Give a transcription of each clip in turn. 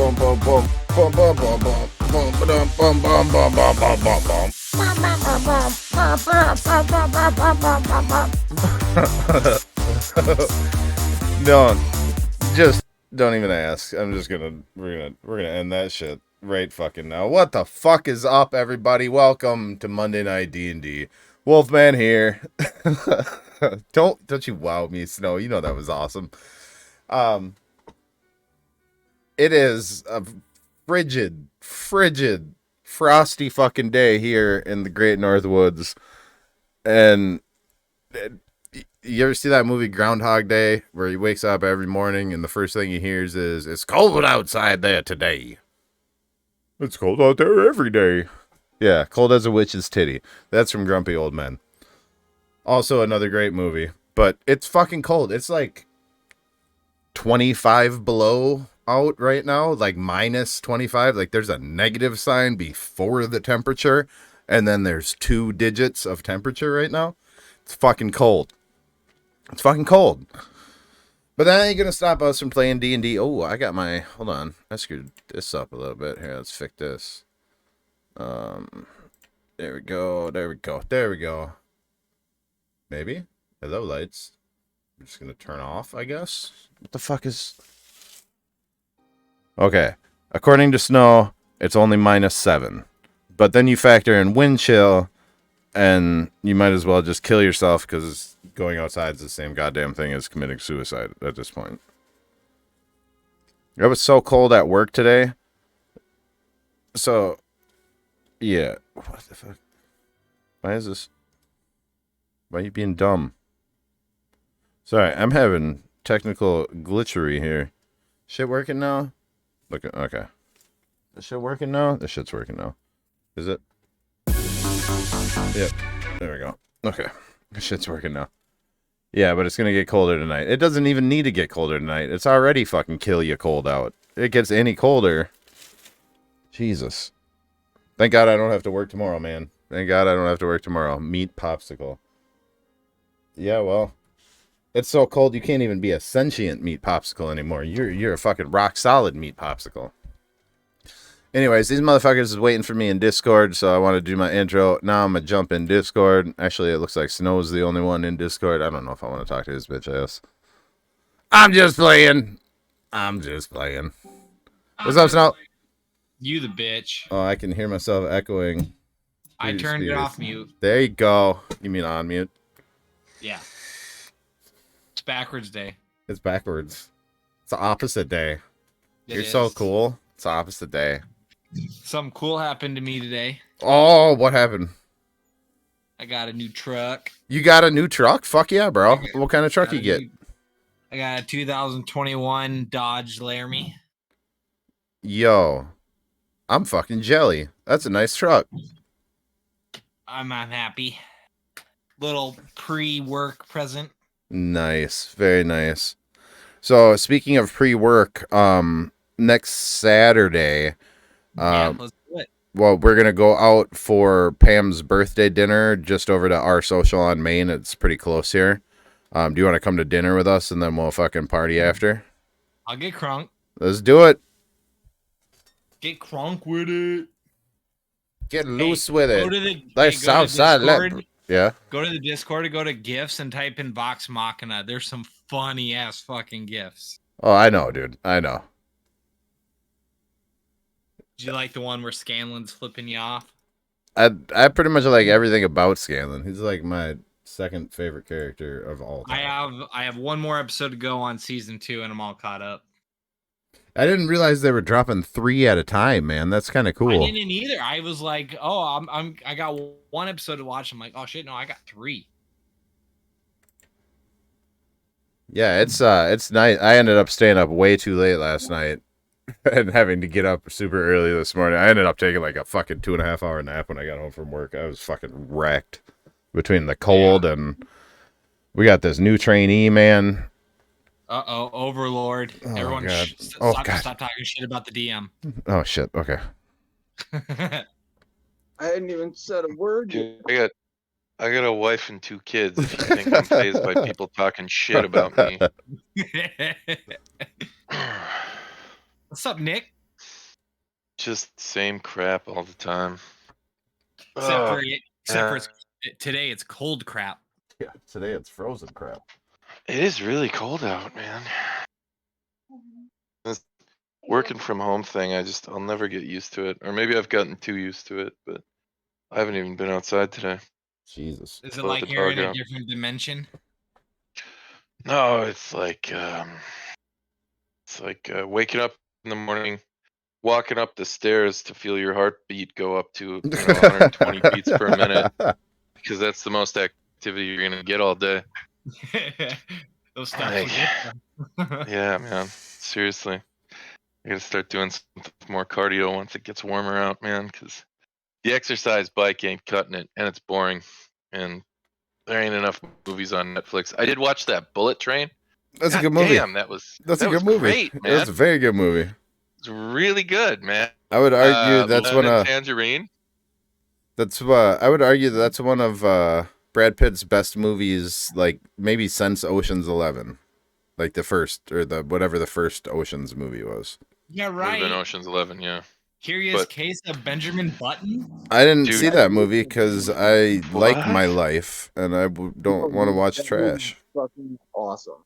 Don't just don't even ask. We're gonna end that shit right fucking now. What the fuck is up, everybody? Welcome to Monday Night D&D. Wolfman here. Don't you wow me, Snow. You know that was awesome. It is a frigid, frosty fucking day here in the Great North Woods. And you ever see that movie Groundhog Day, where he wakes up every morning and the first thing he hears is, "It's cold outside there today." It's cold out there every day. Yeah, cold as a witch's titty. That's from Grumpy Old Men. Also another great movie, but it's fucking cold. It's like 25 below out right now, like minus 25. Like there's a negative sign before the temperature, and then there's 2 digits of temperature right now. It's fucking cold. It's fucking cold. But that ain't gonna stop us from playing D&D. Oh, I got my... Hold on. I screwed this up a little bit. Here, let's fix this. There we go. There we go. There we go. Maybe? Hello, lights. I'm just gonna turn off, I guess. What the fuck is... Okay. According to Snow, it's only -7. But then you factor in wind chill, and you might as well just kill yourself, because going outside is the same goddamn thing as committing suicide at this point. It was so cold at work today. So, yeah. What the fuck? Why is this? Why are you being dumb? Sorry, I'm having technical glitchery here. Shit working now? Look, okay. This shit working now? This shit's working now. Is it? Yep. There we go. Okay. This shit's working now. Yeah, but it's gonna get colder tonight. It doesn't even need to get colder tonight. It's already fucking kill you cold out. It gets any colder. Jesus. Thank God I don't have to work tomorrow, man. Thank God I don't have to work tomorrow. Meat popsicle. Yeah, well. It's so cold you can't even be a sentient meat popsicle anymore. You're a fucking rock solid meat popsicle. Anyways, these motherfuckers is waiting for me in Discord, so I want to do my intro. Now I'm going to jump in Discord. Actually, it looks like Snow's the only one in Discord. I don't know if I want to talk to his bitch ass. I'm just playing. What's up, Snow? You the bitch. Oh, I can hear myself echoing. I turned it off mute. There you go. You mean on mute? Yeah. It's backwards day. It's backwards. It's the opposite day. You're It so is. cool. It's the opposite day. Something cool happened to me today. Oh, what happened? I got a new truck. You got a new truck? Fuck yeah, bro. What kind of truck you get? I got a 2021 Dodge Laramie. Yo, I'm fucking jelly. That's a nice truck. I'm happy. Little pre-work present. Nice. Very nice. So, speaking of pre-work, next Saturday, Yeah, let's do it. well, we're going to go out for Pam's birthday dinner just over to our social on Main. It's pretty close here. Do you want to come to dinner with us and then we'll fucking party after? I'll get crunk. Let's do it. Get crunk with it. Get loose with Go it. to the, Like go to Southside. Discord. Yeah. Go to the Discord, go to GIFs and type in Vox Machina. There's some funny ass fucking GIFs. Oh, I know, dude. I know. Did you like the one where Scanlan's flipping you off? I pretty much like everything about Scanlan. He's like my second favorite character of all time. I have one more episode to go on season 2, and I'm all caught up. I didn't realize they were dropping 3 at a time, man. That's kind of cool. I didn't either. I was like, oh, I got one episode to watch. I'm like, oh shit, no, I got 3. Yeah, it's nice. I ended up staying up way too late last night and having to get up super early this morning. I ended up taking like a fucking 2.5 hour nap when I got home from work. I was fucking wrecked between the cold and we got this new trainee, man. Uh-oh, Overlord. Oh, Everyone God. stop God. talking shit about the DM. Oh shit. Okay. I hadn't even said a word yet. Dude, I got a wife and 2 kids. If you think I'm fazed by people talking shit about me, What's up, Nick? Just same crap all the time. Except for Oh, except for today, it's cold crap. Yeah, today it's frozen crap. it is really cold out, man. This working from home thing, I'll never get used to it. Or maybe I've gotten too used to it, but I haven't even been outside today. Jesus. Is it Let like the you're in dog a out. different dimension? No, it's like waking up in the morning, walking up the stairs to feel your heartbeat go up to 120 beats per minute, because that's the most activity you're gonna get all day. Those steps Like, will get you. yeah, man. Seriously, I gotta start doing some more cardio once it gets warmer out, man. Because the exercise bike ain't cutting it, and it's boring, and there ain't enough movies on Netflix. I did watch that Bullet Train. That's a God good movie. damn, that was That's a good movie. great, That's man. a very good movie. It's really good, man. I would argue that's Lemon one and of Tangerine. I would argue that's one of Brad Pitt's best movies, like maybe since Ocean's 11, like the first or the whatever the first Ocean's movie was. Yeah, Would have been right. Ocean's 11, yeah. Curious But Case of Benjamin Button. I didn't dude, see that movie because I like what? my life and I don't want to watch That movie's trash. fucking awesome.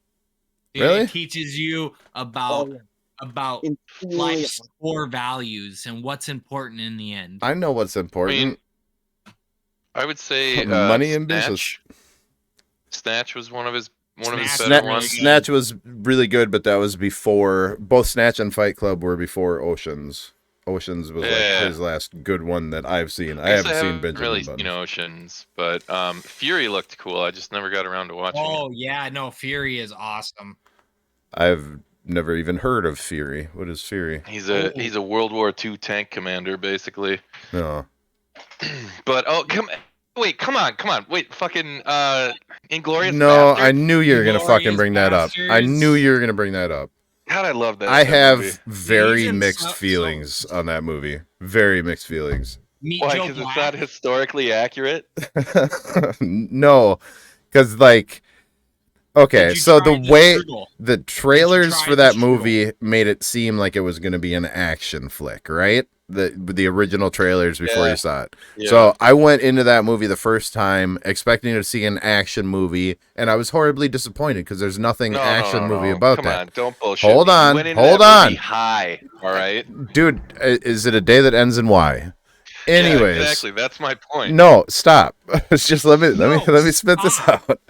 Dude, Really? it teaches you Oh, about yeah. about Insanely life's core values and what's important in the end. I know what's I mean, important. I would say Money and business. Snatch was one of his Snatch better is really ones. good. Snatch was really good, but that was before both Snatch and Fight Club were before Oceans. Oceans was like Yeah. his last good one that I've seen. I guess haven't seen Benjamin really Button. seen Oceans, but Fury looked cool. I just never got around to watching it. Oh yeah, no, Fury is awesome. I've never even heard of Fury. What is Fury? He's a World War II tank commander, basically. No. But come on, wait, fucking Inglorious No, I Bastards. knew you were gonna fucking Inglourious bring that up. I knew Basterds. you were gonna bring that up. God, I love that. I that have movie. very Even mixed so- feelings on that movie. Very mixed feelings. Meet Why? Joe Because it's Black. not historically accurate. No, because like, okay, Did you so try the the way strudel? the trailers try for the that strudel? movie made it seem like it was going to be an action flick, right? The original trailers before Yeah. you saw it. Yeah. So I went into that movie the first time expecting to see an action movie, and I was horribly disappointed because there's nothing action movie about Come that. on, don't bullshit. Hold me. You on, went into hold that movie on. high, all right? Dude, is it a day that ends in Y? Anyways, Yeah, exactly. That's my point. no, stop. It's just let me spit this stop. out.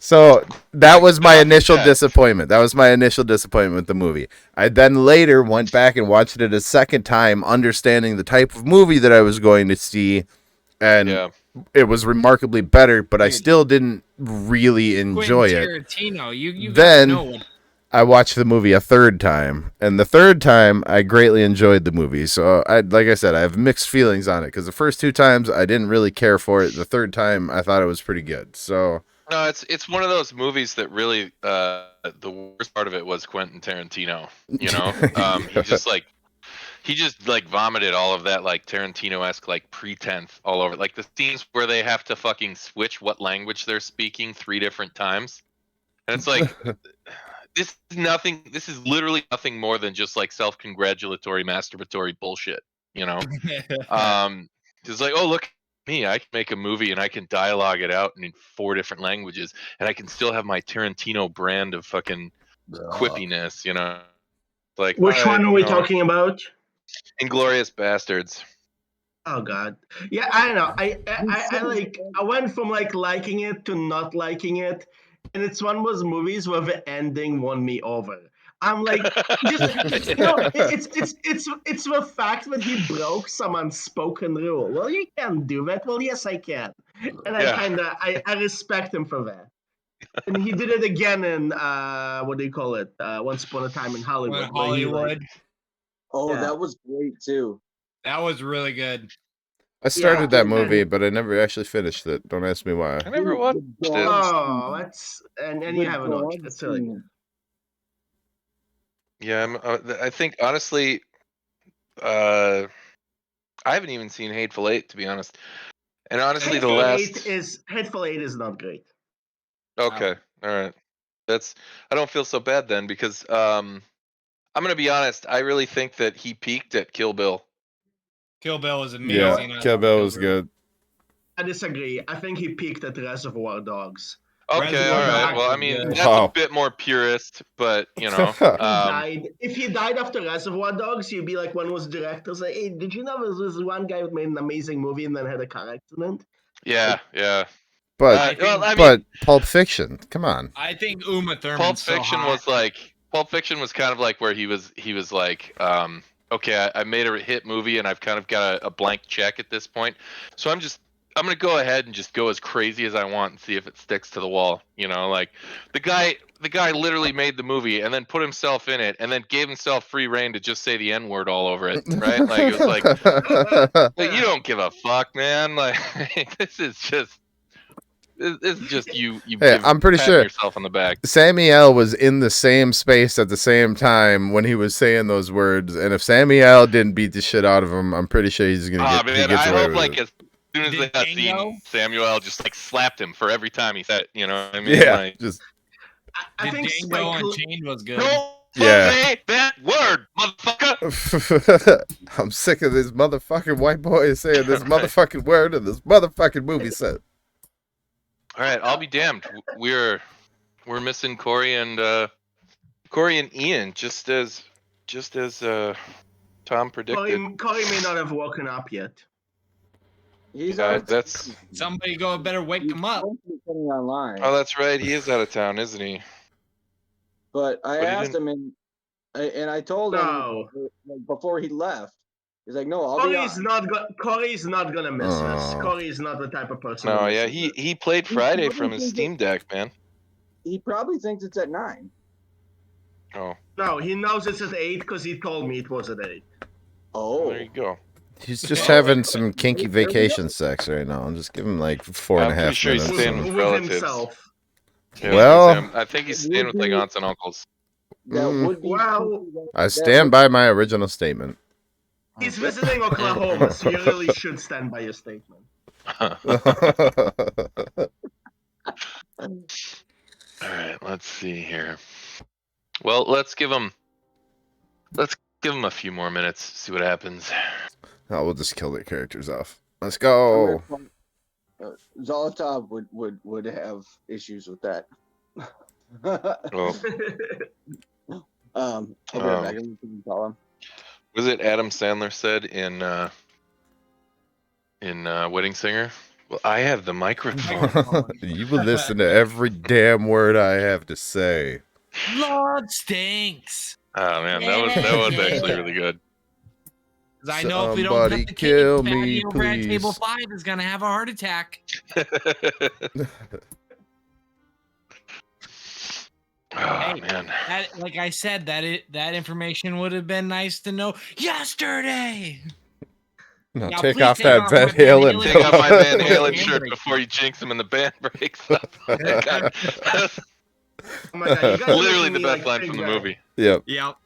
So that was my Off your initial chest. disappointment. That was my initial disappointment with the movie. I then later went back and watched it a second time, understanding the type of movie that I was going to see, and Yeah. it was remarkably better. But I Dude. still didn't really enjoy Quentin it. Tarantino, you Then- gotta know what. I watched the movie a third time, and the third time I greatly enjoyed the movie. So like I said, I have mixed feelings on it because the first two times I didn't really care for it. The third time I thought it was pretty good. So No, it's one of those movies that really the worst part of it was Quentin Tarantino. You know, he just vomited all of that like Tarantino-esque like pretense all over. Like the scenes where they have to fucking switch what language they're speaking 3 different times, and it's like. This is literally nothing more than just like self-congratulatory masturbatory bullshit, you know. It's like, oh, look at me, I can make a movie and I can dialogue it out in 4 different languages and I can still have my Tarantino brand of fucking quippiness, you know. Like, Which all right, one are we talking about? Inglorious Bastards. Oh God, yeah, I don't know. I went from like liking it to not liking it, and it's one of those movies where the ending won me over. I'm like, it's the fact that he broke some unspoken rule. Well, you can't do that. Well, yes, I can, and Yeah. I respect him for that. And he did it again in what do you call it? Once Upon a Time in Hollywood. where he, like- Hollywood. Oh, Yeah. that was great too. That was really good. I started that and- movie, but I never actually finished it. Don't ask me why. I never watched it. Oh, that's and you The haven't watched it. dog That's really good. scene. Yeah, I think honestly, I haven't even seen Hateful Eight, to be honest. And honestly, the Hateful Eight is not great. Okay, all right. I don't feel so bad then because I'm gonna be honest. I really think that he peaked at Kill Bill. Kill Bill was Yeah, amazing. I Kill love Bill was good. I disagree. I think he peaked at Reservoir Dogs. Okay, Reservoir all right. Dogs Well, I was mean, good. that's Wow. a bit more purist, but you know, If he died after Reservoir Dogs, you'd be like one of those directors like, hey, did you know there was one guy who made an amazing movie and then had a car accident? yeah. But Well, I mean, but Pulp Fiction, come on. I think Uma Pulp Thurman's so Fiction hot. was kind of like where he was like, okay, I made a hit movie and I've kind of got a blank check at this point, so I'm gonna go ahead and just go as crazy as I want and see if it sticks to the wall. You know, like the guy literally made the movie and then put himself in it and then gave himself free reign to just say the N word all over it, right? Like it was like, you don't give a fuck, man. Like this is just you Hey, I'm pretty patting sure yourself on the back. Sammy L was in the same space at the same time when he was saying those words, and if Sammy L didn't beat the shit out of him, I'm pretty sure he's gonna Oh he man, gets I away hope with like it. as soon as Did they got Django? seen, Samuel L. just like slapped him for every time he said, you know what I mean? Yeah, Like, just I Did think Django Spike Unchained was good. don't Yeah. say that word, motherfucker. I'm sick of this motherfucking white boy saying this Right. motherfucking word in this motherfucking movie set. All right, I'll be damned. We're missing Corey and Ian, just as Tom predicted. Corey may not have woken up yet. He's out. That's Somebody go better wake He's him up. supposed to be coming online. oh, that's right. He is out of town, isn't he? But I But he asked him, and I told No. him like, before he left. He's like, "No, I'll be on." Corey's not gonna miss this. Oh. Corey is not the type of person. No, who yeah, misses this. he played Friday from his Steam Deck, man. He probably thinks it's at 9. Oh, No, he knows it's at 8 because he told me it was at 8. Oh, there you go. He's just having some kinky vacation sex right now. I'll just give him like 4.5 I'm pretty sure he's minutes. staying and- with With relatives. himself. Yeah, Well- I think he's staying with like aunts and uncles. that would be. Well, I stand by my original statement. He's visiting Oklahoma, so you really should stand by your statement. All right, let's see here. Well, let's give him a few more minutes. See what happens. Oh, we'll just kill their characters off. Let's go. Zolotov would have issues with that. Well, I'll be right back. I'm gonna call him. was it Adam Sandler said in Wedding Singer? Well, I have the microphone. You will listen to every damn word I have to say. Lord stinks. Oh man, that was actually really good. 'Cause I know if we don't Somebody cut the kill cake, me, Patty over at table please. 5 is gonna have a heart attack. Oh Hey. man. That, like I said, that information would have been nice to know yesterday. No, Now, take please off take that off Van my Van Halen. Halen Take off my Van Before Halen the shirt band before you jinx him and the band breaks up. God. Oh my god, you guys are Literally making the me, best like, line think from the that movie. Yep. Yep.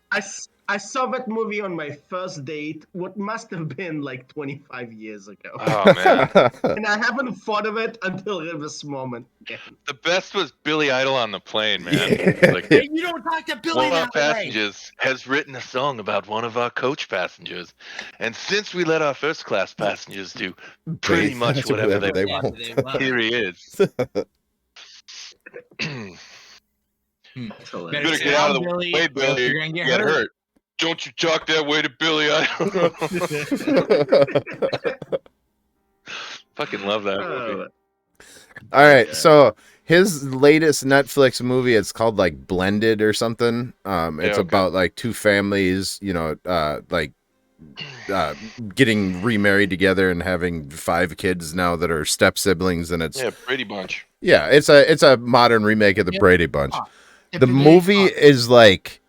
I saw that movie on my first date, what must have been like 25 years ago. Oh man. And I haven't thought of it until this moment again. The best was Billy Idol on the plane, man. Yeah. Like, Hey, you don't talk to Billy one of our that way. passengers has written a song about one of our coach passengers, and since we let our first class passengers do pretty much whatever they want, here he is. It's You hilarious. better get out of the Billy, way, or Billy. you're gonna You get get hurt. hurt. Don't you talk that way to Billy Idol. Fucking love that movie. All right, so his latest Netflix movie, it's called like Blended or something. It's okay. about like two families, getting remarried together and having 5 kids now that are step siblings, and it's Yeah, Brady Bunch. yeah, it's a modern remake of the Yep. Brady Bunch. Ah, The typically, movie is like,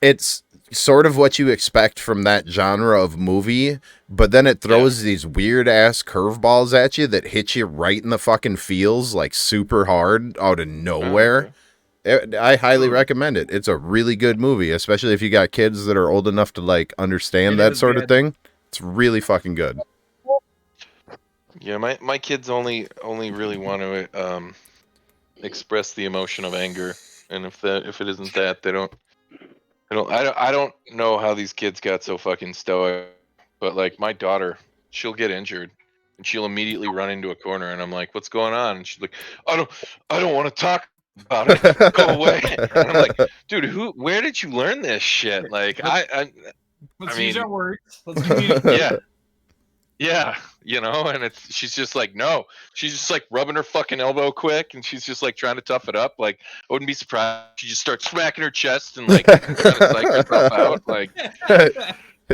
it's sort of what you expect from that genre of movie, but then it throws these weird ass curveballs at you that hit you right in the fucking feels, like super hard out of nowhere. I highly recommend it. It's a really good movie, especially if you got kids that are old enough to like understand It that is sort of good. thing. It's really fucking good. Yeah, my kids only really want to express the emotion of anger, and if it isn't that, they don't. I don't know how these kids got so fucking stoic, but like my daughter, she'll get injured and she'll immediately run into a corner, and I'm like, "What's going on?" And she's like, I don't want to talk about it. Go away." And I'm like, "Dude, where did you learn this shit?" Like, Let's I use mean, our words. Let's communicate. yeah, yeah, and she's just like, no, she's just like rubbing her fucking elbow quick, and she's just like trying to tough it up. Like, I wouldn't be surprised if she just starts smacking her chest and like trying to psych herself out. Like,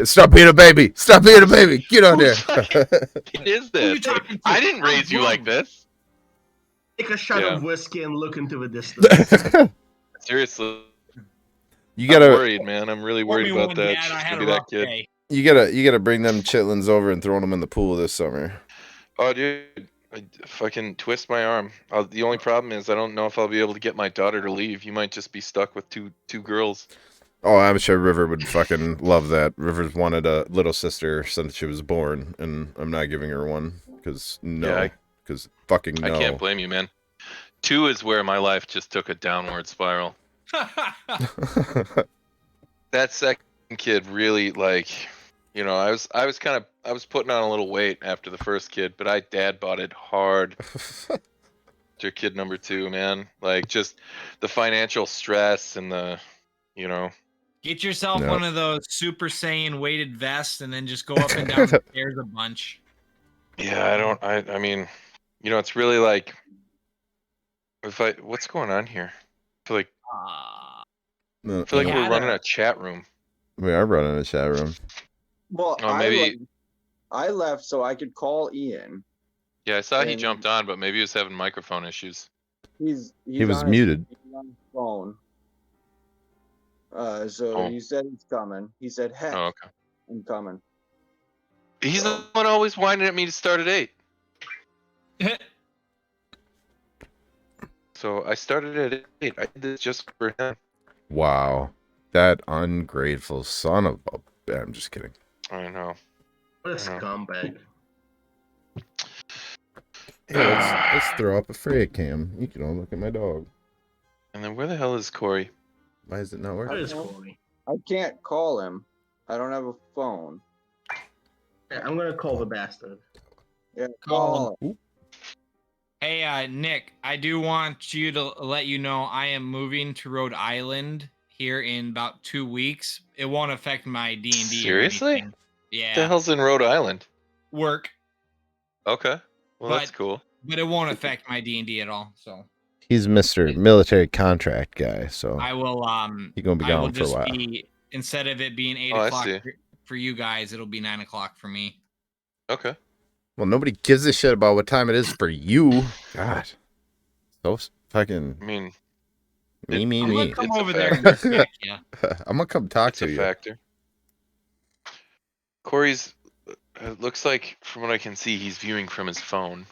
Stop being a baby. Stop being a baby. Get on there. What is Who you this? talking to? I didn't I'm raise you like grown. this. Take a shot Yeah. of whiskey and look into the distance. Seriously, You I'm gotta, worried, man. I'm really Pour worried me about one, that. Dad. She's I had gonna a be that rough kid. day. you gotta bring them chitlins over and throw them in the pool this summer. Oh, dude, I fucking twist my arm. The only problem is I don't know if I'll be able to get my daughter to leave. You might just be stuck with two girls. Oh, I'm sure River would fucking love that. River's wanted a little sister since she was born, and I'm not giving her one because Yeah, fucking no. I can't blame you, man. 2 is where my life just took a downward spiral. That second kid really, like, I was putting on a little weight after the first kid, but I dad bod it hard after kid number 2, man. Like, just the financial stress and the, Get yourself Yep. one of those Super Saiyan weighted vests and then just go up and down the stairs a bunch. yeah, I mean, it's really like, what's going on here? I feel like No, we're Yeah, running a chat room. we are running a chat room. Well, Oh, maybe. I left so I could call Ian. Yeah, I saw he And- jumped on, but maybe he was having microphone issues. He was muted. He's on his phone. So Oh. he said he's coming. He said, "Heck, Oh, okay. I'm coming." He's the one always whining at me to start at 8. So I started at 8. I did this just for him. Wow, that ungrateful son of a. I'm just kidding. I know. What a scumbag. Hey, let's throw up a Freya cam. You can all look at my dog. And then where the hell is Corey? Why is it not What working? is Corey? I can't call him. I don't have a phone. Yeah, I'm gonna call the bastard. Yeah, Call call. Hey, Nick, I do want you to let you know I am moving to Rhode Island here in about 2 weeks. It won't affect my D&D. Seriously? Or anything. Yeah. What the hell's in Rhode Island? Work, Okay. Well, that's But- cool. but it won't affect my D&D at all. So He's Mr. Military Contract guy, so I will he's gonna be I will gone for a just while. be, instead of it being 8 Oh, I o'clock see. for you guys, it'll be 9 o'clock for me. Okay. Well, nobody gives a shit about what time it is for you. God, so fucking I mean, me. I'm gonna come It's a over there and fact. smack you. I'm gonna come talk it's to a you. factor. Corey's, it looks like, from what I can see, he's viewing from his phone.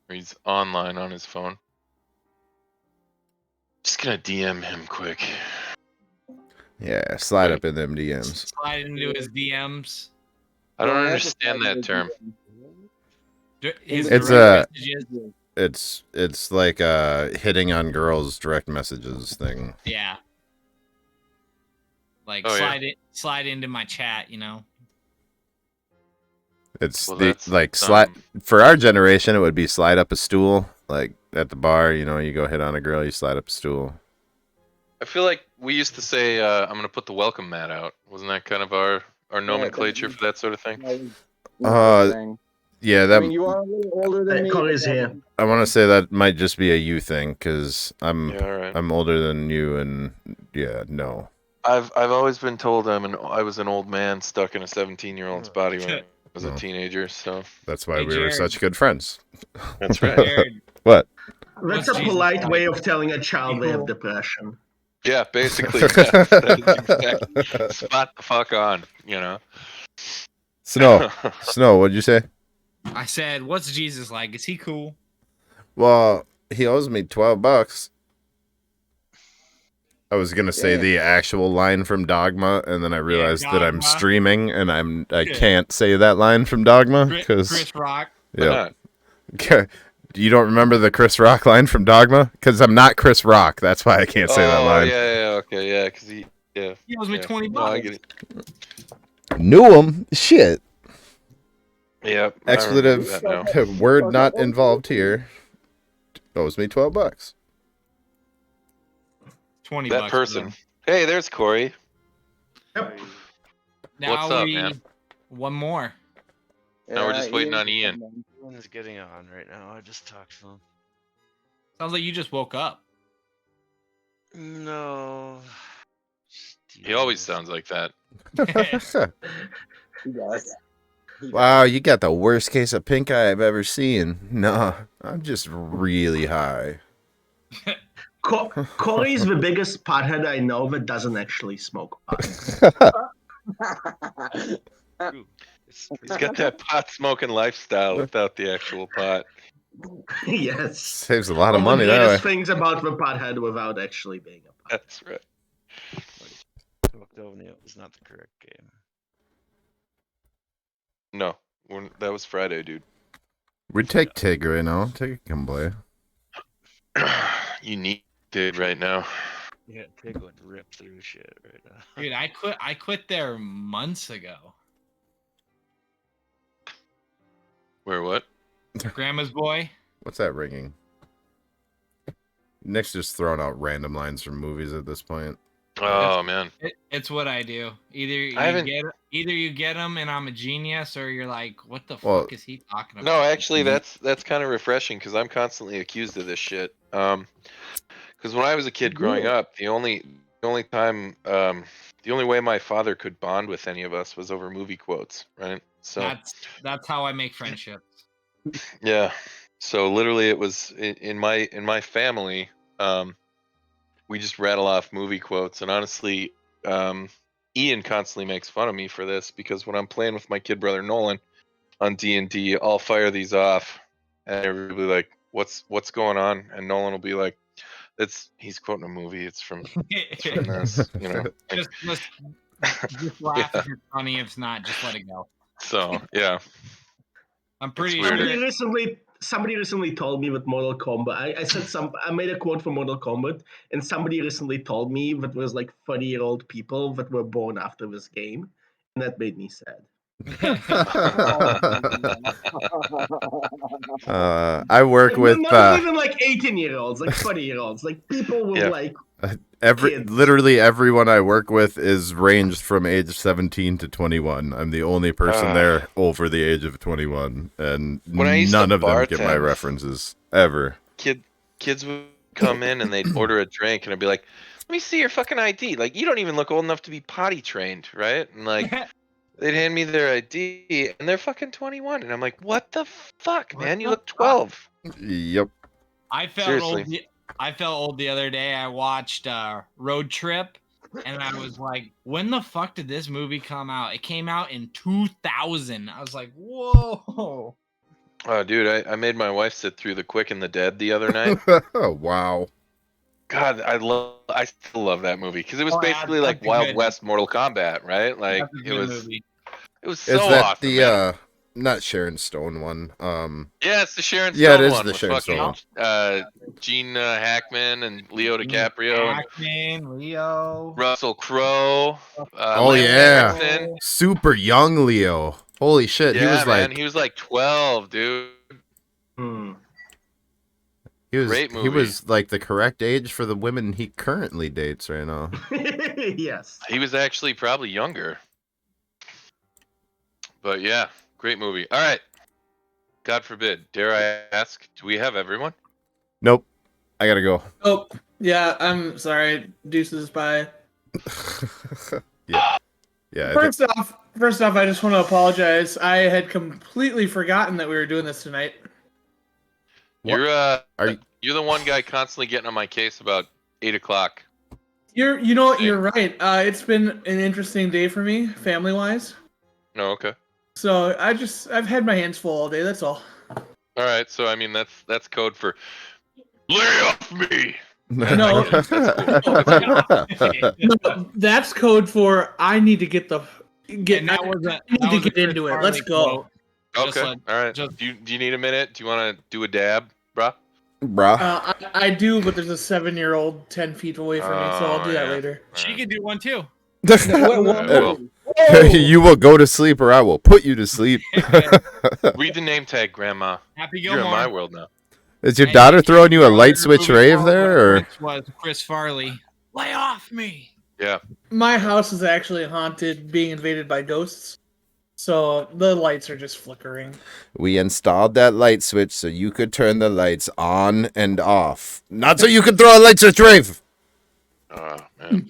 Or he's online on his phone. Just gonna DM him quick. Yeah, slide up in them DMs. Slide into his DMs. I don't Don't understand that emphasize term. His It's direct messages. It's like hitting on girls' direct messages thing. Yeah. Like Oh, yeah. slide into my chat, you know. It's Well, the that's like slide dumb. for our generation. It would be slide up a stool, like at the bar. You know, you go hit on a girl, you slide up a stool. I feel like we used to say, "I'm gonna put the welcome mat out." Wasn't that kind of our nomenclature for that sort of thing? Yeah, I that mean, you are a little older than Hey, me. Corey's but here. I want to say that might just be a you thing because I'm Yeah, all right. I'm older than you, and yeah, no. I've always been told I was an old man stuck in a 17-year-old's body when I was a Oh. teenager. So That's why Hey, we were Jared. such good friends. that's right. Jared, What? That's What's a Jesus polite like? way of telling a child they have Cool. depression. Yeah, basically. Yes, that is exact. Spot the fuck on. Snow, what'd you say? I said, "What's Jesus like? Is he cool?" Well, he owes me $12. I was gonna say Yeah. the actual line from Dogma, and then I realized that I'm Dogma. streaming, and I Yeah. can't say that line from Dogma Chris because Rock. Why yeah. not? You don't remember the Chris Rock line from Dogma? Because I'm not Chris Rock. That's why I can't say that line. Yeah, okay, yeah, because he He owes me yeah. 20 No, I bucks. get it. Knew him? Shit. Yep. Expletive I remember that now. word not involved here. Owes me $12. 20 That bucks for person. them. Hey, there's Corey. Yep. Now What's up, man? One more. Now we're just waiting on Ian. Ian's getting on right now. I just talked to him. Sounds like you just woke up. No. He always sounds like that. He does. Wow, you got the worst case of pink eye I've ever seen. No, I'm just really high. Corey's the biggest pothead I know that doesn't actually smoke pot. True. He's got that pot smoking lifestyle without the actual pot. Yes. Saves a lot of All money the that way. greatest things about the pothead without actually being a pothead. That's right. Octavio is not the correct game. No, that was Friday, dude. We'd take Tig right now. Tig can play. You need it right now. Yeah, Pig would rip through shit right now. Dude, I quit there months ago. Where what? Grandma's boy. What's that ringing? Nick's just throwing out random lines from movies at this point. Oh man. It's what I do. Either you get them and I'm a genius, or you're like, what the Well, fuck is he talking about? No, actually, that's kind of refreshing because I'm constantly accused of this shit. Because when I was a kid growing up, the only time, the only way my father could bond with any of us was over movie quotes, right? So that's how I make friendships. yeah. So literally, it was in my family. We just rattle off movie quotes, and honestly, Ian constantly makes fun of me for this because when I'm playing with my kid brother Nolan on D&D, I'll fire these off, and everybody will be like, "What's going on?" And Nolan will be like, he's quoting a movie. It's from this, you know. just laugh if it's funny. If it's not, just let it go. So yeah, I'm pretty weird. sure. Somebody recently told me with Mortal Kombat. I made a quote for Mortal Kombat, and somebody recently told me that was like 30-year-old people that were born after this game, and that made me sad. I work with not even like 18-year-olds, like 30-year-olds, like people with like kids. Literally everyone I work with is ranged from age 17 to 21. I'm the only person there over the age of 21, and none of them get my references ever. Kids would come in and they'd order a drink, and I'd be like, "Let me see your fucking ID. Like, you don't even look old enough to be potty trained, right?" And like, they'd hand me their ID, and they're fucking 21, and I'm like, "What the fuck, man? You look 12." Yep. I felt old the other day. I watched Road Trip, and I was like, when the fuck did this movie come out? It came out in 2000. I was like, whoa. Oh, dude, I made my wife sit through The Quick and the Dead the other night. Oh, wow. God, I still love that movie because it was basically like Wild West Mortal Kombat, right? Like it was so awesome. Is that not Sharon Stone one? Yeah, it's the Sharon Stone one. Yeah, it is the with Sharon Stone one. Gene Hackman and Leo DiCaprio. Hackman, Leo. Russell Crowe. Oh yeah, Anderson. super young Leo. Holy shit, Yeah, he was like 12, dude. He was like the correct age for the women he currently dates right now. Yes. He was actually probably younger. But yeah, great movie. All right. God forbid. Dare I ask, do we have everyone? Nope. I gotta go. Oh, yeah, I'm sorry. Deuces, bye. Yeah. First off, I just want to apologize. I had completely forgotten that we were doing this tonight. You're the one guy constantly getting on my case about 8 o'clock. You know what? You're right. It's been an interesting day for me, family wise. No, okay. So I've had my hands full all day. That's all. All right. So I mean that's code for lay off me. No, no, that's code for I need to get into it. Let's go. Okay. All right. Do you need a minute? Do you want to do a dab, bruh? I do, but there's a 7-year-old 10 feet away from me, so I'll do that later. She could do one too. You will go to sleep, or I will put you to sleep. Read the name tag, Grandma. Happy You're in Gilmore. my world now. Is your Hey, daughter you throwing you a know light your switch movie rave quote there, or? was Chris Farley. Lay off me. Yeah. My house is actually haunted, being invaded by ghosts. So the lights are just flickering. We installed that light switch so you could turn the lights on and off, not so you could throw a light switch rave. Oh man.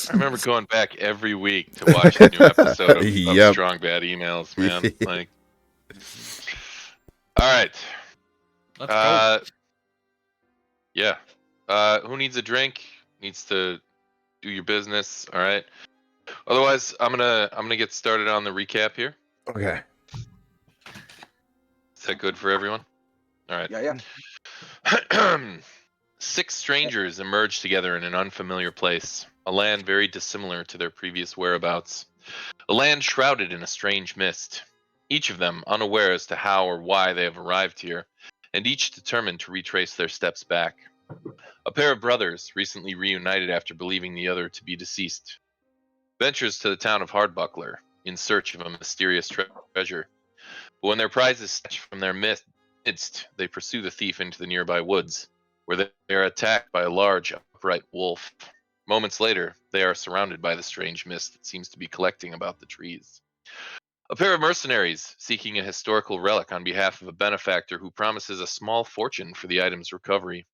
I remember going back every week to watch a new episode of Yep. Strong Bad Emails, man. Like, all right. Let's go. Yeah. Who needs a drink? Needs to do your business. All right. Otherwise, I'm gonna get started on the recap here. Okay. Is that good for everyone? All right. Yeah. 6 strangers emerge together in an unfamiliar place, a land very dissimilar to their previous whereabouts. A land shrouded in a strange mist. Each of them unaware as to how or why they have arrived here, and each determined to retrace their steps back. A pair of brothers, recently reunited after believing the other to be deceased, ventures to the town of Hardbuckler in search of a mysterious treasure. But when their prize is snatched from their midst, they pursue the thief into the nearby woods, where they are attacked by a large, upright wolf. Moments later, they are surrounded by the strange mist that seems to be collecting about the trees. A pair of mercenaries seeking a historical relic on behalf of a benefactor who promises a small fortune for the item's recovery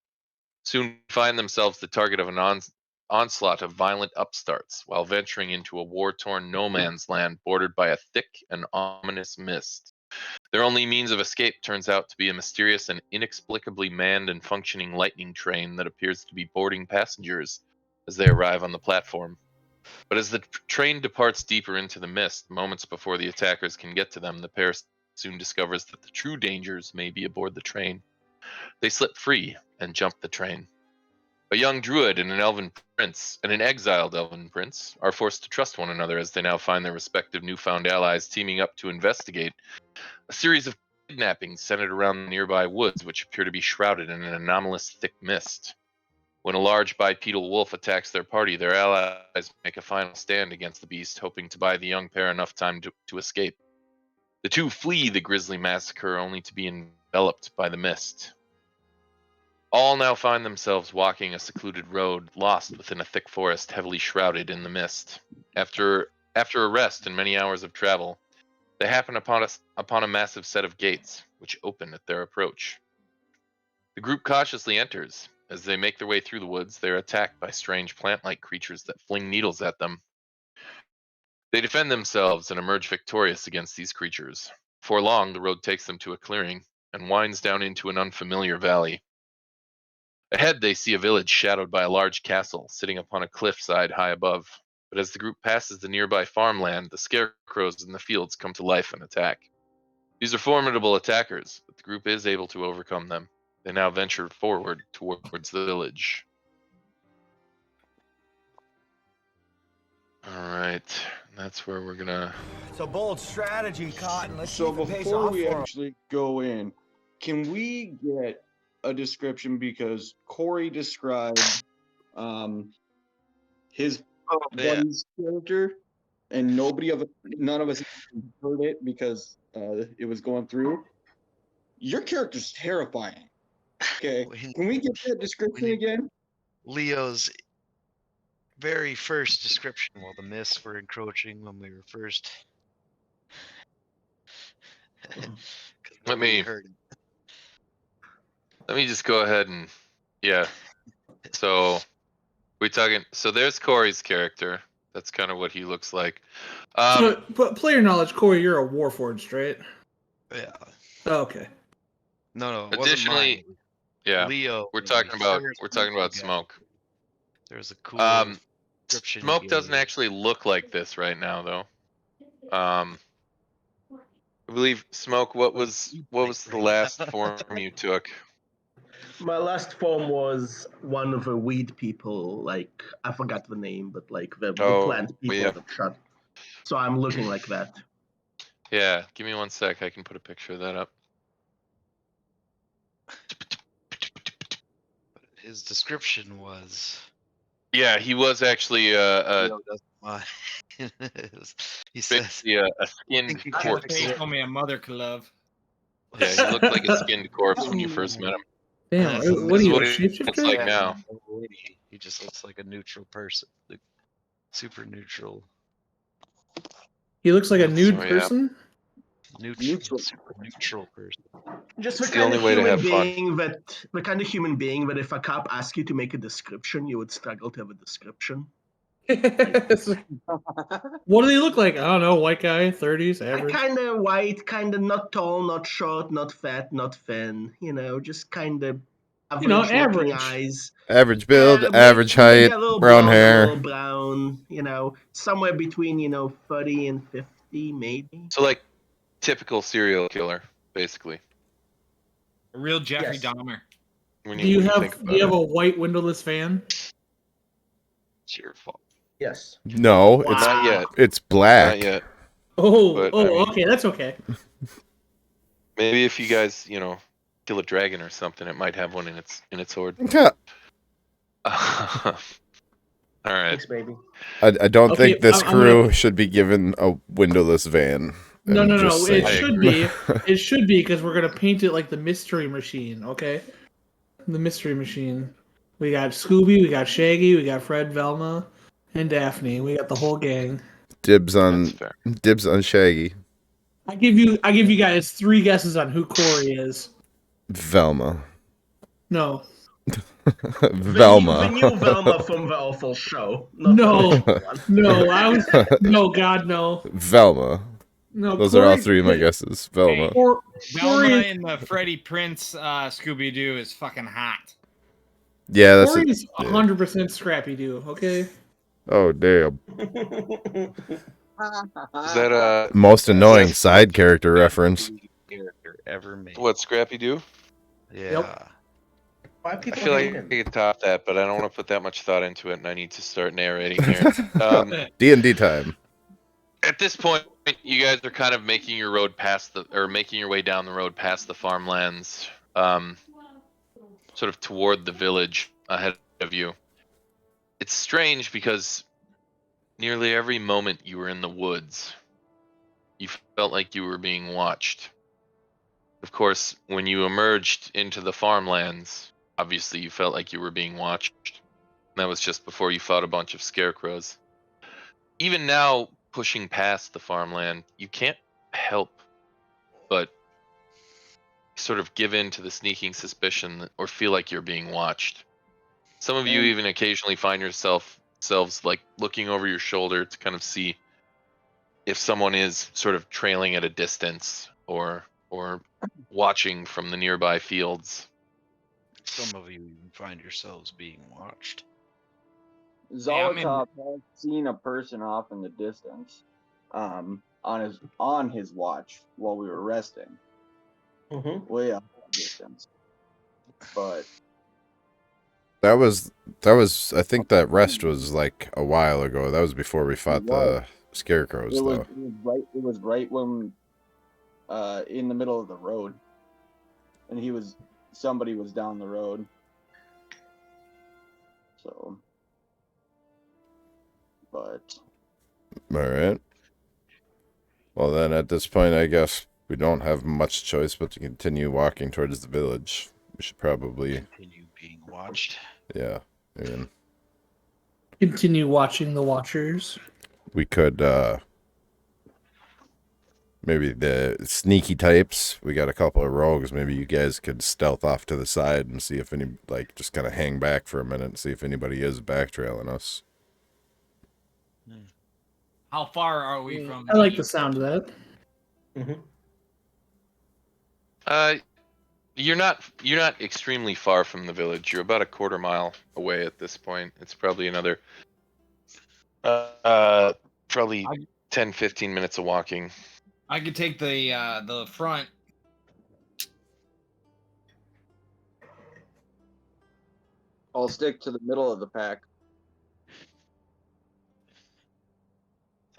soon find themselves the target of an onslaught of violent upstarts while venturing into a war-torn no man's land bordered by a thick and ominous mist. Their only means of escape turns out to be a mysterious and inexplicably manned and functioning lightning train that appears to be boarding passengers as they arrive on the platform. But as the train departs deeper into the mist, moments before the attackers can get to them, the pair soon discovers that the true dangers may be aboard the train. They slip free and jump the train. A young druid and an exiled elven prince are forced to trust one another as they now find their respective newfound allies teaming up to investigate a series of kidnappings centered around the nearby woods, which appear to be shrouded in an anomalous thick mist. When a large bipedal wolf attacks their party, their allies make a final stand against the beast, hoping to buy the young pair enough time to escape. The two flee the grisly massacre, only to be enveloped by the mist. All now find themselves walking a secluded road, lost within a thick forest heavily shrouded in the mist. After a rest and many hours of travel, they happen upon a massive set of gates, which open at their approach. The group cautiously enters. As they make their way through the woods, they are attacked by strange plant-like creatures that fling needles at them. They defend themselves and emerge victorious against these creatures. Before long, the road takes them to a clearing and winds down into an unfamiliar valley. Ahead, they see a village shadowed by a large castle sitting upon a cliffside high above. But as the group passes the nearby farmland, the scarecrows in the fields come to life and attack. These are formidable attackers, but the group is able to overcome them. They now venture forward towards the village. Alright, that's where we're gonna... It's a bold strategy, Cotton. Let's So see if it pays before off we for 'em. actually go in, can we get a description, because Corey described his Yeah. buddy's character, and none of us heard it because it was going through. Your character's terrifying. Okay, can we get that description again? Leo's very first description while the mists were encroaching when we were first. Let me just go ahead and... Yeah. So, so there's Corey's character. That's kind of what he looks like. But player knowledge, Corey, you're a Warforged, right? Yeah. Oh, okay. No, it Additionally, wasn't mine. yeah, Leo. we're was the talking about first Smoke. There was a cool description. Smoke doesn't actually look like this right now, though. I believe Smoke. What was the last form you took? My last form was one of the weed people, like I forgot the name, but like the plant people yeah. that shot. So I'm looking like that. Yeah, give me 1 sec. I can put a picture of that up. His description was Yeah, he was actually Leo doesn't mind. He says, basically a skinned think you Got can the corpse. face accept- only a mother could love. Yeah, he looked like a skinned corpse when you first met him. Damn, That's what This are is you, a what he looks shapeshifter? like now. He just looks like a neutral person, like super neutral, He looks like a nude So, yeah. person? Neutral. super neutral person. Just It's the the kind only of way to human have fun. being that if a cop asks you to make a description, you would struggle to have a description. What do they look like? I don't know, white guy, 30s, average. Kind of white, kind of not tall, not short, not fat, not thin. Just kind of average average. looking eyes. Average build, Yeah, average maybe height, a little brown blonde, a hair. little brown. Somewhere between 30 and 50, maybe. So like typical serial killer, basically. A real Jeffrey Yes. Dahmer. When Do you think have about it. a white windowless van? It's your fault. Yes. No, Not yet. it's black. Not yet. Oh, But, I mean- okay, that's okay. Maybe if you guys, kill a dragon or something, it might have one in its horde. Yeah. All right. Thanks, baby. I don't Okay, think this I'm crew gonna- should be given a windowless van. No, I'm no, just no. saying. It should be. It should be because we're gonna paint it like the Mystery Machine. Okay, the Mystery Machine. We got Scooby, we got Shaggy, we got Fred, Velma, and Daphne. We got the whole gang. Dibs That's on fair. Shaggy. I give you guys 3 guesses on who Corey is. Velma. No, Velma. The new Velma from the Awful Show. no, no. No, God, no. Velma. No, Those are all 3 of my guesses. Velma. Corey Velma in the Freddie Prince Scooby Doo is fucking hot. Yeah, that's it. Corey's 100% Scrappy Doo. Okay. Oh damn. Is that Most annoying side character reference. Character ever made. what Scrappy do? Yeah. Why I people feel hate like I him? could top that, but I don't want to put that much thought into it, and I need to start narrating here. D&D time. At this point, you guys are kind of making your way down the road past the farmlands, sort of toward the village ahead of you. It's strange because nearly every moment you were in the woods, you felt like you were being watched. Of course, when you emerged into the farmlands, obviously you felt like you were being watched. And that was just before you fought a bunch of scarecrows. Even now, pushing past the farmland, you can't help but sort of give in to the sneaking suspicion or feel like you're being watched. Some of you even occasionally find yourselves like looking over your shoulder to kind of see if someone is sort of trailing at a distance or watching from the nearby fields. Some of you even find yourselves being watched. Zolotov has seen a person off in the distance, on his watch while we were resting, way off in the distance. But That was I think that rest was like a while ago. That was before we fought the scarecrows though. It was right when in the middle of the road. And somebody was down the road. So but Alright. Well then at this point I guess we don't have much choice but to continue walking towards the village. We should probably Continue being watched. yeah. I mean, Continue watching the Watchers. we could maybe the sneaky types. We got a couple of rogues. Maybe you guys could stealth off to the side and see if any just kind of hang back for a minute and see if anybody is backtrailing us. How far are we from? I like the sound of that. You're not extremely far from the village. You're about a quarter mile away at this point. It's probably another probably 10-15 minutes of walking. I could take the front. I'll stick to the middle of the pack.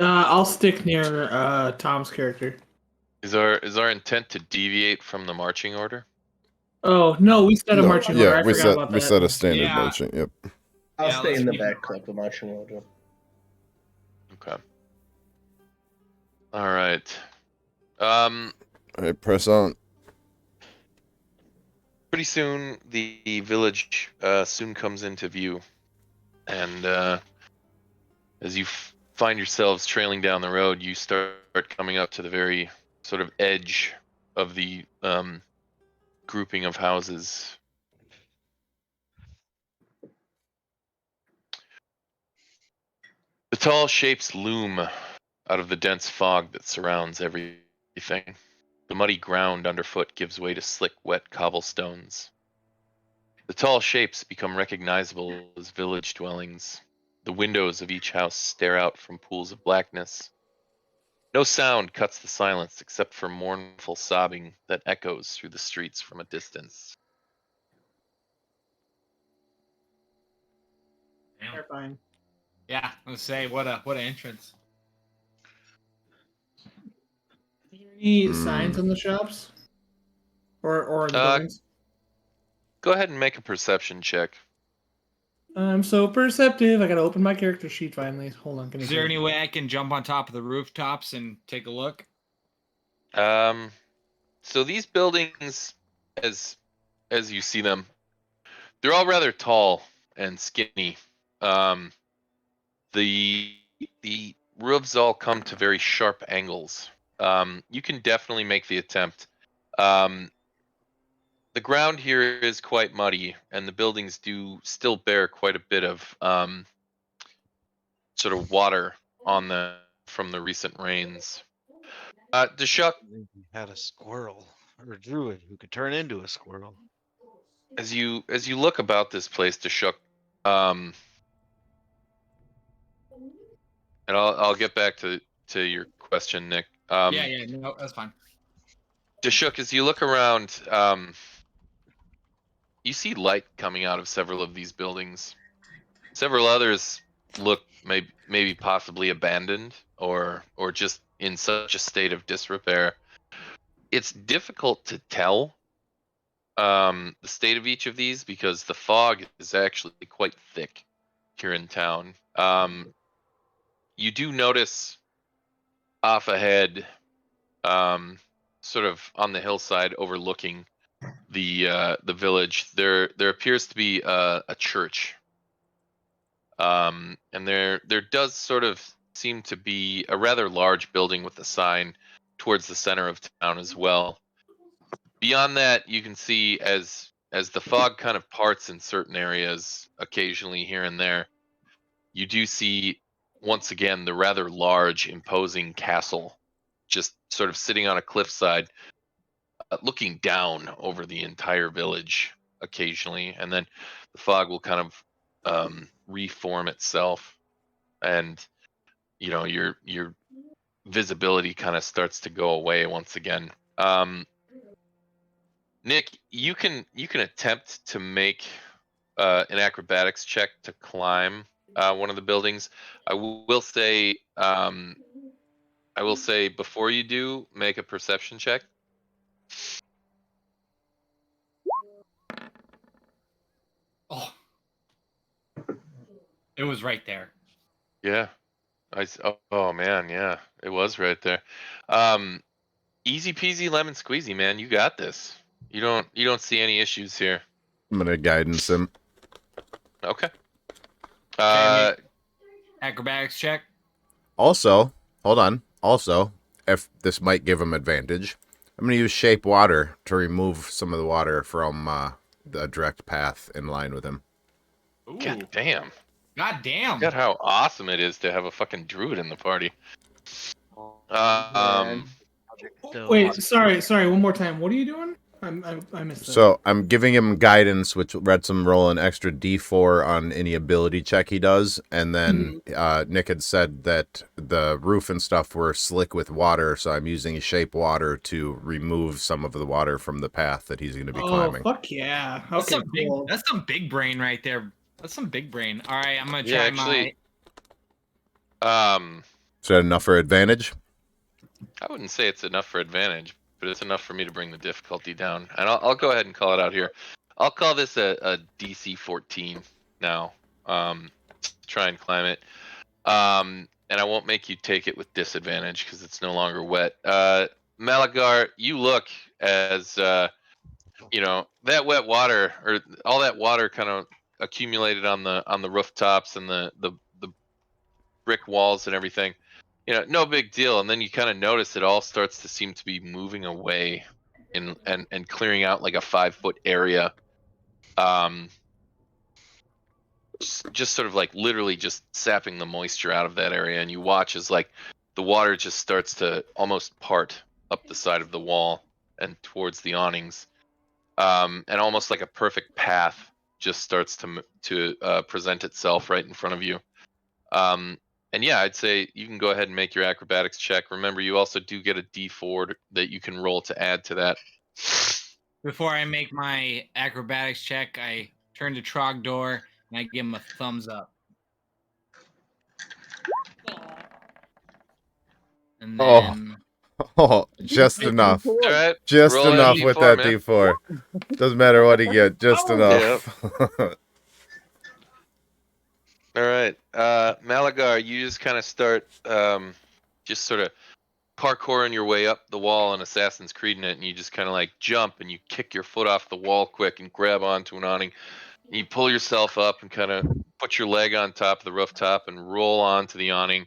I'll stick near Tom's character. Is our intent to deviate from the marching order? Oh no, we set a marching order. I forgot about that. We set a standard Yeah. marching. Yep. I'll Yeah, stay let's in the keep back clip of my Shimojo. Okay. All right. All right, press on. Pretty soon, the village soon comes into view, and as you find yourselves trailing down the road, you start coming up to the very sort of edge of the grouping of houses. The tall shapes loom out of the dense fog that surrounds everything. The muddy ground underfoot gives way to slick, wet cobblestones. The tall shapes become recognizable as village dwellings. The windows of each house stare out from pools of blackness. No sound cuts the silence except for mournful sobbing that echoes through the streets from a distance. Damn. Terrifying. Yeah, let's say what an entrance. Any signs on the shops? Or the buildings? Go ahead and make a perception check. I'm so perceptive. I gotta open my character sheet finally. Hold on, give me Is a there second. any way I can jump on top of the rooftops and take a look? So these buildings, as you see them, they're all rather tall and skinny. Um, the roofs all come to very sharp angles. You can definitely make the attempt. The ground here is quite muddy, and the buildings do still bear quite a bit of sort of water on them from the recent rains. Deshuk, We had a squirrel or a druid who could turn into a squirrel. as you look about this place, Deshuk, and I'll get back to your question, Nick. Yeah, no, that's fine. Deshuk, as you look around, you see light coming out of several of these buildings. Several others look maybe possibly abandoned or just in such a state of disrepair. It's difficult to tell the state of each of these because the fog is actually quite thick here in town. You do notice off ahead, sort of on the hillside overlooking the village, there appears to be a church. And there does sort of seem to be a rather large building with a sign towards the center of town as well. Beyond that, you can see as the fog kind of parts in certain areas, occasionally here and there, you do see once again the rather large, imposing castle, just sort of sitting on a cliffside, looking down over the entire village occasionally, and then the fog will kind of reform itself, and your visibility kind of starts to go away once again. Nick, you can attempt to make an acrobatics check to climb one of the buildings. Will say before you do, make a perception check. Oh, it was right there. Yeah. Oh man, yeah, it was right there. Easy peasy lemon squeezy, man. You got this. You don't see any issues here. I'm gonna guidance him. Okay. Okay, acrobatics check. Also, hold on. Also, if this might give him advantage, I'm gonna use shape water to remove some of the water from the direct path in line with him. Ooh. God damn. God damn. Forgot how awesome it is to have a fucking druid in the party. Wait, sorry. One more time. What are you doing? I missed that. So I'm giving him guidance, which lets him roll an extra D4 on any ability check he does. And then Nick had said that the roof and stuff were slick with water, so I'm using shape water to remove some of the water from the path that he's going to be climbing. Oh, fuck yeah. That's Okay, some that's some big brain right there. That's some big brain. All right, I'm gonna try actually, Is that enough for advantage? I wouldn't say it's enough for advantage, but it's enough for me to bring the difficulty down. And I'll go ahead and call it out here. I'll call this a DC 14 now. to try and climb it. And I won't make you take it with disadvantage because it's no longer wet. Malagar, you look as that wet water or all that water kind of accumulated on the rooftops and the brick walls and everything. No big deal. And then you kind of notice it all starts to seem to be moving away and clearing out like a 5-foot area. Just sort of like literally just sapping the moisture out of that area. And you watch as like the water just starts to almost part up the side of the wall and towards the awnings. And almost like a perfect path just starts to present itself right in front of you. And yeah, I'd say you can go ahead and make your acrobatics check. Remember, you also do get a D4 that you can roll to add to that. Before I make my acrobatics check, I turn to Trogdor and I give him a thumbs up. And then just enough. All right, Just roll enough that with D4, that man. D4. Doesn't matter what he get, just enough. All right, Malagar, you just kind of start just sort of parkouring your way up the wall and Assassin's Creed in it, and you just kind of like jump and you kick your foot off the wall quick and grab onto an awning. And you pull yourself up and kind of put your leg on top of the rooftop and roll onto the awning.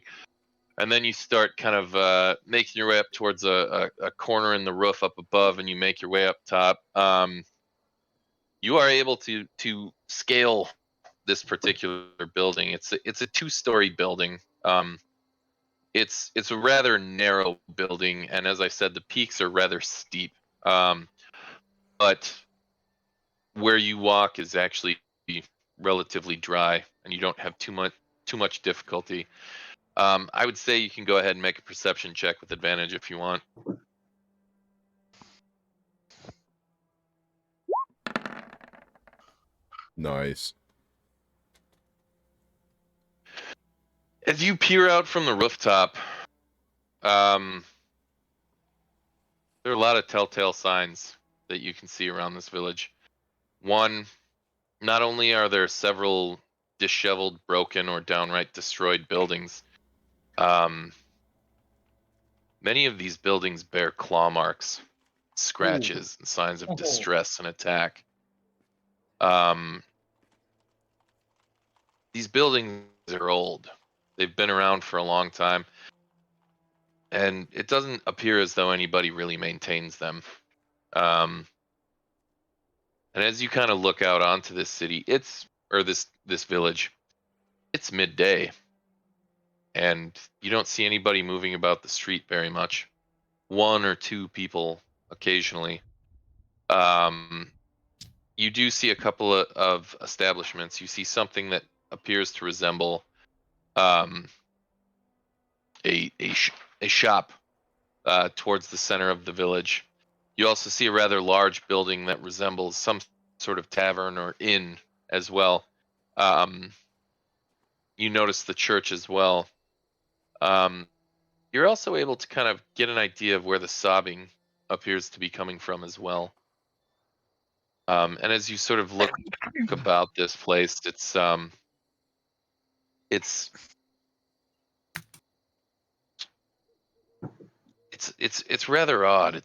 And then you start kind of making your way up towards a corner in the roof up above, and you make your way up top. You are able to scale this particular building. It's a 2-story building. It's a rather narrow building, and as I said, the peaks are rather steep. But where you walk is actually relatively dry, and you don't have too much difficulty. I would say you can go ahead and make a perception check with advantage if you want. Nice. As you peer out from the rooftop, there are a lot of telltale signs that you can see around this village. One, not only are there several disheveled, broken, or downright destroyed buildings, many of these buildings bear claw marks, scratches, and signs of distress and attack. These buildings are old. They've been around for a long time, and it doesn't appear as though anybody really maintains them. And as you kind of look out onto this city, this village, it's midday, and you don't see anybody moving about the street very much. 1 or 2 people occasionally. You do see a couple of establishments. You see something that appears to resemble a shop towards the center of the village. You also see a rather large building that resembles some sort of tavern or inn as well. You notice the church as well. You're also able to kind of get an idea of where the sobbing appears to be coming from as well. And as you sort of look about this place, it's rather odd.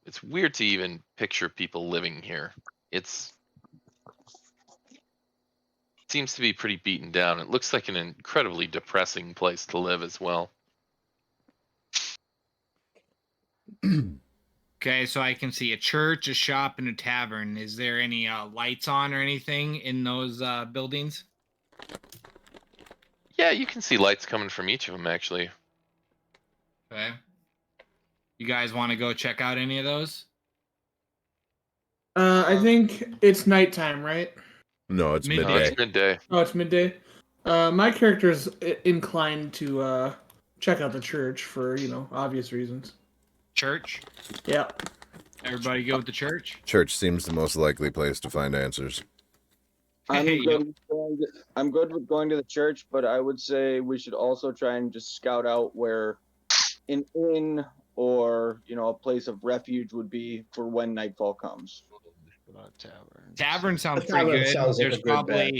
It's weird to even picture people living here. It seems to be pretty beaten down. It looks like an incredibly depressing place to live as well. Okay, so I can see a church, a shop, and a tavern. Is there any lights on or anything in those buildings? Yeah, you can see lights coming from each of them, actually. Okay. You guys want to go check out any of those? I think it's nighttime, right? No, it's Midday. midday. It's midday. Oh, it's midday. My character's inclined to check out the church for, obvious reasons. Church? Yeah. Everybody go with the church? Church seems the most likely place to find answers. I'm Hey, good with going to the church, but I would say we should also try and just scout out where an inn or a place of refuge would be for when nightfall comes. Tavern sounds The pretty tavern good. sounds like There's a good bet.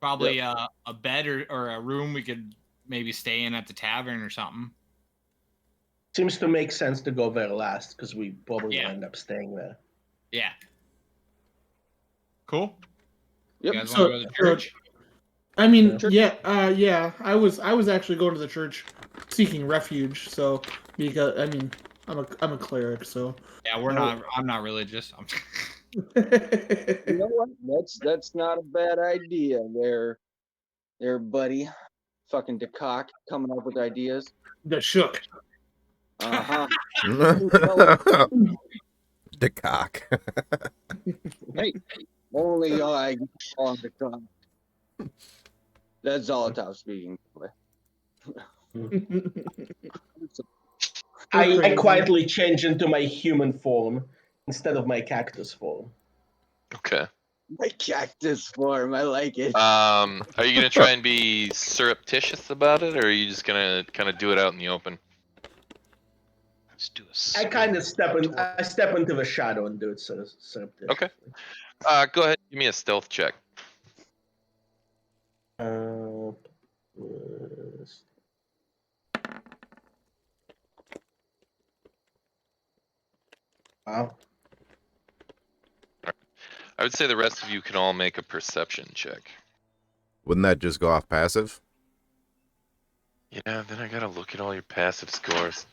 Probably a bed or a room we could maybe stay in at the tavern or something. Seems to make sense to go there last because we probably Yeah. will end up staying there. Yeah. Cool. Yep. You guys want to go to the church? I mean, Yeah. yeah. I was actually going to the church, seeking refuge. So because I mean, I'm a cleric, so. Yeah, we're not. I'm not religious. You know what? That's not a bad idea there, buddy. Fucking DeCock coming up with ideas. The shook. Uh-huh. The cock. Hey, only I can call him DeCock. That's Zolotov speaking. I quietly change into my human form instead of my cactus form. Okay. My cactus form, I like it. Are you gonna try and be surreptitious about it, or are you just gonna kind of do it out in the open? Let's do a I kind of step into the shadow and do it surreptitiously. Okay. Go ahead. Give me a stealth check. Wow. I would say the rest of you can all make a perception check. Wouldn't that just go off passive? Yeah, then I gotta look at all your passive scores.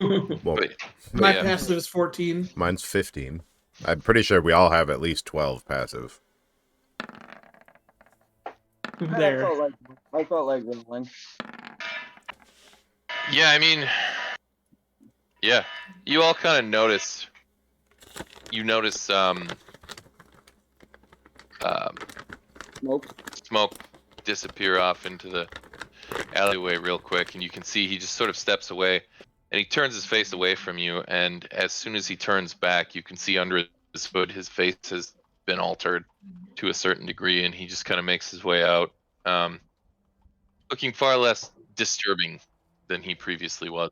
Well, But My yeah. passive is 14. mine's 15. I'm pretty sure we all have at least 12 passive. There. I felt like one. Yeah, I mean, yeah, you all kind of notice. You notice smoke disappear off into the alleyway real quick, and you can see he just sort of steps away, and he turns his face away from you, and as soon as he turns back, you can see under his hood his face has been altered to a certain degree, and he just kind of makes his way out, looking far less disturbing than he previously was.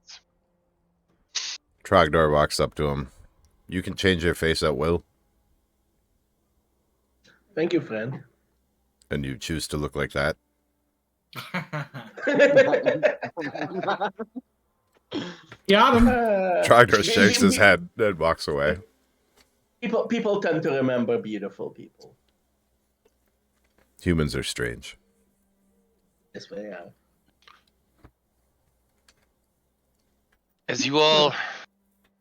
Trogdor walks up to him. You can change your face at will, Thank you, friend. and you choose to look like that. Got him. Trogdor shakes his head and walks away. People tend to remember beautiful people. Humans are strange. Yes, they are. As you all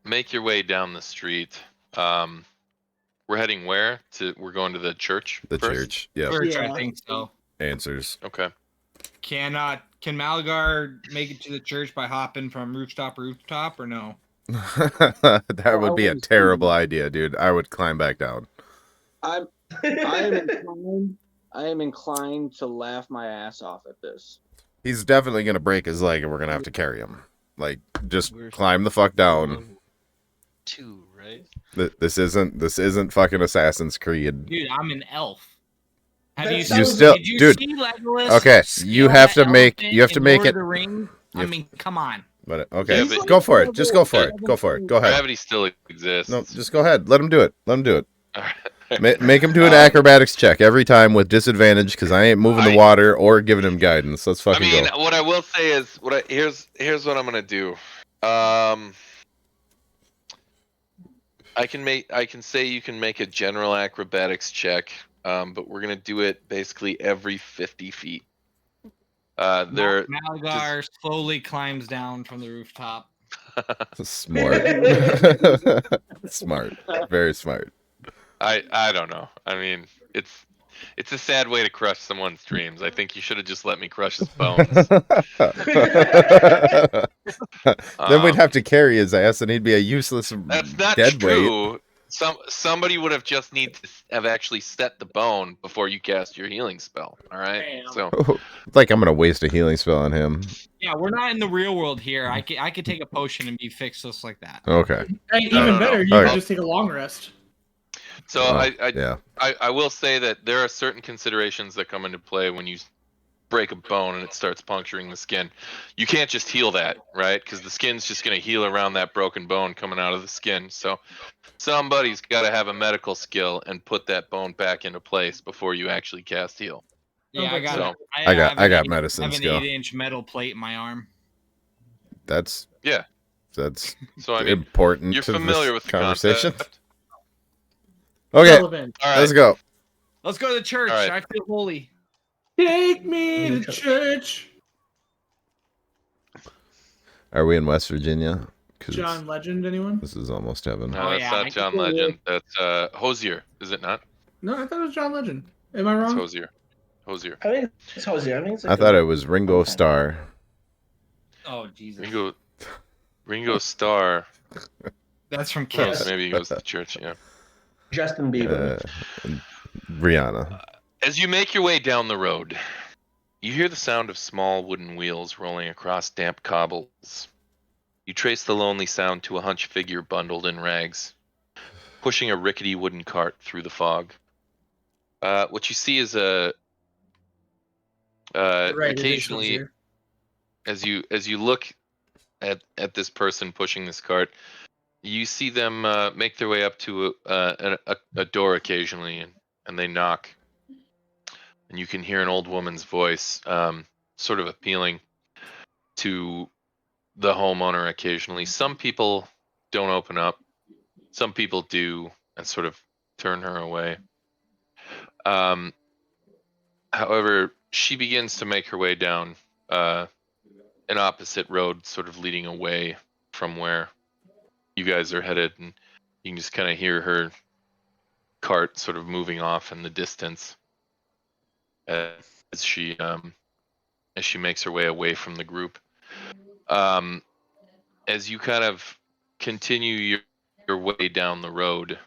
make your way down the street, we're heading where? We're going to the church. The first? church. Yep. Church, Yeah. I think so. Answers. Okay. Can Malgar make it to the church by hopping from rooftop to rooftop, or no? That would be a terrible idea, dude. I would climb back down. I am inclined to laugh my ass off at this. He's definitely gonna break his leg, and we're gonna have to carry him. Like, just climb the fuck down. 2, right? This isn't fucking Assassin's Creed. Dude, I'm an elf. Have That you sounds- seen, still- did you dude, see Legolas okay, scale you have that to make- elephant you have to in make Lord it- of the Rings? I you- mean, come on. But okay, Yeah, but- go for it. Just go for it. Go for it. Go ahead. Gravity still exists. No, just go ahead. Let him do it. Let him do it. Alright. Make him do an acrobatics check every time with disadvantage because I ain't moving the water or giving him guidance. Let's I fucking mean, go. what I will say is, here's what I'm gonna do. I can say you can make a general acrobatics check, but we're gonna do it basically every 50 feet. Malgar slowly climbs down from the rooftop. Smart. Smart. Very smart. I don't know. I mean, it's a sad way to crush someone's dreams. I think you should have just let me crush his bones. Then we'd have to carry his ass, and he'd be a useless That's not dead weight. true. Somebody would have just need to have actually set the bone before you cast your healing spell. All right. Damn. So Like I'm gonna waste a healing spell on him. Yeah, we're not in the real world here. I could take a potion and be fixed just like that. Okay. Hey, even no. better, you Okay. can just take a long rest. so Yeah. I will say that there are certain considerations that come into play when you break a bone and it starts puncturing the skin. You can't just heal that, right? Because the skin's just going to heal around that broken bone coming out of the skin. So somebody's got to have a medical skill and put that bone back into place before you actually cast heal. Yeah, I got. So- I got have an medicine skill. 8-inch metal plate in my arm. That's Yeah. that's So I mean, important you're to familiar this with the conversation. concept. Okay, Relevant. All right. let's go. Let's go to the church. All right. I feel holy. Take me to church. Are we in West Virginia? 'Cause John Legend, anyone? this is almost heaven. No, Oh, that's yeah, not I John can- Legend. That's Hosier, is it not? No, I thought it was John Legend. Am I It's wrong? Hosier. Hosier. I think it's Hosier. I think it's I thought it was Ringo Starr. Oh Jesus. Ringo Starr. That's from Who knows? Kiss. Maybe he goes to church. Yeah. Justin Bieber. Rihanna. As you make your way down the road, you hear the sound of small wooden wheels rolling across damp cobbles. You trace the lonely sound to a hunched figure bundled in rags, pushing a rickety wooden cart through the fog. What you see is Right, it is occasionally, Hosier. as you look at this person pushing this cart, you see them make their way up to a door occasionally, and they knock. And you can hear an old woman's voice, sort of appealing to the homeowner occasionally. Some people don't open up. Some people do and sort of turn her away. However, she begins to make her way down an opposite road, sort of leading away from where you guys are headed, and you can just kind of hear her cart sort of moving off in the distance as she makes her way away from the group. As you kind of continue your way down the road,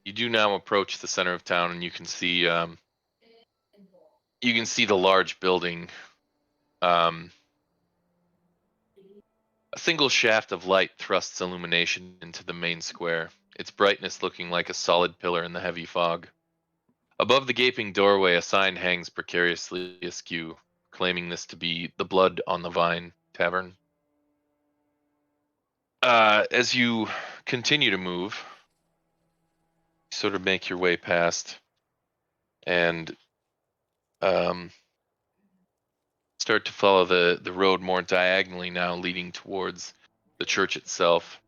you do now approach the center of town, and you can see the large building. A single shaft of light thrusts illumination into the main square, its brightness looking like a solid pillar in the heavy fog. Above the gaping doorway, a sign hangs precariously askew, claiming this to be the Blood on the Vine Tavern. As you continue to move, you sort of make your way past and start to follow the road more diagonally now, leading towards the church itself.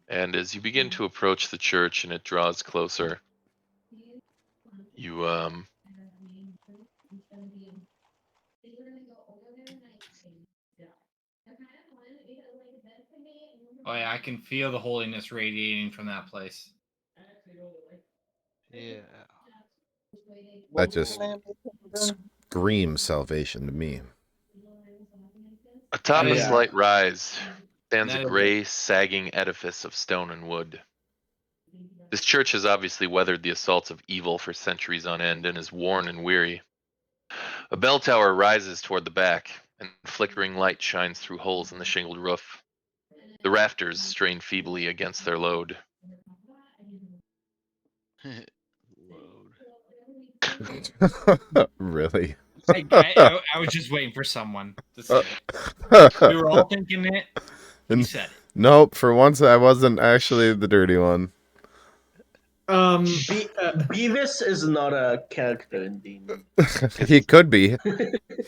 And as you begin to approach the church and it draws closer, you Oh yeah, I can feel the holiness radiating from that place. Yeah. That just screams salvation to me. atop That a is- slight rise stands That a is gray, sagging edifice of stone and wood. This church has obviously weathered the assaults of evil for centuries on end and is worn and weary. A bell tower rises toward the back, and flickering light shines through holes in the shingled roof. The rafters strain feebly against their load. Load. Really? I was just waiting for someone to say it. We were all thinking it. He And- said it. Nope, for once I wasn't actually the dirty one. Beavis is not a character in D&D. He could be.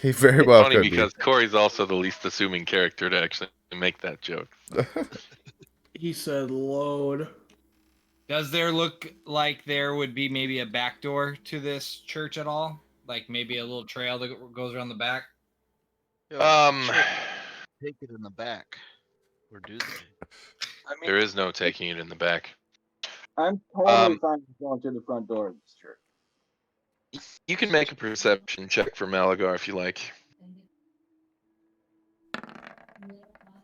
He very well Funny could because Corey's also the least assuming character to actually make that joke. He said load. Does there look like there would be maybe a back door to this church at all? Like maybe a little trail that goes around the back? Yo, Um, sure, take it in the back. Or do they? I mean, there is no taking it in the back. I'm totally Um, fine with going to the front door of this church. You can make a perception check for Malagar if you like.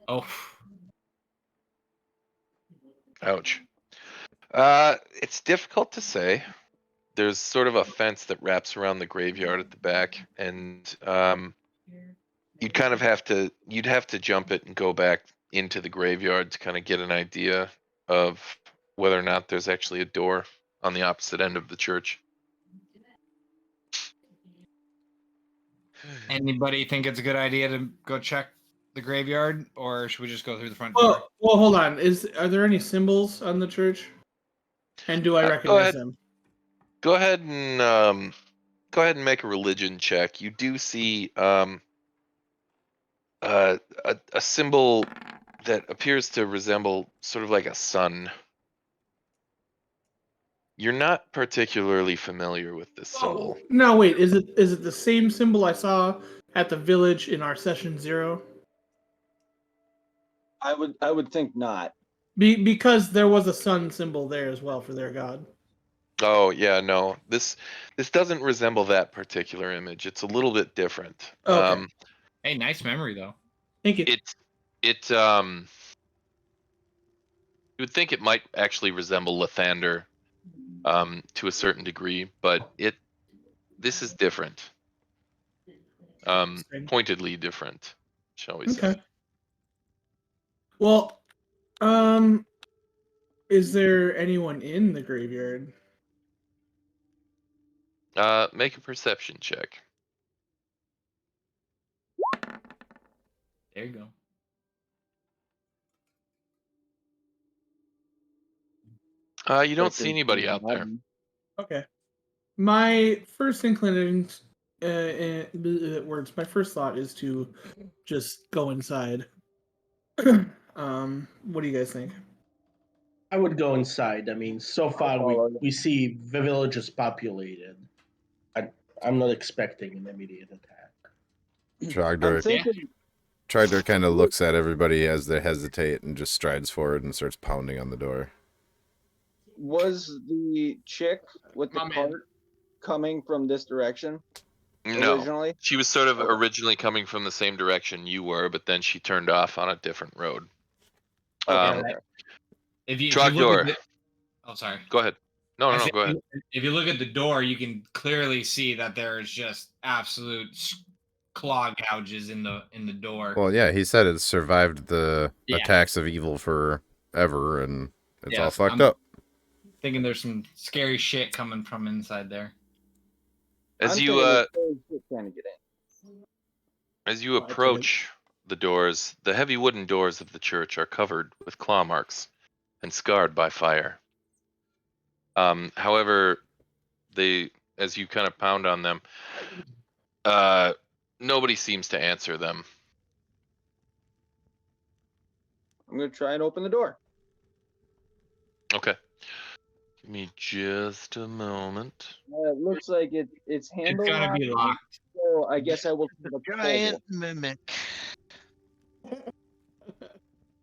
Oh, Ouch. It's difficult to say. There's sort of a fence that wraps around the graveyard at the back, and you'd have to jump it and go back into the graveyard to kind of get an idea of whether or not there's actually a door on the opposite end of the church. anybody think it's a good idea to go check the graveyard, or should we just go through the front door? Well, hold on. Are there any symbols on the church? And do I Go recognize ahead. them? Go ahead and make a religion check. You do see a symbol that appears to resemble sort of like a sun. You're not particularly familiar with this symbol. No, wait. Is it the same symbol I saw at the village in our session 0? I would think not. Because there was a sun symbol there as well for their god. Oh yeah, no. This doesn't resemble that particular image. It's a little bit different. Okay. Hey, nice memory though. Thank you. You would think it might actually resemble Lathander to a certain degree, but this is different. Pointedly different, shall we say. Okay. Well, is there anyone in the graveyard? Make a perception check. There you go. You don't see anybody out there. Okay. My first inclination, my first thought is to just go inside. What do you guys think? I would go inside. I mean, so far we see the village is populated. I'm not expecting an immediate attack. Trogdor kind of looks at everybody as they hesitate and just strides forward and starts pounding on the door. Was the chick with the cart coming from this direction? No, originally? She was sort of originally coming from the same direction you were, but then she turned off on a different road. Okay. If you Trogdor. Oh, sorry. Go ahead. No, go ahead. If you look at the door, you can clearly see that there's just absolute claw gouges in the door. Well, yeah, he said it survived the attacks of evil forever, and it's all fucked up. Thinking there's some scary shit coming from inside there. As you approach the doors, the heavy wooden doors of the church are covered with claw marks and scarred by fire. However, as you kind of pound on them, nobody seems to answer them. I'm going to try and open the door. Okay. Give me just a moment. It looks like it's handled. It's gotta be locked. So I guess I will. Giant mimic.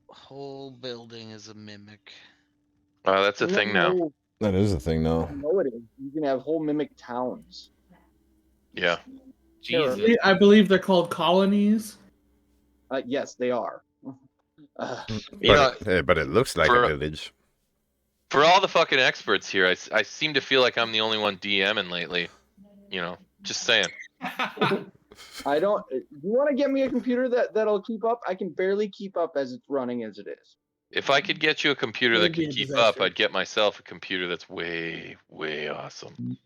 Whole building is a mimic. That's a thing now. That is a thing now. No, it is. You can have whole mimic towns. Yeah. Jesus. I believe they're called colonies. Yes, they are. But it looks like a village. For all the fucking experts here, I seem to feel like I'm the only one DMing lately. Just saying. I don't. You want to get me a computer that'll keep up? I can barely keep up as it's running as it is. If I could get you a computer that could keep up, I'd get myself a computer that's way, way awesome.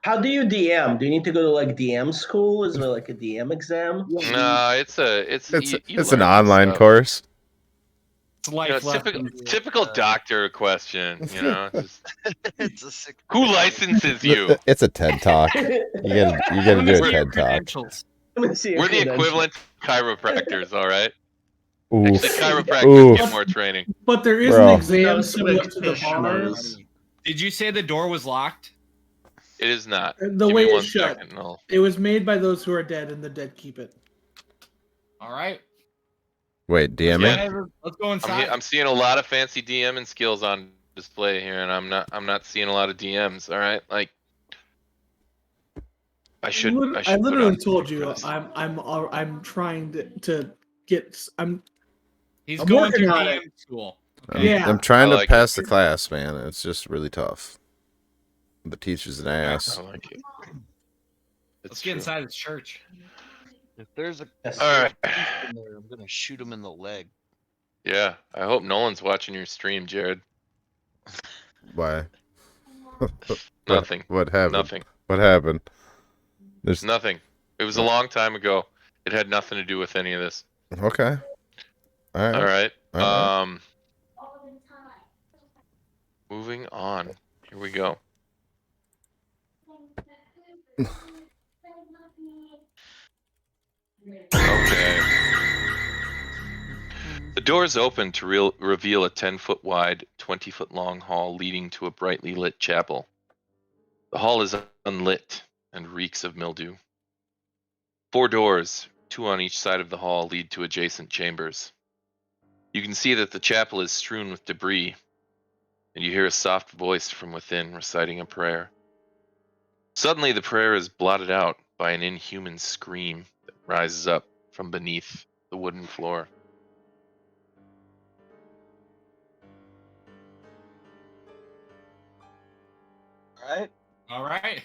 How do you DM? Do you need to go to like DM school? Is there like a DM exam? No, it's an online course. Typical doctor question, Just, who licenses you? It's a TED Talk. You gotta do a TED Talk. We're the equivalent chiropractors, all right? Oof. Actually, chiropractors get more training. But there is an exam similar to the bars. Did you say the door was locked? It is not. The way it's shut. No. It was made by those who are dead, and the dead keep it. All right. Wait, DMing? Yeah, let's go inside. I'm seeing a lot of fancy DMing skills on display here, and I'm not seeing a lot of DMs. All right, like I literally told you I'm trying to get. He's I'm going to working on DM it. school. Okay? I'm trying to pass the class, man. It's just really tough. The teacher's an ass. I like it. Let's get inside this church. If there's a all right, in there, I'm gonna shoot him in the leg. Yeah, I hope Nolan's watching your stream, Jared. Why? Nothing. What happened? Nothing. What happened? There's nothing. It was a long time ago. It had nothing to do with any of this. Okay. All right. All right. Moving on. Here we go. Okay. The doors open to reveal a 10-foot wide, 20-foot long hall leading to a brightly lit chapel. The hall is unlit and reeks of mildew. 4 doors, 2 on each side of the hall, lead to adjacent chambers. You can see that the chapel is strewn with debris, and you hear a soft voice from within reciting a prayer. Suddenly, the prayer is blotted out by an inhuman scream that rises up from beneath the wooden floor. All right. All right.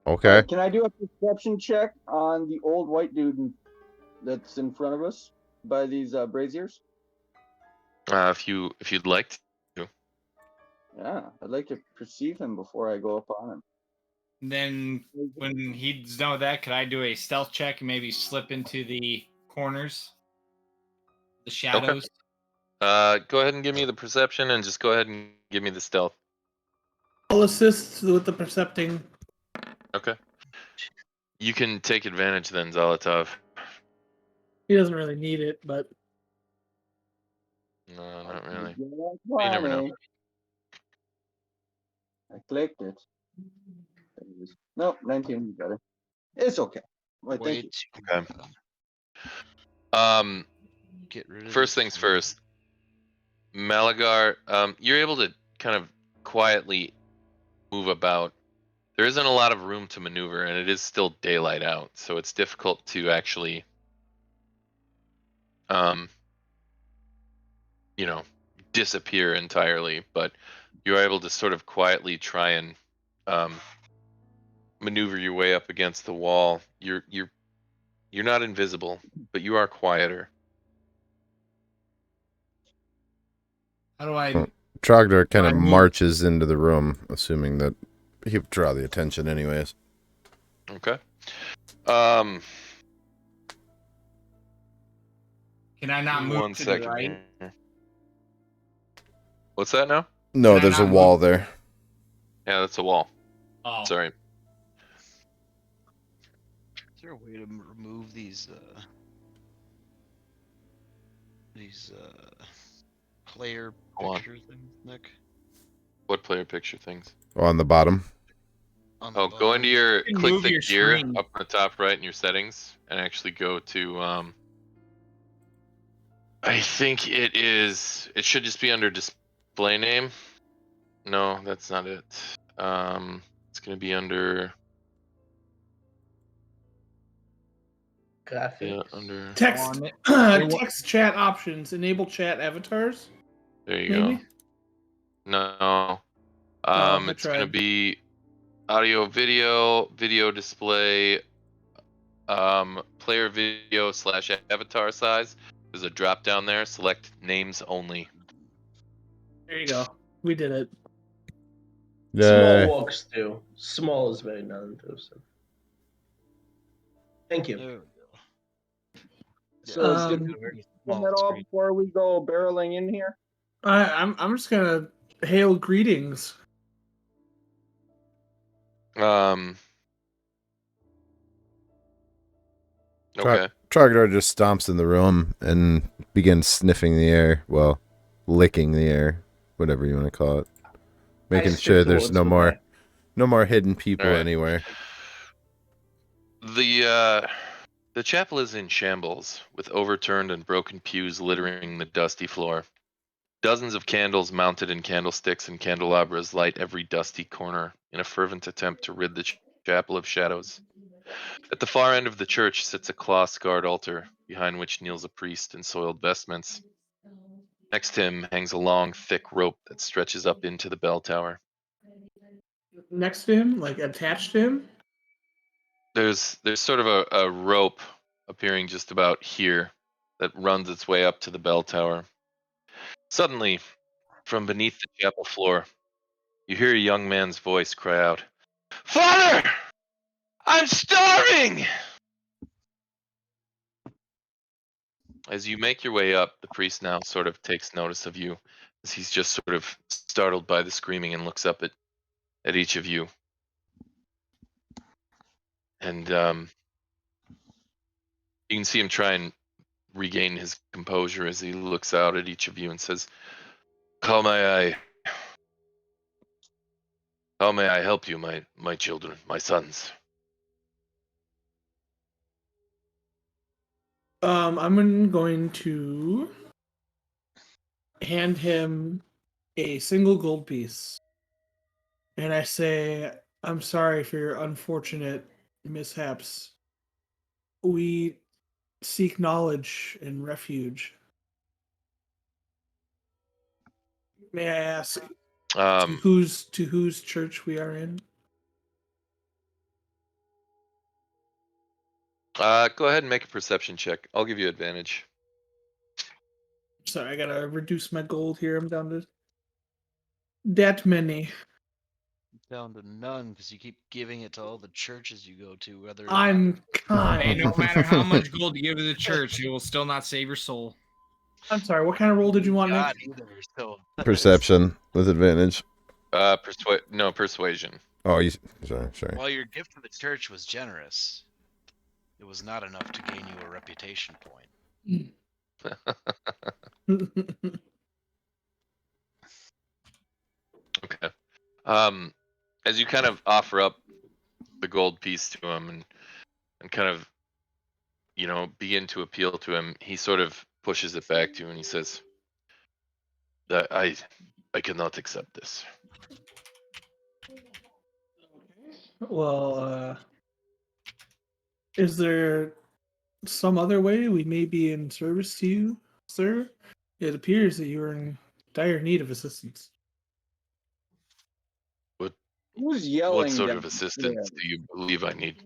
Okay. Can I do a perception check on the old white dude that's in front of us by these braziers? If you'd like to. Yeah, I'd like to perceive him before I go up on him. Then when he's done with that, could I do a stealth check and maybe slip into the corners, the shadows? Go ahead and give me the perception, and just go ahead and give me the stealth. I'll assist with the percepting. Okay. You can take advantage then, Zolotov. He doesn't really need it, but No, not really. Yeah, You never know. I clicked it. Nope, 19 is better. It's okay. Well, thank you. Okay. Get rid of First this things one. first. Malagar, you're able to kind of quietly move about. There isn't a lot of room to maneuver, and it is still daylight out, so it's difficult to actually, disappear entirely. But you're able to sort of quietly try and maneuver your way up against the wall. You're not invisible, but you are quieter. How do I? Trogdor kind I of move- marches into the room, assuming that he would draw the attention anyways. Okay. Can I not move One to second the right? here. What's that now? No, Can I there's a not wall move? there. Yeah, that's a wall. Oh, Sorry. Is there a way to remove these player Go on. picture things, Nick? What player picture things? On the bottom. On the Oh, go into bottom? your You can click move the your gear screen. up on the top right in your settings, and actually go to I think it should just be under display name. No, that's not it. It's gonna be under Graphics. under. text On it. text chat options, enable chat avatars. There you Maybe. go. No. I It's gonna tried. be audio, video display, player video / avatar size. There's a drop down there. Select names only. There you go. We did it. Small works too. Small is very non-intrusive. Thank you. There we go. So it's Um, good very to small that all screen. before we go barreling in here. I'm just gonna hail greetings. Okay. Trogdor just stomps in the room and begins sniffing the air. Well, licking the air, whatever you want to call it. Making sure there's no more hidden people Alright. anywhere. The chapel is in shambles, with overturned and broken pews littering the dusty floor. Dozens of candles mounted in candlesticks and candelabras light every dusty corner in a fervent attempt to rid the chapel of shadows. At the far end of the church sits a cloth-scarred altar, behind which kneels a priest in soiled vestments. Next to him hangs a long, thick rope that stretches up into the bell tower. Next to him, like attached to him. There's sort of a rope appearing just about here that runs its way up to the bell tower. Suddenly, from beneath the chapel floor, you hear a young man's voice cry out, "Father! I'm starving!" As you make your way up, the priest now sort of takes notice of you, as he's just sort of startled by the screaming and looks up at each of you. And you can see him try and regain his composure as he looks out at each of you and says, How may I help you, my children, my sons? I'm going to hand him a single gold piece. And I say, I'm sorry for your unfortunate mishaps. We seek knowledge and refuge. May I ask to whose church we are in? Go ahead and make a perception check. I'll give you advantage. Sorry, I gotta reduce my gold here. I'm down to that many. Down to none because you keep giving it to all the churches you go to. Whether I'm kind. Hey, no matter how much gold you give to the church, it will still not save your soul. I'm sorry. What kind of roll did you want, Nick? either, so Perception with advantage. Persuasion. Oh, sorry. while your gift to the church was generous, it was not enough to gain you a reputation point. Okay. As you kind of offer up the gold piece to him and kind of, begin to appeal to him, he sort of pushes it back to you and he says, "That I cannot accept this." Well, is there some other way we may be in service to you, sir? It appears that you are in dire need of assistance. Who's yelling? What sort of assistance do you believe I need?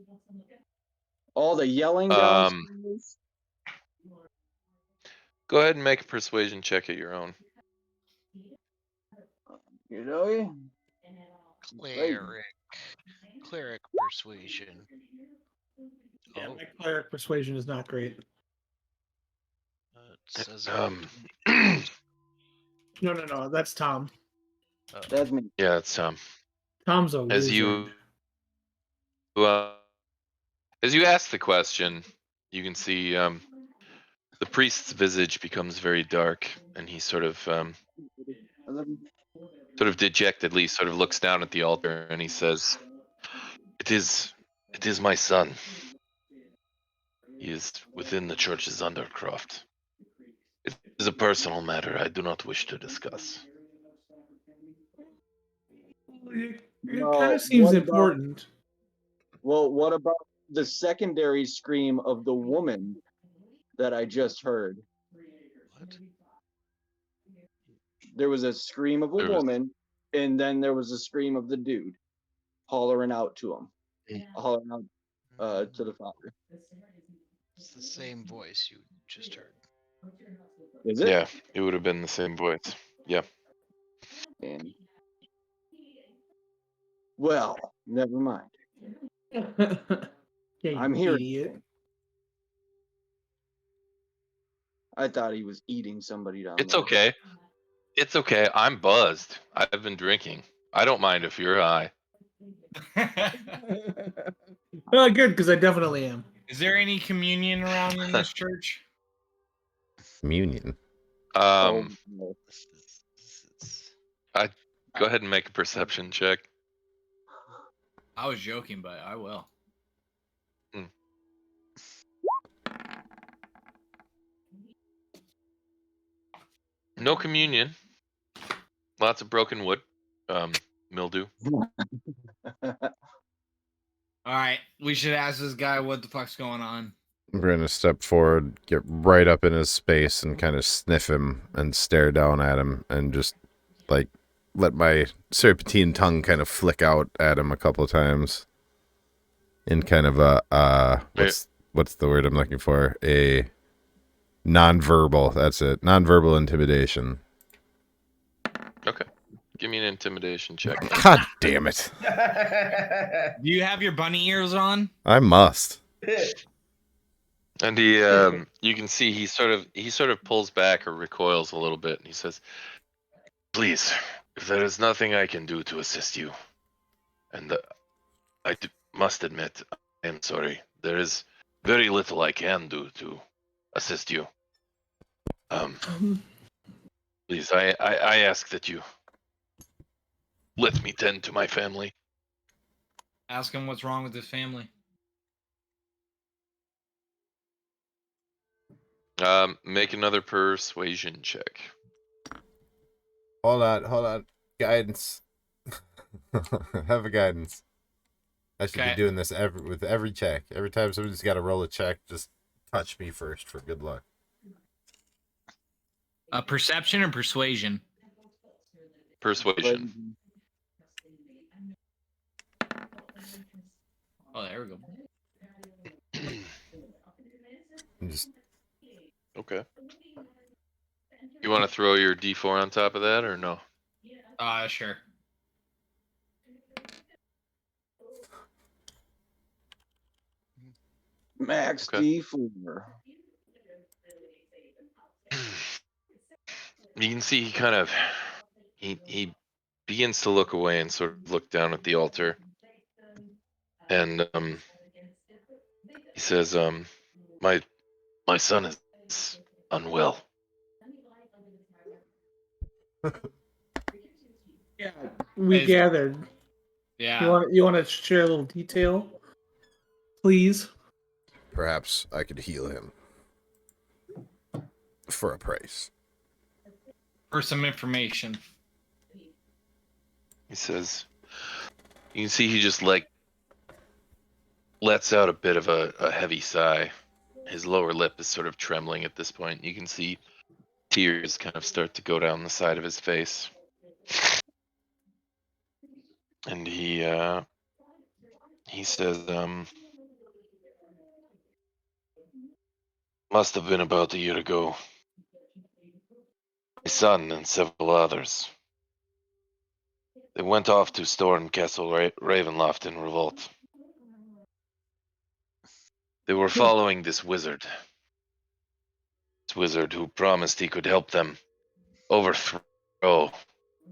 All the yelling downstairs? Go ahead and make a persuasion check at your own. You know? Cleric persuasion. Yeah, my cleric persuasion is not great. It says No, that's Tom. That's me. Yeah, it's Tom. Tom's a As wizard. you ask the question, you can see the priest's visage becomes very dark, and he sort of dejectedly sort of looks down at the altar, and he says, It is my son. He is within the church's undercroft. It is a personal matter I do not wish to discuss." It kind of seems important. What about the secondary scream of the woman that I just heard? What? There was a scream of a woman, and then there was a scream of the dude hollering out to him, hollering out to the father. It's the same voice you just heard. Is it? Yeah, it would have been the same voice. Yeah. And, well, never mind. Yeah, I'm here. Idiot. I thought he was eating somebody down It's there. okay. It's okay. I'm buzzed. I've been drinking. I don't mind if you're high. Well, good, because I definitely am. Is there any communion around in this church? Communion. Oh, Go ahead and make a perception check. I was joking, but I will. No communion. Lots of broken wood. Mildew. All right, we should ask this guy what the fuck's going on. We're gonna step forward, get right up in his space, and kind of sniff him and stare down at him, and just like let my serpentine tongue kind of flick out at him a couple of times, in kind of a what's the word I'm looking for? A nonverbal. That's it. Nonverbal intimidation. Okay. Give me an intimidation check. God damn it! Do you have your bunny ears on? I must. And he, you can see he sort of pulls back or recoils a little bit, and he says, "Please, If there is nothing I can do to assist you, and must admit, I am sorry. There is very little I can do to assist you. Please, I ask that you let me tend to my family. Ask him what's wrong with his family. Make another persuasion check. Hold on. Guidance. Have a guidance. I should be doing this with every check. Every time somebody's got to roll a check, just touch me first for good luck. Perception or persuasion? Persuasion. Oh, there we go. Okay. You want to throw your D4 on top of that, or no? Sure. Max D4. You can see he kind of he begins to look away and sort of look down at the altar, and he says, my son is unwell. Yeah, we gathered. Yeah. You want to share a little detail, please? Perhaps I could heal him for a price. For some information. He says, you can see he just like lets out a bit of a heavy sigh. His lower lip is sort of trembling at this point. You can see tears kind of start to go down the side of his face. And he says, must have been about a year ago. My son and several others. They went off to storm Castle Ravenloft in revolt. They were following this wizard. This wizard who promised he could help them overthrow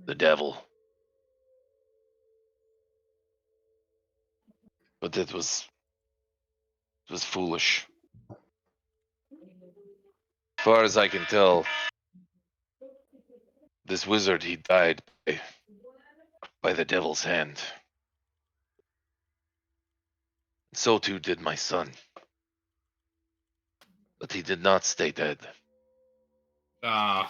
the devil. But it was foolish. As far as I can tell, this wizard, he died by the devil's hand. So too did my son. But he did not stay dead. What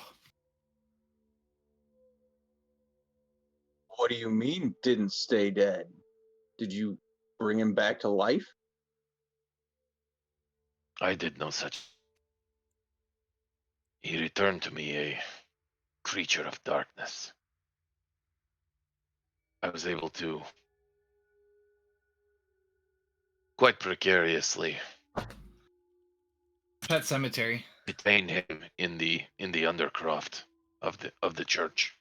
do you mean didn't stay dead? Did you bring him back to life? I did no such. He returned to me a creature of darkness. I was able to, quite precariously, Pet Cemetery. detain him in the undercroft of the church.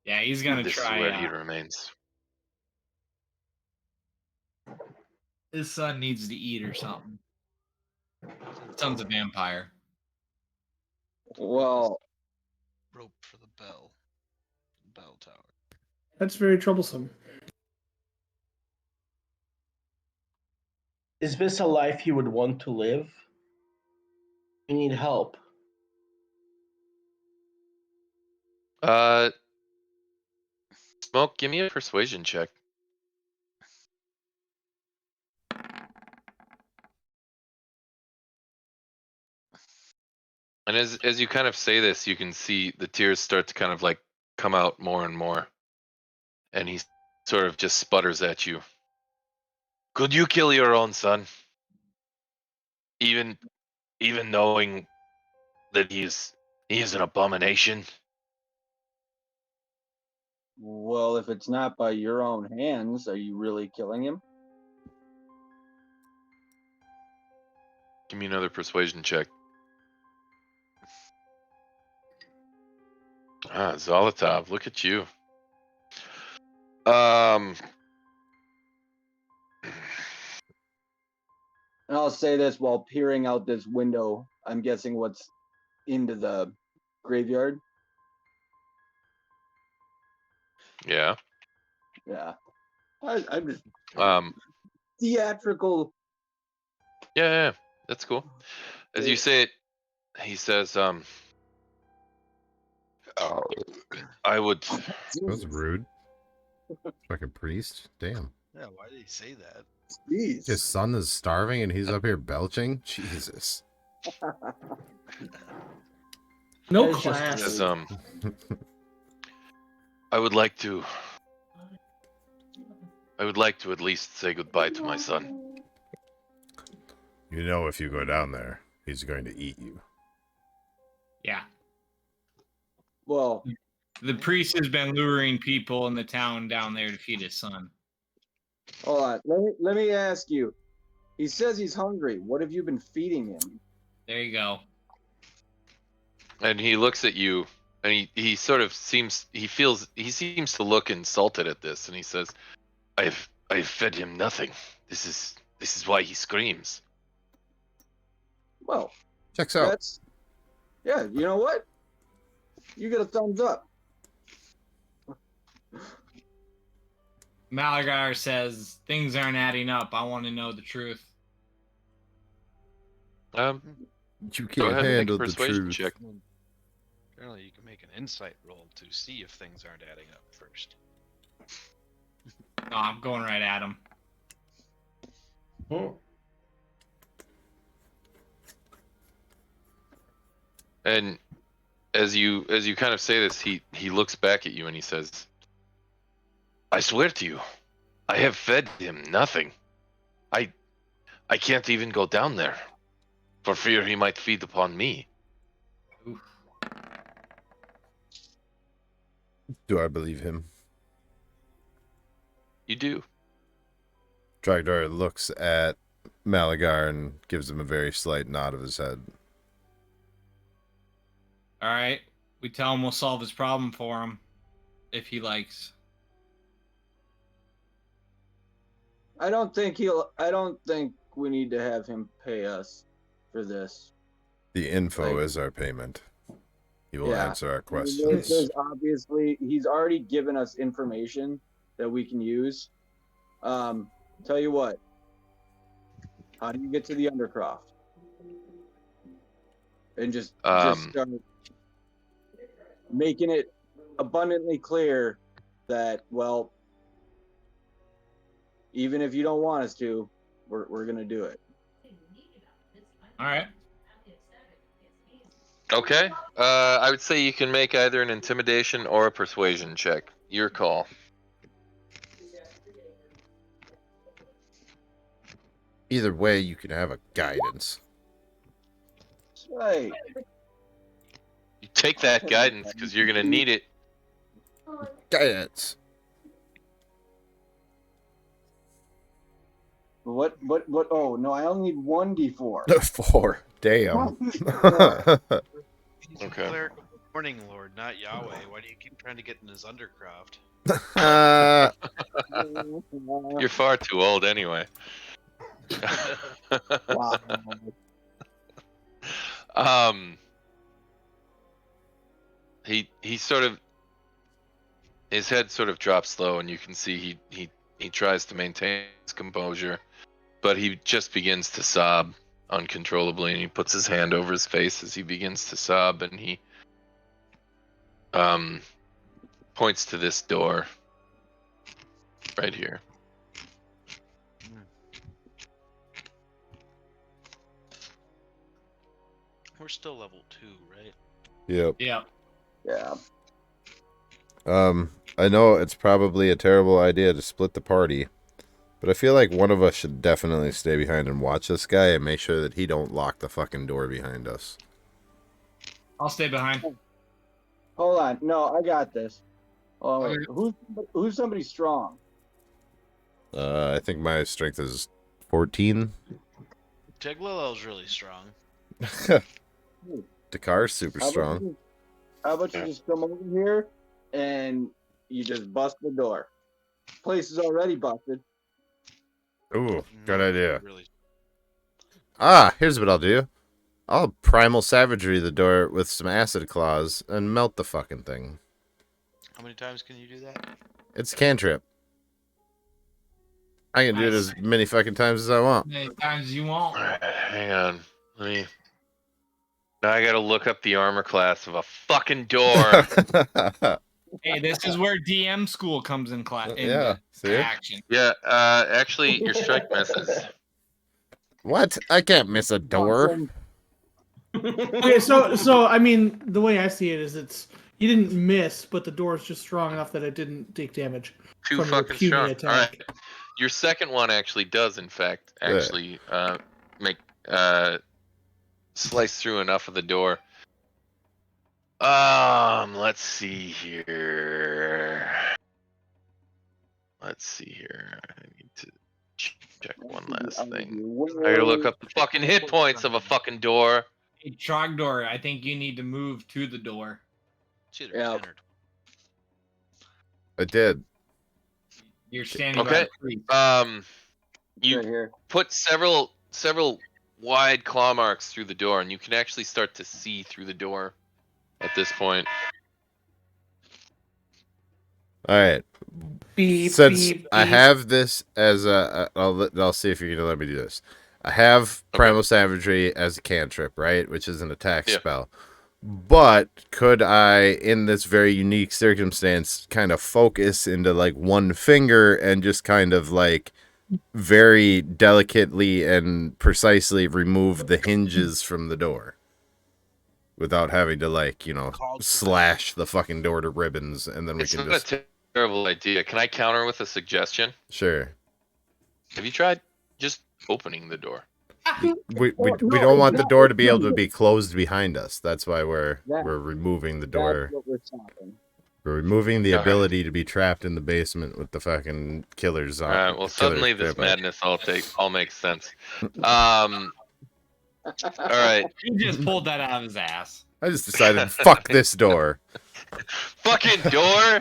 Yeah, he's gonna this try. Is where he remains. His son needs to eat or something. Son's a vampire. Well, rope for the bell tower. That's very troublesome. Is this a life you would want to live? You need help. Smoke, give me a persuasion check. And as you kind of say this, you can see the tears start to kind of like come out more and more. And he sort of just sputters at you. Could you kill your own son? Even knowing that he is an abomination? Well, if it's not by your own hands, are you really killing him? Give me another persuasion check. Zolotov, look at you. And I'll say this while peering out this window. I'm guessing what's into the graveyard. Yeah. Yeah. I'm just Um. theatrical. Yeah. That's cool. As you say it, he says, I would. That was rude. Fucking priest. Damn. Yeah, why did he say that? Jeez. His son is starving and he's up here belching? Jesus. No That's just class. Says, I would like to at least say goodbye to my son. You know, if you go down there, he's going to eat you. Yeah. Well, The priest has been luring people in the town down there to feed his son. hold on. Let me ask you. He says he's hungry. What have you been feeding him? There you go. And he looks at you, and he sort of seems to look insulted at this, and he says, I've fed him nothing. This is why he screams. Well, Checks out. yeah, you know what? You get a thumbs up. Malagar says, things aren't adding up. I want to know the truth. You Go can't ahead and make a handle the persuasion truth. check. Apparently, you can make an insight roll to see if things aren't adding up first. No, I'm going right at him. And as you kind of say this, he looks back at you and he says, I swear to you, I have fed him nothing. I can't even go down there, for fear he might feed upon me. Oof. Do I believe him? You do. Dragdar looks at Malagar and gives him a very slight nod of his head. All right. We tell him we'll solve his problem for him if he likes. I don't think we need to have him pay us for this. The info Like- is our payment. He will Yeah. answer our I mean, questions. there's obviously he's already given us information that we can use. Tell you what. How do you get to the Undercroft? And just start making it abundantly clear that, well, even if you don't want us to, we're gonna do it. All right. Okay. I would say you can make either an intimidation or a persuasion check. Your call. Either way, you can have a guidance. Right. You take that guidance because you're gonna need it. Guidance. What? Oh no, I only need 1d4. 4. Damn. He's Okay. a clerical warning lord, not Yahweh. Why do you keep trying to get in his undercroft? You're far too old anyway. Wow. He sort of, his head sort of drops low, and you can see he tries to maintain his composure, but he just begins to sob uncontrollably, and he puts his hand over his face as he begins to sob, and he points to this door right here. We're still level 2, right? Yep. Yeah. Yeah. I know it's probably a terrible idea to split the party, but I feel like one of us should definitely stay behind and watch this guy and make sure that he don't lock the fucking door behind us. I'll stay behind. Hold on. No, I got this. Oh, wait. Okay. Who's somebody strong? I think my strength is 14. Teglilel's really strong. Dakar's super strong. How about you just come over here and you just bust the door? Place is already busted. Ooh, good idea. Really. Here's what I'll do. I'll primal savagery the door with some acid claws and melt the fucking thing. How many times can you do that? It's a cantrip. I can do it Nice. as many fucking times as I want. Many times you won't. Alright, hang on. Now I gotta look up the armor class of a fucking door. Hey, this is where DM school comes in Yeah, see? action. Yeah, actually, your strike misses. What? I can't miss a door. Okay, so I mean, the way I see it is, you didn't miss, but the door is just strong enough that it didn't take damage Too from your fucking puny strong. attack. All right, your second one actually does, in fact, make slice through enough of the door. Let's see here. I need to check one last thing. I gotta look up the fucking hit points of a fucking door. Hey, Trogdor, I think you need to move to the door. It's either Yeah. 10 or 12. I did. You're standing by Okay. the tree. You Right here. put several wide claw marks through the door, and you can actually start to see through the door at this point. All right. Beep, Since beep, I beep. have this as I'll see if you're gonna let me do this. I have primal savagery as a cantrip, right, which is an attack spell. But could I, in this very unique circumstance, kind of focus into like one finger and just kind of like very delicately and precisely remove the hinges from the door without having to, like, slash the fucking door to ribbons, and then we It's can not just... a terrible idea. Can I counter with a suggestion? Sure. Have you tried just opening the door? We don't want the door to be able to be closed behind us. That's why we're removing the door. That's what we're stopping. We're removing the Okay. ability to be trapped in the basement with the fucking killers on. Alright, well, suddenly this madness all makes sense. Alright. He just pulled that out of his ass. I just decided, fuck this door. Fucking door!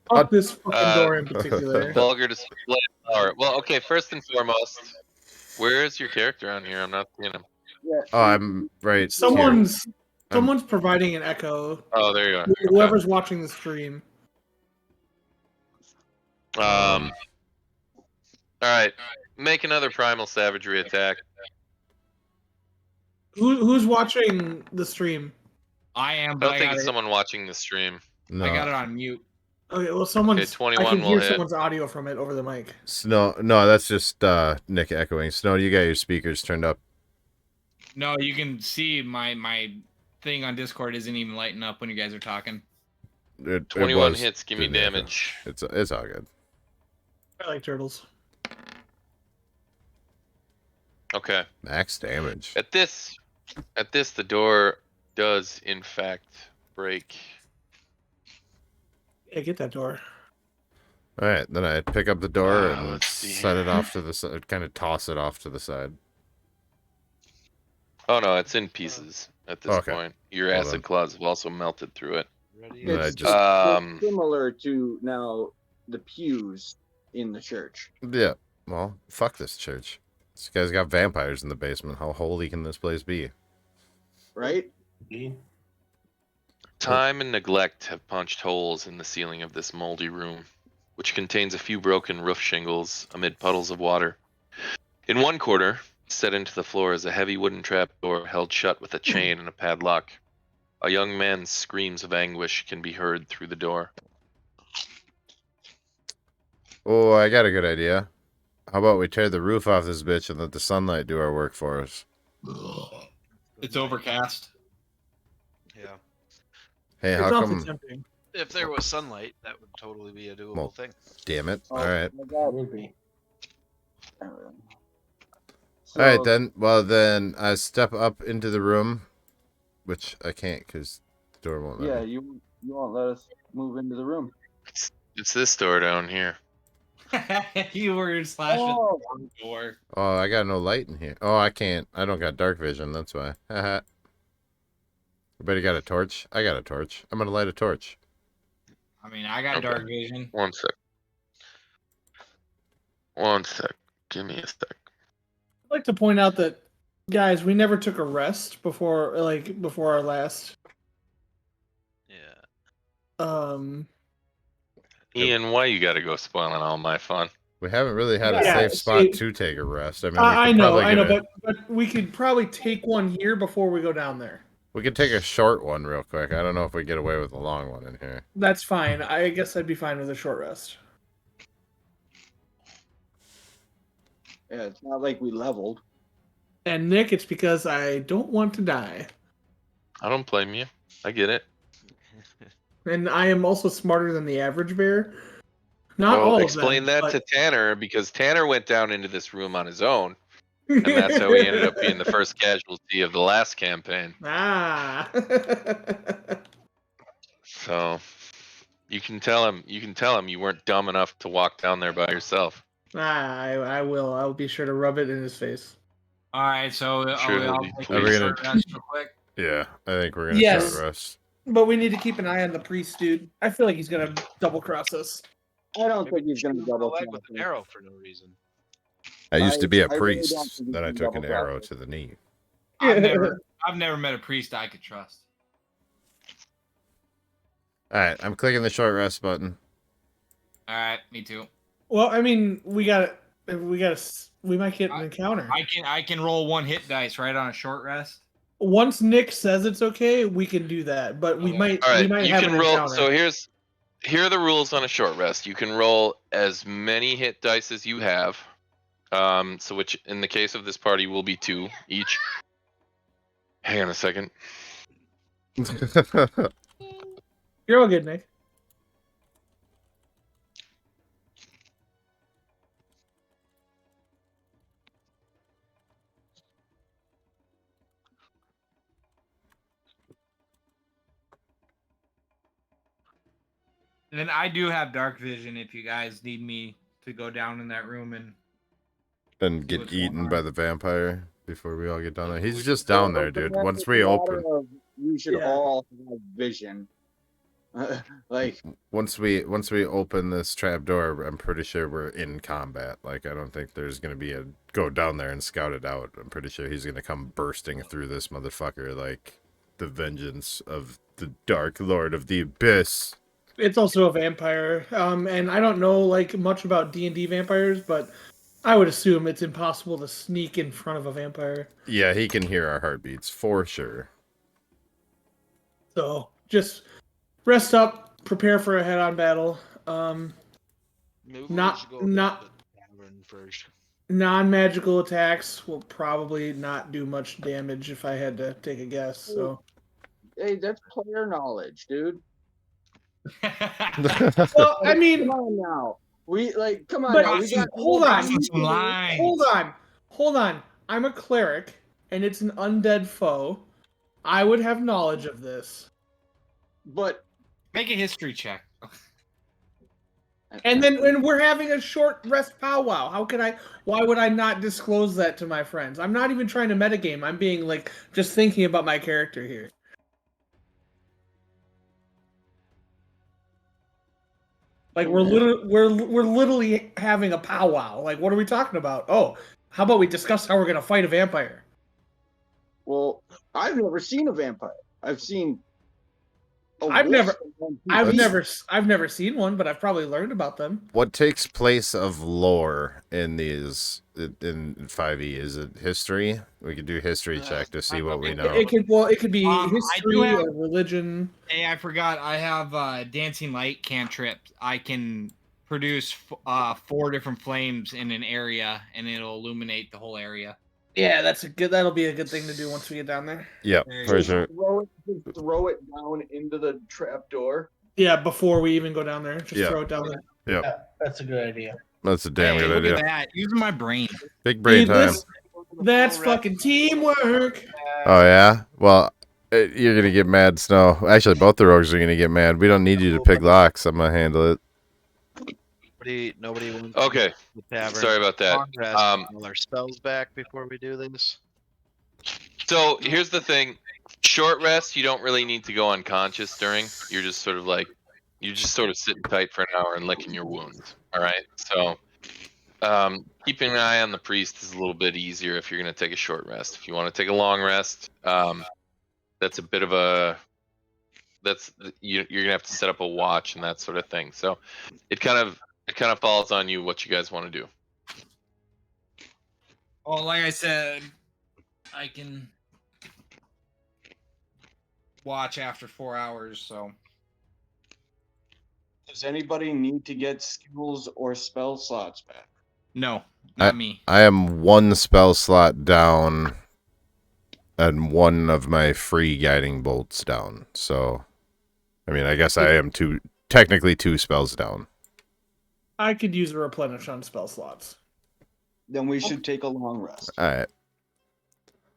Fuck this fucking door in particular. Vulgar display of power. Well, okay, first and foremost, where is your character on here? I'm not seeing him. Yeah. Oh, I'm right here. Someone's providing an echo. Oh, there you are. Whoever's watching the stream. Alright. Make another primal savagery attack. Who's watching the stream? I am, I but don't think it's someone watching the stream. No. I got it on mute. Okay, well, someone's. Okay, 21 I can will hear hit. someone's audio from it over the mic. Snow, no, that's just Nick echoing. Snow, you got your speakers turned up. No, you can see my thing on Discord isn't even lighting up when you guys are talking. 21 hits, give me damage. It's all good. I like turtles. Okay. Max damage. At this, the door does in fact break. Yeah, get that door. All right, then I pick up the door and let's see set here. it off to the side, kind of toss it off to the side. Oh no, it's in pieces at this Okay. point. Your Well acid then. claws have also melted through it. Ready? Then I It's just it's similar to now the pews in the church. yeah. Well, fuck this church. This guy's got vampires in the basement. How holy can this place be? Right? Time and neglect have punched holes in the ceiling of this moldy room, which contains a few broken roof shingles amid puddles of water. In one corner, set into the floor, is a heavy wooden trapdoor held shut with a chain and a padlock. A young man's screams of anguish can be heard through the door. Oh, I got a good idea. How about we tear the roof off this bitch and let the sunlight do our work for us? It's overcast. Yeah. Hey, It's how awfully come? tempting. If there was sunlight, that would totally be a doable Well, thing. Damn it! Oh, All right, that would be. all right then. Well then, I step up into the room, which I can't because the door won't let Yeah, me. you won't let us move into the room. It's this door down here. You were slashing Oh. the door. Oh, I got no light in here. Oh, I can't. I don't got dark vision. That's why. Haha. Everybody got a torch? I got a torch. I'm gonna light a torch. I mean, I got Okay. dark vision. One sec. One sec. Give me a sec. I'd like to point out that Guys, we never took a rest before our last. Yeah. Ian, why you gotta go spoiling all my fun? We haven't really had a Yeah, safe spot to take a rest. I mean, I know, but we could probably take one here before we go down there. We could take a short one real quick. I don't know if we get away with a long one in here. That's fine. I guess I'd be fine with a short rest. Yeah, it's not like we leveled. And Nick, it's because I don't want to die. I don't blame you. I get it. And I am also smarter than the average bear. Not well, all explain of them, that to Tanner, because Tanner went down into this room on his own, and that's how he ended up being the first casualty of the last campaign. Ah. So you can tell him you weren't dumb enough to walk down there by yourself. I will. I'll be sure to rub it in his face. All right, so Sure, I'll Lily, take please. a short rest real quick. Yeah, I think we're gonna Yes. short rest. But we need to keep an eye on the priest, dude. I feel like he's gonna double cross us. I don't think he's shoot gonna him in the double leg cross with an us. arrow for no reason. I used to be a I really don't priest, think then I he's took an double arrow crossed. to the knee. I've never met a priest I could trust. All right, I'm clicking the short rest button. All right, me too. Well, I mean, we might get an encounter. I can roll one hit dice right on a short rest. Once Nick says it's okay, we can do that. But we might All right, we might you have can an roll. encounter. So here are the rules on a short rest. You can roll as many hit dice as you have. So which in the case of this party will be 2 each. Hang on a second. You're all good, Nick. And then I do have dark vision if you guys need me to go down in that room and And get what's going eaten on. by the vampire before we all get down there. He's just down there, dude. Once we open, We should all have vision. Like once we open this trap door, I'm pretty sure we're in combat. Like, I don't think there's gonna be a go down there and scout it out. I'm pretty sure he's gonna come bursting through this motherfucker like the vengeance of the Dark Lord of the Abyss. It's also a vampire, and I don't know like much about D&D vampires, but I would assume it's impossible to sneak in front of a vampire. Yeah, he can hear our heartbeats for sure. So just rest up, prepare for a head-on battle. Maybe Not- should go to not- the tavern first. Non-magical attacks will probably not do much damage if I had to take a guess. So, hey, that's player knowledge, dude. well, I mean, Come on now. Come on but now. We got hold on, some lines. hold on. I'm a cleric, and it's an undead foe. I would have knowledge of this. But Make a history check. And then when we're having a short rest powwow, why would I not disclose that to my friends? I'm not even trying to metagame. I'm being like just thinking about my character here. Like we're literally having a powwow. Like what are we talking about? Oh, how about we discuss how we're gonna fight a vampire? well, I've never seen a vampire. I've seen. I've never seen one, but I've probably learned about them. What takes place of lore in these in 5e? Is it history? We could do history check to see what we know. It could be history or religion. Hey, I forgot. I have dancing light cantrip. I can produce 4 different flames in an area, and it'll illuminate the whole area. Yeah, that'll be a good thing to do once we get down there. Yeah, for sure. Throw it down into the trap door. Yeah, before we even go down there, just Yeah. throw it down there. Yeah, That's a good idea. that's a damn good look idea. at that. Using my brain. Big brain Dude, time. That's fucking teamwork. Oh yeah. Well, you're gonna get mad, Snow. Actually, both the rogues are gonna get mad. We don't need you to pick locks. I'm gonna handle it. Nobody wants Okay. the tavern. Sorry about that. Long rest, all our spells back before we do this. So here's the thing. Short rest, you don't really need to go unconscious during. You're just sort of sitting tight for an hour and licking your wounds. All right. So Keeping an eye on the priest is a little bit easier if you're going to take a short rest. If you want to take a long rest, that's a bit of a you're gonna have to set up a watch and that sort of thing. So it kind of falls on you what you guys want to do. Well, like I said, I can watch after 4 hours. So Does anybody need to get skills or spell slots back? no, not me. I am 1 spell slot down and 1 of my free guiding bolts down. So, I mean, I guess I am technically 2 spells down. I could use a replenish on spell slots. Then we should take a long rest. All right.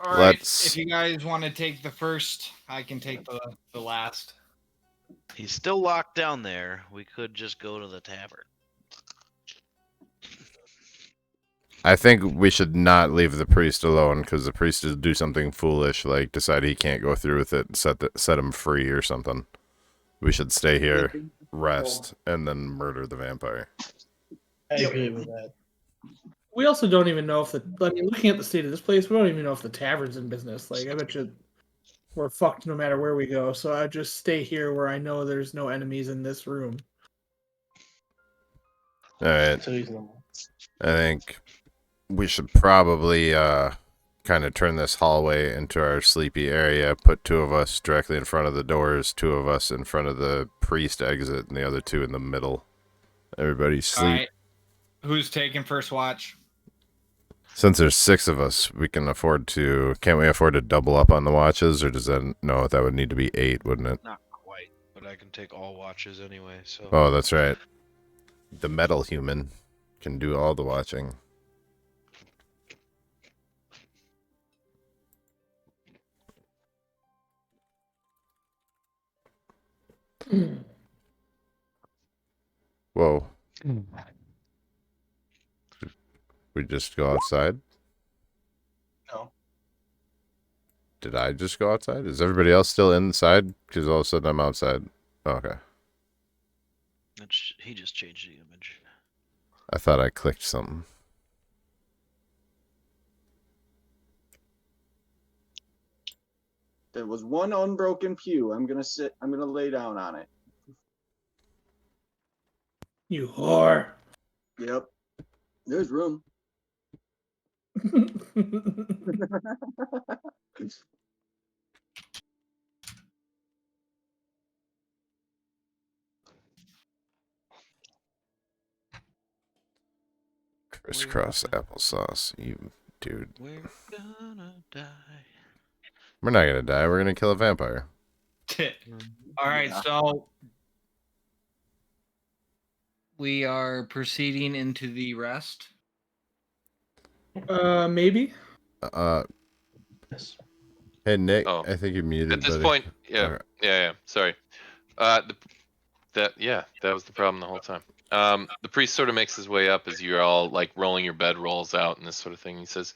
All right. If you guys want to take the first, I can take the last. He's still locked down there. We could just go to the tavern. I think we should not leave the priest alone because the priest will do something foolish, like decide he can't go through with it and set him free or something. We should stay here, rest, and then murder the vampire. I agree with that. We also don't even know if looking at the state of this place, we don't even know if the tavern's in business. Like, I bet you we're fucked no matter where we go. So I just stay here where I know there's no enemies in this room. All right. I think we should probably kind of turn this hallway into our sleepy area. Put 2 of us directly in front of the doors, 2 of us in front of the priest exit, and the other 2 in the middle. Everybody sleep. All right. Who's taking first watch? Since there's 6 of us, we can afford to. Can't we afford to double up on the watches, or does that? No, that would need to be 8, wouldn't it? Not quite, but I can take all watches anyway. So. Oh, that's right. The metal human can do all the watching. Whoa. We just go outside? No. Did I just go outside? Is everybody else still inside? Because all of a sudden I'm outside. Oh, okay. He just changed the image. I thought I clicked something. There was 1 unbroken pew. I'm gonna lay down on it. You whore. Yep. There's room. Crisscross applesauce, you dude. We're gonna die. We're not gonna die. We're gonna kill a vampire. All right, so we are proceeding into the rest. Maybe. Hey Nick, Oh. I think you're muted. At this buddy. point, yeah, Alright. yeah. Sorry. That was the problem the whole time. The priest sort of makes his way up as you're all like rolling your bedrolls out and this sort of thing. He says,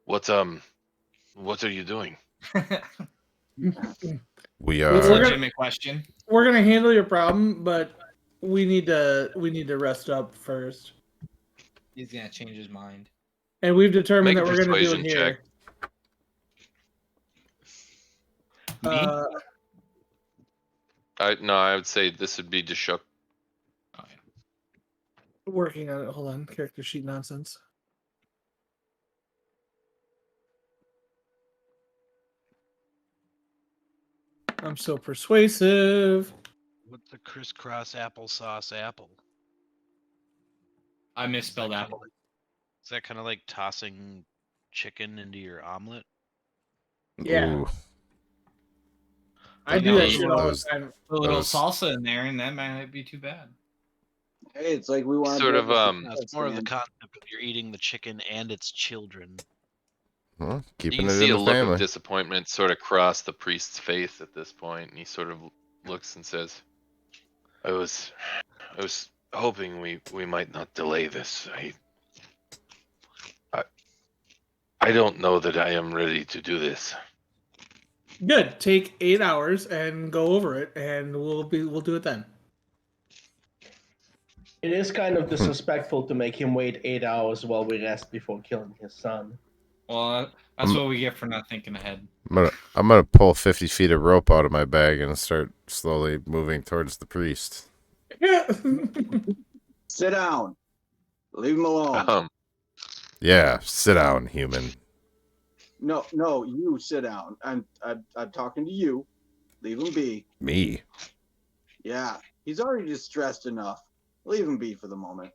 what are you doing?" We We're are. Legitimate question. We're gonna handle your problem, but we need to rest up first. He's gonna change his mind. And we've determined Make a that we're gonna do it persuasion here. Me? I would say this would be Deshuk. Oh, yeah. Working on it. Hold on. Character sheet nonsense. I'm so persuasive. What's the crisscross applesauce apple? I misspelled apple. Is that kind of like tossing chicken into your omelet? Yeah. Ooh. I do that Those- shit all the those- time. A little Those- salsa in there, and that might not be too bad. Hey, it's like we want Sort of, No, it's more of the concept of you're eating the chicken and its children. Well, You keeping can it see in a the look family. of disappointment sort of cross the priest's face at this point, and he sort of looks and says, I was hoping we might not delay this. I don't know that I am ready to do this. Good. Take 8 hours and go over it, and we'll do it then. It is kind of disrespectful to make him wait 8 hours while we rest before killing his son. Well, that's what we get for not thinking ahead. I'm gonna pull 50 feet of rope out of my bag and start slowly moving towards the priest. Sit down. Leave him alone. Yeah, sit down, human. No, you sit down. I'm talking to you. Leave him be. Me? Yeah, he's already distressed enough. Leave him be for the moment.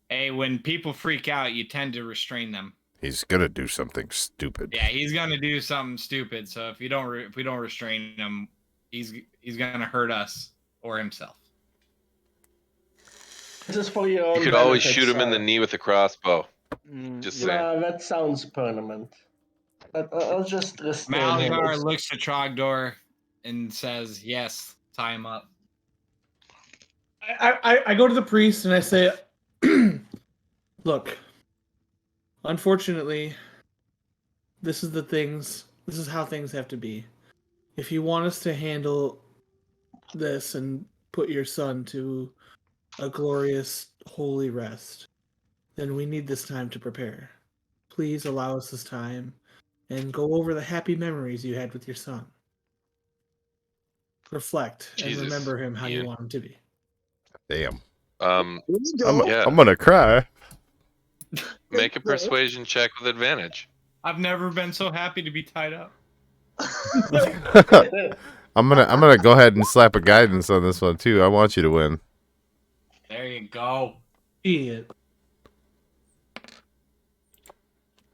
Hey, when people freak out, you tend to restrain them. He's gonna do something stupid. Yeah, he's gonna do something stupid. So if we don't restrain him, he's gonna hurt us or himself. This is for your own You could benefit, always shoot him in the sir. knee with a crossbow. Just saying. That sounds permanent. I'll just restrain him. Malgar looks to Trogdor and says, "Yes, tie him up." I go to the priest and I say, "Look, unfortunately, this is how things have to be. If you want us to handle this and put your son to a glorious, holy rest, then we need this time to prepare. Please allow us this time and go over the happy memories you had with your son. Reflect Jesus, and remember him how you Ian. want him to be." Damn. Yeah. I'm gonna cry. Make a persuasion check with advantage. I've never been so happy to be tied up. I'm gonna go ahead and slap a guidance on this one too. I want you to win. There you go. Idiot.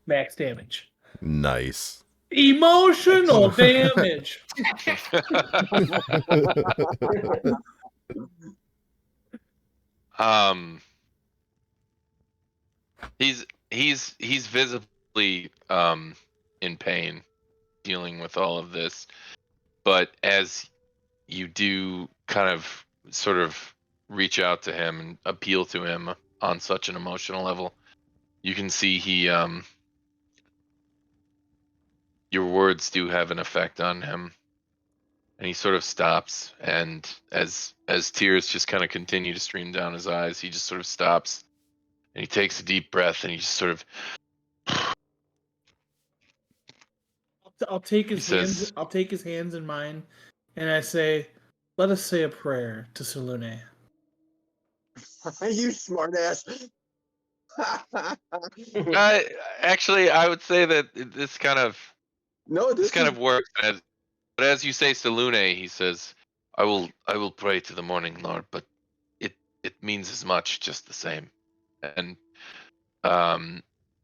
Max damage. Nice. Emotional damage. He's visibly in pain dealing with all of this, but as you do kind of sort of reach out to him and appeal to him on such an emotional level, you can see your words do have an effect on him, and he sort of stops, and as tears just kind of continue to stream down his eyes, he just sort of stops and he takes a deep breath and he just sort of I'll take his He hands. says- I'll take his hands in mine, and I say, "Let us say a prayer to Selune." You smartass. actually, I would say that this kind of works. But as you say, Selune, he says, I will pray to the morning Lord, but it means as much just the same. And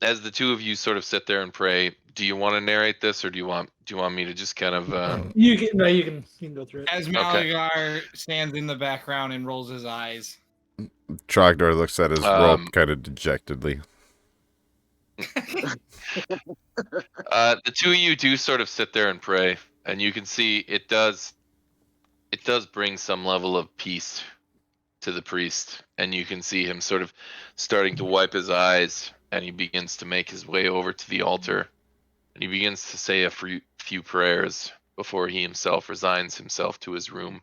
as the two of you sort of sit there and pray, do you want to narrate this, or do you want me to just kind of? You can go through it. As Malgar stands in the background and rolls his eyes. Trogdor looks at his rope kind of dejectedly. The two of you do sort of sit there and pray, and you can see it does bring some level of peace to the priest, and you can see him sort of starting to wipe his eyes, and he begins to make his way over to the altar, and he begins to say a few prayers before he himself resigns himself to his room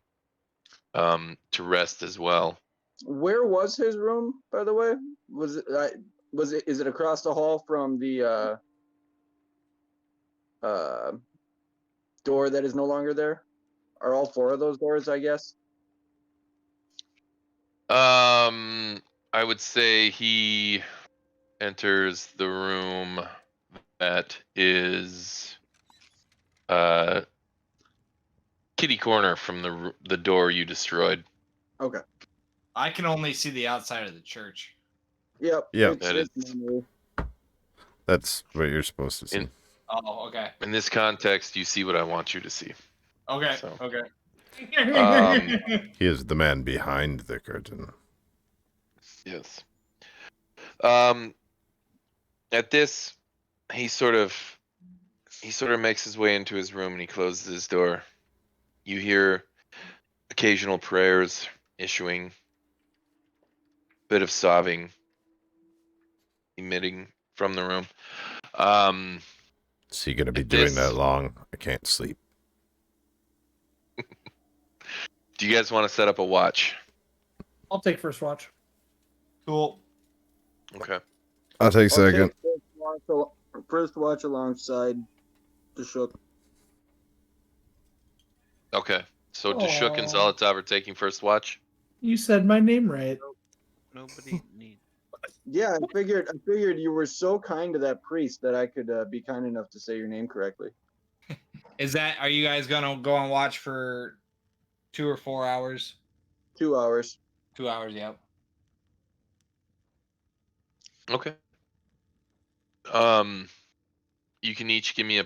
to rest as well. Where was his room, by the way? Is it across the hall from the door that is no longer there? Are all four of those doors, I guess? I would say he enters the room that is kitty corner from the door you destroyed. Okay. I can only see the outside of the church. Yep. Yep. That's what you're supposed to see. Okay. In this context, you see what I want you to see. Okay. So. Okay. He is the man behind the curtain. Yes. At this, he sort of makes his way into his room and he closes his door. You hear occasional prayers issuing, bit of sobbing emitting from the room. Is he going to be doing that long? I can't sleep. Do you guys want to set up a watch? I'll take first watch. Cool. Okay. I'll take I'll second. take first watch alongside the Shook. Okay. So Dashuk and Aw. Zolotov are taking first watch. You said my name right. Nobody needs. Yeah, I figured you were so kind to that priest that I could be kind enough to say your name correctly. Are you guys gonna go on watch for 2 or 4 hours? 2 hours. 2 hours, yep. Okay. You can each give me a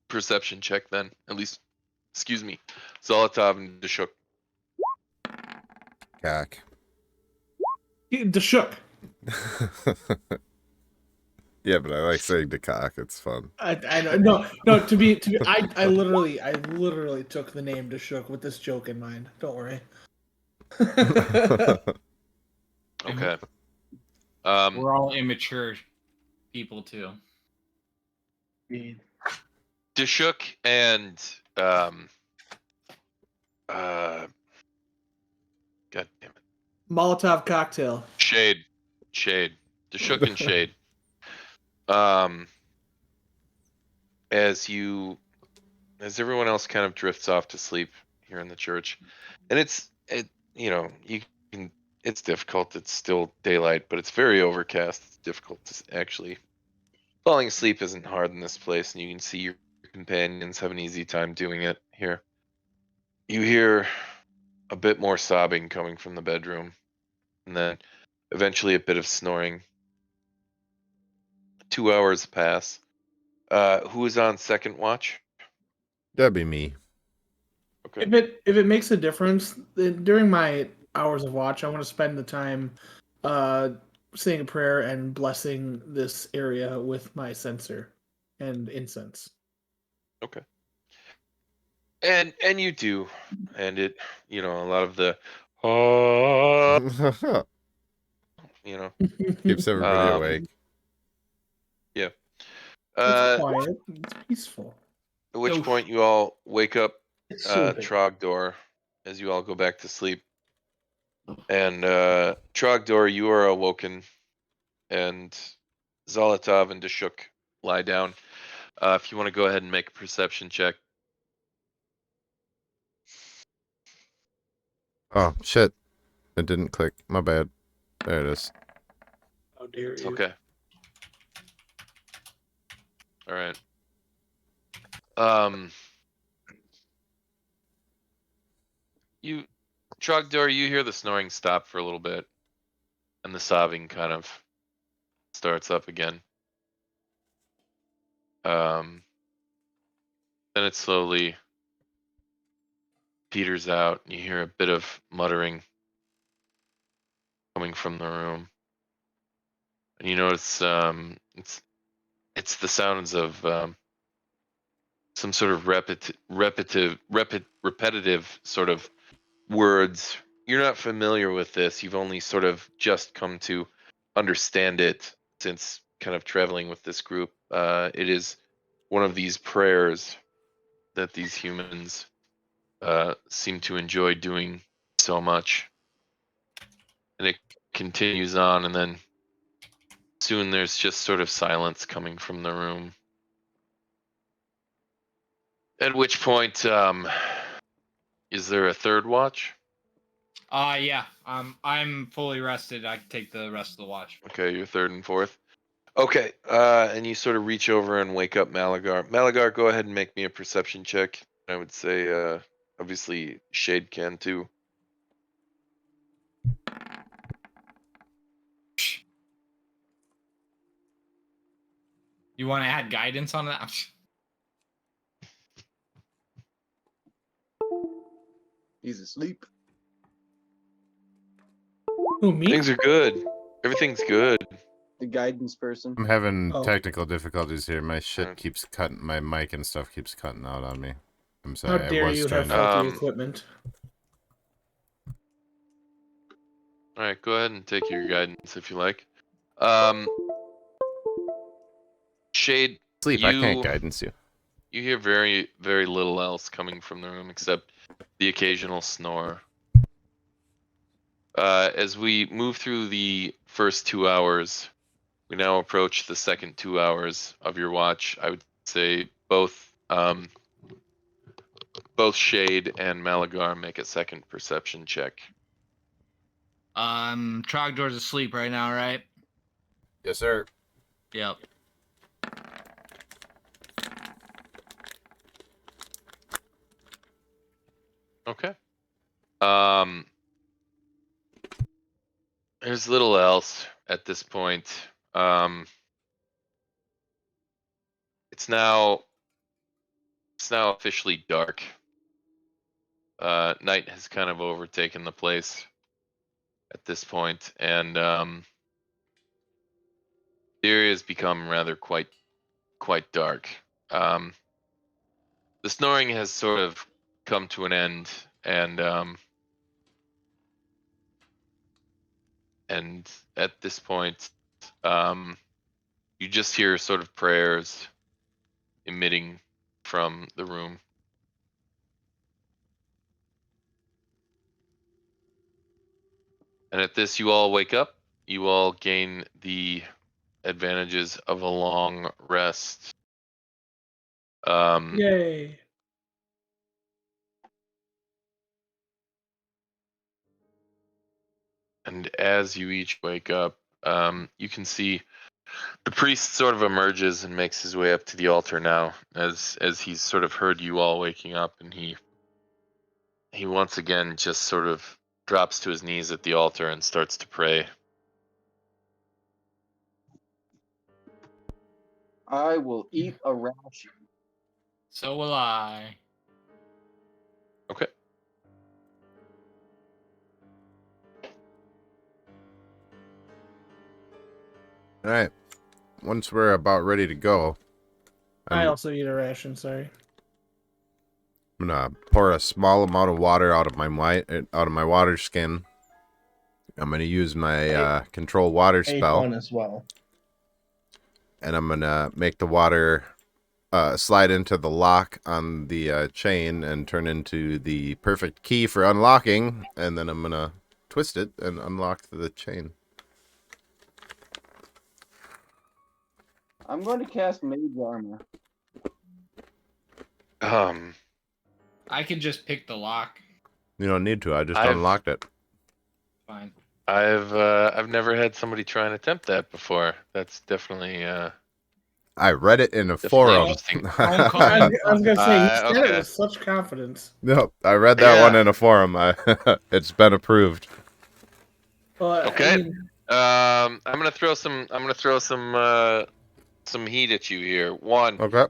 perception check then. At least, excuse me, Zolotov and Dashuk. Cock. The shook. Yeah, but I like saying the cock. It's fun. I know. No. To be. I literally took the name to shook with this joke in mind. Don't worry. Okay. We're all immature people too. Dashuk and God damn it. Molotov cocktail. Shade. Dashuk and Shade. As everyone else kind of drifts off to sleep here in the church, and it's difficult. It's still daylight, but it's very overcast. It's difficult to actually falling asleep isn't hard in this place, and you can see your companions have an easy time doing it here. You hear a bit more sobbing coming from the bedroom, and then eventually a bit of snoring. 2 hours pass. Who is on second watch? That'd be me. Okay. If it makes a difference during my hours of watch, I want to spend the time saying a prayer and blessing this area with my censer and incense. Okay. And you do, and it, a lot of the, Keeps everybody awake. Yeah. It's quiet. It's peaceful. At which point you all wake up, It's soothing. Trogdor, as you all go back to sleep. And Trogdor, you are awoken, and Zolotov and Dashuk lie down. If you want to go ahead and make a perception check. Oh, shit. It didn't click. My bad. There it is. How dare you? Okay. All right. Trogdor, you hear the snoring stop for a little bit, and the sobbing kind of starts up again. Then it slowly peters out, and you hear a bit of muttering coming from the room, and you notice it's the sounds of some sort of repetitive sort of words. You're not familiar with this. You've only sort of just come to understand it since kind of traveling with this group. It is one of these prayers that these humans seem to enjoy doing so much. And it continues on, and then soon there's just sort of silence coming from the room. At which point, is there a third watch? Yeah. I'm fully rested. I can take the rest of the watch. Okay, you're third and fourth. Okay, and you sort of reach over and wake up Malagar. Malagar, go ahead and make me a perception check. I would say, obviously, Shade can too. You want to add guidance on that? He's asleep. Who, me? Things are good. Everything's good. The guidance person. I'm having Oh. technical difficulties here. My shit Okay. keeps cutting. My mic and stuff keeps cutting out on me. I'm How sorry. dare I was you trying have to. faulty equipment? All right, go ahead and take your guidance if you like. Shade, Sleep. I can't guidance you. you hear very, very little else coming from the room except the occasional snore. As we move through the first 2 hours, we now approach the second 2 hours of your watch. I would say both Shade and Malagar make a second perception check. Trogdor's asleep right now, right? Yes, sir. Yep. Okay. There's little else at this point. It's now officially dark. Night has kind of overtaken the place at this point, and the area has become rather quite dark. The snoring has sort of come to an end, and at this point, you just hear sort of prayers emitting from the room. And at this, you all wake up. You all gain the advantages of a long rest. Yay. And as you each wake up, you can see the priest sort of emerges and makes his way up to the altar now, as he's sort of heard you all waking up, and he once again just sort of drops to his knees at the altar and starts to pray. I will eat a ration. So will I. Okay. All right. Once we're about ready to go, I I'm also eat a ration, sorry. gonna pour a small amount of water out of my water skin. I'm gonna use my control water spell, A1 as well. and I'm gonna make the water slide into the lock on the chain and turn into the perfect key for unlocking, and then I'm gonna twist it and unlock the chain. I'm going to cast Mage Armor. I can just pick the lock. You don't need to. I just unlocked it. Fine. I've never had somebody try and attempt that before. That's definitely I read it in a definitely forum. interesting. I was gonna say, he said it okay. with such confidence. No, I read that one in a forum. It's been approved. Well, Okay. I mean, I'm gonna throw some heat at you here. One, Okay.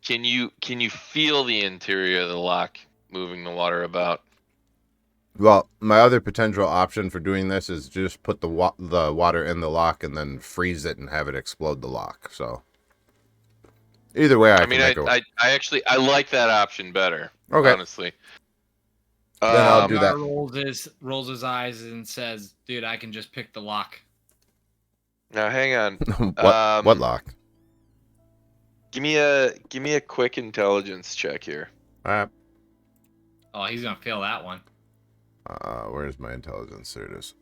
can you feel the interior of the lock moving the water about? Well, my other potential option for doing this is just put the water in the lock and then freeze it and have it explode the lock. So either way, I mean, can make it. I actually like that option better. Okay. Honestly. Then I'll do that. Rolls his eyes and says, "Dude, I can just pick the lock." Now hang on. What lock? Give me a quick intelligence check here. All right. Oh, he's gonna fail that one. Where's my intelligence? There it is.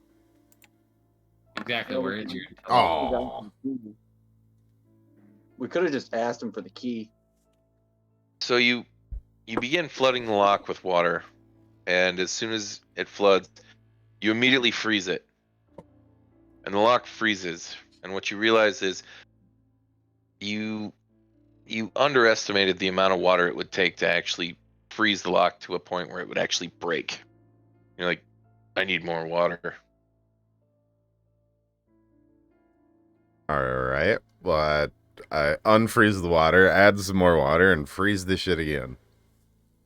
Exactly where is your? Oh. We could have just asked him for the key. So you begin flooding the lock with water, and as soon as it floods, you immediately freeze it, and the lock freezes. And what you realize is you underestimated the amount of water it would take to actually freeze the lock to a point where it would actually break. You're like, I need more water. All right. Well, I unfreeze the water, add some more water, and freeze this shit again.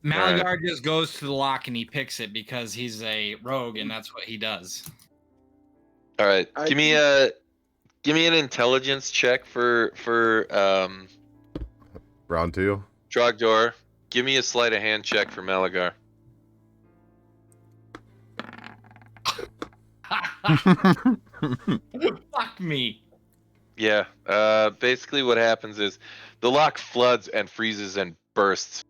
Malagar just goes to the lock and he picks it because he's a rogue and that's what he does. All right, give me an intelligence check for round 2. Trogdor. Give me a sleight of hand check for Malagar. Fuck me. Yeah. Basically, what happens is the lock floods and freezes and bursts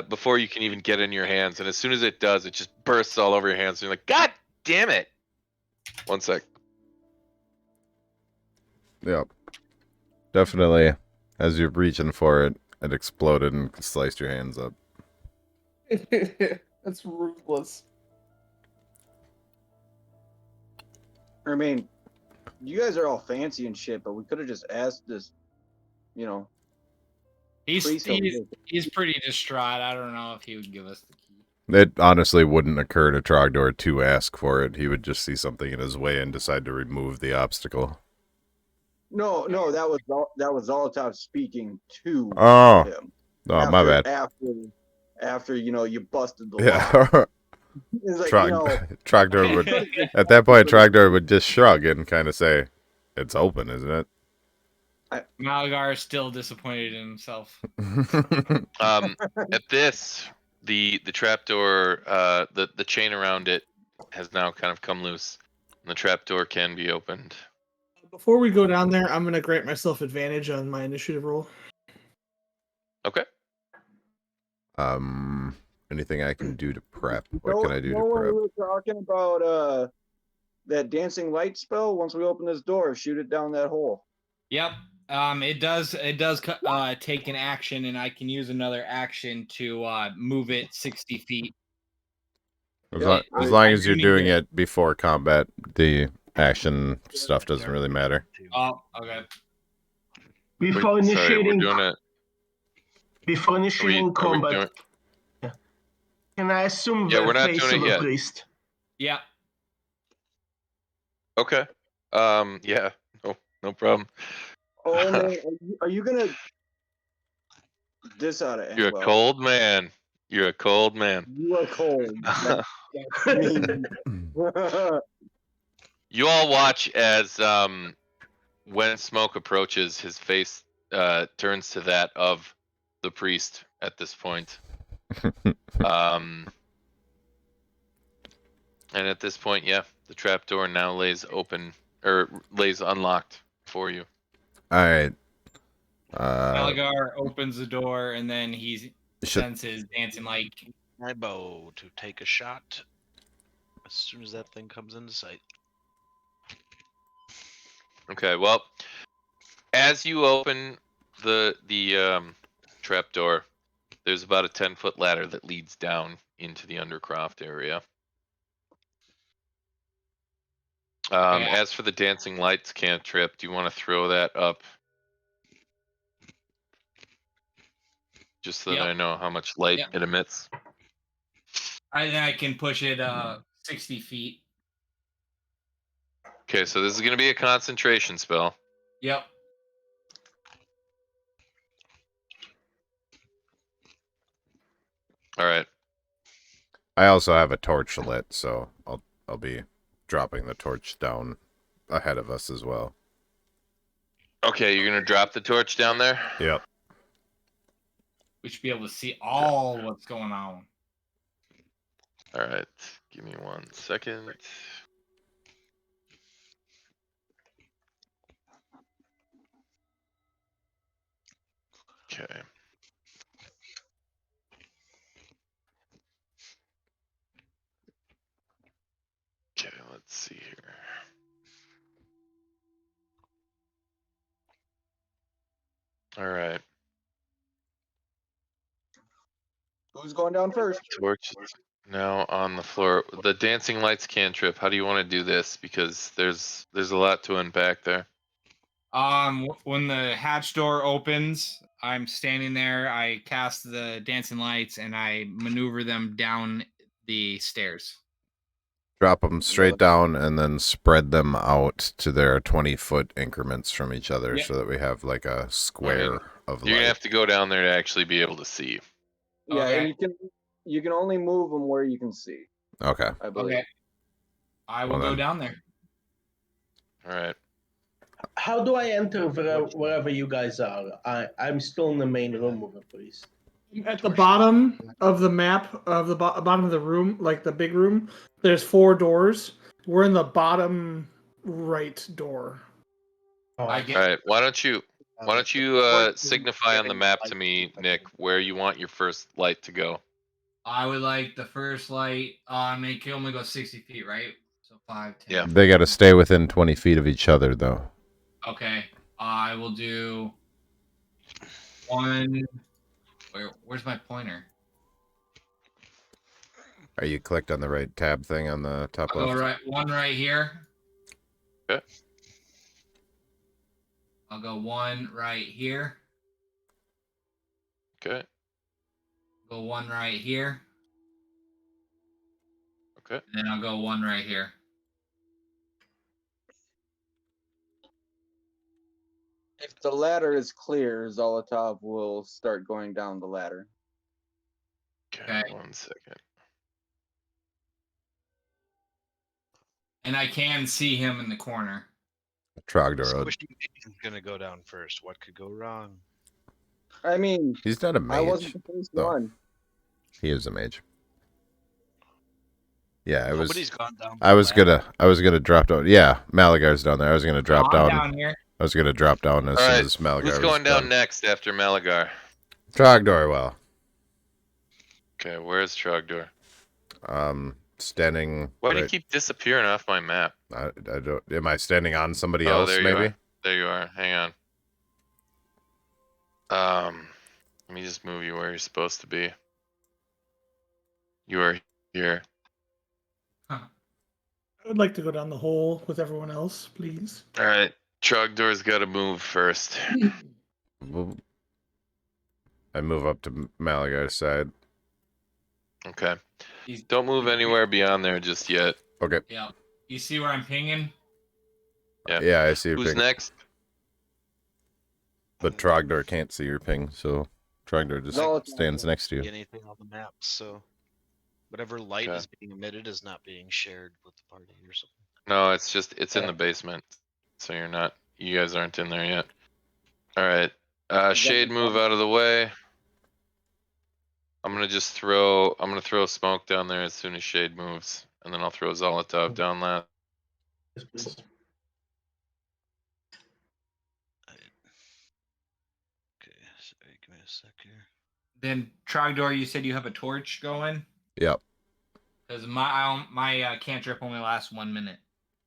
before you can even get in your hands, and as soon as it does, it just bursts all over your hands. And you're like, God damn it! 1 sec. Yep. Definitely, as you're reaching for it, it exploded and sliced your hands up. That's ruthless. I mean, you guys are all fancy and shit, but we could have just asked this, you know. He's pretty distraught. I don't know if he would give us the key. It honestly wouldn't occur to Trogdor to ask for it. He would just see something in his way and decide to remove the obstacle. No, that was Zolotov speaking to him. Oh, my bad. After you busted the Yeah. lock. It's like, Trogdor would, at that point, Trogdor would just shrug and kind of say, "It's open, isn't it?" Malagar is still disappointed in himself. At this, the trapdoor, the chain around it has now kind of come loose, and the trapdoor can be opened. Before we go down there, I'm gonna grant myself advantage on my initiative roll. Okay. Anything I can do to prep? What can I do to prep? We were talking about that dancing light spell. Once we open this door, shoot it down that hole. Yep. It does take an action, and I can use another action to move it 60 feet. As long as you're doing it before combat, the action stuff doesn't really matter. Oh, okay. Before initiating combat. Can I assume we're not face doing of it a yet. priest? Yeah. Okay. Yeah. No problem. Oh man, are you gonna this out of You're a cold man. You're a cold man. You are cold. You all watch as when smoke approaches, his face turns to that of the priest at this point. And at this point, the trapdoor now lays open or lays unlocked for you. All right. Malagar opens the door, and then he sends his dancing light. My bow to take a shot as soon as that thing comes into sight. Okay, well, as you open the trapdoor, there's about a 10-foot ladder that leads down into the Undercroft area. As for the dancing lights cantrip, do you want to throw that up? Just so that I know how much light it emits. I can push it 60 feet. Okay, so this is going to be a concentration spell. Yep. All right. I also have a torch lit, so I'll be dropping the torch down ahead of us as well. Okay, you're going to drop the torch down there? Yep. We should be able to see all what's going on. All right, give me 1 second. Okay. Okay, let's see here. All right. Who's going down first? Torch is now on the floor. The dancing lights cantrip. How do you want to do this? Because there's a lot to unpack there. When the hatch door opens, I'm standing there. I cast the dancing lights and I maneuver them down the stairs. Drop them straight down and then spread them out to their 20-foot increments from each other so that we have like a square of light. You're gonna have to go down there to actually be able to see. Yeah, and you can only move them where you can see. Okay. I believe. Okay. I will go down there. All right. How do I enter wherever you guys are? I'm still in the main room with the priest. At the bottom of the map of the bottom of the room, like the big room, there's 4 doors. We're in the bottom right door. All right. Why don't you signify on the map to me, Nick, where you want your first light to go? I would like the first light. It can only go 60 feet, right? 5, 10. Yeah. They got to stay within 20 feet of each other, though. Okay. I will do 1. Where's my pointer? Are you clicked on the right tab thing on the top I'll left? go right. 1 right here. Okay. I'll go 1 right here. Okay. Go 1 right here. Okay. And then I'll go 1 right here. If the ladder is clear, Zolotov will start going down the ladder. Okay. 1 second. And I can see him in the corner. Trogdor. Squishy is gonna go down first. What could go wrong? I mean, He's not a mage. I wasn't the first though. one. He is a mage. Yeah, I was. Nobody's gone down. I was gonna drop down. Yeah, Malagar's down there. I was gonna drop I'm down. down here. I was gonna drop down as All soon right. as Malagar Who's was going down done. next after Malagar? Trogdor. Well, Okay, where's Trogdor? standing. Why do you right- keep disappearing off my map? I don't. Am I standing on somebody Oh, else? there you Maybe. are. There you are. Hang on. Let me just move you where you're supposed to be. You are here. I would like to go down the hole with everyone else, please. All right. Trogdor's got to move first. I move up to Malagar's side. Okay. He's- Don't move anywhere beyond there just yet. Okay. Yeah. You see where I'm pinging? Yeah. Yeah, I see your Who's ping. next? But Trogdor can't see your ping, so Trogdor just No, it's- stands next to you. Anything on the map, so whatever light Okay. is being emitted is not being shared with the party or something. No, it's in the basement. So you guys aren't in there yet. All right. Shade, move out of the way. I'm gonna throw smoke down there as soon as Shade moves, and then I'll throw Zolotov down that. Okay, sorry, give me a sec here. Then Trogdor, you said you have a torch going? Yep. Because my cantrip only lasts 1 minute.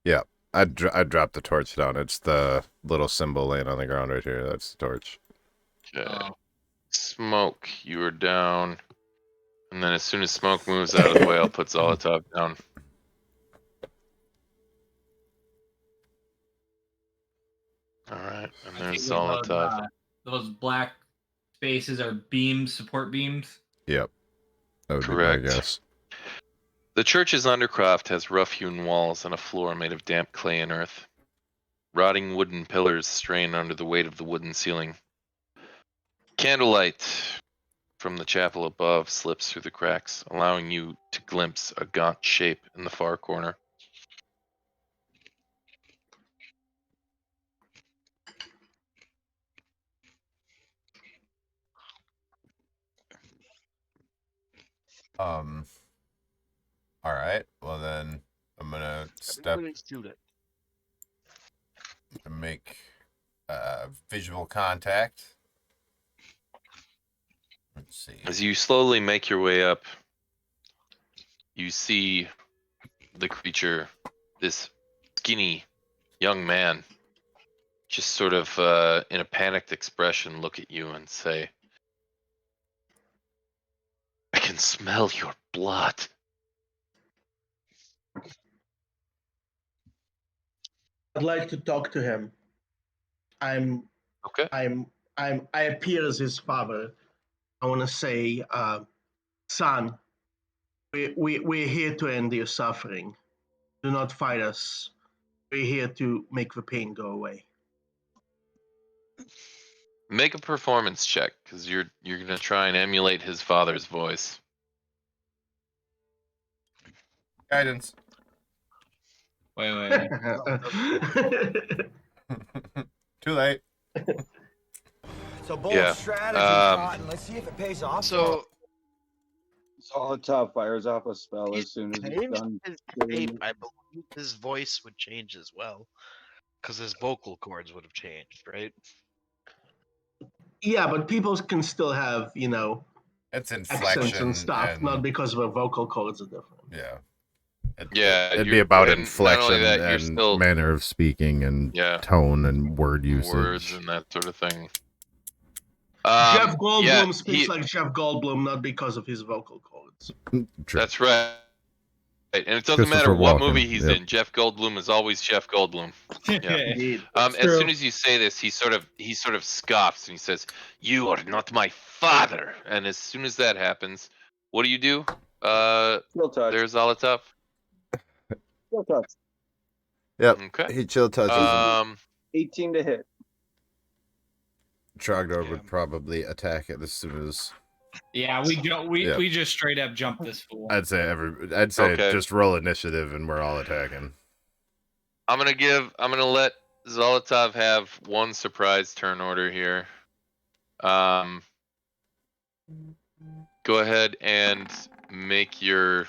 Yep. I dropped the torch down. It's the little symbol laying on the ground right here. That's the torch. Okay. Oh. Smoke, you are down. And then as soon as smoke moves out of the way, I'll put Zolotov down. All right, and I there's think Zolotov. those black spaces are beams, support beams. Yep. That would Correct. be my guess. The church's undercroft has rough-hewn walls and a floor made of damp clay and earth. Rotting wooden pillars strain under the weight of the wooden ceiling. Candlelight from the chapel above slips through the cracks, allowing you to glimpse a gaunt shape in the far corner. All right. Well, then I'm gonna step and make visual contact. Let's see. As you slowly make your way up, you see the creature, this skinny young man, just sort of in a panicked expression look at you and say, "I can smell your blood." I'd like to talk to him. Okay. I appear as his father. I want to say, son, we're here to end your suffering. Do not fight us. We're here to make the pain go away. Make a performance check, because you're gonna try and emulate his father's voice. Guidance. Wait. Too late. It's a bold Yeah, strategy, Cotton. Let's see if it pays off. So Zolotov fires off a spell as soon as it's changed done. his shape, I believe his voice would change as well, because his vocal cords would have changed, right? Yeah, but people can still have, It's accents inflection and stuff, and- not because their vocal cords are different. Yeah. Yeah, It'd be about and not only inflection that, you're and still manner of speaking and yeah tone and word usage. words and that sort of thing. Jeff Goldblum Yeah, speaks like Jeff Goldblum, not because of his vocal cords. True. that's right. And it doesn't matter Christopher what Walken, movie he's yep. in. Jeff Goldblum is always Jeff Goldblum. Yeah. Indeed. As true. soon as you say this, he sort of scoffs and he says, "You are not my father." And as soon as that happens, what do you do? Chill touch. There's Zolotov. Chill touch. Yep. Okay. He chill touches him. 18 to hit. Trogdor Yeah. would probably attack it as soon as. Yeah, we just straight up jumped this fool. I'd say Okay. just roll initiative and we're all attacking. I'm gonna let Zolotov have one surprise turn order here. Go ahead and make your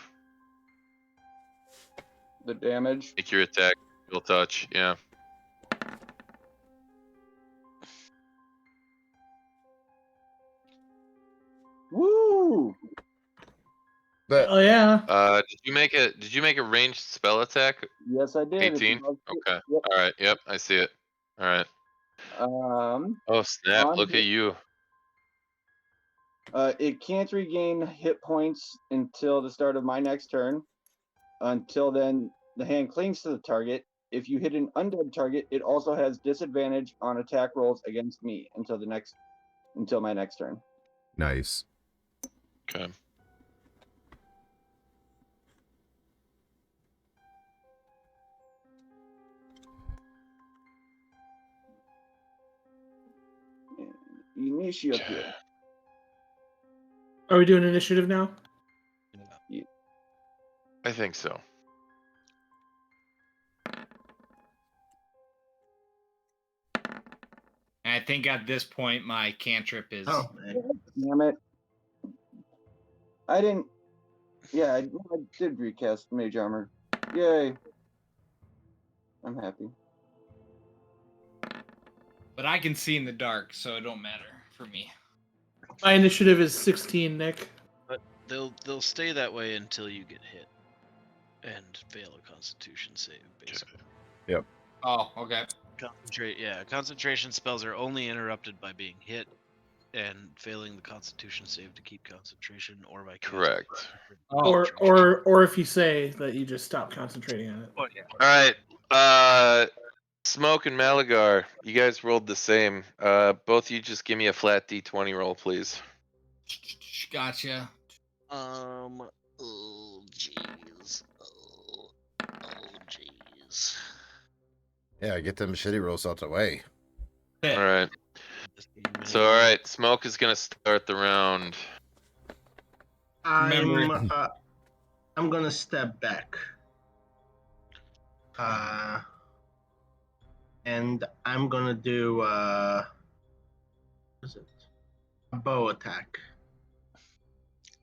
The damage. attack. You'll touch. Yeah. Woo! But Oh yeah. Did you make a ranged spell attack? Yes, I did. 18. Okay. Yep. All right. Yep. I see it. All right. Oh snap! on Look hit- at you. It can't regain hit points until the start of my next turn. Until then, the hand clings to the target. If you hit an undead target, it also has disadvantage on attack rolls against me until my next turn. nice. Okay. Initiative. Are we doing initiative now? I think so. And I think at this point my cantrip is. Oh, man. Damn it. I didn't. Yeah, I did recast Mage Armor. Yay. I'm happy. But I can see in the dark, so it don't matter for me. My initiative is 16, Nick. But they'll stay that way until you get hit and fail a Constitution save, basically. Oh, okay. Concentration spells are only interrupted by being hit and failing the Constitution save to keep concentration, or by casting Correct. concentration. Or if you say that you just stop concentrating on it. Oh, yeah. All right. Smoke and Malagar, you guys rolled the same. Both of you just give me a flat D20 roll, please. Gotcha. Oh jeez. Oh jeez. Yeah, get them shitty rolls out the way. All right. So, all right, Smoke is gonna start the round. Remember- I'm gonna step back. And I'm gonna do what is it? A bow attack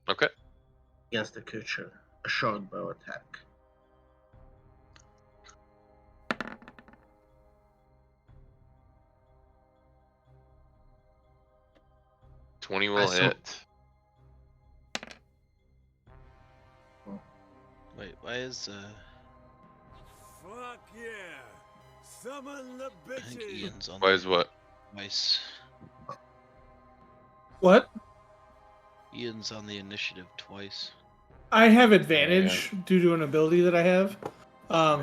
Okay. against the creature. A short bow attack. '20 will hit. Wait, why is Fuck yeah! Summon the I think bitches! Ian's on Why the is what? twice. What? Ian's on the initiative twice. I have advantage due to an ability that I have.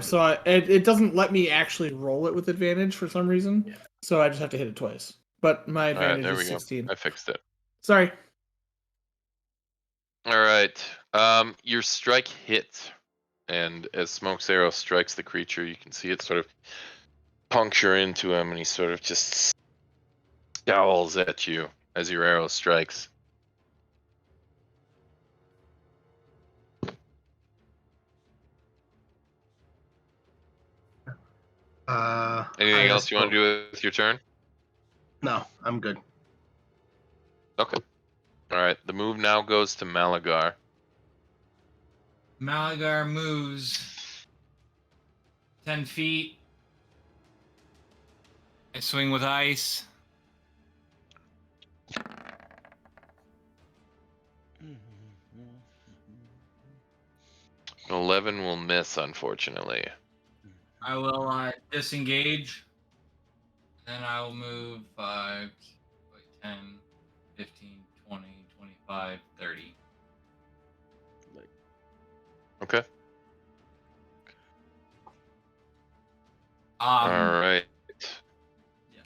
So it doesn't let me actually roll it with advantage for some reason. Yeah. So I just have to hit it twice. But my All right, advantage there is we go. 16. I fixed it. Sorry. All right. Your strike hits, and as Smoke's arrow strikes the creature, you can see it sort of puncture into him, and he sort of just scowls at you as your arrow strikes. Anything else you want to do with your turn? No, I'm good. Okay. All right. The move now goes to Malagar. Malagar moves 10 feet. I swing with ice. We'll 11 will miss, unfortunately. I will disengage. Then I will move 5, 10, 15, 20, 25, 30. Okay. All right. Yeah.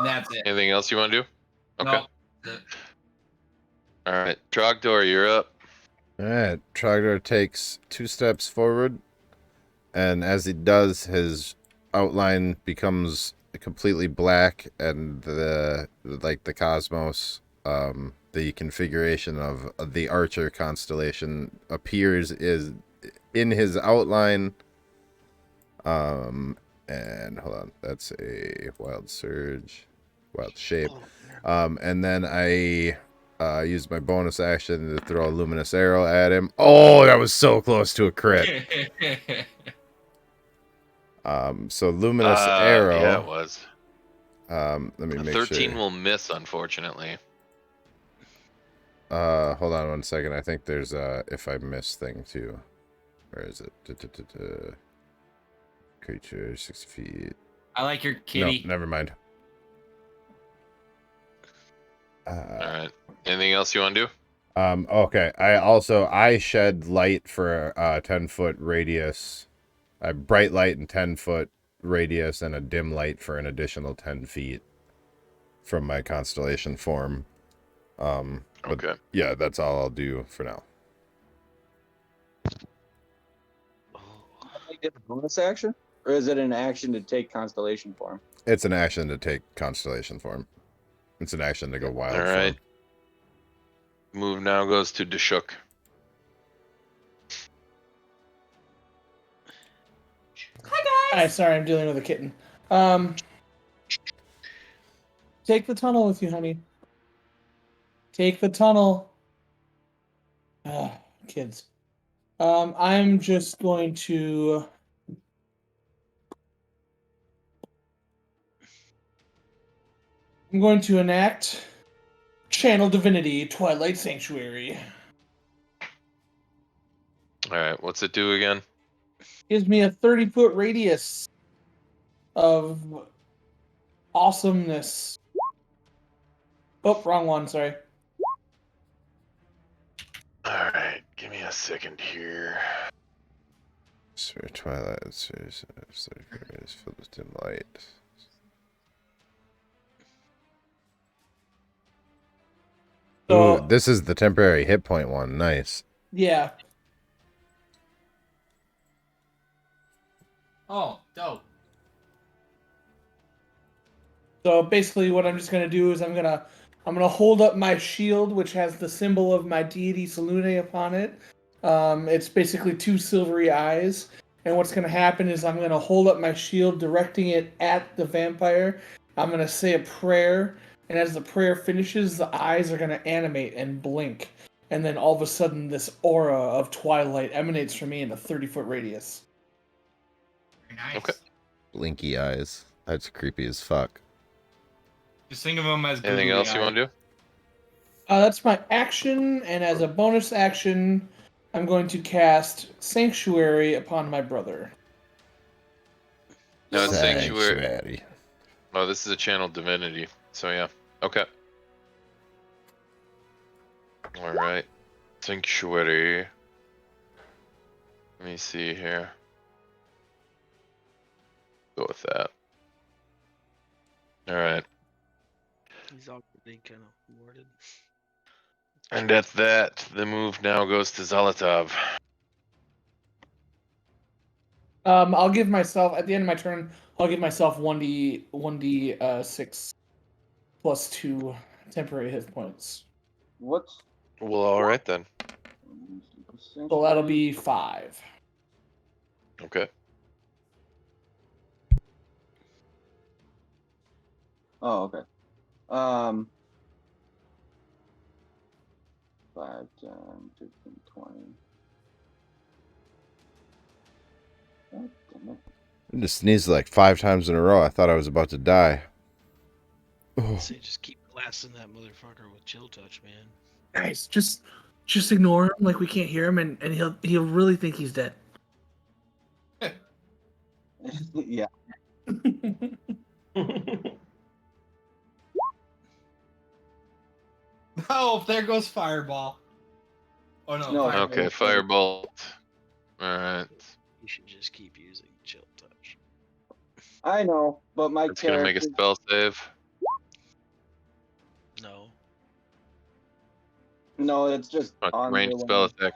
That's it. Anything else you want to do? Okay. Nope. All right. Trogdor, you're up. All right. Trogdor takes 2 steps forward, and as he does, his outline becomes completely black, and the cosmos, the configuration of the Archer constellation appears in his outline. And hold on, that's a wild shape. And then I used my bonus action to throw a luminous arrow at him. Oh, that was so close to a crit. So luminous arrow. Yeah, it was. Let me make 13 sure. will miss, unfortunately. Hold on 1 second. I think there's a if I miss thing too. Where is it? Creature 60 feet. I like your kitty. No, never mind. All right. Anything else you want to do? Okay. I shed light for a 10-foot radius. A bright light and 10-foot radius, and a dim light for an additional 10 feet from my constellation form. Okay. Yeah, that's all I'll do for now. Is it a bonus action, or is it an action to take constellation form? It's an action to take constellation form. It's an action to go wild All right. form. Move now goes to Deshuk. Hi, sorry, I'm dealing with a kitten. Take the tunnel with you, honey. Take the tunnel. Kids. I'm just going to... I'm going to enact Channel Divinity Twilight Sanctuary. All right. What's it do again? Gives me a 30-foot radius of awesomeness. Oh, wrong one, sorry. All right. Give me a second here. Sphere Twilight, series is filled with dim light. So, Ooh, this is the temporary hit point one. Nice. Yeah. Oh, dope. So basically what I'm just gonna do is I'm gonna hold up my shield, which has the symbol of my deity Salune upon it. It's basically 2 silvery eyes. And what's gonna happen is I'm gonna hold up my shield, directing it at the vampire. I'm gonna say a prayer, and as the prayer finishes, the eyes are gonna animate and blink. And then all of a sudden this aura of twilight emanates from me in a 30-foot radius. Very nice. Okay. Blinky eyes. That's creepy as fuck. Just think of them as Anything googly else you eyes. want to do? That's my action, and as a bonus action, I'm going to cast Sanctuary upon my brother. No, it's Sanctuary. Oh, this is a Channel Divinity. So, yeah. Okay. All right. Sanctuary. Let me see here. Go with that. All right. He's awkwardly kind of worded. And at that, the move now goes to Zolotov. I'll give myself at the end of my turn. I'll give myself 1d6 plus 2 temporary hit points. What's Well, all right then. So that'll be 5. Okay. Oh, okay. 5, 10, 15, 20. Oh, damn it. I just sneezed like 5 times in a row. I thought I was about to die. Oh. Say just keep blasting that motherfucker with chill touch, man. Guys, just Just ignore him like we can't hear him, and he'll really think he's dead. Yeah. Oh, there goes Fireball. Oh no, No. Fireball. Okay, Firebolt. All right. You should just keep using Chill Touch. I know, but my It's gonna make a character. spell save. No. No, it's just Okay, on ranged the spell one. attack.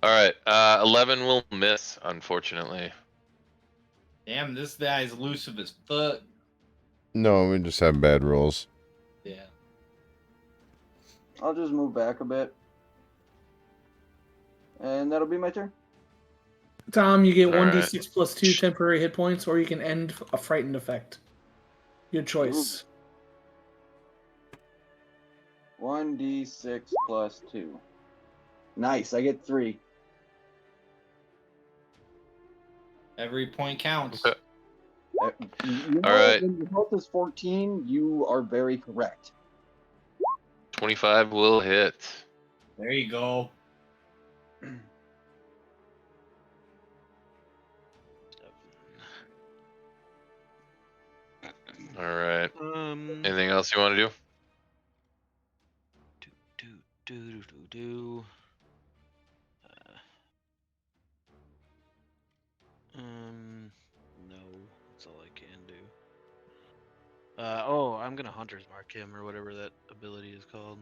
All right. 11 will miss, unfortunately. Damn, this guy's elusive as fuck. No, we just have bad rolls. Yeah. I'll just move back a bit. And that'll be my turn. Tom, you get All 1d6 plus 2 temporary hit points, or you can end a frightened effect. Your choice. 1d6 plus 2. Nice, I get 3. Every point counts. Okay. You know, All right. when your health is 14, you are very correct. 25 will hit. There you go. All right. Anything else you want to do? No, that's all I can do. Oh, I'm gonna Hunter's Mark him or whatever that ability is called.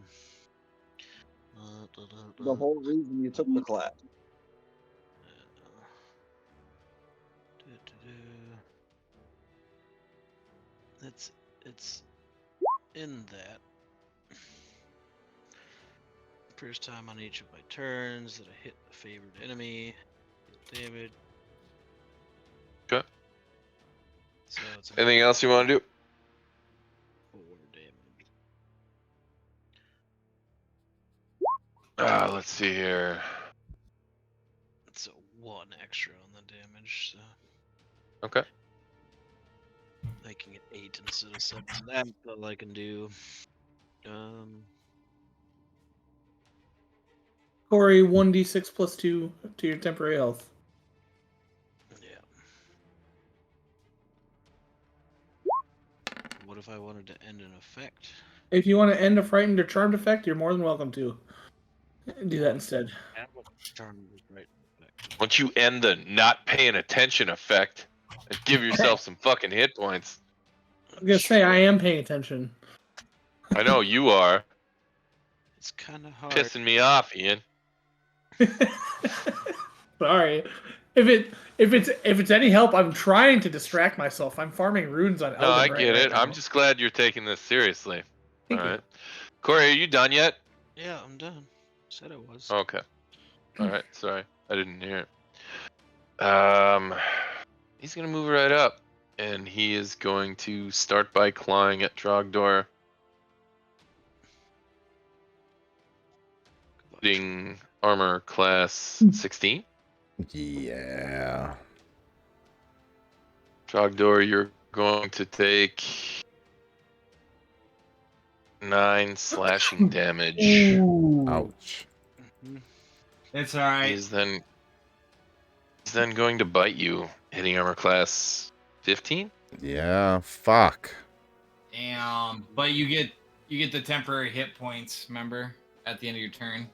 The whole reason you took the class. It's in that. First time on each of my turns that I hit a favored enemy, deal damage. Okay. So it's Anything else you want to do? 4 damage. Let's see here. It's a 1 extra on the damage, so Okay. making it 8 instead of 7. That's all I can do. Corey, 1d6 plus 2 to your temporary health. Yeah. What if I wanted to end an effect? If you want to end a frightened or charmed effect, you're more than welcome to do that instead. Charmed is right. Once you end the not paying attention effect and give yourself some fucking hit points. I'm gonna say I am paying attention. I know you are. It's kind of hard. Pissing me off, Ian. Sorry. If it's any help, I'm trying to distract myself. I'm farming runes on Elden No, I Ring get right it. now. I'm just glad you're taking this seriously. Thank All you. right. Corey, are you done yet? Yeah, I'm done. Said I was. Okay. All right. Sorry, I didn't hear it. He's gonna move right up, and he is going to start by clawing at Trogdor, being armor class 16. Yeah. Trogdor, you're going to take 9 slashing damage. Ouch. It's all right. He's then going to bite you, hitting armor class 15. Yeah. Fuck. Damn. But you get the temporary hit points, remember? At the end of your turn.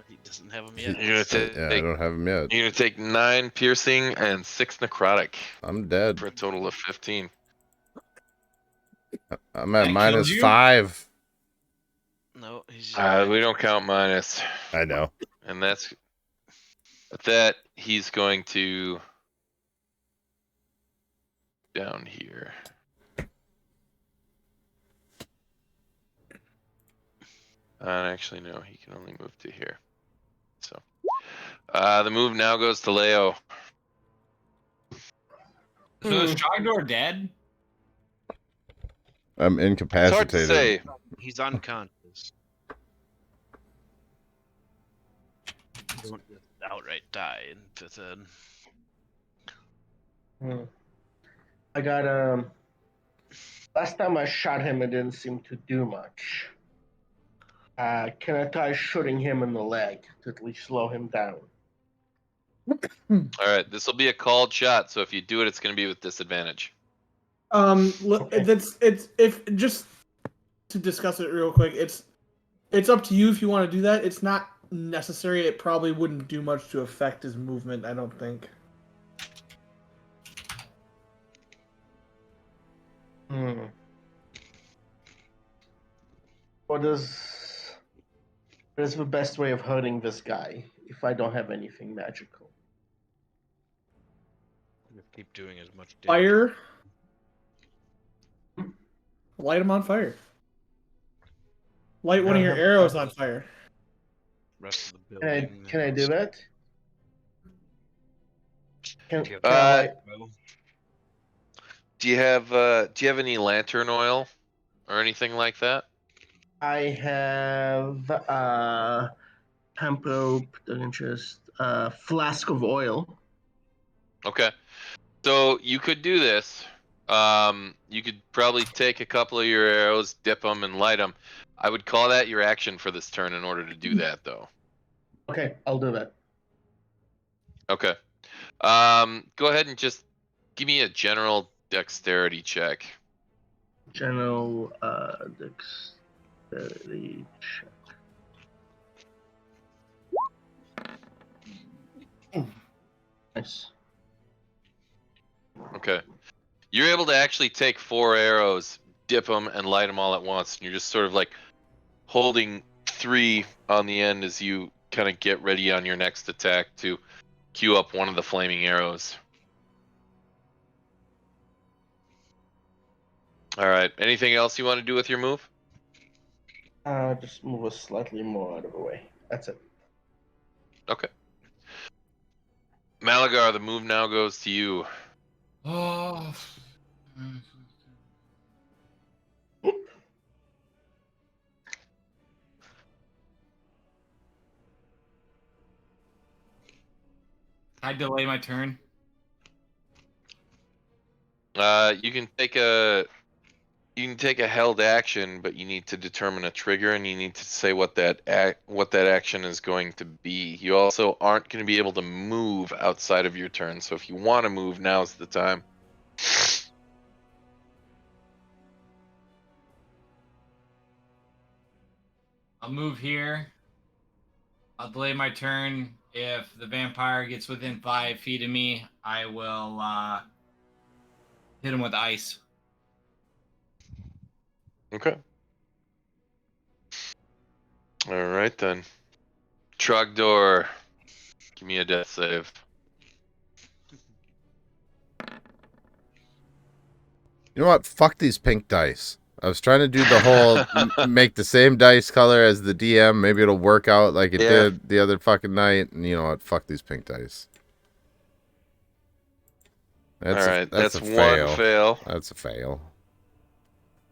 He doesn't have them yet. You're gonna Yeah, I don't have him yet. You're gonna take 9 piercing and 6 necrotic I'm dead. for a total of 15. I'm at That minus killed you? 5. No, he's. We don't count minus, I know. and that's at that. He's going to down here. Actually, no, he can only move to here. So, the move now goes to Leo. So is Trogdor dead? I'm It's hard to incapacitated. say. He's unconscious. Don't just outright die in 5th ed. I got last time I shot him, it didn't seem to do much. Can I try shooting him in the leg to at least slow him down? All right, this will be a called shot, so if you do it, it's going to be with disadvantage. That's it's if just to discuss it real quick. It's up to you if you want to do that. It's not necessary. It probably wouldn't do much to affect his movement. I don't think. What is the best way of hurting this guy if I don't have anything magical? Keep doing as much damage. Fire. Light him on fire. Light one of your arrows on fire. Rest of the building. Can I do that? Can Do I you have any lantern oil or anything like that? I have hemp rope, just flask of oil. Okay. So you could do this. You could probably take a couple of your arrows, dip them, and light them. I would call that your action for this turn in order to do that, though. Okay, I'll do that. Okay. Go ahead and just give me a general dexterity check. General dexterity check. Nice. Okay. You're able to actually take 4 arrows, dip them, and light them all at once. And you're just sort of like holding 3 on the end as you kind of get ready on your next attack to queue up one of the flaming arrows. All right. Anything else you want to do with your move? Just move us slightly more out of the way. That's it. Okay. Malagar, the move now goes to you. Oh. I delay my turn. You can take a held action, but you need to determine a trigger, and you need to say what that action is going to be. You also aren't going to be able to move outside of your turn, so if you want to move, now's the time. I'll move here. I'll delay my turn. If the vampire gets within 5 feet of me, I will hit him with ice. Okay. All right then. Trogdor, give me a death save. You know what? Fuck these pink dice. I was trying to do the whole make the same dice color as the DM. Maybe it'll work out like it did the other fucking night. And you know what? Fuck these pink dice. That's one fail. That's a fail.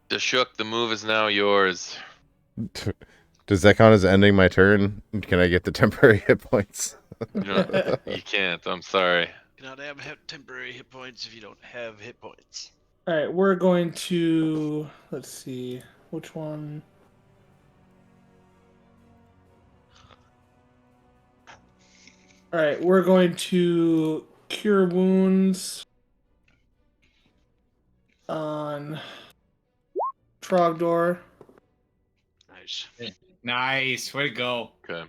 Deshuk, the move is now yours. Does that count as ending my turn? Can I get the temporary hit points? You can't. I'm sorry. You cannot have temporary hit points if you don't have hit points. All right, we're going to let's see which one. All right, we're going to cure wounds on Trogdor. Nice. Nice. Way to go. Okay.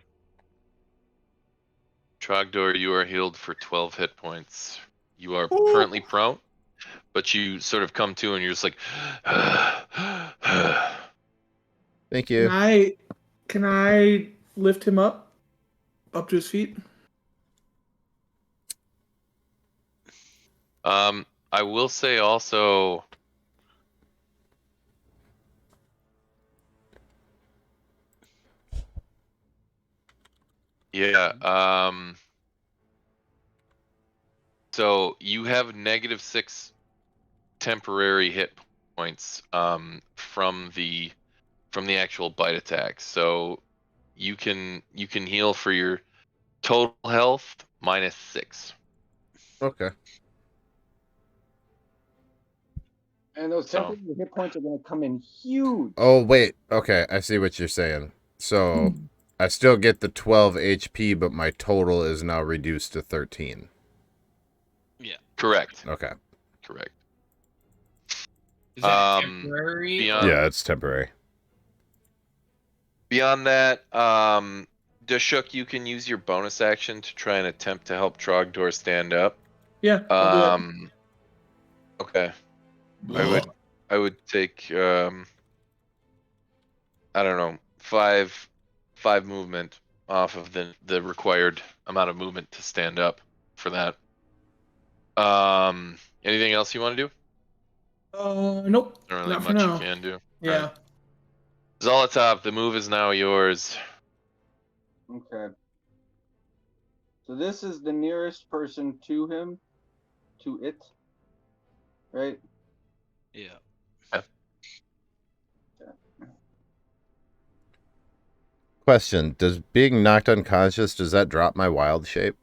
Trogdor, you are healed for 12 hit points. You are currently prone, but you sort of come to and you're just like, Thank you. Can I lift him up to his feet? I will say also, yeah, so you have -6 temporary hit points from the actual bite attack. So you can heal for your total health -6. Okay. And those temporary hit points are going to come in huge. Oh wait. Okay, I see what you're saying. So I still get the 12 HP, but my total is now reduced to 13. Yeah. Correct. Okay. Correct. Is that temporary? beyond- Yeah, it's temporary. Beyond that, Dashuk, you can use your bonus action to try and attempt to help Trogdor stand up. Yeah, I'll do Okay. I would take I don't know, five movement off of the required amount of movement to stand up for that. Anything else you want to do? Nope. Not really Not for much you now. can do. Yeah. Right. Zolotov, the move is now yours. Okay. So this is the nearest person to him, to it, right? Yeah. Question: does being knocked unconscious, does that drop my wild shape?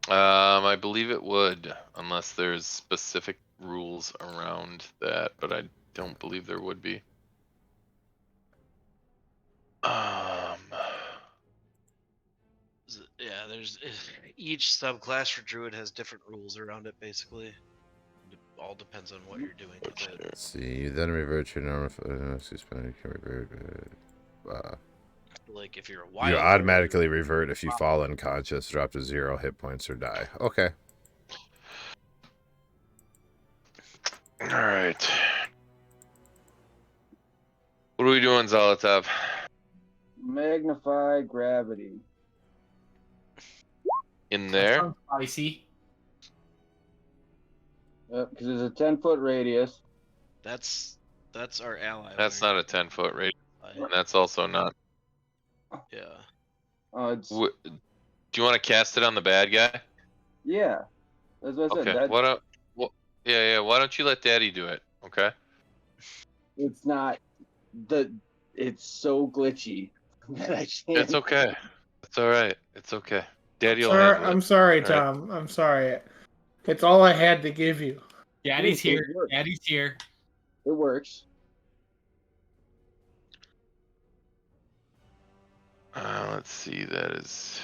I believe it would, unless there's specific rules around that, but I don't believe there would be. Yeah, there's each subclass for druid has different rules around it. Basically, it all depends on what you're doing with it. Let's see, then revert to normal. Suspended can revert. Like if you're a wild, You automatically revert if you fall unconscious, drop to 0 hit points, or die. Okay. All right. What are we doing, Zolotov? Magnify gravity. In there? Sounds spicy. Because there's a 10-foot radius. That's our ally. That's not a 10-foot radius. Ally. And that's also not. Yeah. It's Do you want to cast it on the bad guy? yeah. That's what I said. Okay. Why don't? Well, yeah. Why don't you let Daddy do it? Okay. It's not it's so glitchy that I can't. It's okay. It's all right. It's okay. Daddy will handle it. I'm sorry, All right? Tom. I'm sorry. It's all I had to give you. Daddy's It here. works. Daddy's here. It works. Let's see. That is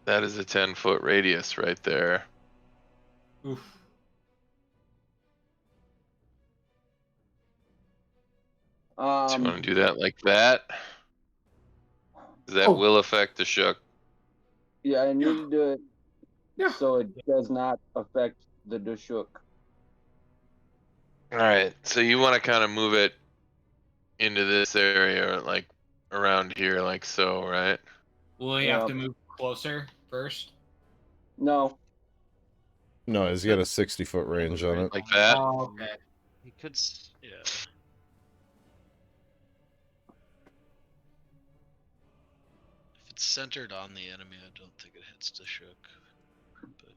a 10-foot radius right there. Oof. So you want to do that like that? 'Cause that will affect the shook. Yeah, I need to do it Yeah. so it does not affect the Dashuk. All right. So you want to kind of move it into this area, like around here, like so, right? Will he have to move closer first? No. No, he's got a 60-foot range on it. Like that? Oh, okay. He could. Yeah. If it's centered on the enemy, I don't think it hits the shook. But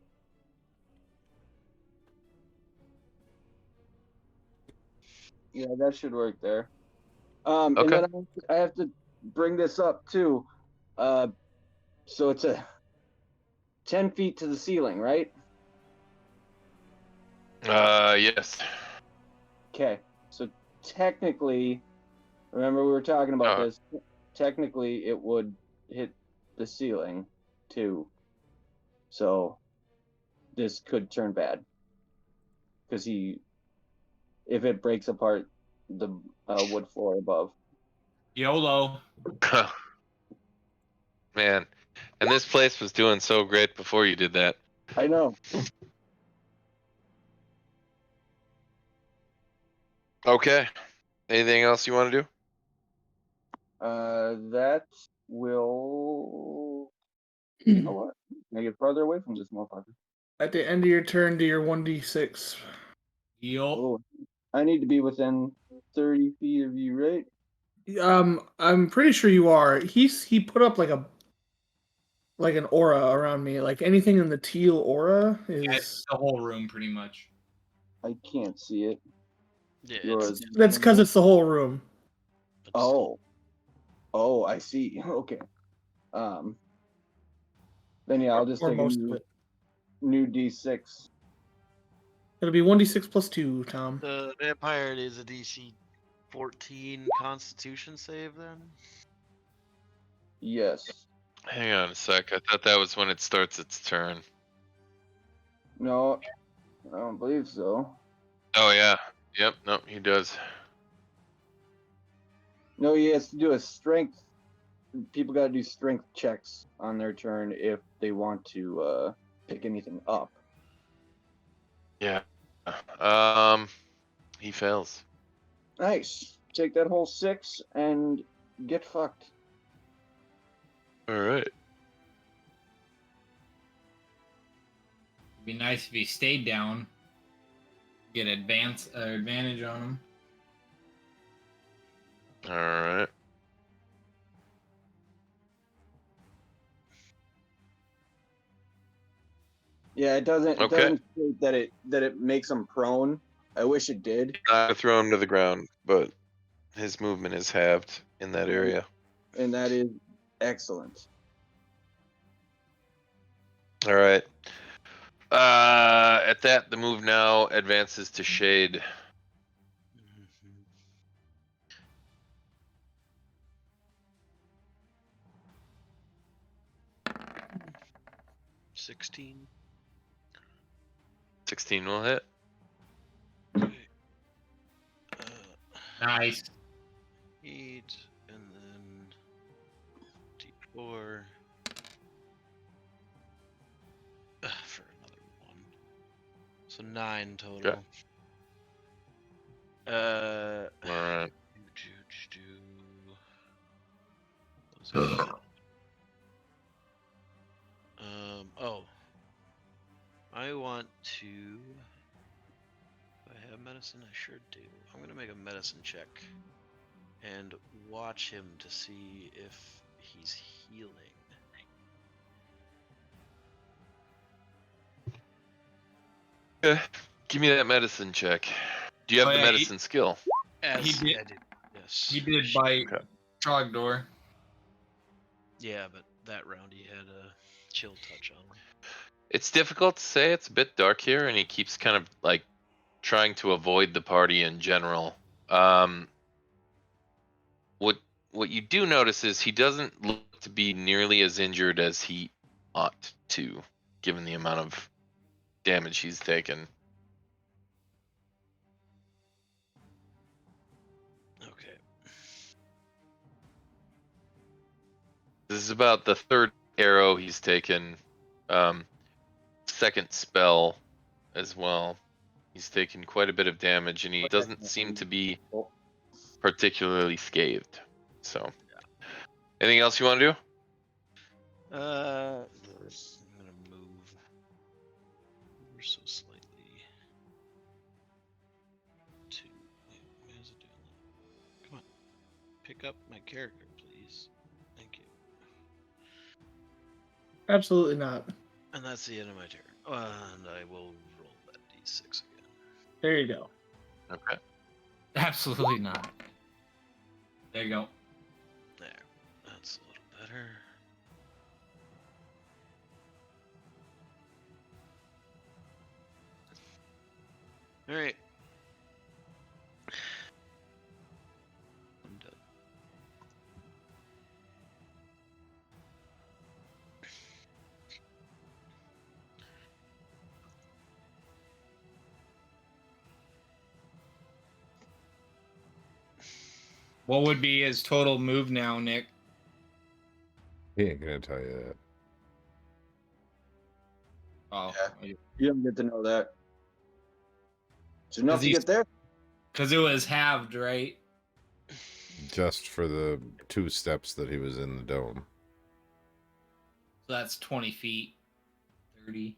Yeah, that should work there. And Okay. then I have to bring this up too. So it's a 10 feet to the ceiling, right? Yes. Okay. So technically, remember we were talking about this. Technically, it would hit the ceiling too. So this could turn bad because if it breaks apart the wood floor above. YOLO. Man, and this place was doing so great before you did that. I know. Okay. Anything else you want to do? That will. You know what? I get farther away from this motherfucker. At the end of your turn, do your 1d6. Yup. Oh, I need to be within 30 feet of you, right? I'm pretty sure you are. He put up like an aura around me. Like anything in the teal aura is. Yeah, it's the whole room, pretty much. I can't see it. yeah, That's because it's the whole room. Oh, I see. Okay. Then yeah, I'll just Or take a most of it. new D6. It'll be 1d6 plus 2, Tom. The vampire is a DC 14 Constitution save then. Yes. Hang on a sec. I thought that was when it starts its turn. No, I don't believe so. Oh yeah. Yep. Nope. He does. No, he has to do a strength. People got to do strength checks on their turn if they want to pick anything up. Yeah. He fails. Nice. Take that whole 6 and get fucked. All right. It'd be nice if he stayed down. Get advantage on him. All right. Yeah, it doesn't. It Okay. doesn't state that it makes him prone. I wish it did. I throw him to the ground, but his movement is halved in that area. And that is excellent. All right. At that, the move now advances to Shade. 16. 16 will hit. Okay. Nice. 8, and then D4 for another 1. So 9 total. All right. Oh. I want to. If I have medicine, I sure do. I'm gonna make a medicine check and watch him to see if he's healing. Okay. Give me that medicine check. Do you have the medicine skill? He did. I did. Yes. He did bite Okay. Trogdor. Yeah, but that round he had a chill touch on him. It's difficult to say. It's a bit dark here, and he keeps kind of like trying to avoid the party in general. What you do notice is he doesn't look to be nearly as injured as he ought to, given the amount of damage he's taken. Okay. This is about the third arrow he's taken. Second spell as well. He's taken quite a bit of damage, and he doesn't seem to be particularly scathed. So, anything else you want to do? I'm gonna move ever so slightly to. Wait, why is it doing that? Come on, pick up my character, please. Thank you. Absolutely not. And that's the end of my turn. And I will roll that d6 again. There you go. Okay. Absolutely not. There you go. There. That's a little better. Alright. I'm done. What would be his total move now, Nick? He ain't gonna tell you that. Oh, You don't get to know that. It's enough to get there. because it was halved, right? Just for the 2 steps that he was in the dome. So that's 20 feet. 30.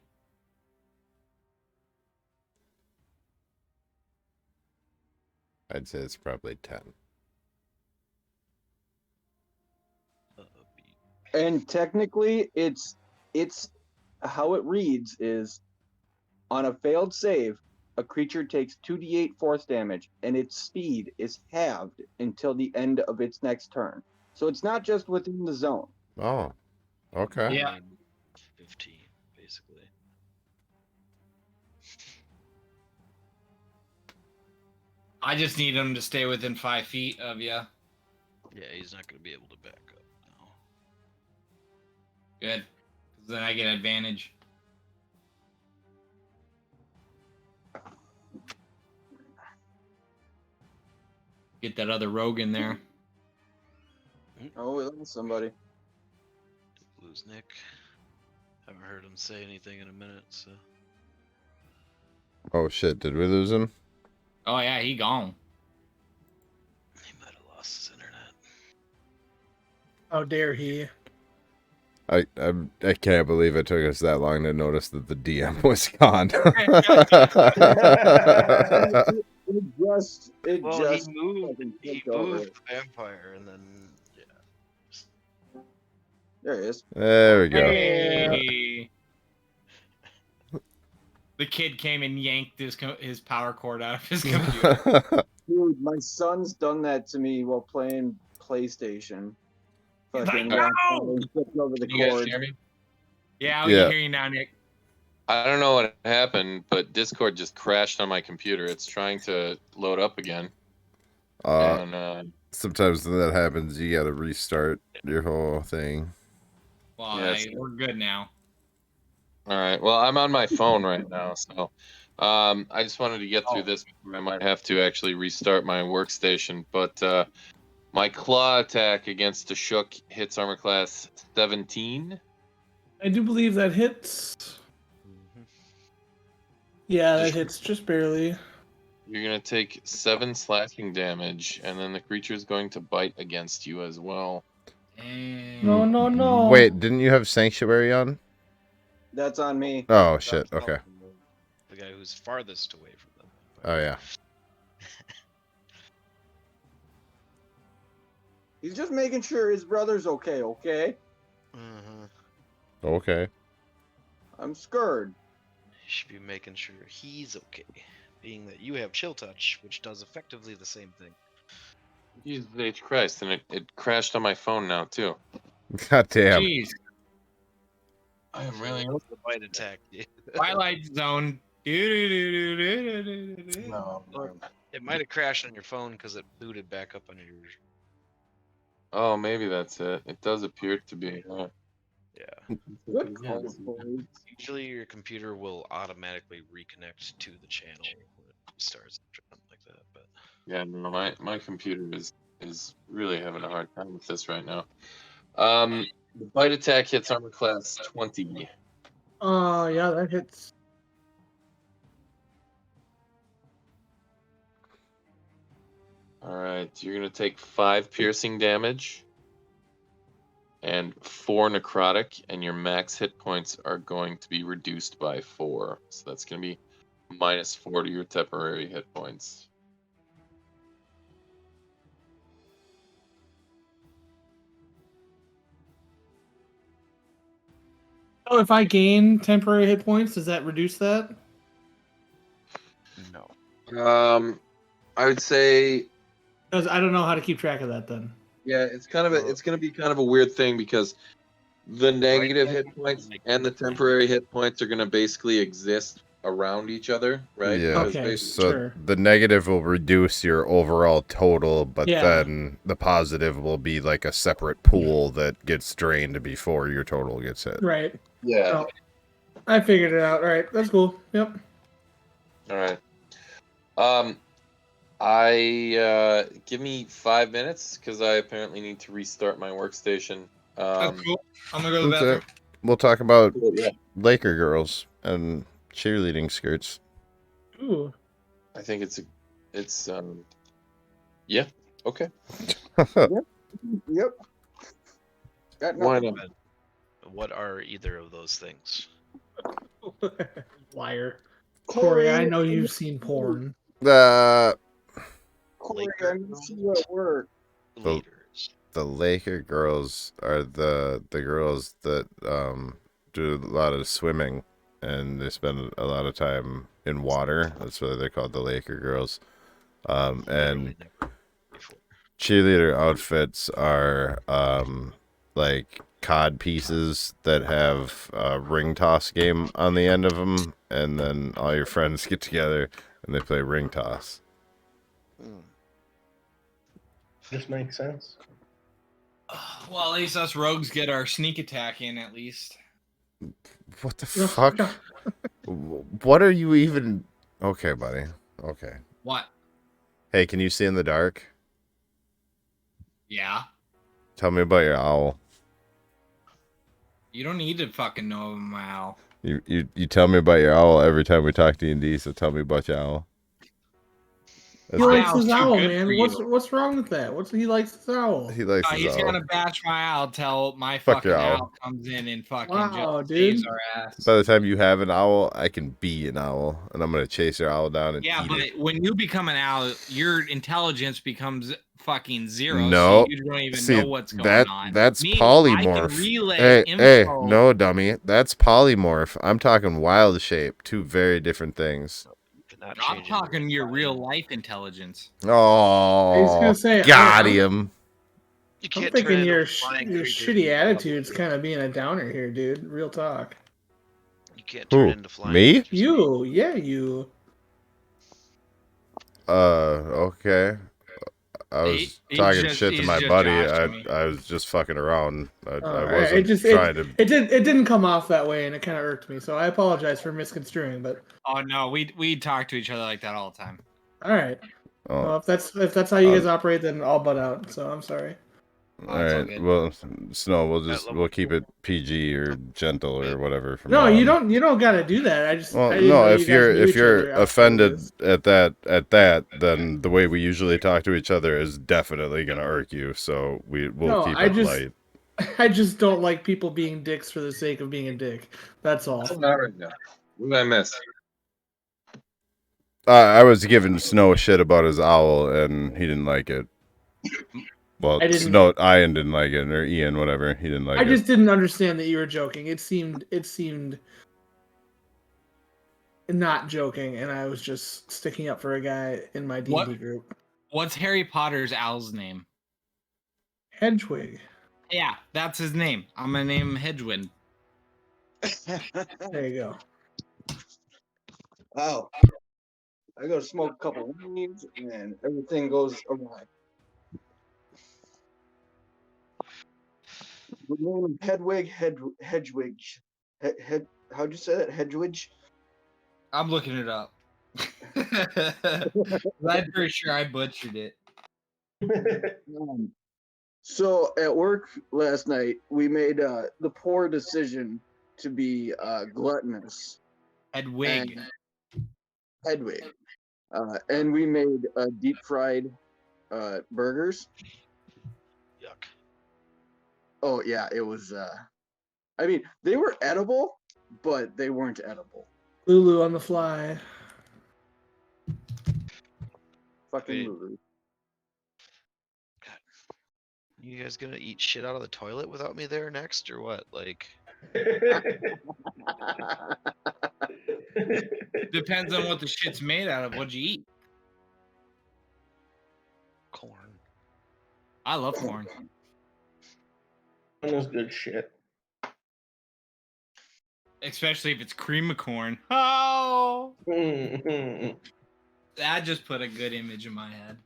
I'd say it's probably 10. And technically, it's how it reads is on a failed save, a creature takes 2d8 force damage, and its speed is halved until the end of its next turn. So it's not just within the zone. Oh, okay. Yeah. 15, basically. I just need him to stay within 5 feet of you. Yeah, he's not going to be able to back up now. Good. 'Cause then I get advantage. Get that other rogue in there. Oh, we lost somebody. Lose Nick. Haven't heard him say anything in a minute, so. Oh shit! Did we lose him? Oh yeah, he gone. He might have lost his internet. How dare he? I can't believe it took us that long to notice that the DM was gone. He moved the vampire, and then yeah. There he is. There we go. Hey. The kid came and yanked his power cord out of his computer. Dude, my son's done that to me while playing PlayStation. He's Fucking like, no! flipped over the Can you guys cord. hear me? Yeah, we Yeah. can hear you now, Nick. I don't know what happened, but Discord just crashed on my computer. It's trying to load up again. Sometimes when that happens, you gotta restart your whole thing. Well, Yes. we're good now. All right. Well, I'm on my phone right now, so I just wanted to get through this. I might have to actually restart my workstation, but my claw attack against the Shook hits armor class 17. I do believe that hits. Yeah, that hits just barely. You're gonna take 7 slashing damage, and then the creature is going to bite against you as well. No, no, no. Wait, didn't you have Sanctuary on? That's on me. Oh shit. Okay. The guy who's farthest away from them. Oh yeah. He's just making sure his brother's okay, okay? Okay. I'm scared. You should be making sure he's okay, being that you have chill touch, which does effectively the same thing. Jesus H. Christ, and it crashed on my phone now too. God damn. Jeez. I am really The bite attack. Twilight Zone. no. It might have crashed on your phone because it booted back up on yours. Oh, maybe that's it. It does appear to be. Yeah. Good call, boys. Usually your computer will automatically reconnect to the channel when it starts something like that. But Yeah, no, my computer is really having a hard time with this right now. The bite attack hits armor class 20. Yeah, that hits. All right, you're gonna take 5 piercing damage and 4 necrotic, and your max hit points are going to be reduced by 4. So that's gonna be -4 to your temporary hit points. Oh, if I gain temporary hit points, does that reduce that? no. I would say, Because I don't know how to keep track of that then. yeah, it's gonna be kind of a weird thing because the negative hit points and the temporary hit points are gonna basically exist around each other, right? Yeah. Because Okay. So Sure. the negative will reduce your overall total, but Yeah. then the positive will be like a separate pool that gets drained before your total gets hit. Right. Yeah. Oh, I figured it out. All right. That's cool. Yep. All right. I give me 5 minutes because I apparently need to restart my workstation. That's cool. I'm gonna go to the That's bathroom. it. We'll talk about Yeah, Laker girls and cheerleading skirts. Ooh. I think yeah, okay. Yep. Got Why nothing. not? What are either of those things? Liar. Corey, I know you've seen porn. The Corey, I miss you at work. Leaders. the Laker girls are the girls that do a lot of swimming, and they spend a lot of time in water. That's why they're called the Laker girls. And cheerleader outfits are like cod pieces that have a ring toss game on the end of them, and then all your friends get together and they play ring toss. This makes sense. Well, at least us rogues get our sneak attack in, at least. What the fuck? What are you even... Okay, buddy. Okay. What? Hey, can you see in the dark? Yeah. Tell me about your owl. You don't need to fucking know my owl. You tell me about your owl every time we talk D&D, so tell me about your owl. He likes his too owl, good man. for What's wrong with that? He likes his owl. He likes his He's owl. gonna bash my owl till my Fuck fucking your owl. owl comes in and fucking Wow, just saves dude. our ass. By the time you have an owl, I can be an owl, and I'm gonna chase your owl down and Yeah, eat but it. when you become an owl, your intelligence becomes fucking zero. No, So you don't even see, know what's going on. That's Me, I polymorph. can relay Hey, info. no, dummy. That's polymorph. I'm talking wild shape. Two very different things. I'm talking your real life intelligence. Oh, I was gonna say, got him. You I'm can't thinking turn your into a flying creature shitty if attitude's kind of being a downer here, dude. Real talk. you can't turn Who? into flying Me? creatures. You, yeah, you. Okay. I was talking shit to my buddy. I was just fucking around. I wasn't trying to. It didn't come off that way, and it kind of irked me. So I apologize for misconstruing. But Oh no, we talk to each other like that all the time. all right. Oh, Well, if that's how you guys operate, then I'll butt out. So I'm sorry. all right. Well, Snow, we'll keep it PG or gentle or whatever. From No, now you on. don't gotta do that. I Well, didn't no, know if you guys knew you're each other outside of offended this. at that, then the way we usually talk to each other is definitely gonna irk you. So we'll keep it light. I just don't like people being dicks for the sake of being a dick. That's all. Not right now. What did I miss? I was giving Snow a shit about his owl, and he didn't like it. Well, Ian didn't like it, or Ian, whatever. He didn't like it. I just didn't understand that you were joking. It seemed not joking, and I was just sticking up for a guy in my D&D group. What's Harry Potter's owl's name? Hedwig. Yeah, that's his name. I'm gonna name him Hedwig. There you go. Wow. I go smoke a couple of weeds and everything goes awry. The name Hedwig, Hedwig. How'd you say that? Hedwig? I'm looking it up. I'm pretty sure I butchered it. So at work last night, we made the poor decision to be gluttonous. Hedwig. Hedwig. And we made deep fried burgers. Yuck. Oh yeah, it was. I mean, they were edible, but they weren't edible. Lulu on the fly. Fucking Lulu. You guys gonna eat shit out of the toilet without me there next, or what? Like. Depends on what the shit's made out of. What'd you eat? Corn. I love corn. Corn is good shit. Especially if it's cream of corn. Oh! That just put a good image in my head.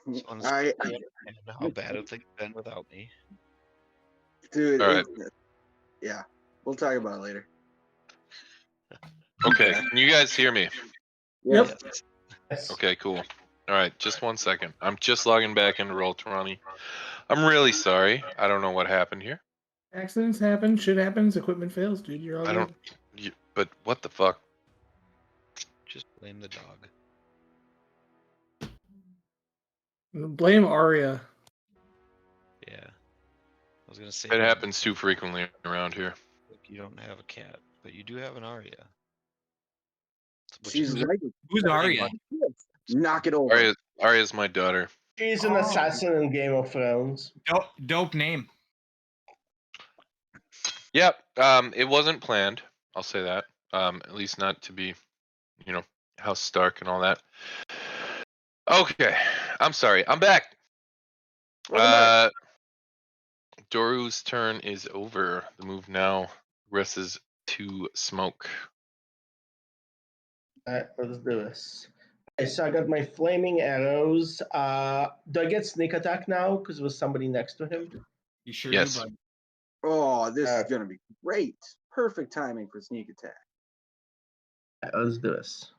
I don't know how bad have things been without me. Dude, all right. Yeah, we'll talk about it later. Okay, can you guys hear me? Yep. Okay, cool. All right, just 1 second. I'm just logging back into Roll20. I'm really sorry. I don't know what happened here. Accidents happen. Shit happens. Equipment fails, dude. You're all good. But what the fuck? Just blame the dog. Blame Arya. Yeah. I was gonna say It happens too frequently around here. You don't have a cat, but you do have an Arya. She's like, who's Arya? Knock it over. Arya's my daughter. She's an assassin in Game of Thrones. Dope name. Yep. It wasn't planned. I'll say that. At least not to be, House Stark and all that. Okay. I'm sorry. I'm back. Doru's turn is over. The move now rests to Smoke. Alright, let's do this. Okay, so I got my flaming arrows. Do I get sneak attack now? Because there was somebody next to him. You sure Yes. do, bud. Oh, this is gonna be great. Perfect timing for sneak attack. Let's do this.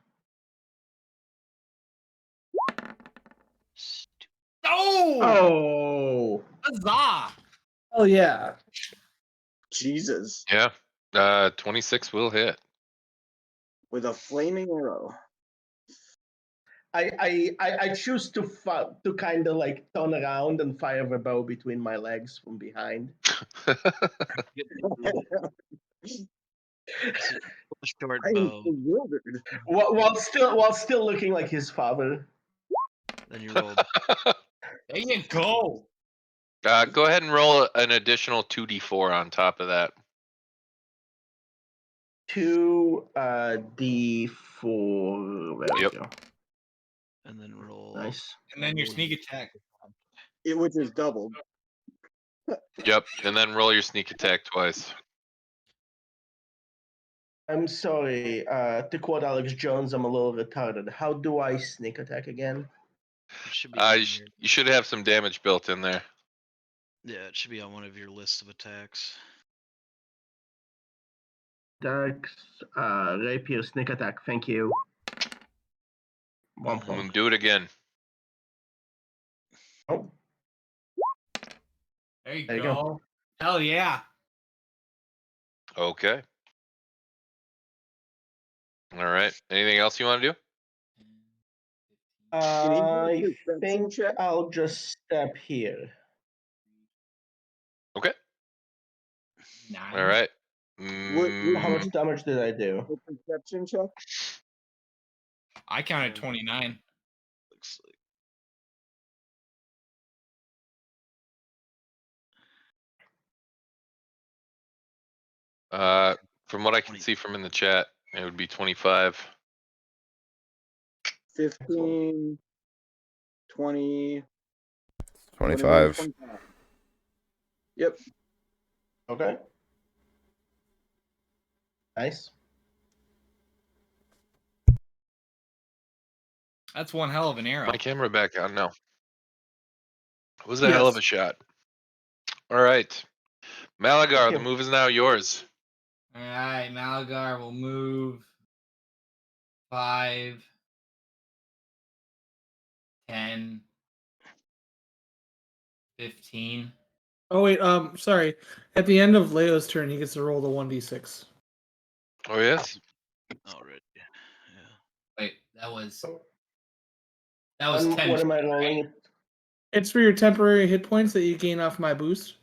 Oh! Oh! Huzzah! Oh yeah. Jesus. Yeah. 26 will hit. With a flaming arrow. I choose to kind of like turn around and fire the bow between my legs from behind. Short I am bow. bewildered. While still looking like his father. Then you rolled. There you go. Go ahead and roll an additional 2d4 on top of that. 2d4. There we Yep. go. And then roll. Nice. And then your sneak attack. Which is doubled. Yep. And then roll your sneak attack twice. I'm sorry. To quote Alex Jones, I'm a little retarded. How do I sneak attack again? It should be You should have some damage built in there. Yeah, it should be on one of your lists of attacks. Attacks, rapier, sneak attack. Thank you. One I'm gonna point. do it again. Oh, There you There you go. go. Hell yeah. Okay. All right. Anything else you want to do? I perception think check? I'll just step here. Okay. 9. All right. How much damage did I do? The perception check? I counted 29. Looks like From what I can see from in the chat, it would be 25. 15, 20, 25. 25. Yep. Okay. Nice. That's one hell of an arrow. My camera back on now. It was a hell of a shot. All right. Malagar, the move is now yours. All right, Malagar will move 5, 10, 15. Oh wait, sorry. At the end of Leo's turn, he gets to roll the 1d6. Oh, yes? already. Yeah. Wait, that was 10. What am I rolling? It's for your temporary hit points that you gain off my boost.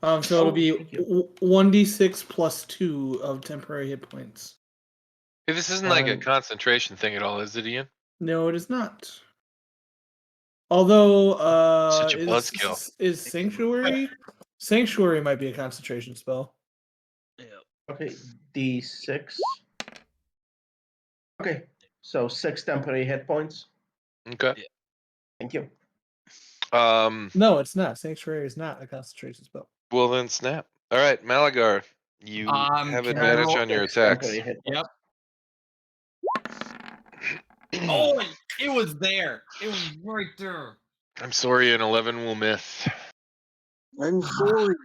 So it'll be thank you. 1d6 plus 2 of temporary hit points. Hey, this isn't like a concentration thing at all, is it, Ian? No, it is not. Although, Such a buzzkill. is Sanctuary? Sanctuary might be a concentration spell. Yeah. Okay, D6. Okay, so 6 temporary hit points. Okay. Yeah. Thank you. No, it's not. Sanctuary is not a concentration spell. Well, then snap. All right, Malagar, you have can I advantage roll on your 6 attacks. temporary hit points. Yep. Oh, it was there. It was right there. I'm sorry, an 11 will miss. I'm sorry.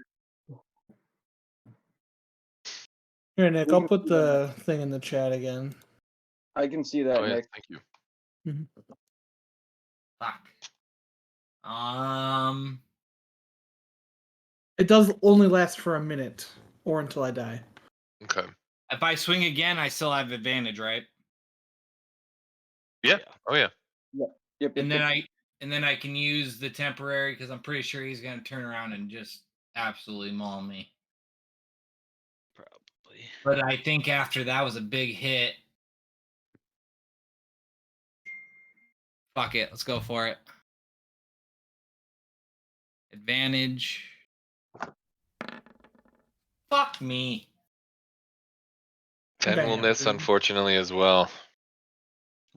Here, Nick, I'll put the thing in the chat again. I can see that, Oh, yeah, Nick. thank you. Fuck. It does only last for a minute or until I die. Okay. If I swing again, I still have advantage, right? Yeah. Oh, yeah. Yep. And then I can use the temporary because I'm pretty sure he's gonna turn around and just absolutely maul me. Probably. But I think after that was a big hit. Fuck it, let's go for it. Advantage. Fuck me. 10 Okay. will miss, unfortunately, as well.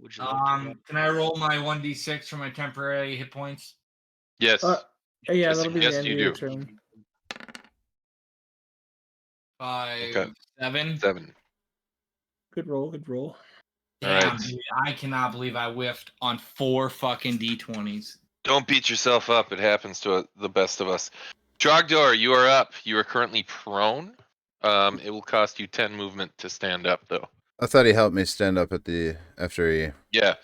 Would you like Can I roll my 1d6 for my temporary hit points? Yes. Yeah, I that'll be the suggest end you of your do. turn. 5, Okay. 7. 7. Good roll, good roll. Damn, right. dude, I cannot believe I whiffed on 4 fucking D20s. Don't beat yourself up. It happens to the best of us. Trogdor, you are up. You are currently prone. It will cost you 10 movement to stand up, though. I thought he helped me stand up after he. Yeah.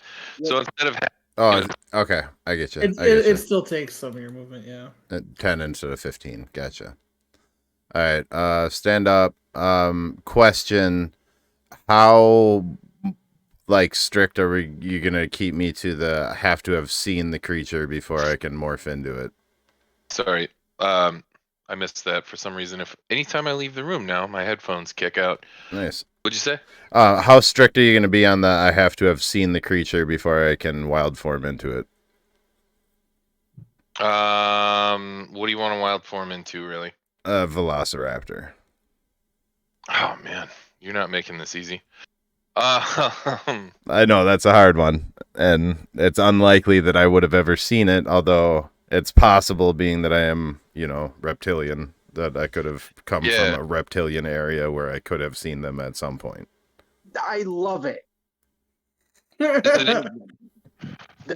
So instead of Oh, okay. I get you. It still takes some of your movement, yeah. 10 instead of 15. Gotcha. All right. Stand up. Question: how strict are you gonna keep me to the have to have seen the creature before I can morph into it? Sorry. I missed that for some reason. If anytime I leave the room now, my headphones kick out. Nice. What'd you say? How strict are you gonna be on the I have to have seen the creature before I can wild form into it? What do you want to wild form into, really? Velociraptor. Oh man, you're not making this easy. I know that's a hard one, and it's unlikely that I would have ever seen it, although it's possible, being that I am, reptilian, that I could have come from a reptilian area where I could have seen them at some point. I love it. First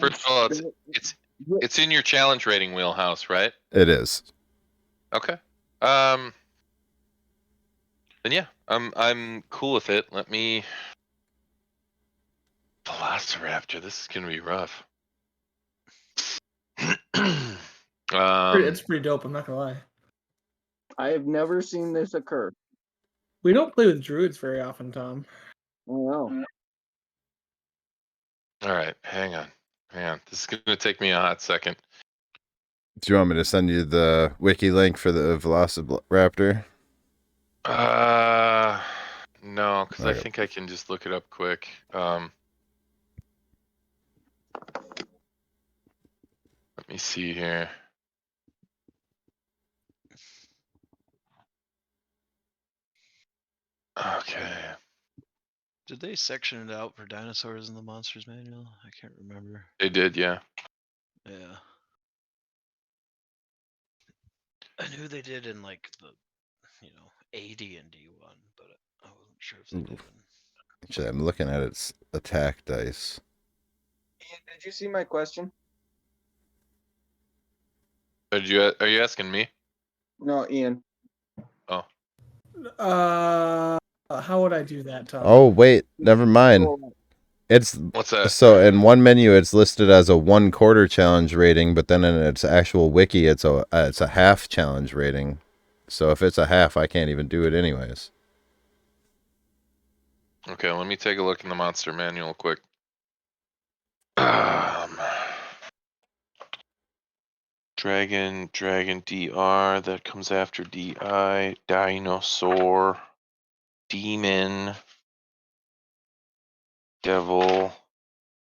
of all, it's in your challenge rating wheelhouse, right? It is. Okay. Then yeah, I'm cool with it. Let me. Velociraptor, this is gonna be rough. It's pretty dope, I'm not gonna lie. I have never seen this occur. We don't play with druids very often, Tom. No. All right, hang on. This is gonna take me a hot second. Do you want me to send you the wiki link for the Velociraptor? No, because I think I can just look it up quick. Let me see here. Okay. Did they section it out for dinosaurs in the Monsters Manual? I can't remember. They did, yeah. Yeah. I knew they did in like the, AD&D one, but I wasn't sure if they did. Actually, I'm looking at its attack dice. Ian, did you see my question? Are you asking me? No, Ian. Oh. How would I do that, Tom? Oh wait, never mind. What's that? So in one menu, it's listed as a 1/4 challenge rating, but then in its actual wiki, it's a half challenge rating. So if it's a half, I can't even do it anyways. Okay, let me take a look in the monster manual quick. Dragon DR, that comes after DI, dinosaur, demon, devil,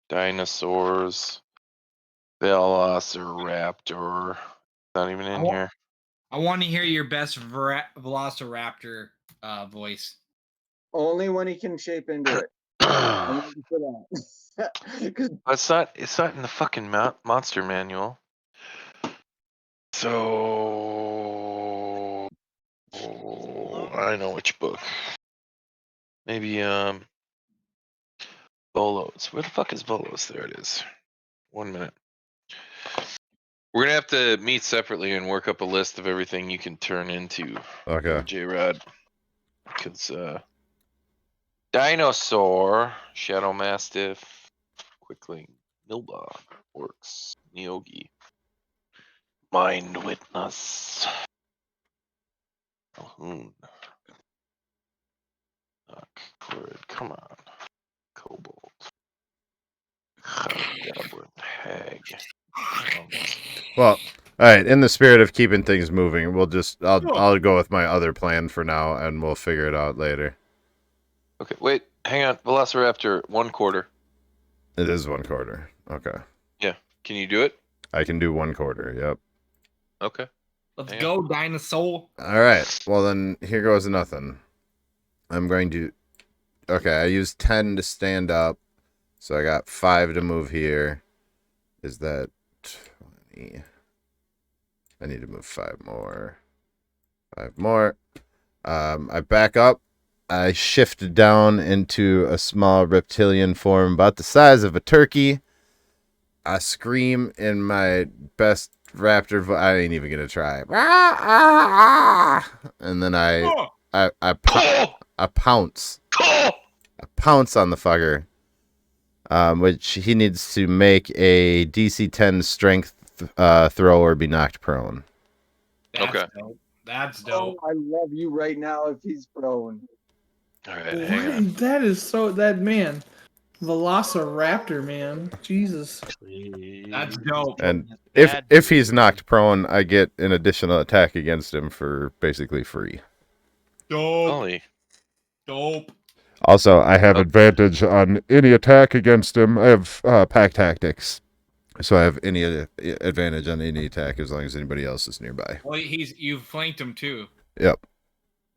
dinosaurs, velociraptor. Not even in here. I want to hear your best Velociraptor voice. Only when he can shape into it. I'm looking for that. It's not in the fucking monster manual. So I know which book. Maybe Bolos. Where the fuck is Bolos? There it is. 1 minute. We're gonna have to meet separately and work up a list of everything you can turn into. Okay. J-Rod. Because Dinosaur, Shadow Mastiff, Quickling, Milba, Orcs, Neogi, Mind Witness. Come on. Kobold. Goblin. Hag. Well, all right. In the spirit of keeping things moving, I'll go with my other plan for now, and we'll figure it out later. Okay, wait, hang on. Velociraptor, 1/4. It is 1/4. Okay. Yeah. Can you do it? I can do 1/4. Yep. Okay. Let's go, dinosaur. All right. Well, then here goes nothing. I'm going to. Okay, I used 10 to stand up, so I got 5 to move here. Is that 20? I need to move 5 more. 5 more. I back up I shift down into a small reptilian form about the size of a turkey. I scream in my best raptor voice. I ain't even gonna try. And then I pounce. I pounce on the fucker. Which he needs to make a DC 10 strength throw or be knocked prone. That's dope. That's dope. Oh, I love you right now if he's prone. All right, hang on. That is so that man. Velociraptor, man. Jesus. That's dope. And if he's knocked prone, I get an additional attack against him for basically free. Dope. Holy. Dope. Also, I have advantage on any attack against him. I have pack tactics. So I have any advantage on any attack as long as anybody else is nearby. Well, you've flanked him too. Yep.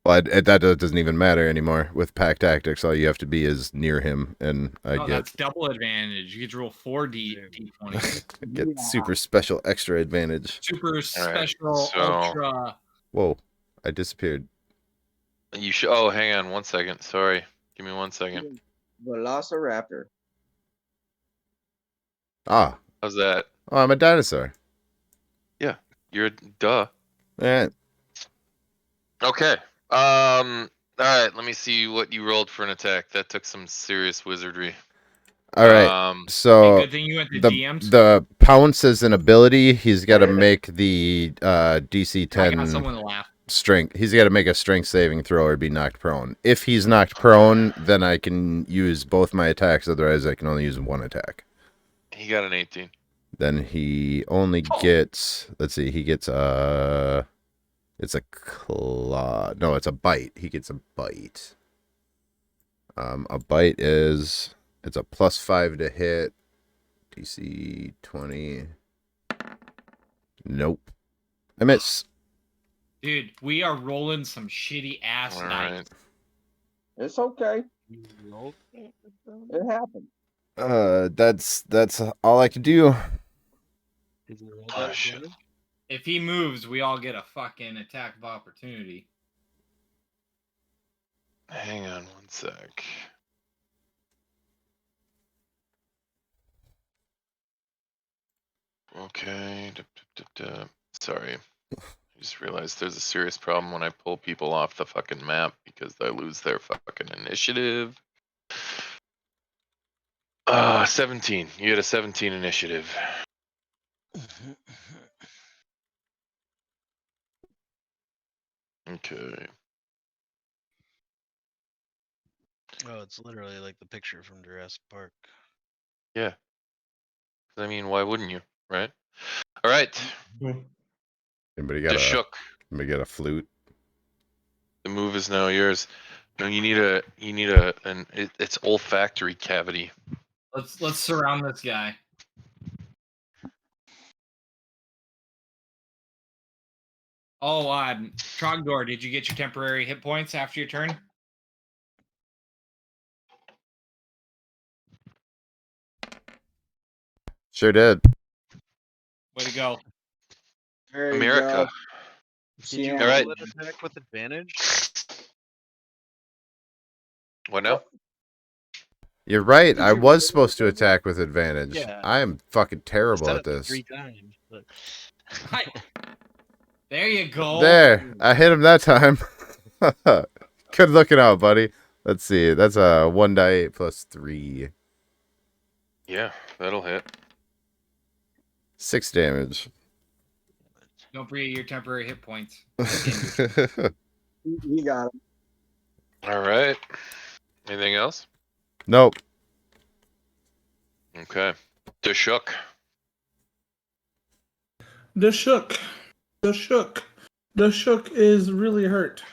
Well, that doesn't even matter anymore. With pack tactics, all you have to be is near him, and that's double advantage. You get to roll 4d20. Get super special extra advantage. Super special ultra. Whoa, I disappeared. You should. Oh, hang on 1 second. Sorry, give me 1 second. Velociraptor. Ah. How's that? Oh, I'm a dinosaur. Yeah, you're duh. Alright. Okay. All right. Let me see what you rolled for an attack. That took some serious wizardry. All right. So good thing you went to DMs. the pounce is an ability. He's got to make the DC 10 I got someone to laugh. strength. He's got to make a strength saving throw or be knocked prone. If he's knocked prone, then I can use both my attacks. Otherwise, I can only use one attack. He got an 18. Then he only gets. Let's see. He gets it's a claw. No, it's a bite. He gets a bite. A bite is it's a +5 to hit. DC 20. Nope. I miss. Dude, we are rolling some shitty ass nights. It's okay. It happened. That's all I can do. Oh, shit. If he moves, we all get a fucking attack of opportunity. Hang on 1 sec. Okay. Sorry. I just realized there's a serious problem when I pull people off the fucking map because they lose their fucking initiative. 17. You had a 17 initiative. Okay. Oh, it's literally like the picture from Jurassic Park. Yeah. I mean, why wouldn't you, right? All right. Anybody got a flute? The move is now yours. No, you need it's olfactory cavity. Let's surround this guy. Oh, Trogdor, did you get your temporary hit points after your turn? Sure did. Way to go. There America. Did you All right. roll an attack with advantage? What now? You're right. I was supposed to attack with advantage. Yeah. I am fucking terrible Said at it like this. 3 times. But... There you go. There. I hit him that time. Good looking out, buddy. Let's see. That's a 1d8 plus 3. Yeah, that'll hit. 6 damage. Don't forget your temporary hit points. You got him. All right. Anything else? Nope. Okay. Shook. The shook is really hurt.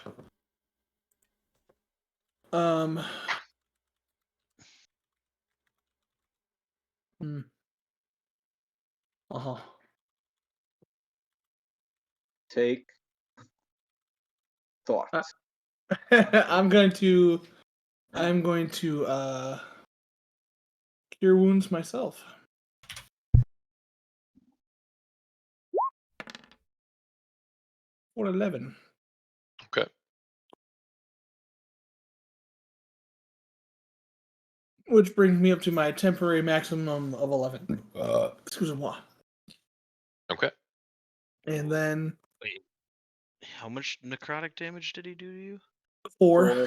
Take thought. I'm going to cure wounds myself. For 11. Okay. which brings me up to my temporary maximum of 11. Excusez-moi. Okay. And then Wait, how much necrotic damage did he do to you? 4.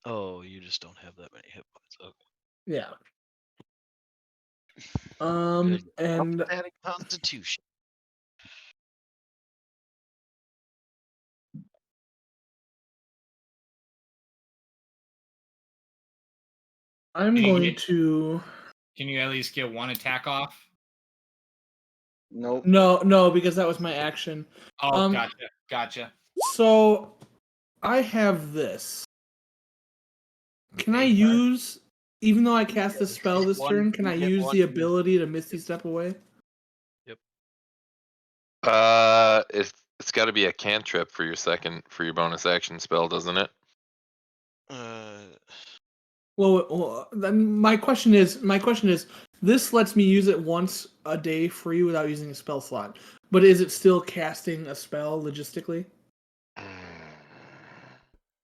Oh, you just don't have that many hit points. Okay. Yeah. Good. And Adding Constitution. I'm Can you going get- to. Can you at least get one attack off? Nope. No, because that was my action. Oh, gotcha. So I have this. Can I Okay. use, even though I cast a spell this One- turn, can I you get use one the use- ability to Misty Step away? It's got to be a cantrip for your bonus action spell, doesn't it? Well, then my question is, this lets me use it once a day free without using a spell slot. But is it still casting a spell logistically?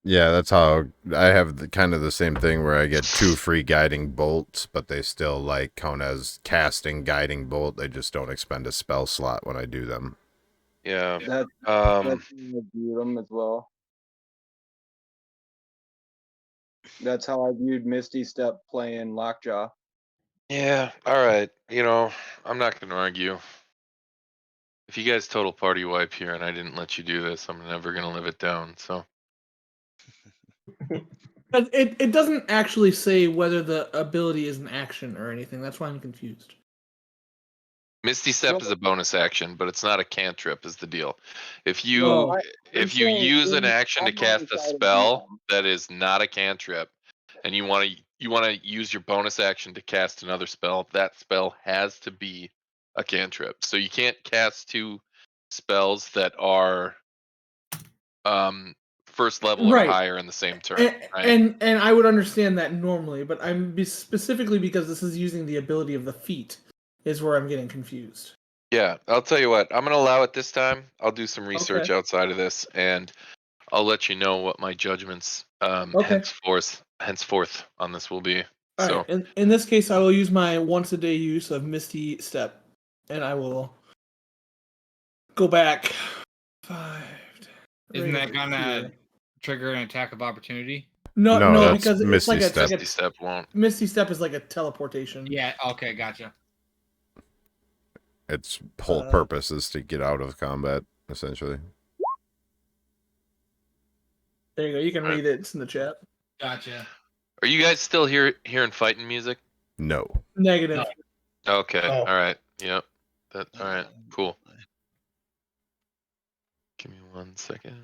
Yeah, that's how I have kind of the same thing where I get 2 free guiding bolts, but they still like count as casting guiding bolt. They just don't expend a spell slot when I do them. Yeah. That's how I view them as well. That's how I viewed Misty Step playing Lockjaw. Yeah. All right. I'm not going to argue. If you guys total party wipe here and I didn't let you do this, I'm never going to live it down. So. But it doesn't actually say whether the ability is an action or anything. That's why I'm confused. Misty Step is a bonus action, but it's not a cantrip. Is the deal? If you Oh. if you use an action to cast a spell that is not a cantrip, and you want to use your bonus action to cast another spell, that spell has to be a cantrip. So you can't cast 2 spells that are first level or Right. higher in the same turn. Right? And I would understand that normally, but specifically because this is using the ability of the feat is where I'm getting confused. Yeah, I'll tell you what. I'm going to allow it this time. I'll do some research outside of this, and I'll let you know what my judgments henceforth on this will be. All So right. In this case, I will use my once a day use of Misty Step, and I will go back 5. Isn't that gonna trigger an attack of opportunity? No, that's because it's Misty like Step. Misty Step won't. Misty Step is like a teleportation. Yeah. Okay. Gotcha. Its whole purpose is to get out of combat, essentially. There you go. You can read it. It's in the chat. Gotcha. Are you guys still hearing fighting music? No. Negative. Okay. Oh. All right. Yep. All right. Cool. Give me 1 second.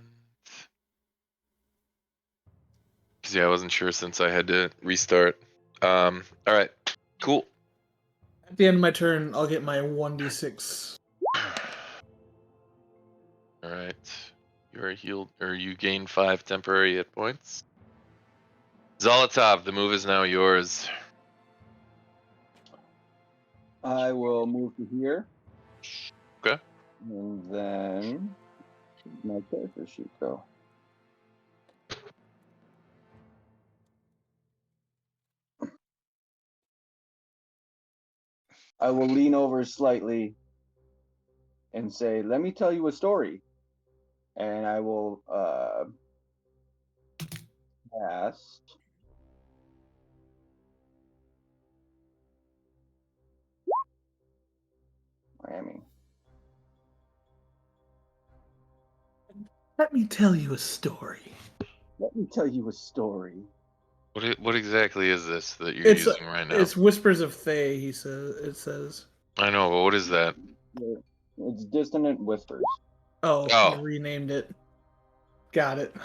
Because I wasn't sure since I had to restart. All right. Cool. At the end of my turn, I'll get my 1d6. All right. You are healed, or you gain 5 temporary hit points. Zolotov, the move is now yours. I will move to here. Okay. And then my character sheet go. I will lean over slightly and say, "Let me tell you a story." And I will cast Miami. Let me tell you a story. Let me tell you a story. What exactly is this that you're using right now? It's Whispers of Thay, he says. It says. I know, but what is that? It's Dissonant Whispers. Oh, Oh. you renamed it. Got it.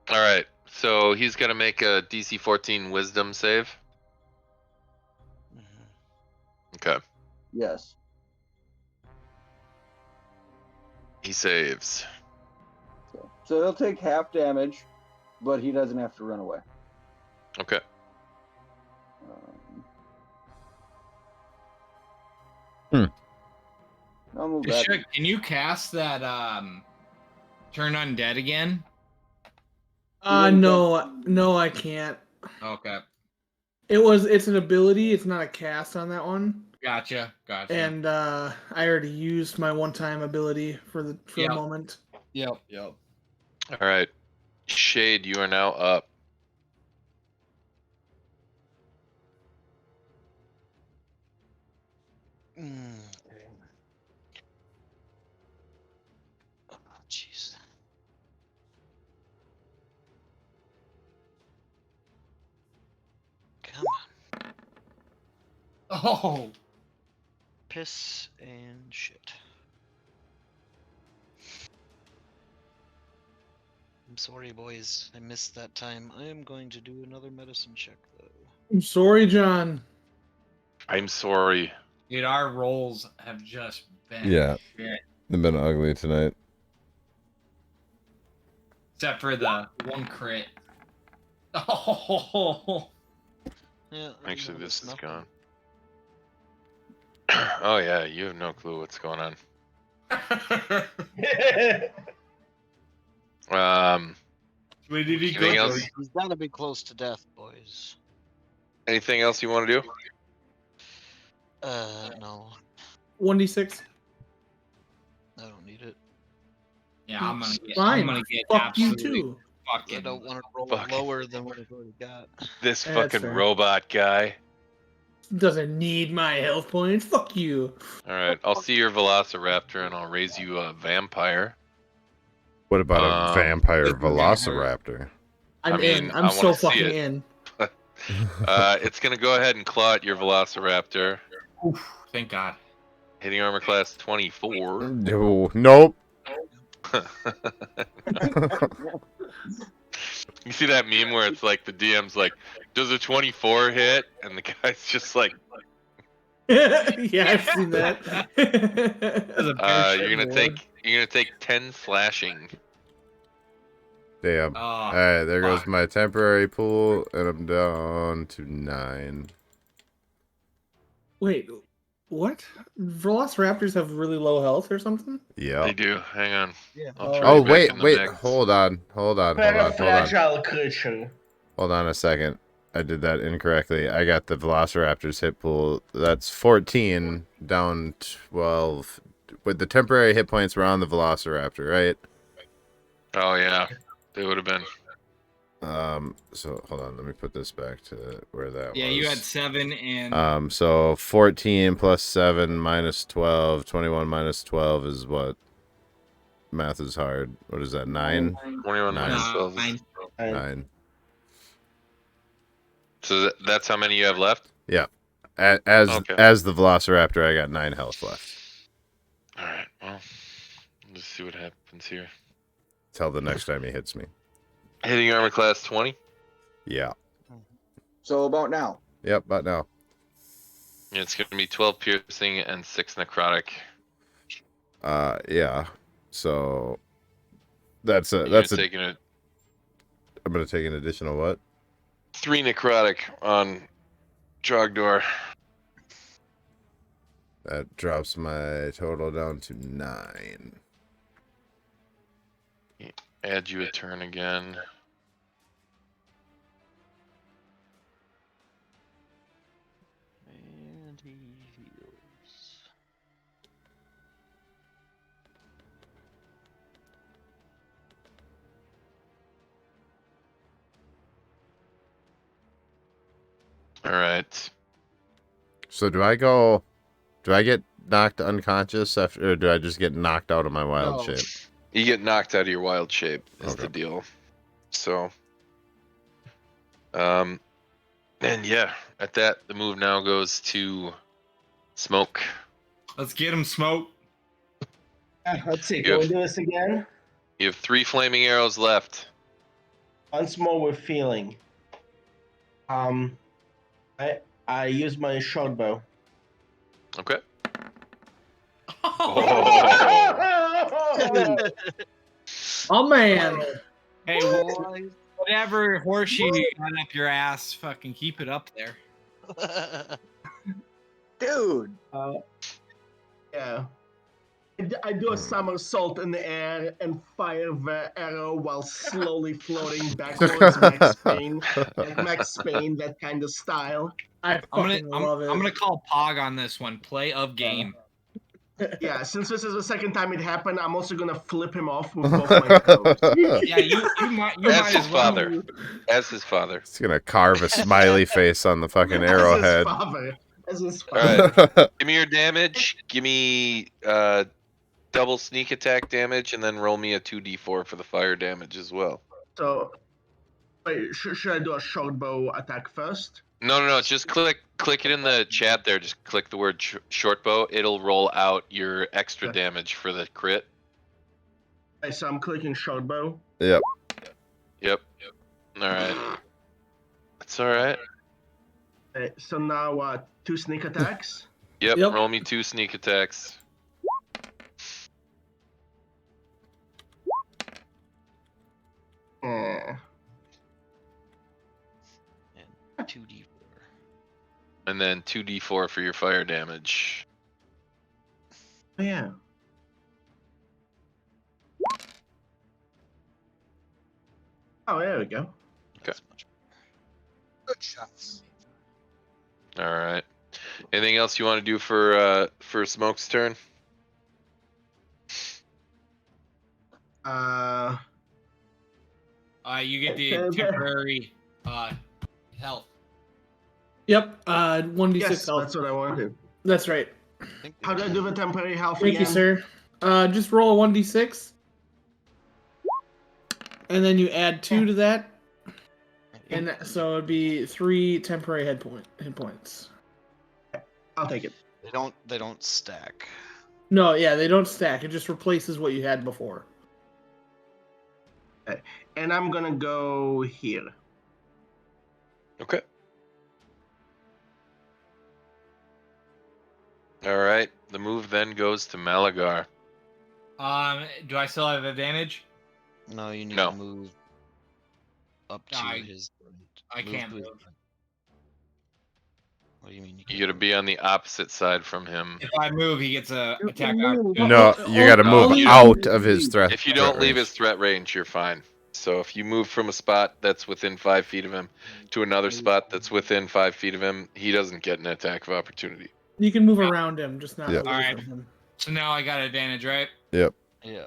All right. So he's gonna make a DC 14 Wisdom save. Okay. Yes. He saves. So he'll take half damage, but he doesn't have to run away. Okay. I'll move back. Can you cast that turn undead again? No, I can't. Okay. It's an ability. It's not a cast on that one. Gotcha. And I already used my one-time ability for the moment. Yep. All right, Shade, you are now up. Oh, jeez. Come on. Oh. Piss and shit. I'm sorry, boys. I missed that time. I am going to do another medicine check, though. I'm sorry, John. I'm sorry. Dude, our rolls have just been shit. They've been ugly tonight. Except for the one crit. Oh. Yeah, Actually, this is gone. Oh yeah, you have no clue what's going on. Anything else? He's gotta be close to death, boys. Anything else you want to do? No. 1d6. I don't need it. Yeah, I'm gonna get Fuck you absolutely too. fucking. I don't want to roll Fuck. lower than what I've already got. This That's fucking fair. robot guy. Doesn't need my health points. Fuck you. All right, I'll see your Velociraptor and I'll raise you a vampire. What about a vampire velociraptor? I'm I mean, in. I I'm wanna so see fucking it. in. It's gonna go ahead and claw at your Velociraptor. Oof, thank God. Hitting armor class 24. No, nope. You see that meme where it's like the DM's like, does a 24 hit? And the guy's just like, Yeah, I've seen that. you're gonna take 10 slashing. Damn. Oh, Alright, there goes fuck. my temporary pool, and I'm down to 9. Wait, what? Velociraptors have really low health or something? Yeah. They do. Hang on. Yeah. I'll throw Oh, you back wait, in the wait. mix. Hold on. Very fragile creature. Hold on a second. I did that incorrectly. I got the Velociraptor's hit pool. That's 14 down 12. With the temporary hit points were on the Velociraptor, right? Oh yeah, they would have been. So hold on, let me put this back to where that Yeah, was. you had 7 and. So 14 plus 7 minus 12. 21 minus 12 is what? Math is hard. What is that? 9? 21 minus 12 is 9. So that's how many you have left? Yeah. As the Velociraptor, I got 9 health left. Alright, well, let's see what happens here. Till the next time he hits me. Hitting armor class 20? Yeah. So about now. Yep, about now. Yeah, it's going to be 12 piercing and 6 necrotic. Yeah. So I'm gonna take an additional what? 3 necrotic on Trogdor. That drops my total down to 9. Add you a turn again. And he heals. Alright. So do I get knocked unconscious after, or do I just get knocked out of my wild shape? You get knocked out of your wild shape is the deal. So, and yeah, at that, the move now goes to Smoke. Let's get him, Smoke. Let's see. Can we do this again? You have 3 flaming arrows left. Once more with feeling. I use my short bow. Okay. Oh man. Hey, whatever horseshoe you got up your ass, fucking keep it up there. Dude. Yeah. I do a somersault in the air and fire the arrow while slowly floating backwards, Max Payne, like Max Payne, that kind of style. I fucking love it. I'm gonna call Pog on this one. Play of game. Yeah, since this is the second time it happened, I'm also gonna flip him off with both my toes. Yeah, you might. You As might his as well. father. As his father. He's gonna carve a smiley face on the fucking arrowhead. As his All father. right. Give me your damage. Give me double sneak attack damage, and then roll me a 2d4 for the fire damage as well. So, wait, should I do a short bow attack first? No. Just click it in the chat there. Just click the word short bow. It'll roll out your extra damage for the crit. Okay, so I'm clicking short bow. Yep. All right. That's all right. Okay, so now 2 sneak attacks. Yep. Roll me 2 sneak attacks. Eh. And 2d4. And then 2d4 for your fire damage. Yeah. Oh, there we go. Okay. Good shots. All right. Anything else you want to do for Smoke's turn? You get the temporary health. Yep. 1d6 Yes, health. that's what I want to do. That's right. How do I do the temporary health Thank you, sir. Just roll a 1d6. And then you add 2 to that. And so it'd be 3 temporary hit points. I'll take it. They don't stack. No, yeah, they don't stack. It just replaces what you had before. Okay. And I'm gonna go here. Okay. All right. The move then goes to Malagar. Do I still have advantage? No, you need to move up to I- his. I can't to his- move. What do you mean? You gotta be on the opposite side from him. If I move, he gets a attack. No, you gotta move you out of his threat. If you don't leave range. his threat range, you're fine. So if you move from a spot that's within 5 feet of him to another spot that's within 5 feet of him, he doesn't get an attack of opportunity. You can move around him, just not away All right. from him. So now I got advantage, right? Yep. Yeah.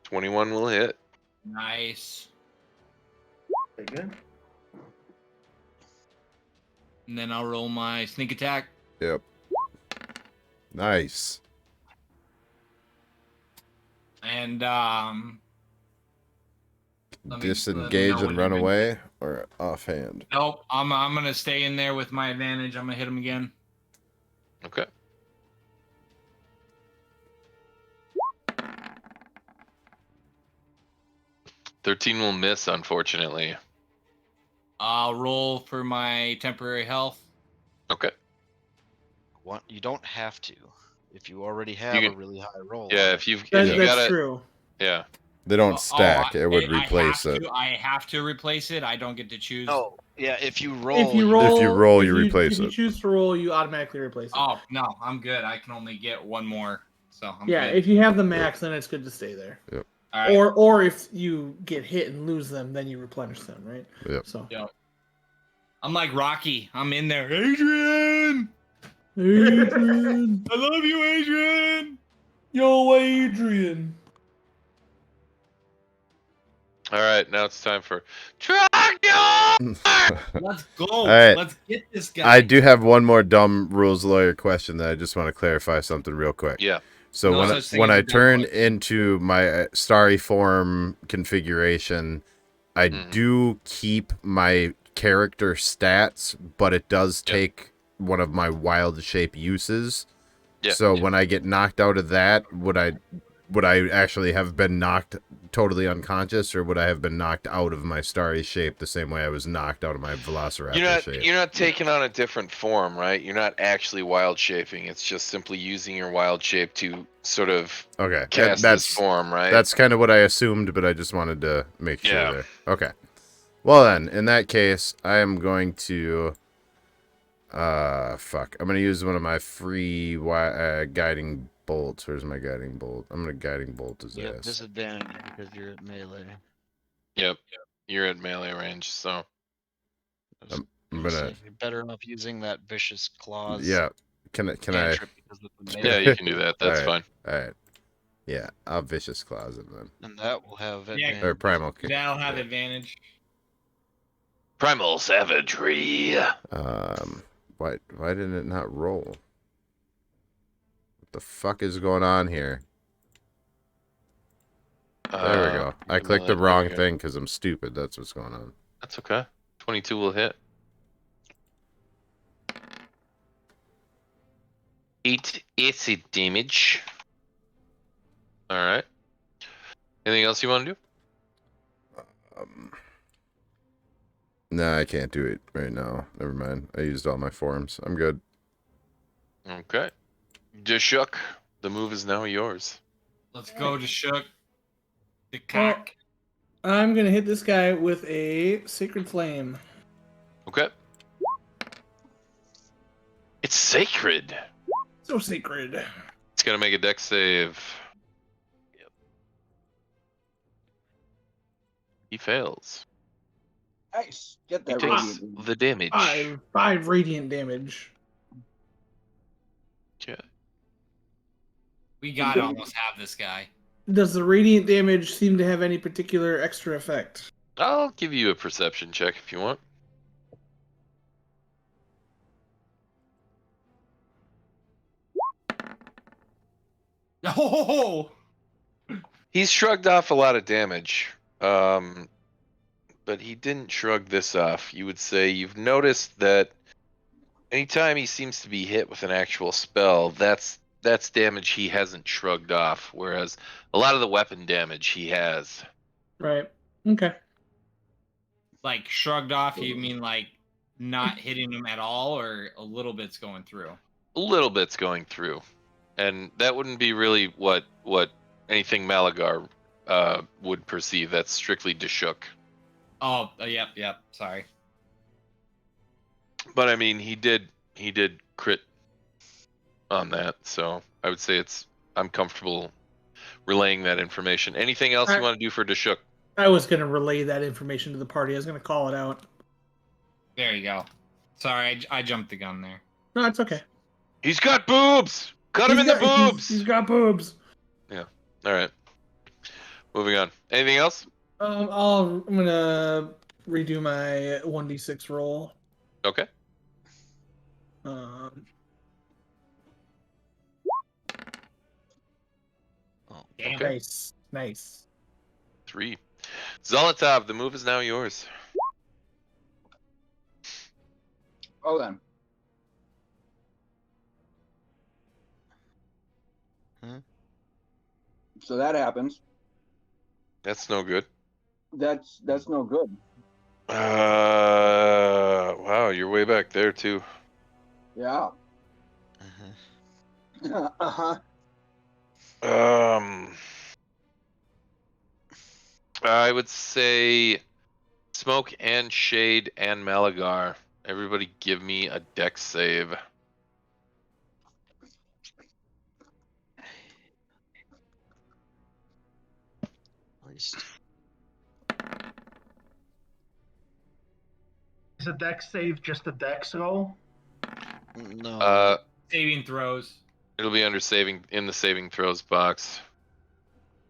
21 will hit. Nice. Very good. And then I'll roll my sneak attack. Yep. Nice. And Disengage and run away, or offhand. Nope. I'm gonna stay in there with my advantage. I'm gonna hit him again. Okay. $13 will miss, unfortunately. I'll roll for my temporary health. Okay. You don't have to. If you already have You can- a really high roll. Yeah, if you That's got it. true. Yeah. They don't stack. It would replace it. I have to replace it. I don't get to choose. No. Yeah, if you roll. If you roll, you replace if you it. choose to roll, you automatically replace it. Oh no, I'm good. I can only get one more. So I'm yeah, good. if you have the max, then it's good to stay there. Yep. All right. Or if you get hit and lose them, then you replenish them, right? Yep. So. Yep. I'm like Rocky. I'm in there. Adrian! Adrian! I love you, Adrian! Yo, Adrian! All right, now it's time for Dracula. Let's go. All right. Let's get this guy. I do have one more dumb rules lawyer question that I just want to clarify something real quick. Yeah. So No when such thing when as I a dumb turn question. into my starry form configuration, I do keep my character stats, but it does take one of my wild shape uses. Yeah. So when I get knocked out of that, would I actually have been knocked totally unconscious, or would I have been knocked out of my starry shape the same way I was knocked out of my velociraptor shape? You're not taking on a different form, right? You're not actually wild shaping. It's just simply using your wild shape to sort of Okay, cast that's this form, right? That's kind of what I assumed, but I just wanted to make sure Yeah. there. Okay. Well then, in that case, I am going to Fuck. I'm gonna use one of my free guiding bolts. Where's my guiding bolt? I'm gonna guiding bolt his You have ass. disadvantage because you're at melee. Yep. You're at melee range, so. I'm You're gonna. better off using that vicious claws. Yeah. Can I? cantrip because of the Yeah, melee, you can do that. That's Alright, fine. Alright. Yeah, I'll vicious claws him then. and that will have Yeah, advantage. Or primal. That'll have yeah. advantage. Primal savagery. Why didn't it not roll? What the fuck is going on here? There we go. I clicked the wrong thing because I'm stupid. That's what's going on. That's okay. 22 will hit. 8 acid damage. Alright. Anything else you want to do? Nah, I can't do it right now. Never mind. I used all my forms. I'm good. Okay. Deshuk, the move is now yours. Let's go to Shook. The cock. I'm gonna hit this guy with a Sacred Flame. Okay. It's sacred. So sacred. It's gonna make a dex save. Yep. He fails. Nice. Get He that takes radiant. the damage. Five radiant damage. Yeah. We gotta almost have this guy. Does the radiant damage seem to have any particular extra effect? I'll give you a perception check if you want. Oh! He's shrugged off a lot of damage. But he didn't shrug this off. You would say you've noticed that anytime he seems to be hit with an actual spell, that's damage he hasn't shrugged off, whereas a lot of the weapon damage he has. Right. Okay. Like shrugged off, you mean like not hitting him at all, or a little bit's going through? A little bit's going through. And that wouldn't be really what anything Malagar would perceive. That's strictly Deshuk. Oh, yep. Sorry. But I mean, he did crit on that, so I would say I'm comfortable relaying that information. Anything else you want to do for Deshuk? I was gonna relay that information to the party. I was gonna call it out. There you go. Sorry, I jumped the gun there. No, it's okay. He's got boobs. Cut him in the boobs. He's got boobs. Yeah. All right. Moving on. Anything else? I'm gonna redo my 1d6 roll. Okay. Oh, Damn. Okay. Nice. 3. Zolotov, the move is now yours. Oh, then. So that happens. That's no good. That's no good. Wow, you're way back there too. Yeah. Uh-huh. I would say Smoke and Shade and Malagar. Everybody give me a dex save. Is a dex save just a dex roll? No. Saving throws. It'll be under in the saving throws box.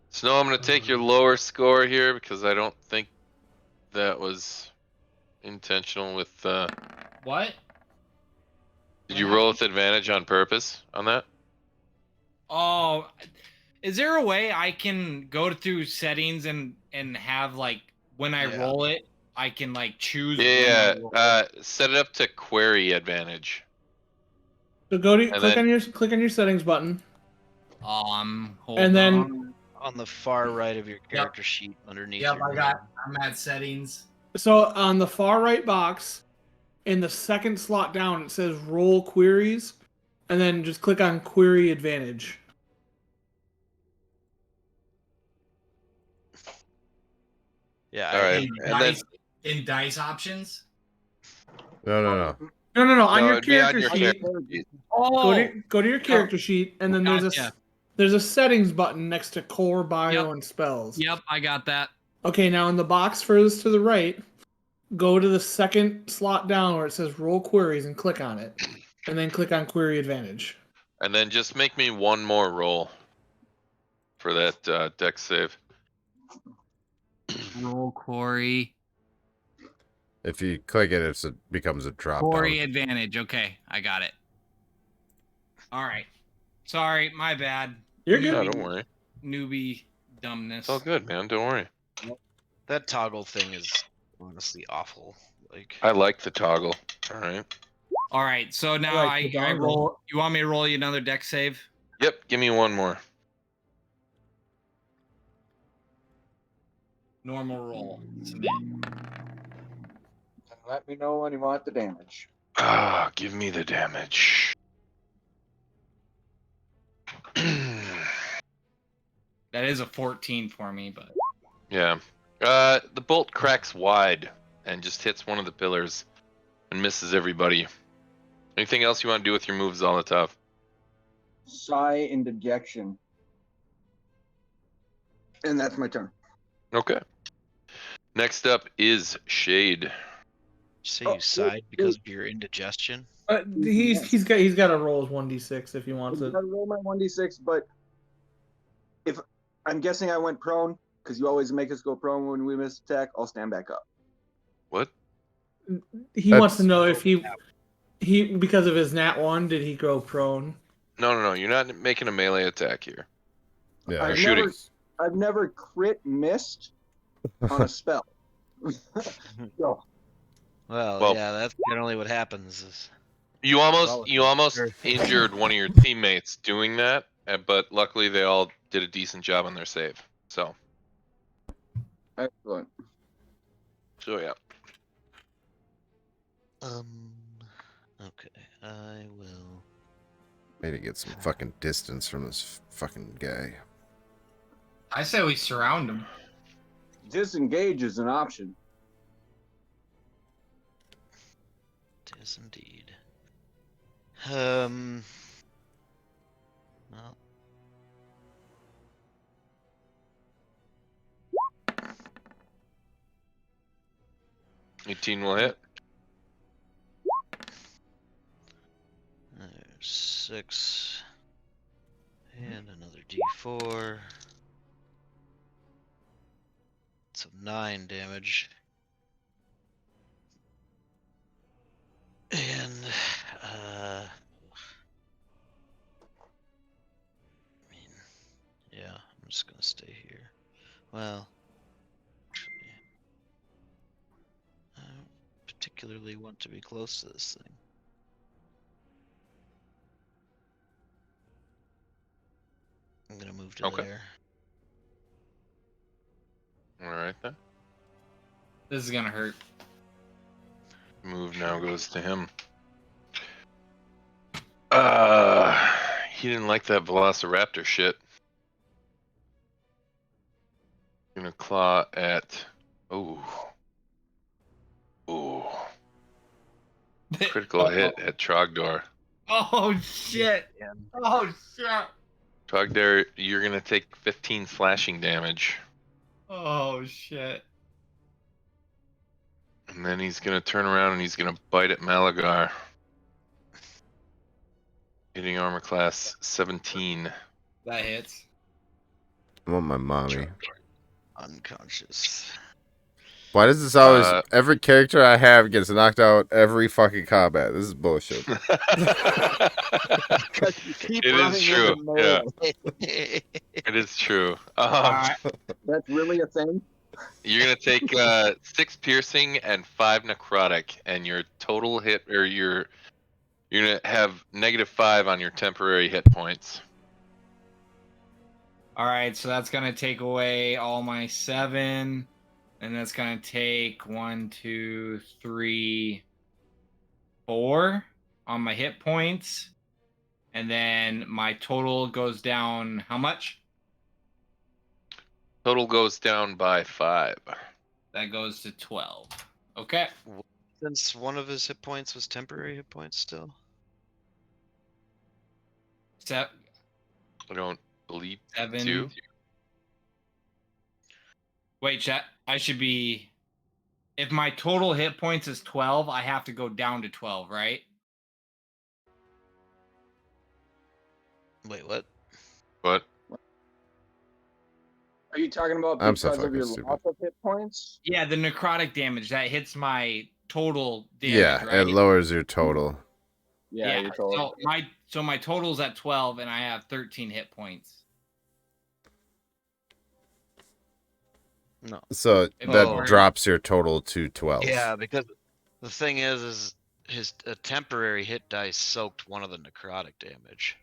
Snow, I'm gonna take your lower score here because I don't think that was intentional with What? Did you roll with advantage on purpose on that? Oh, is there a way I can go through settings and have like when I roll it, I can like choose? Yeah, set it up to query advantage. So go to click on your settings button. Hold and then on the far right of your character sheet underneath. Yep, I'm at settings. So on the far right box, in the second slot down, it says roll queries, and then just click on query advantage. Yeah. All right. In dice options. No. No. On No, your it'd be on character your sheet, character sheet. Oh, go to your character sheet, and then Gotcha. there's a settings button next to core, bio, Yep. and spells. Yep, I got that. Okay, now in the box furthest to the right, go to the second slot down where it says roll queries and click on it. And then click on query advantage. And then just make me one more roll for that deck save. Roll Corey. If you click it, it becomes a drop Corey down. advantage. Okay, I got it. All right. Sorry, my bad. You're good. No, don't worry. Newbie dumbness. It's all good, man. Don't worry. That toggle thing is honestly awful. Like, I like the toggle. All right. All right, so now like the I dongle. roll. You want me to roll you another deck save? Yep. Give me one more. Normal roll. Submit. Let me know when you want the damage. Ah, give me the damage. That is a 14 for me, but Yeah. The bolt cracks wide and just hits one of the pillars and misses everybody. Anything else you want to do with your moves, Zolotov? Sigh and dejection. And that's my turn. Okay. Next up is Shade. say you sighed because of your indigestion. He's got to roll his 1d6 if he wants it. I roll my 1d6, but if I'm guessing I went prone, because you always make us go prone when we miss attack, I'll stand back up. What? He wants to know if he because of his nat 1, did he go prone? No. You're not making a melee attack here. Yeah. You're shooting. I've never crit missed on a spell. So, Well, yeah, that's generally what happens. Is You almost injured one of your teammates doing that, but luckily they all did a decent job on their save. So excellent. yeah. Okay, I will. Way to get some fucking distance from this fucking guy. I say we surround him. Disengage is an option. It is indeed. Well, 18 will hit. 6 and another D4. So 9 damage. And I mean, yeah, I'm just gonna stay here. Well, actually, I don't particularly want to be close to this thing. I'm gonna move to there. All right then. This is gonna hurt. Move now goes to him. He didn't like that Velociraptor shit. Gonna claw at. Ooh. Critical hit at Trogdor. Oh shit! Oh shit! Trogdor, you're gonna take 15 slashing damage. Oh shit! And then he's gonna turn around and he's gonna bite at Malagar. Hitting armor class 17. That hits. I want my mommy. Unconscious. Why does this always... every character I have gets knocked out every fucking combat? This is bullshit. Keep It is running true. into melee. Yeah. It is true. That's really a thing? You're gonna take 6 piercing and 5 necrotic, and your total hit, or you're gonna have -5 on your temporary hit points. All right, so that's gonna take away all my 7, and that's gonna take 1, 2, 3, 4 on my hit points, and then my total goes down. How much? Total goes down by 5. That goes to 12. Okay. Since one of his hit points was temporary hit points still. I don't believe 7. two. Wait, chat. I should be. If my total hit points is 12, I have to go down to 12, right? Wait, what? What? Are you talking about I'm so because of fucking your stupid. loss of hit points? Yeah, the necrotic damage that hits my total damage, Yeah, right? it lowers your total. Yeah, you're told. So my total's at 12 and I have 13 hit points. No. So If that I- drops your total to 12. Yeah, because the thing is his temporary hit dice soaked one of the necrotic damage.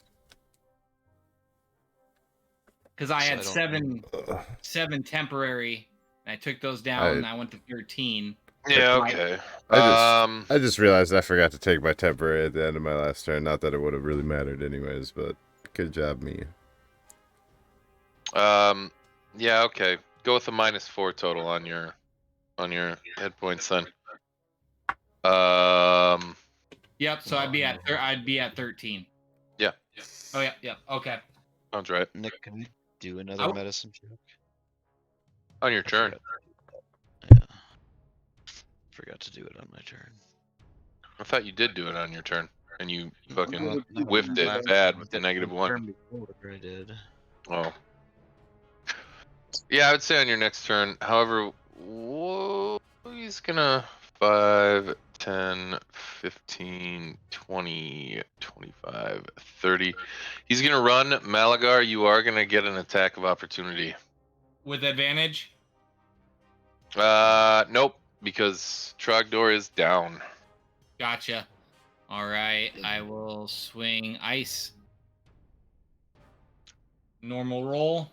Because I So had I don't seven temporary, and I took those down, and I went to 13. Yeah, okay. I just realized I forgot to take my temporary at the end of my last turn. Not that it would have really mattered anyways, but good job, me. Yeah, okay. Go with a -4 total on your hit points then. Yep. So I'd be at 13. Yeah. Oh yeah. Yep. Okay. Sounds right. Nick, can you do another medicine check? On your turn. Yeah. Forgot to do it on my turn. I thought you did do it on your turn, and you fucking Not whiffed it last- bad with the the -1. turn before I did. Oh. Yeah, I would say on your next turn. However, he's gonna 5, 10, 15, 20, 25, 30. He's gonna run. Malagar, you are gonna get an attack of opportunity. With advantage? Nope, because Trogdor is down. Gotcha. All right. I will swing ice. Normal roll.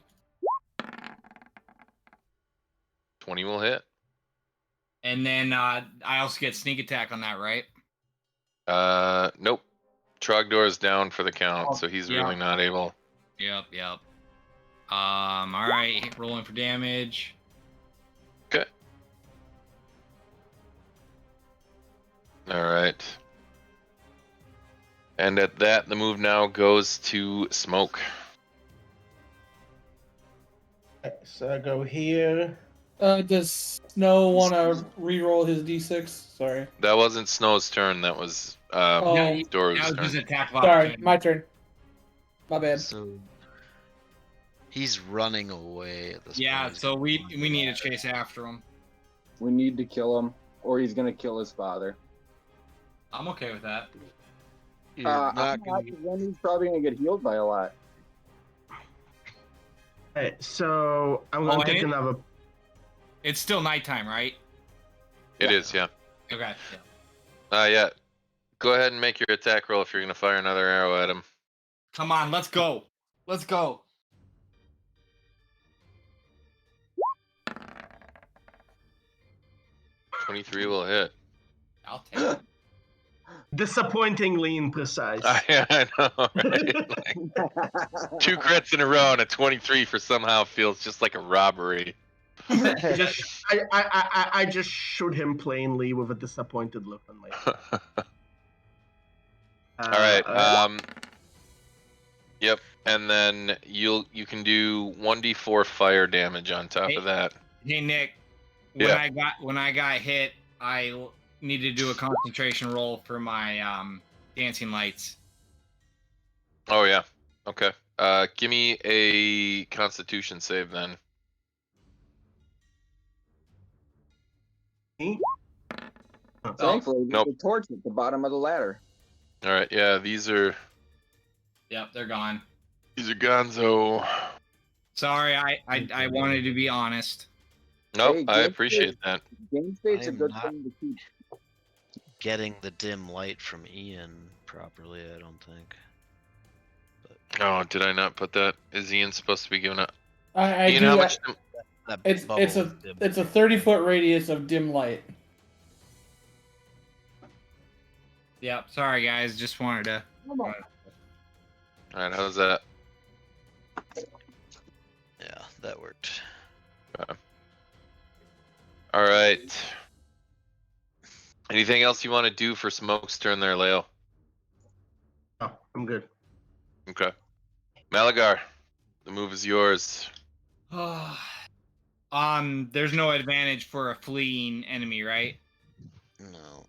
20 will hit. And then I also get sneak attack on that, right? Nope. Trogdor is down for the count, so he's yeah. really not able. Yep. All right. Rolling for damage. Okay. All right. And at that, the move now goes to Smoke. Okay, so I go here. Does Snow want to re-roll his d6? Sorry. That wasn't Snow's turn. That was Oh. Dora's That was turn. just attack of Sorry, opportunity. my turn. My bad. So he's running away at this Yeah. point. So we need to chase after him. We need to kill him, or he's gonna kill his father. I'm okay with that. You're not gonna Then he's probably gonna get healed by a lot. Okay, so I'm gonna take and another. It's still nighttime, right? It is, yeah. Okay. Yeah. Go ahead and make your attack roll if you're gonna fire another arrow at him. Come on, let's go. Let's go. .23 will hit. I'll take it. Disappointingly imprecise. I know, right? Like, 2 crits in a row and a 23 for somehow feels just like a robbery. I just shoot him plainly with a disappointed look on my face. All right. Yep. And then you can do 1d4 fire damage on top of that. Hey Nick, when I got hit, I needed to do a concentration roll for my dancing lights. Oh yeah. Okay. Give me a Constitution save then. Thankfully, Nope. the torch at the bottom of the ladder. All right. Yeah. These are Yep, they're gone. Gonzo. Sorry, I wanted to be honest. Nope. Hey, I game appreciate state- that. Game state's a I'm good not- thing to keep. getting the dim light from Ian properly, I don't think. Oh, did I not put that? Is Ian supposed to be giving it? I Ian, do. how much? That It's bubble a of dim it's a 30-foot radius of dim light. Yep, sorry guys, just wanted to. All right. How's that? Yeah, that worked. All right. Anything else you want to do for Smoke's turn there, Leo? Oh, I'm good. Okay. Malagar, the move is yours. There's no advantage for a fleeing enemy, right? No.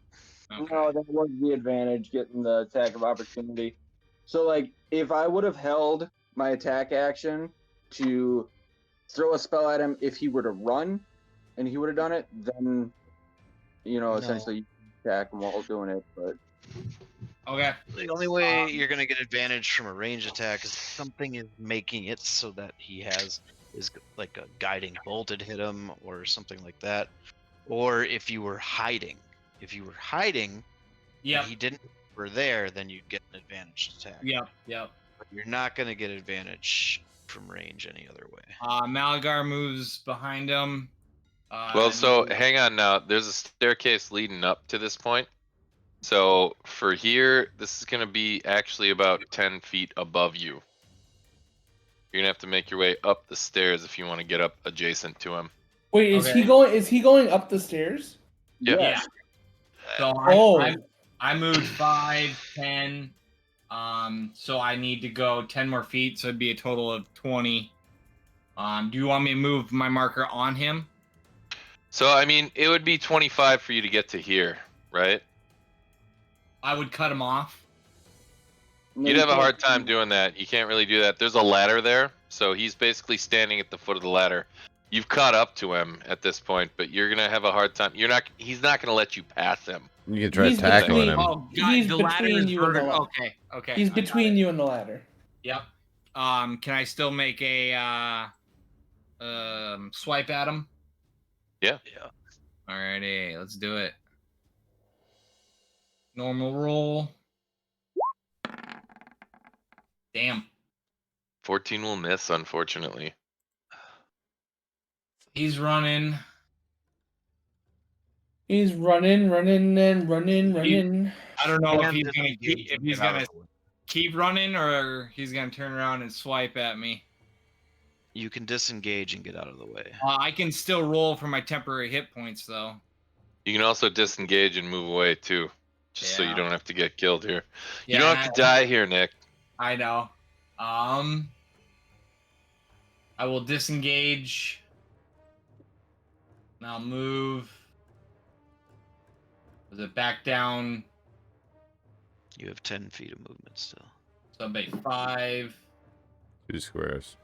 Okay. No, that was the advantage, getting the attack of opportunity. So, like, if I would have held my attack action to throw a spell at him, if he were to run and he would have done it, then, No. essentially you attack him while doing it. But Okay. The only way you're gonna get advantage from a range attack is if something is making it so that he has is like a guiding bolt had hit him or something like that, or if you were hiding. If you were hiding, Yep. and he didn't were there, then you'd get an advantage attack. Yep. But you're not gonna get advantage from range any other way. Malagar moves behind him. Well, so hang on now. There's a staircase leading up to this point. So for here, this is going to be actually about 10 feet above you. You're going to have to make your way up the stairs if you want to get up adjacent to him. Wait, is he going? Is he going up the stairs? Yep. Yeah. So I moved 5, 10. So I need to go 10 more feet, so it'd be a total of 20. Do you want me to move my marker on him? So, I mean, it would be 25 for you to get to here, right? I would cut him off. You'd have a hard time doing that. You can't really do that. There's a ladder there, so he's basically standing at the foot of the ladder. You've caught up to him at this point, but you're gonna have a hard time. He's not gonna let you pass him. You can try tackling him. Oh, God, He's the ladder between is you and the vertical. ladder. Okay. He's between you and the ladder. Yep. Can I still make a swipe at him? Yeah. Alrighty, let's do it. Normal roll. Damn. 14 will miss, unfortunately. He's running. He's running. I don't know if he's gonna keep running or he's gonna turn around and swipe at me. You can disengage and get out of the way. I can still roll for my temporary hit points though. You can also disengage and move away too, just so you don't have to get killed here. You Yeah, don't have to die here, Nick. I know. I will disengage. And I'll move. Was it back down? You have 10 feet of movement still. So about 5. 2 squares.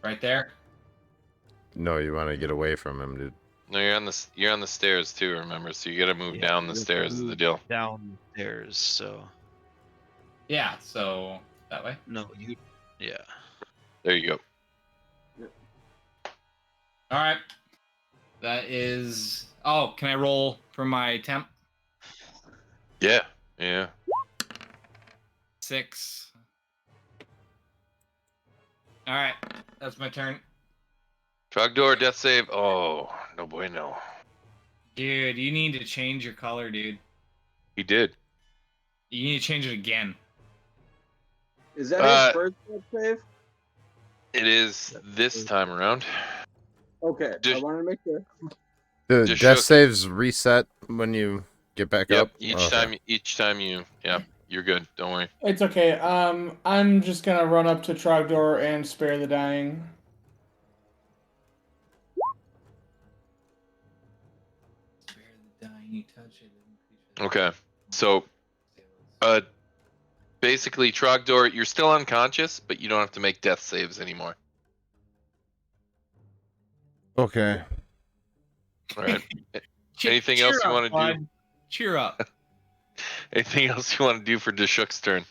Right there. No, you want to get away from him, dude. No, you're on the stairs too. Remember, so you got to move down the stairs. Is the deal? Down the stairs, so. Yeah. So that way. No, you. Yeah. There you go. All right. That is. Oh, can I roll for my temp? Yeah. 6. All right. That's my turn. Trogdor, death save. Oh, no bueno. Dude, you need to change your color, dude. He did. You need to change it again. Is that his first death save? It is this time around. Okay, I wanted to make sure. The Just death shook. saves reset when you get back up. Each time you. Yeah, you're good. Don't worry. It's okay. I'm just gonna run up to Trogdor and spare the dying. Okay. So, basically, Trogdor, you're still unconscious, but you don't have to make death saves anymore. Okay. All right. Anything else you want to do? Cheer up. Anything else you want to do for Dashuk's turn?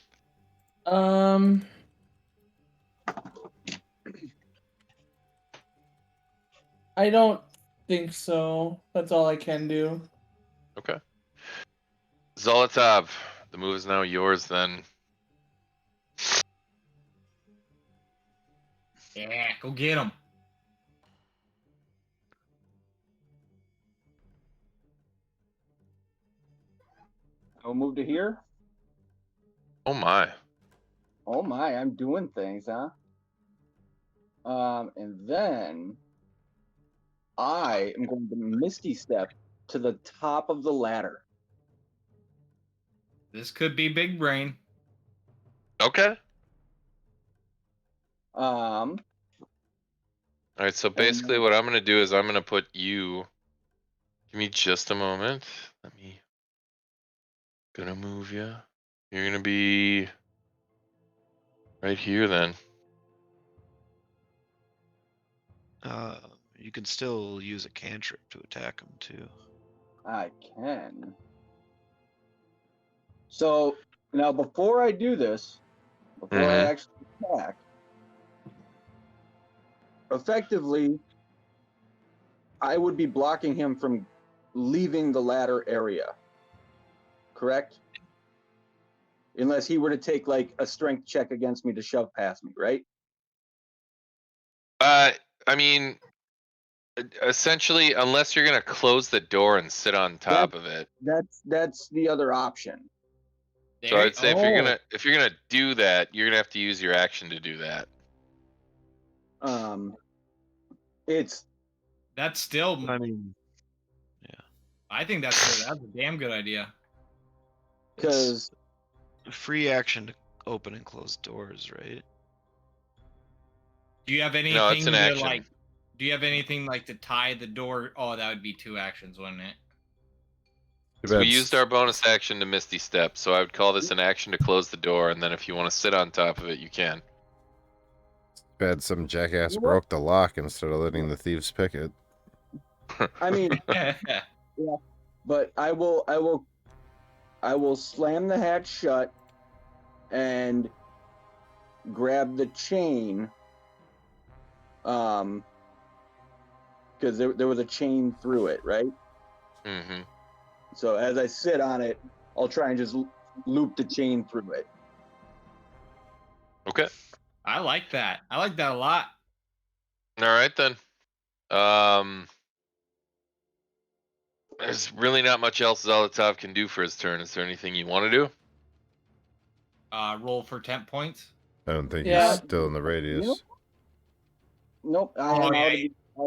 I don't think so. That's all I can do. Okay. Zolotov, the move is now yours then. Yeah, go get him. I'll move to here. Oh my. Oh my, I'm doing things, huh? And then I am going to Misty Step to the top of the ladder. This could be big brain. Okay. Um. All right. So basically, what I'm gonna do is I'm gonna put you. Give me just a moment. Gonna move you. You're gonna be right here then. You can still use a cantrip to attack him too. I can. So now, before I do this, before I actually attack, effectively, I would be blocking him from leaving the ladder area. Correct? Unless he were to take like a strength check against me to shove past me, right? I mean, essentially, unless you're gonna close the door and sit on top of it. That's the other option. So I'd say if you're gonna do that, you're gonna have to use your action to do that. That's still. I mean, yeah. I think that's a damn good idea. Because free action to open and close doors, right? Do you have anything No, it's an action. like? Do you have anything like to tie the door? Oh, that would be 2 actions, wouldn't it? So we used our bonus action to Misty Step, so I would call this an action to close the door, and then if you want to sit on top of it, you can. Bad some jackass broke the lock instead of letting the thieves pick it. I mean, yeah, but I will slam the hatch shut and grab the chain. Because there was a chain through it, right? Mm-hmm. So as I sit on it, I'll try and just loop the chain through it. Okay. I like that. I like that a lot. All right then. There's really not much else Zolotov can do for his turn. Is there anything you want to do? Roll for 10 points. I don't think he's still in the radius. Nope, I am out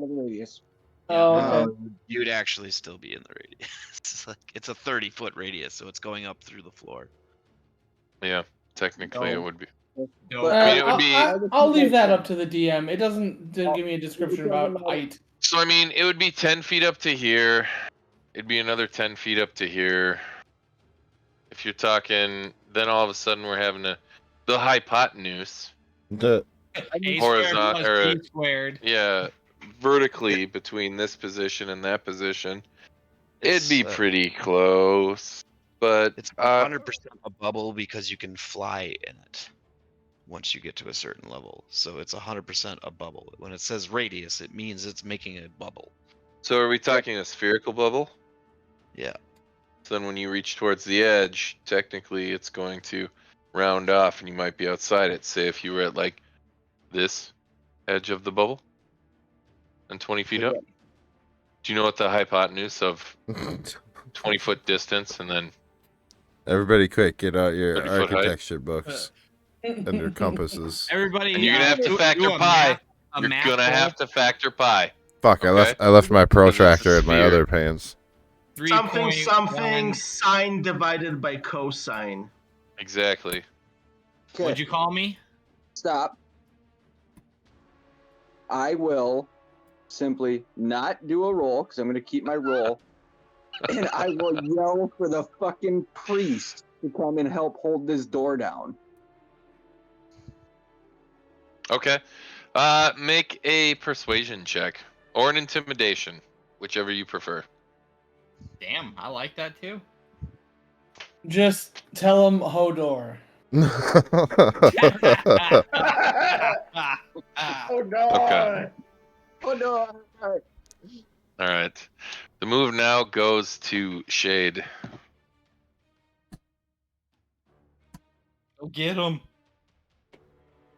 of the radius. Oh, okay. You'd actually still be in the radius. It's a 30-foot radius, so it's going up through the floor. Yeah, technically it would be. But, I mean, it would be. I'll leave that up to the DM. It doesn't give me a description about height. So I mean, it would be 10 feet up to here. It'd be another 10 feet up to here. If you're talking, then all of a sudden we're having the hypotenuse. The horizontal or squared. Yeah, vertically between this position and that position. It'd be pretty close, but it's 100% a bubble because you can fly in it once you get to a certain level. So it's 100% a bubble. When it says radius, it means it's making a bubble. So are we talking a spherical bubble? Yeah. So then when you reach towards the edge, technically it's going to round off and you might be outside it. Say if you were at like this edge of the bubble and 20 feet up. Do you know what the hypotenuse of 20-foot distance and then... Everybody quick, get out your architecture books and your compasses. Everybody, and you're gonna have to factor pi. You're gonna have to factor pi. Fuck, okay? I left my protractor in my other pants. Something sine divided by cosine. Exactly. What'd you call me? Stop. I will simply not do a roll because I'm going to keep my roll, and I will yell for the fucking priest to come and help hold this door down. Okay. Make a persuasion check or an intimidation, whichever you prefer. Damn, I like that too. Just tell him Hodor. Oh no! Okay. Oh no! All right. The move now goes to Shade. Go get him.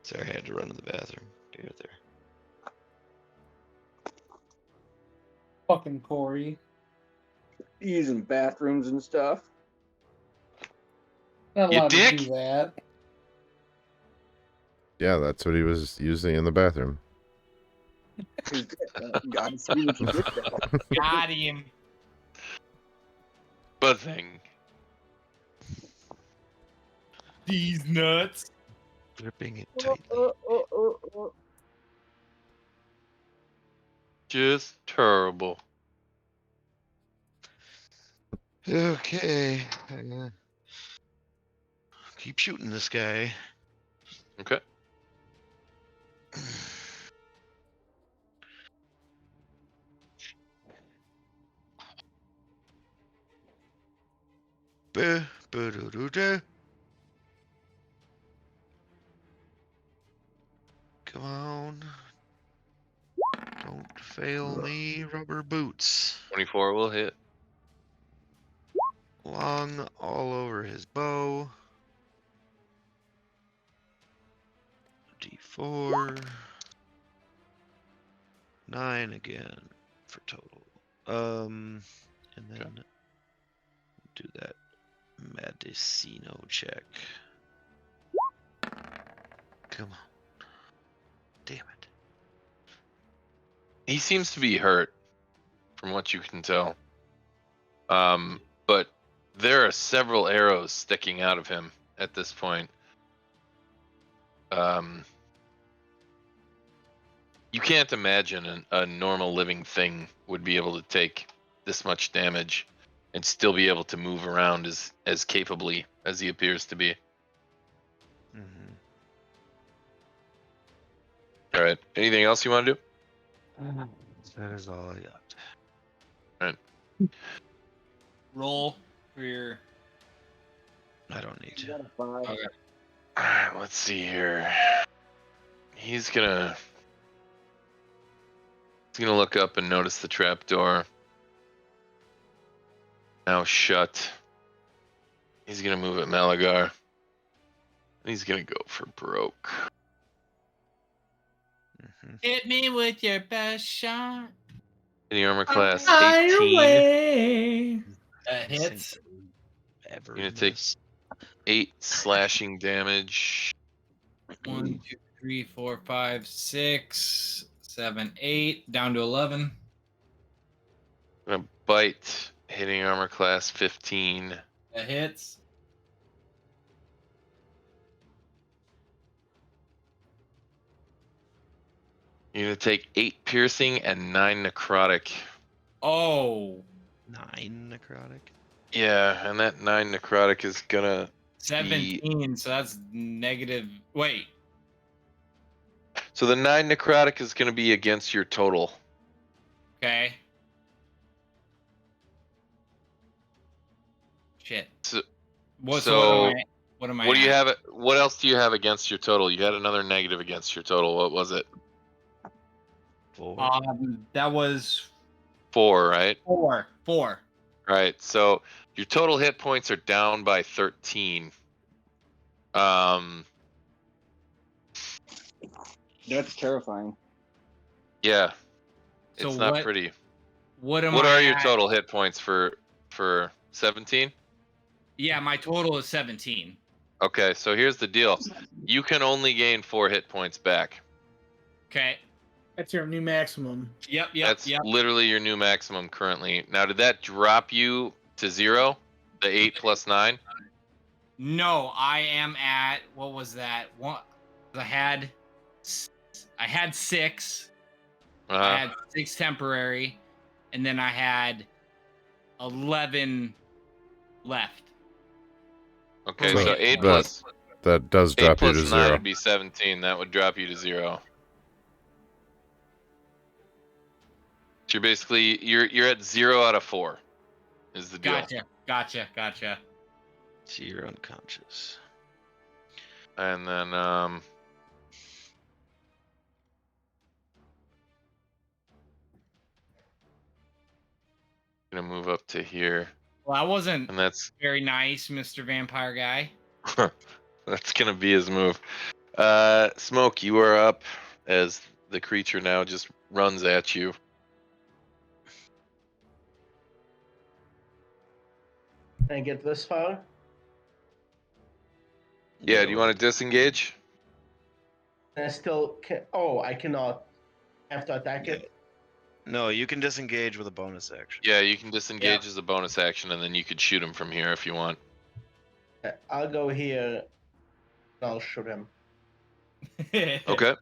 Sorry, I had to run to the bathroom. Get it there. Fucking Corey. Using bathrooms and stuff. Not You allowed dick. to do that. Yeah, that's what he was using in the bathroom. Gotta see what you get there. Got him. But thing. These nuts. Gripping it tightly. Just terrible. Okay. Keep shooting this guy. Okay. Ba-ba-do-do-do. Come on. Don't fail me, rubber boots. 24 will hit. Long all over his bow. D4. 9 again for total. And then do that Medicino check. Come on. Damn it. He seems to be hurt, from what you can tell. But there are several arrows sticking out of him at this point. You can't imagine a normal living thing would be able to take this much damage and still be able to move around as capably as he appears to be. Mm-hmm. All right. Anything else you want to do? That is all I got. All right. Roll for your. I don't need to. Okay. All right. Let's see here. He's gonna look up and notice the trapdoor. Now shut. He's gonna move at Malagar. And he's gonna go for broke. Mm-hmm. Hit me with your best shot. Any armor class Fire 18. away. That hits. Ever You're gonna take 8 slashing damage. 1, 2, 3, 4, 5, 6, 7, 8. Down to 11. Gonna bite, hitting armor class 15. That hits. You're gonna take 8 piercing and 9 necrotic. Oh. 9 necrotic. Yeah, and that 9 necrotic is gonna 17, so that's negative. Wait. So the 9 necrotic is gonna be against your total. Okay. Shit. So What am I what do you at? have? What else do you have against your total? You had another negative against your total. What was it? 4. That was 4, right? 4. 4. Right. So your total hit points are down by 13. That's terrifying. Yeah. So It's not pretty. What are your total hit points for 17? Yeah, my total is 17. Okay, so here's the deal. You can only gain 4 hit points back. Okay. That's your new maximum. Yep. That's literally your new maximum currently. Now, did that drop you to 0? The 8 plus 9? No, I am at, what was that? I had 6. I had 6 temporary, and then I had 11 left. Okay, So so 8 that- plus That does 8 drop you plus to 9 0. would be 17. That would drop you to 0. So you're basically you're at 0 out of 4. Is the deal. Gotcha. So you're unconscious. And then gonna move up to here. Well, I wasn't And that's very nice, Mr. Vampire Guy. that's gonna be his move. Smoke, you are up as the creature now just runs at you. Can I get this far? Yeah, do you want to disengage? And I still can. Oh, I cannot. have to attack it. No, you can disengage with a bonus action. Yeah, you can disengage as a bonus action, and then you could shoot him from here if you want. I'll go here. I'll shoot him. Okay.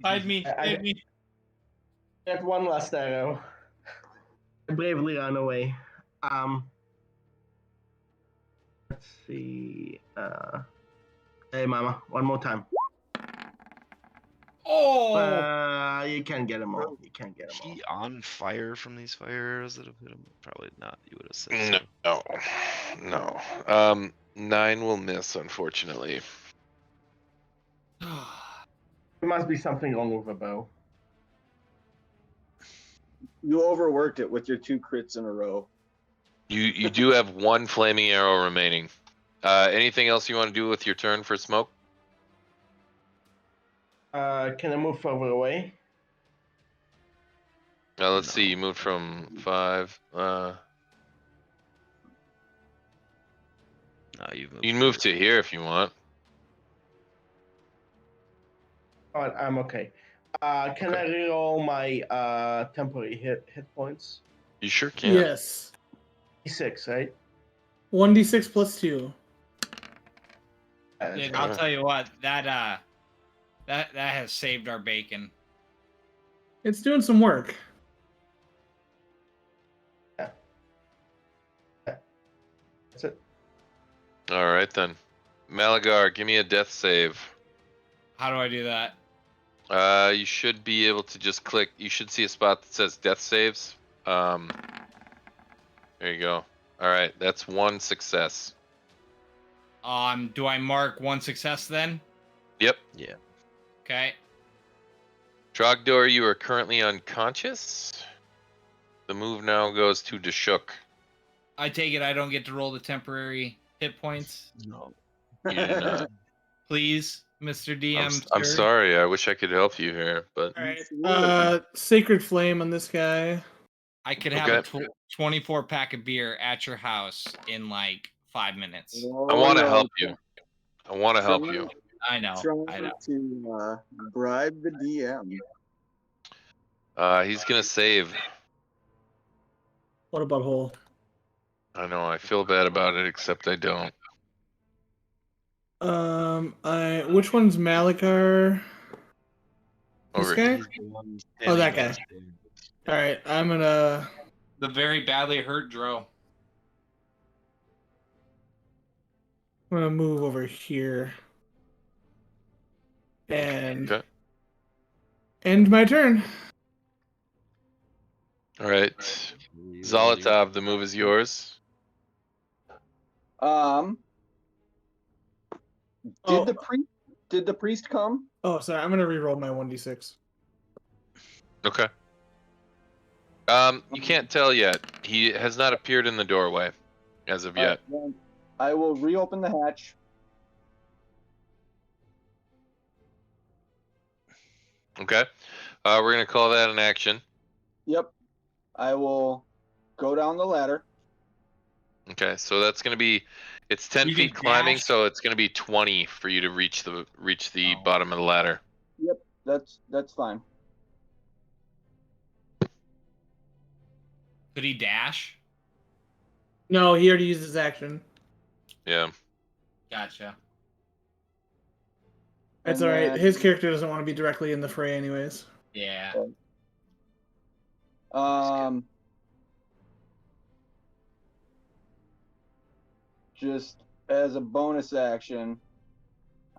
Hide me. Hide me. Get one last arrow. I bravely run away. Let's see. Hey, Mama, one more time. Oh! You can't get him all. You can't get him all. Is he on fire from these fire arrows that have hit him? Probably not. You would have said No, so. no. 9 will miss, unfortunately. There must be something wrong with the bow. You overworked it with your 2 crits in a row. You do have 1 flaming arrow remaining. Anything else you want to do with your turn for smoke? Can I move further away? Let's see. You moved from 5. No, you can move to here if you want. Alright, I'm okay. Can I reroll my temporary hit points? You sure can. Yes. 6, right? 1d6 plus 2. Dude, I'll tell you what, that has saved our bacon. It's doing some work. Yeah. That's it. All right then. Malagar, give me a death save. How do I do that? You should be able to just click. You should see a spot that says death saves. There you go. All right, that's 1 success. Do I mark 1 success then? Yep. Yeah. Okay. Trogdor, you are currently unconscious. The move now goes to Deshuk. I take it I don't get to roll the temporary hit points? No. You do not. Please, Mr. DM. I'm sir. sorry. I wish I could help you here, but Alright. Sacred Flame on this guy. I could have a 24 pack of beer at your house in like 5 minutes. I want to help you. I want to help you. I know. I know. To bribe the DM. He's gonna save. What about hole? I know. I feel bad about it, except I don't. Which one's Malakar? This Over guy? here. Oh, that guy. All right, I'm gonna. The very badly hurt Dro. I'm gonna move over here and end my turn. All right, Zolotov, the move is yours. Did the priest come? Oh, sorry. I'm gonna re-roll my 1d6. Okay. You can't tell yet. He has not appeared in the doorway as of yet. Well, I will reopen the hatch. Okay. We're gonna call that an action. Yep. I will go down the ladder. Okay, so that's gonna be. It's 10 You feet can climbing, dash. so it's gonna be 20 for you to reach the bottom of the ladder. Yep, that's fine. Could he dash? No, he already used his action. Yeah. Gotcha. That's all right. His character doesn't want to be directly in the fray, anyways. Yeah. Just as a bonus action,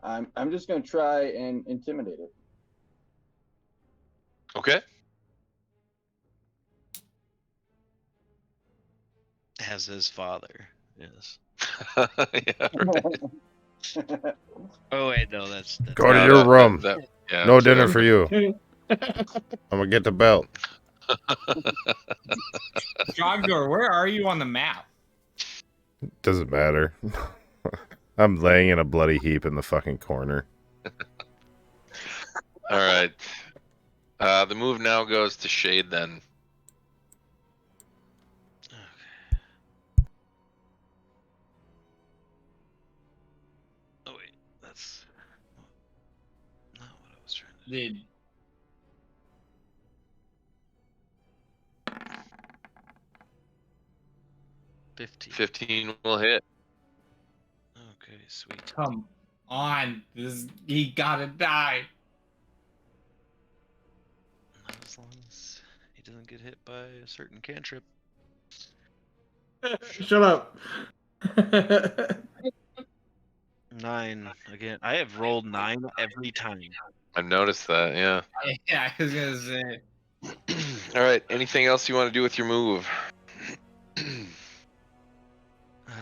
I'm just gonna try and intimidate it. Okay. As his father, yes. Yeah, right. Oh wait, no, that's Go to your room. Yeah, no I'm sorry. dinner for you. I'm gonna get the belt. Strahd, where are you on the map? Doesn't matter. I'm laying in a bloody heap in the fucking corner. All right. The move now goes to Shade then. Oh wait, that's not what I was trying to do. 15. 15 will hit. Okay, sweet. Come on. He gotta die. Not as long as he doesn't get hit by a certain cantrip. Shut up. 9 again. I have rolled 9 every time. I've noticed that, yeah. Yeah, I was gonna say. All right, anything else you want to do with your move? Uh,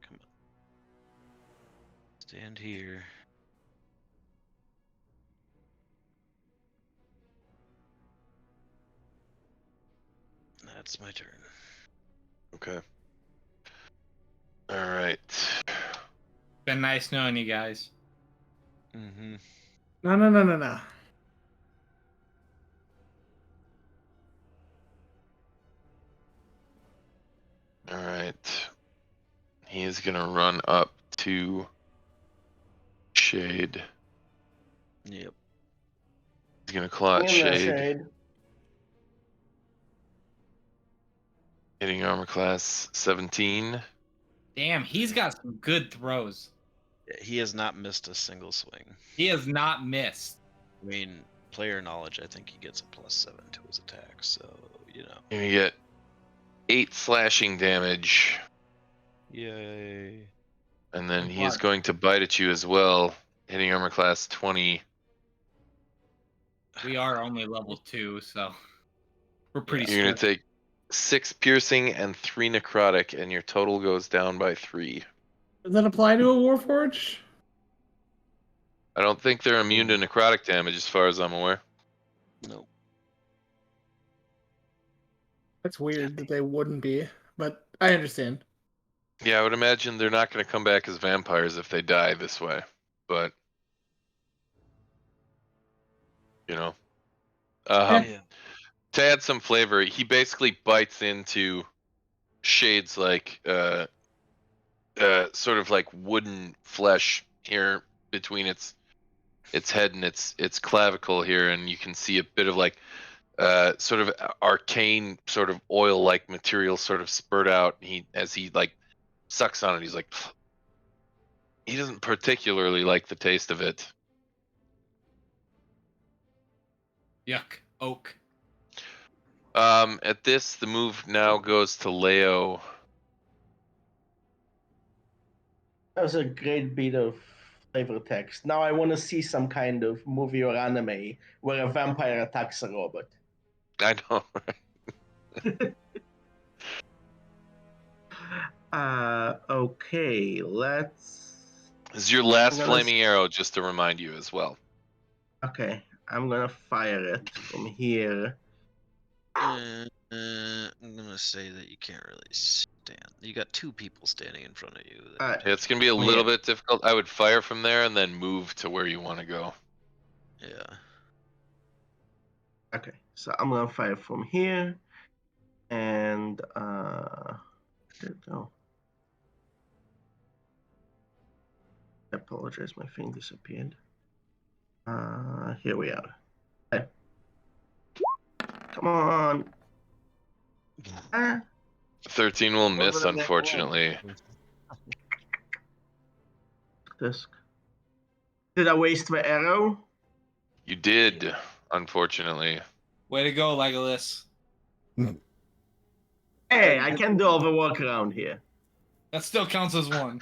come on. Stand here. That's my turn. Okay. All right. Been nice knowing you guys. Mm-hmm. No. All right. He is going to run up to Shade. Yep. He's going to claw at In there, Shade. Shade. Hitting armor class 17. Damn, he's got some good throws. He has not missed a single swing. He has not missed. I mean, player knowledge, I think he gets a +7 to his attack, so, you know. And you get 8 slashing damage. Yay. And then Good he is luck. going to bite at you as well, hitting armor class 20. We are only level 2, so we're pretty You're going swift. to take 6 piercing and 3 necrotic, and your total goes down by 3. Does that apply to a Warforged? I don't think they're immune to necrotic damage as far as I'm aware. Nope. That's weird that they wouldn't be, but I understand. Yeah, I would imagine they're not going to come back as vampires if they die this way. But, you know. Yeah. To add some flavor, he basically bites into Shade's sort of like wooden flesh here between its head and its clavicle here, and you can see a bit of like sort of arcane sort of oil like material sort of spurt out. As he like sucks on it, he's like, he doesn't particularly like the taste of it. Yuck. Oak. At this, the move now goes to Leo. That was a great bit of flavor text. Now I want to see some kind of movie or anime where a vampire attacks a robot. I know. Okay, let's. This is your last I'm gonna flaming arrow, just to remind you as well. Okay, I'm gonna fire it from here. I'm gonna say that you can't really stand. You got 2 people standing in front of you. It's gonna be a little bit difficult. I would fire from there and then move to where you want to go. Yeah. Okay, so I'm gonna fire from here, and there we go. I apologize, my thing disappeared. Here we are. Okay. Come on. 13 will miss, Over the neck unfortunately. This. Did I waste the arrow? You did, unfortunately. Way to go, Legolas. Hey, I can do all the work around here. That still counts as 1.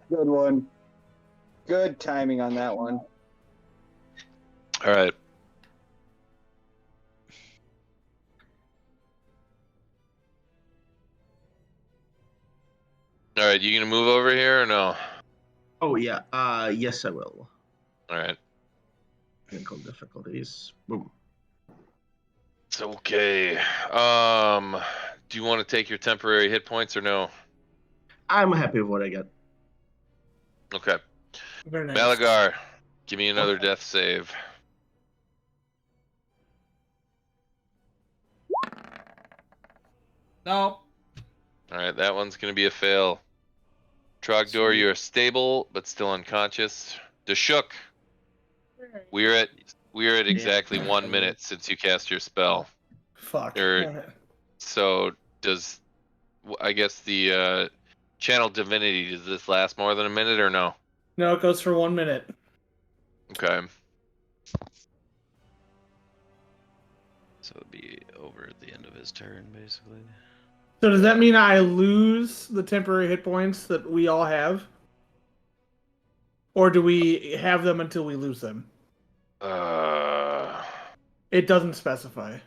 Good one. Good timing on that one. All right. All right, you gonna move over here or no? Oh yeah. Yes, I will. All right. Technical difficulties. Boom. It's okay. Do you want to take your temporary hit points or no? I'm happy with what I got. Okay. Very nice. Malagar, give me another death save. No. All right, that one's gonna be a fail. Trogdor, you're stable but still unconscious. Deshuk, we're at exactly 1 minute since you cast your spell. Fuck. So does I guess the channel divinity, does this last more than a minute or no? No, it goes for 1 minute. Okay. So it'd be over at the end of his turn, basically. So does that mean I lose the temporary hit points that we all have? Or do we have them until we lose them? It doesn't specify.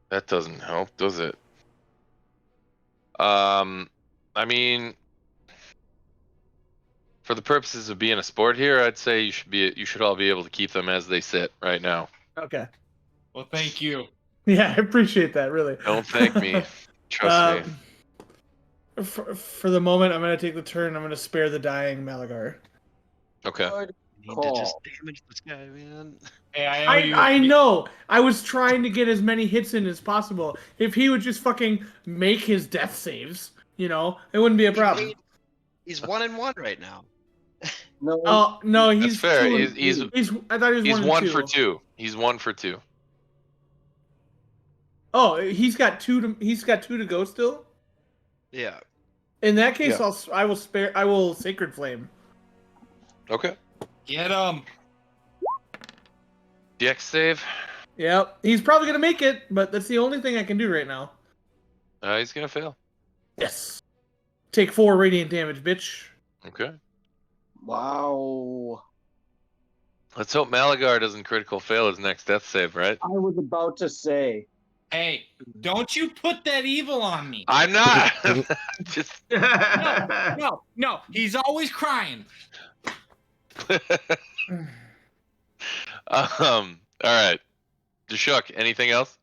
That doesn't help, does it? I mean, for the purposes of being a sport here, I'd say you should all be able to keep them as they sit right now. Okay. Well, thank you. Yeah, I appreciate that, really. Don't thank me. Trust me. For the moment, I'm going to take the turn. I'm going to spare the dying Malagar. Okay. You need to just damage this guy, man. Hey, I know. I was trying to get as many hits in as possible. If he would just fucking make his death saves, it wouldn't be a problem. He's 1-1 right now. No, he's That's fair. two He's I thought he was one 1 for 2. He's 1 for 2. Oh, he's got two to go still. Yeah. In that case, Yeah. I will Sacred Flame. Okay. Get him. DX save. Yep, he's probably gonna make it, but that's the only thing I can do right now. He's gonna fail. Yes. Take 4 radiant damage, bitch. Okay. Wow. Let's hope Malagar doesn't critical fail his next death save, right? I was about to say. Hey, don't you put that evil on me. I'm not. Just No. He's always crying. All right. Deshuk, anything else?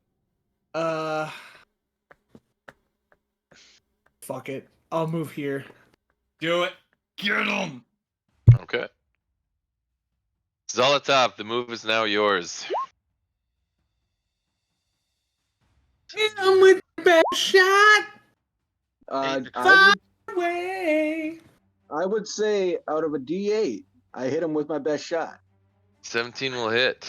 Fuck it. I'll move here. Do it. Get him. Okay. Zolotov, the move is now yours. I'm with the best shot. I would say out of a D8, I hit him with my best shot. 17 will hit.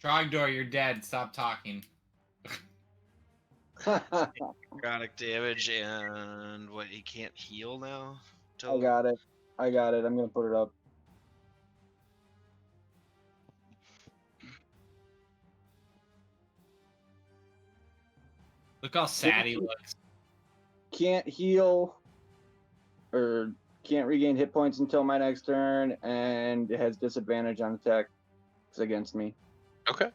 Trogdor, you're dead. Stop talking. Necrotic damage and what? He can't heal now. I got it. I'm gonna put it up. Look how sad he looks. Can't heal or can't regain hit points until my next turn, and it has disadvantage on attacks against me. Okay.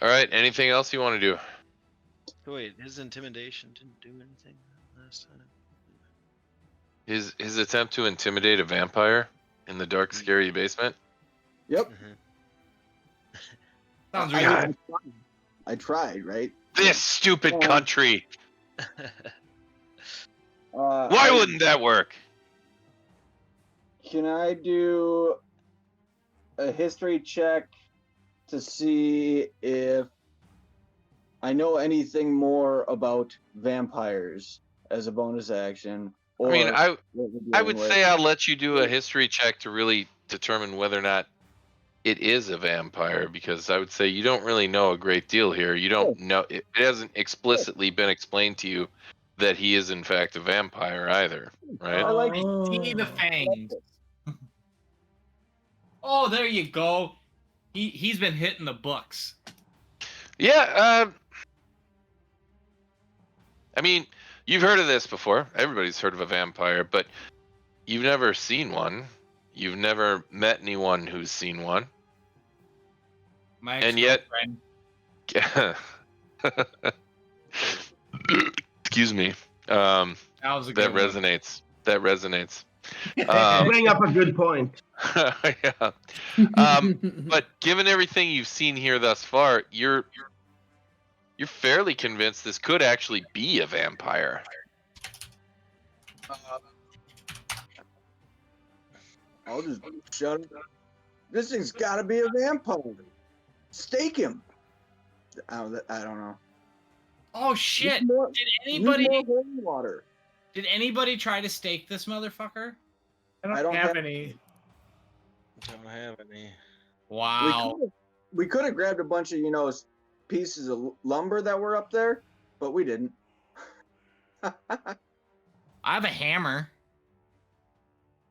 All right. Anything else you want to do? Wait, his intimidation didn't do anything last time. His attempt to intimidate a vampire in the dark, scary basement. Yep. Sounds really I tried, right? This stupid country. Why Why wouldn't that work? Can I do a history check to see if I know anything more about vampires as a bonus action? Or I mean, I would with? say I'll let you do a history check to really determine whether or not it is a vampire, because I would say you don't really know a great deal here. You don't know, it hasn't explicitly been explained to you that he is in fact a vampire either, right? I like see the fangs. Oh, there you go. He's been hitting the books. Yeah, I mean, you've heard of this before. Everybody's heard of a vampire, but you've never seen one. You've never met anyone who's seen one. My And yet, excuse me. That was a good that resonates. That resonates. Bring up a good point. Yeah. But given everything you've seen here thus far, you're fairly convinced this could actually be a vampire. I'll just shut it. This thing's got to be a vampire. Stake him. I don't know. Oh shit! Use more, Did use more anybody? holy water. Did anybody try to stake this motherfucker? I don't have any. Don't have any. Wow. We could have grabbed a bunch of pieces of lumber that were up there, but we didn't. I have a hammer.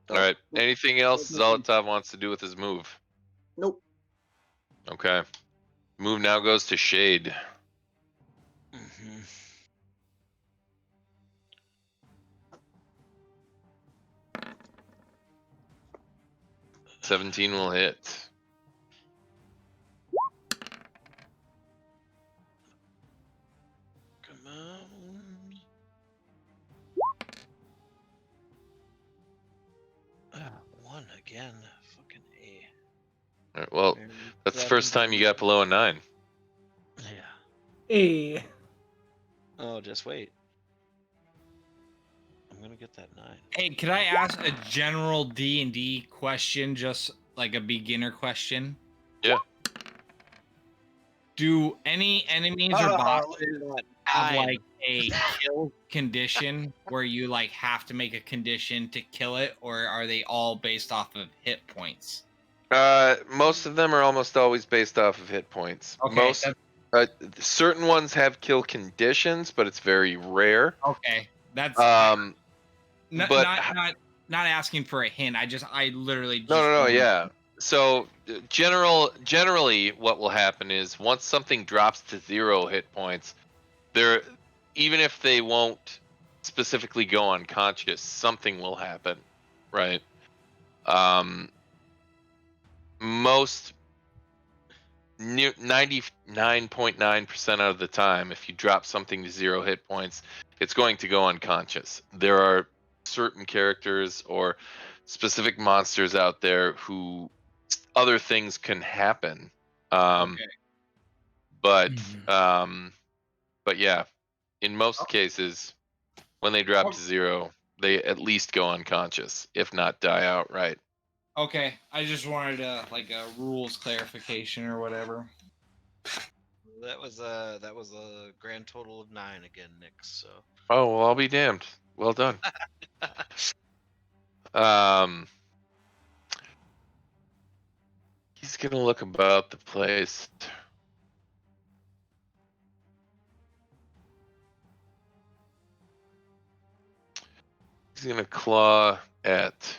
All right. Anything else Zolotov wants to do with his move? Nope. Okay. Move now goes to Shade. Mm-hmm. 17 will hit. Come on. One again. Fucking A. All right, well, that's the first time you got below a 9. Yeah. Hey. Oh, just wait. I'm gonna get that 9. Hey, could I ask a general D&D question, just like a beginner question? Yeah. Do any enemies or bosses have like a kill condition where you like have to make a condition to kill it, or are they all based off of hit points? Most of them are almost always based off of hit points. Okay, Certain ones have kill conditions, but it's very rare. Okay, that's but not asking for a hint. I literally just no, yeah. So generally, what will happen is once something drops to 0 hit points, even if they won't specifically go unconscious, something will happen, right? Most 99.9% of the time, if you drop something to 0 hit points, it's going to go unconscious. There are certain characters or specific monsters out there who other things can happen. Okay. But yeah, in most cases, when they drop to 0, they at least go unconscious, if not die outright. Okay, I just wanted like a rules clarification or whatever. That was a grand total of 9 again, Nick. So. Oh well, I'll be damned. Well done. He's gonna look about the place. He's gonna claw at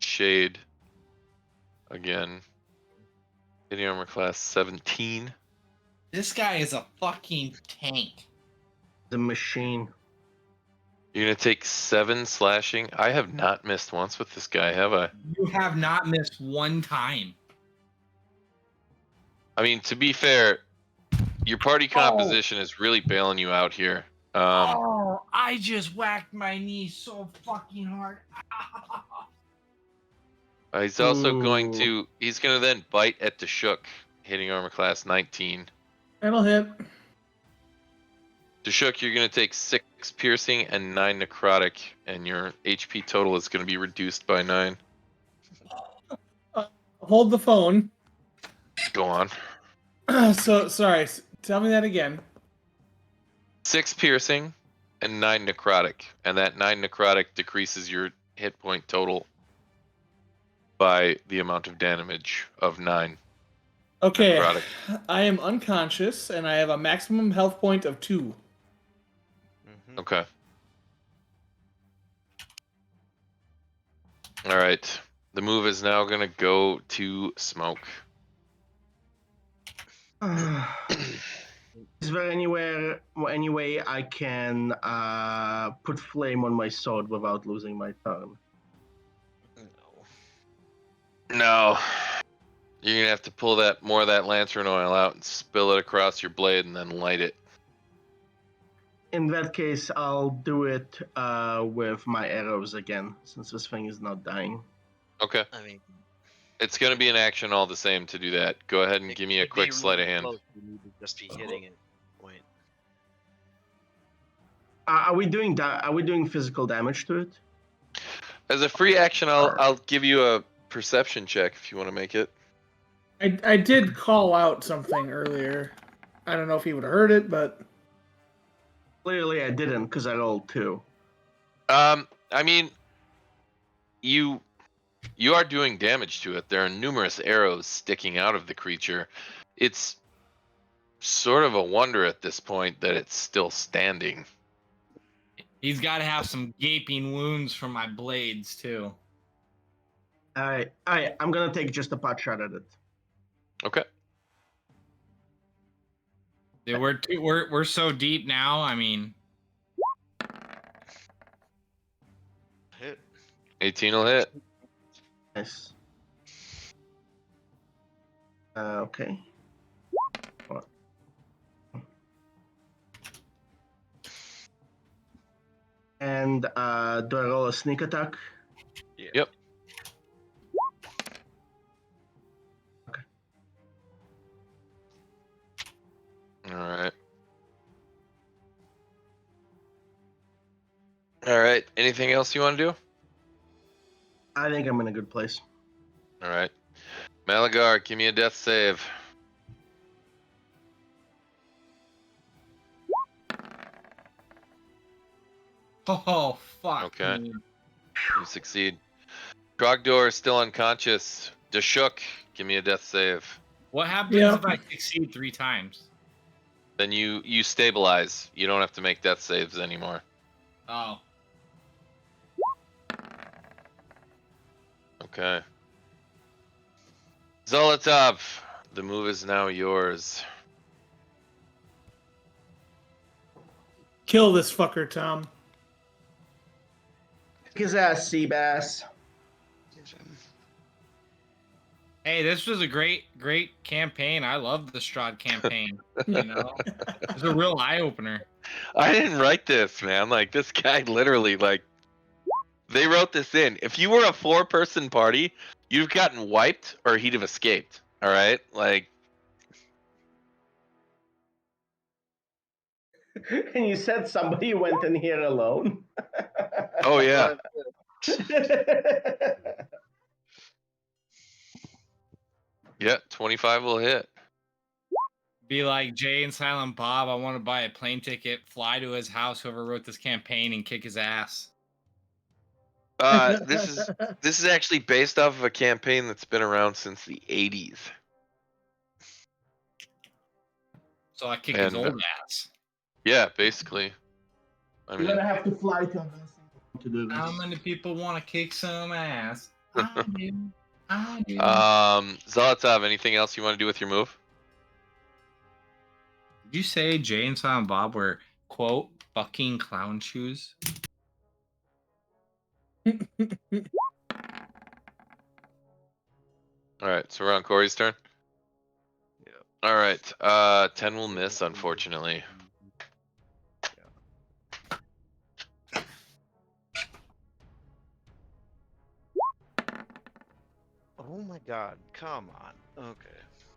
Shade again. Hitting armor class 17. This guy is a fucking tank. The machine. You're gonna take 7 slashing. I have not missed once with this guy, have I? You have not missed one time. I mean, to be fair, your party composition is really bailing you out here. I just whacked my knee so fucking hard. He's also he's gonna then bite at the Shook, hitting armor class 19. That'll hit. Dashuk, you're going to take 6 piercing and 9 necrotic, and your HP total is going to be reduced by 9. Hold the phone. Go on. So, sorry. Tell me that again. 6 piercing and 9 necrotic, and that 9 necrotic decreases your hit point total by the amount of damage of 9. Okay. Necrotic. I am unconscious, and I have a maximum health point of 2. Okay. All right. The move is now going to go to Smoke. Is there any way I can put flame on my sword without losing my turn? No. You're going to have to pull more of that lantern oil out and spill it across your blade and then light it. In that case, I'll do it with my arrows again, since this thing is not dying. Okay. I mean, it's going to be an action all the same to do that. Go ahead and give me a quick sleight of hand. You need to just be hitting it. Point. Are we doing physical damage to it? As a free action, I'll give you a perception check if you want to make it. I did call out something earlier. I don't know if he would have heard it, but Clearly, I didn't because I rolled 2. I mean, you are doing damage to it. There are numerous arrows sticking out of the creature. It's sort of a wonder at this point that it's still standing. He's got to have some gaping wounds from my blades too. I'm gonna take just a pot shot at it. Okay. Dude, we're so deep now. I mean, Hit. 18 will hit. Nice. Okay. And do I roll a sneak attack? Yeah. Yep. Okay. All right. Anything else you want to do? I think I'm in a good place. All right. Malagar, give me a death save. oh fuck. Okay. me. You succeed. Krogdor is still unconscious. Dashuk, give me a death save. What happens Yeah. if I succeed 3 times? Then you stabilize. You don't have to make death saves anymore. Oh, Okay. Zolotov, the move is now yours. Kill this fucker, Tom. Kick his ass, Seabass. hey, this was a great campaign. I love the Strahd campaign. You know, it's a real eye opener. I didn't write this, man. Like, this guy literally, like, they wrote this in. If you were a 4-person party, you've gotten wiped or he'd have escaped. All right? Like, And you said somebody went in here alone. oh, yeah. Yeah, 25 will hit. Be like Jay and Silent Bob. I want to buy a plane ticket, fly to his house, whoever wrote this campaign, and kick his ass. This is actually based off of a campaign that's been around since the 80s. So I kick his And, old ass. Yeah, basically. I You're mean, gonna have to fly to to do this. How many people want to kick some ass? I do. I do. Zolotov, anything else you want to do with your move? Did you say Jay and Silent Bob were, quote, fucking clown shoes? All right, so we're on Corey's turn. Yep. All right, 10 will miss, unfortunately. Oh my god, come on. Okay.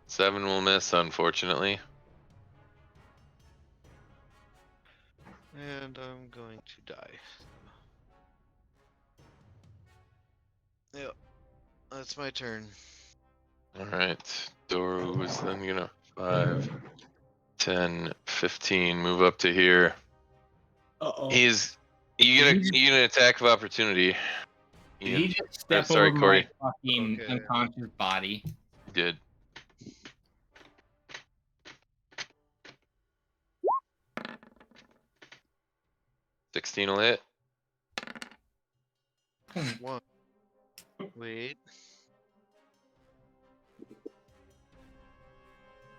7 will miss, unfortunately. And I'm going to die. Yep. That's my turn. All right, Doru is then gonna 5, 10, 15, move up to here. Uh-oh. You get an attack of opportunity. Did Ian. he just step sorry, over Corey. my fucking Okay. unconscious body? He did. $16 will hit. One. Wait.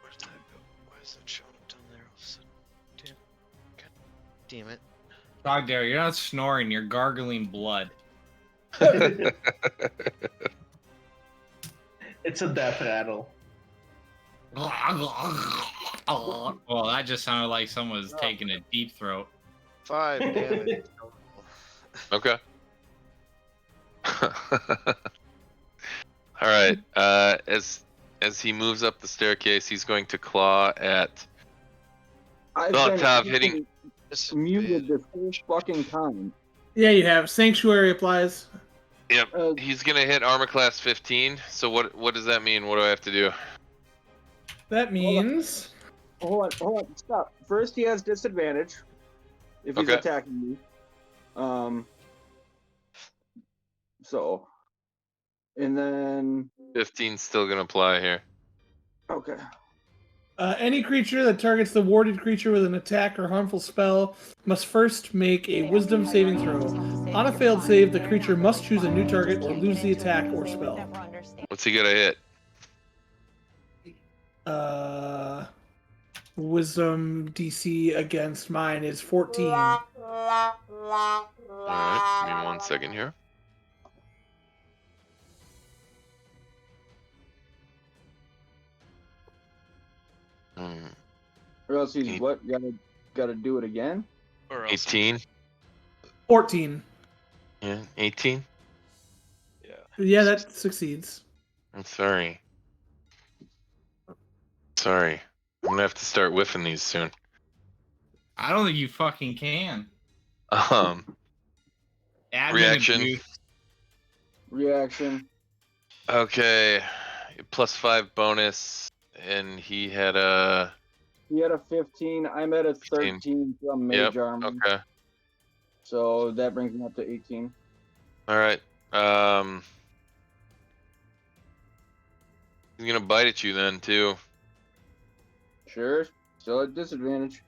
Where's that go? Why is that showing up down there all of a sudden? God damn it. Dog dare, you're not snoring, you're gargling blood. It's a death rattle. Well, that just sounded like someone was taking a deep throat. 5 damage. Okay. All right. As he moves up the staircase, he's going to claw at I've Zolotov, been hitting. muted this whole fucking time. Yeah, you have. Sanctuary applies. Yep. He's gonna hit armor class 15. So what does that mean? What do I have to do? That means... Hold on, stop. First, he has disadvantage. if he's attacking me. So, and then 15's still gonna apply here. okay. Any creature that targets the warded creature with an attack or harmful spell must first make a Wisdom saving throw. On a failed save, the creature must choose a new target or lose the attack or spell. What's he gonna hit? Wisdom DC against mine is 14. All right, give me 1 second here. Or else he's what? Gotta do it again? Or else 18. 14. Yeah, 18. Yeah, that succeeds. I'm sorry. Sorry. I'm gonna have to start whiffing these soon. I don't think you fucking can. Admin reaction. Abuse. Reaction. Okay. +5 bonus, and he had a 15. I'm at a 13 from Mage Armor. Okay. So that brings me up to 18. All right. He's gonna bite at you then too. Sure. Still at disadvantage.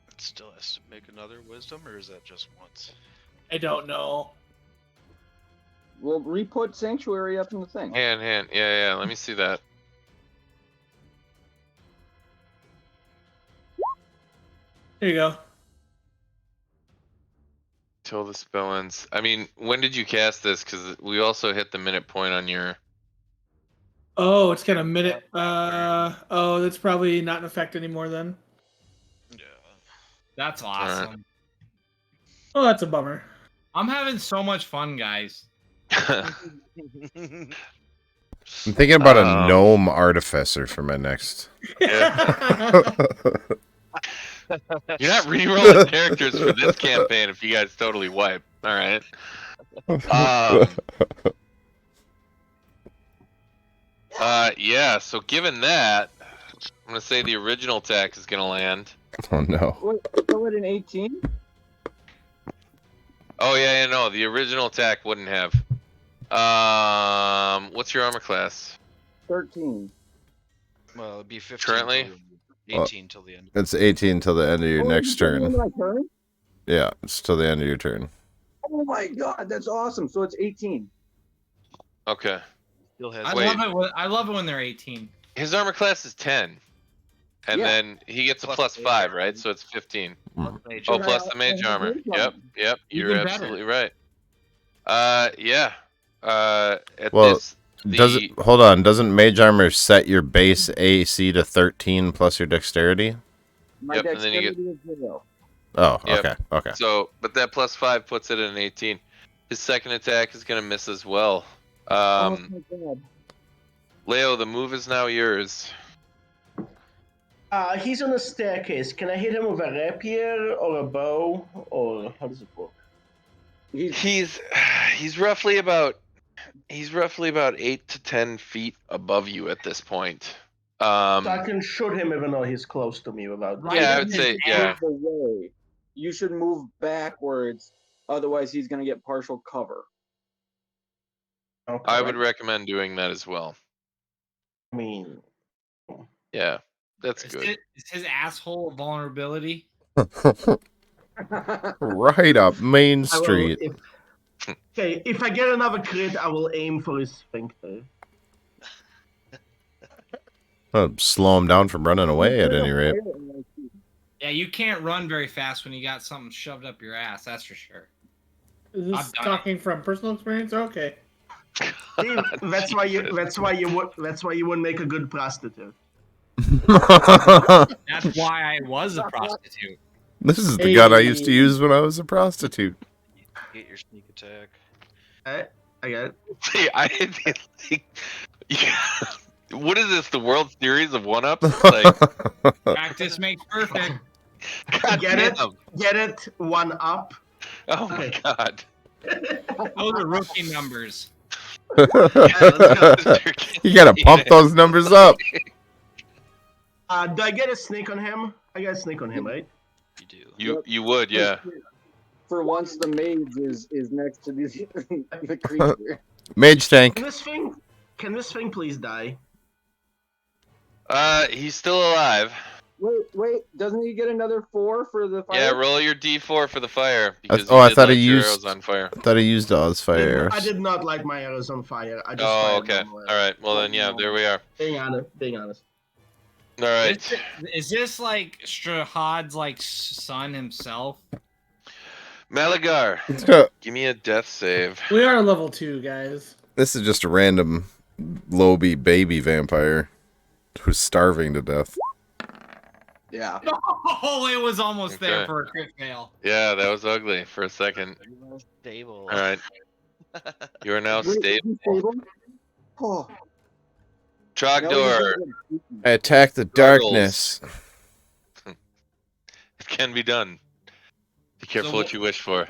It still has to make another wisdom, or is that just once? I don't know. We'll re-put Sanctuary up in the thing. Hand. Yeah. Let me see that. There you go. Till the spell ends. I mean, when did you cast this? Because we also hit the minute point on your. Oh, it's got a minute. Oh, that's probably not in effect anymore then. Yeah. That's awesome. Right. Oh, that's a bummer. I'm having so much fun, guys. I'm thinking about a gnome artificer for my next. You're not re-rolling characters for this campaign if you guys totally wipe. All right. Yeah. So given that, I'm gonna say the original attack is gonna land. Oh no. Wait, so at an 18? Oh yeah, no, the original attack wouldn't have. What's your armor class? 13. Well, it'd be 15. Currently? 18 till the end. It's 18 till the end of your next turn. My turn? Yeah, it's till the end of your turn. Oh my god, that's awesome. So it's 18. Okay. Still has. I love it when they're 18. His armor class is 10. And then he gets a +5, right? So it's 15. Mm. Oh, plus the mage armor. Yep. You're Even absolutely right. Yeah. Hold on, doesn't mage armor set your base AC to 13 plus your dexterity? My Yep, and then you dexterity is 0. Oh, Yep. okay. So, but that +5 puts it at an 18. His second attack is gonna miss as well. Oh my god. Leo, the move is now yours. He's on a staircase. Can I hit him with a rapier or a bow, or how does it work? He's roughly about 8 to 10 feet above you at this point. So I can shoot him even though he's close to me without. Yeah, I would say yeah. Away. You should move backwards, otherwise he's gonna get partial cover. Okay. I would recommend doing that as well. I mean, yeah, that's good. Is his asshole a vulnerability? Right up Main Street. If I get another crit, I will aim for his sphincter. Slow him down from running away at any rate. Yeah, you can't run very fast when you got something shoved up your ass. That's for sure. Is this talking from personal experience? Okay. Steve, that's why you wouldn't make a good prostitute. That's why I was a prostitute. This is the gun I used to use when I was a prostitute. Get your sneak attack. I got it. See, what is this? The World Series of one-ups? Like, practice makes perfect. God Get it? damn. Get it? 1 up. Oh my god. Those are rookie numbers. You gotta pump those numbers up. Do I get a sneak on him? I got a sneak on him, right? You do. You would, yeah. For once, the mage is next to the creature. Mage tank. Can this thing please die? He's still alive. Wait, doesn't he get another 4 for the fire? Yeah, roll your D4 for the fire because I you did thought light he your used. arrows on fire. I thought he used all his fire arrows. I did not light my arrows on fire. I just Oh, fired okay. normal All arrows. right. Well then, yeah, there we are. Being honest. All right. Is this like Strahd's like son himself? Malagar, give me a death save. We are level 2, guys. This is just a random Loby baby vampire who's starving to death. Yeah. Oh, it was almost there Okay. for a crit fail. Yeah, that was ugly for a second. Stable. All right. You are now Wait, stable. he's stable? Oh. Trogdor, I attack the darkness. it can be done. Be careful So what you wish for.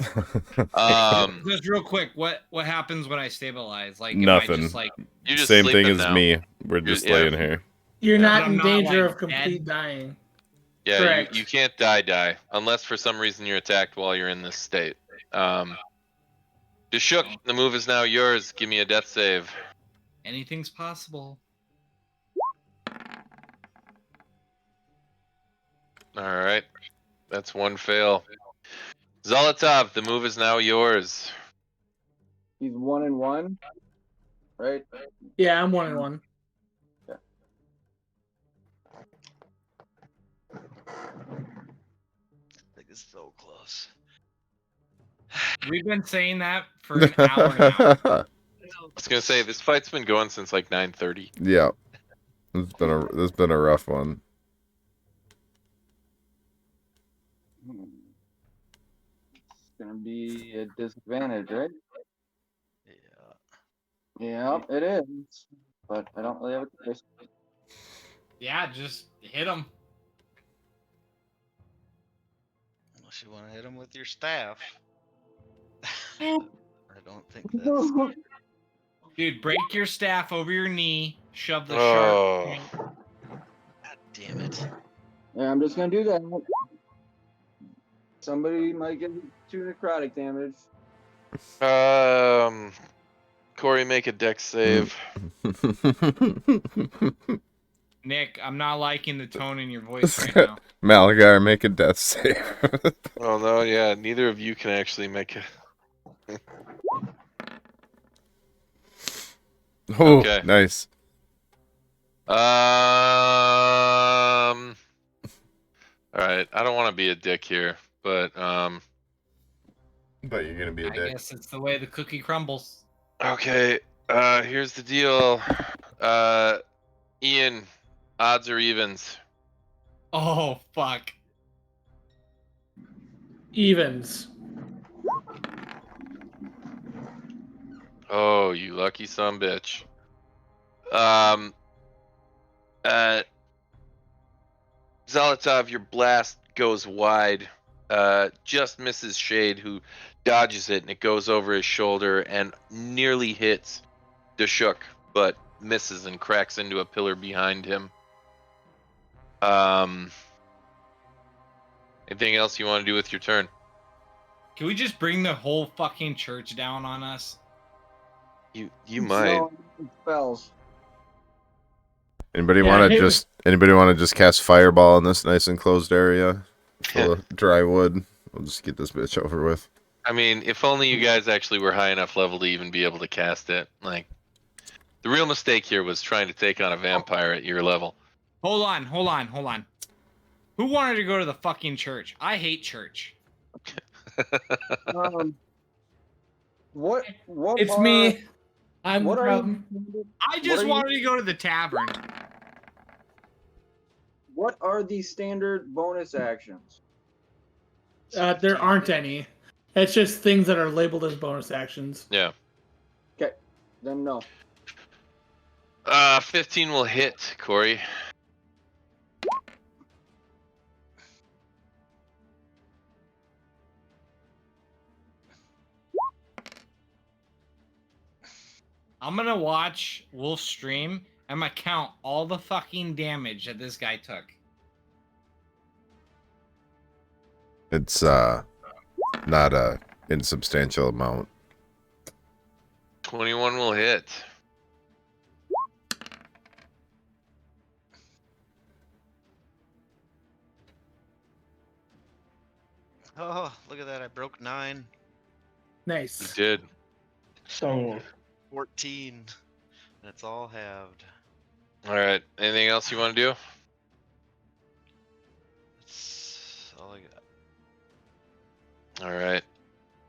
Just real quick, what happens when I stabilize? Like, am I Nothing. just like You just Same thing sleeping as now. me. We're just Yeah. laying here. You're Yeah. not But I'm in not, danger like, of complete dead? dying. Yeah, Correct. you can't die unless for some reason you're attacked while you're in this state. Deshuk, the move is now yours. Give me a death save. anything's possible? All right, that's one fail. Zolotov, the move is now yours. He's 1 and 1, right? Yeah, I'm 1 and 1. Like it's so close. We've been saying that for an hour now. I was gonna say this fight's been going since like 9:30. Yeah. This has been a rough one. It's gonna be a disadvantage, right? Yeah. Yeah, it is. But I don't really have a choice. Yeah, just hit him. Unless you want to hit him with your staff. I don't think that's. Dude, break your staff over your knee, shove the Oh. sharp. God damn it. Yeah, I'm just gonna do that. Somebody might get 2 necrotic damage. Corey, make a dex save. Nick, I'm not liking the tone in your voice right now. Malagar, make a death save. Oh no, yeah, neither of you can actually make a. Oh, Okay. nice. All right, I don't want to be a dick here, but But you're gonna be a I dick. guess it's the way the cookie crumbles. okay. Here's the deal. Ian, odds or evens? Oh, fuck. Evens. Oh, you lucky son bitch. Zolotov, your blast goes wide. Just misses Shade, who dodges it, and it goes over his shoulder and nearly hits Deshuk, but misses and cracks into a pillar behind him. Anything else you want to do with your turn? Can we just bring the whole fucking church down on us? You might. No, spells. Anybody Yeah, want to hit just cast fireball in this nice enclosed area full of dry wood? We'll just get this bitch over with. I mean, if only you guys actually were high enough level to even be able to cast it. Like, the real mistake here was trying to take on a vampire at your level. Hold on. Who wanted to go to the fucking church? I hate church. What It's are, me. I'm the What are problem. I just are you- wanted to go to the tavern. What are the standard bonus actions? There aren't any. It's just things that are labeled as bonus actions. Yeah. Okay, then no. 15 will hit, Corey. I'm gonna watch Wolf's stream. I'm gonna count all the fucking damage that this guy took. It's not a insubstantial amount. 21 will hit. Oh, look at that! I broke 9. You Nice. did. So 14. That's all halved. All right. Anything else you want to do? That's all I got. All right.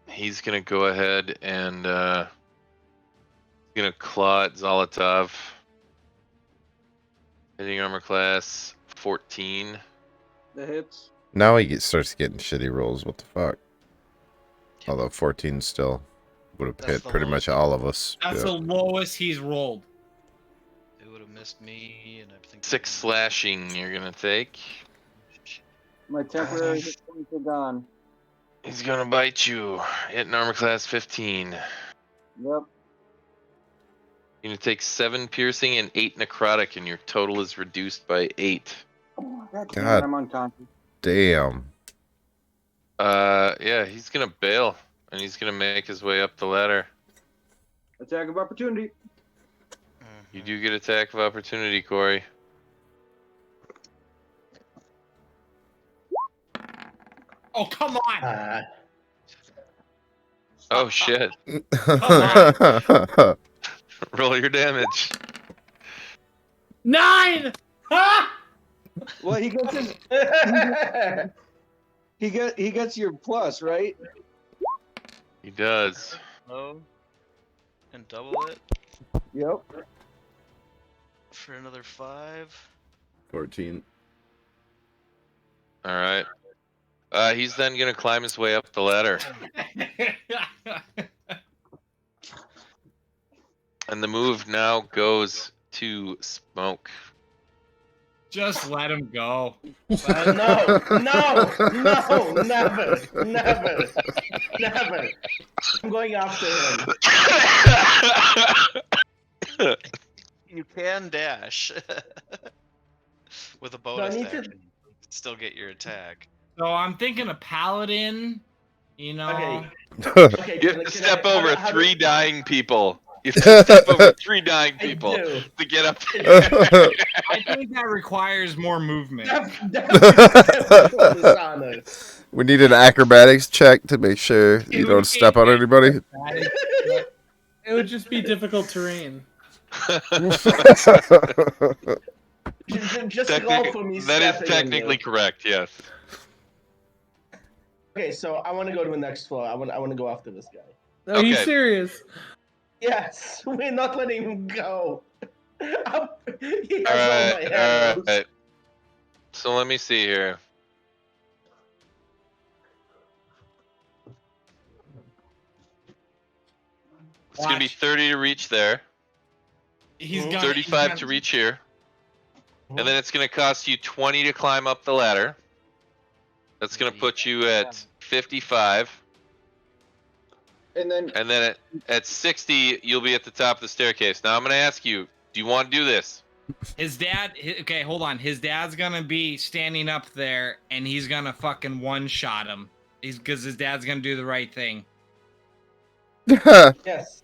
He's gonna go ahead and gonna claw at Zolotov. Hitting armor class 14. The hits. Now he starts getting shitty rolls. What the fuck? Although 14 still would have That's hit the pretty much lowest. all of us. That's Yeah. the lowest he's rolled. It would have missed me, and I think 6 slashing you're gonna take. My temporary hit points are gone. He's gonna bite you. Hitting armor class 15. Yep. You're gonna take 7 piercing and 8 necrotic, and your total is reduced by 8. God, God. I'm unconscious. Damn. Yeah, he's gonna bail, and he's gonna make his way up the ladder. Attack of opportunity. You do get attack of opportunity, Corey. Oh, come on. Oh shit! Roll your damage. 9. Ah! Well, he gets his. he gets your plus, right? He does. Low. And double it Yep. for another 5. 14. All right. He's then gonna climb his way up the ladder, and the move now goes to Smoke. Just let him go. no, never. I'm going after him. You can dash with a bonus need to- action. Still get your attack. So I'm thinking a paladin, you know. Okay, You have to step over how 3 dying people. You have to step over 3 dying I people do. to get up. I think that requires more movement. We need an acrobatics check to make sure you don't step on anybody. It would just be difficult terrain. Just roll for me. That is stepping technically in correct, yes. there. Okay, so I want to go to the next floor. I want to go after this guy. Are you Okay. serious? Yes, we're not letting him go. He has all my arrows. Alright. So let me see here. It's gonna be Watch. 30 to reach there, He's gonna 35 to reach here, and then it's gonna cost you 20 to climb up the ladder. That's gonna put you at 55, And then and then at 60 you'll be at the top of the staircase. Now I'm gonna ask you, do you want to do this? His dad. Okay, hold on. His dad's gonna be standing up there, and he's gonna fucking one-shot him. Because his dad's gonna do the right thing. Yes.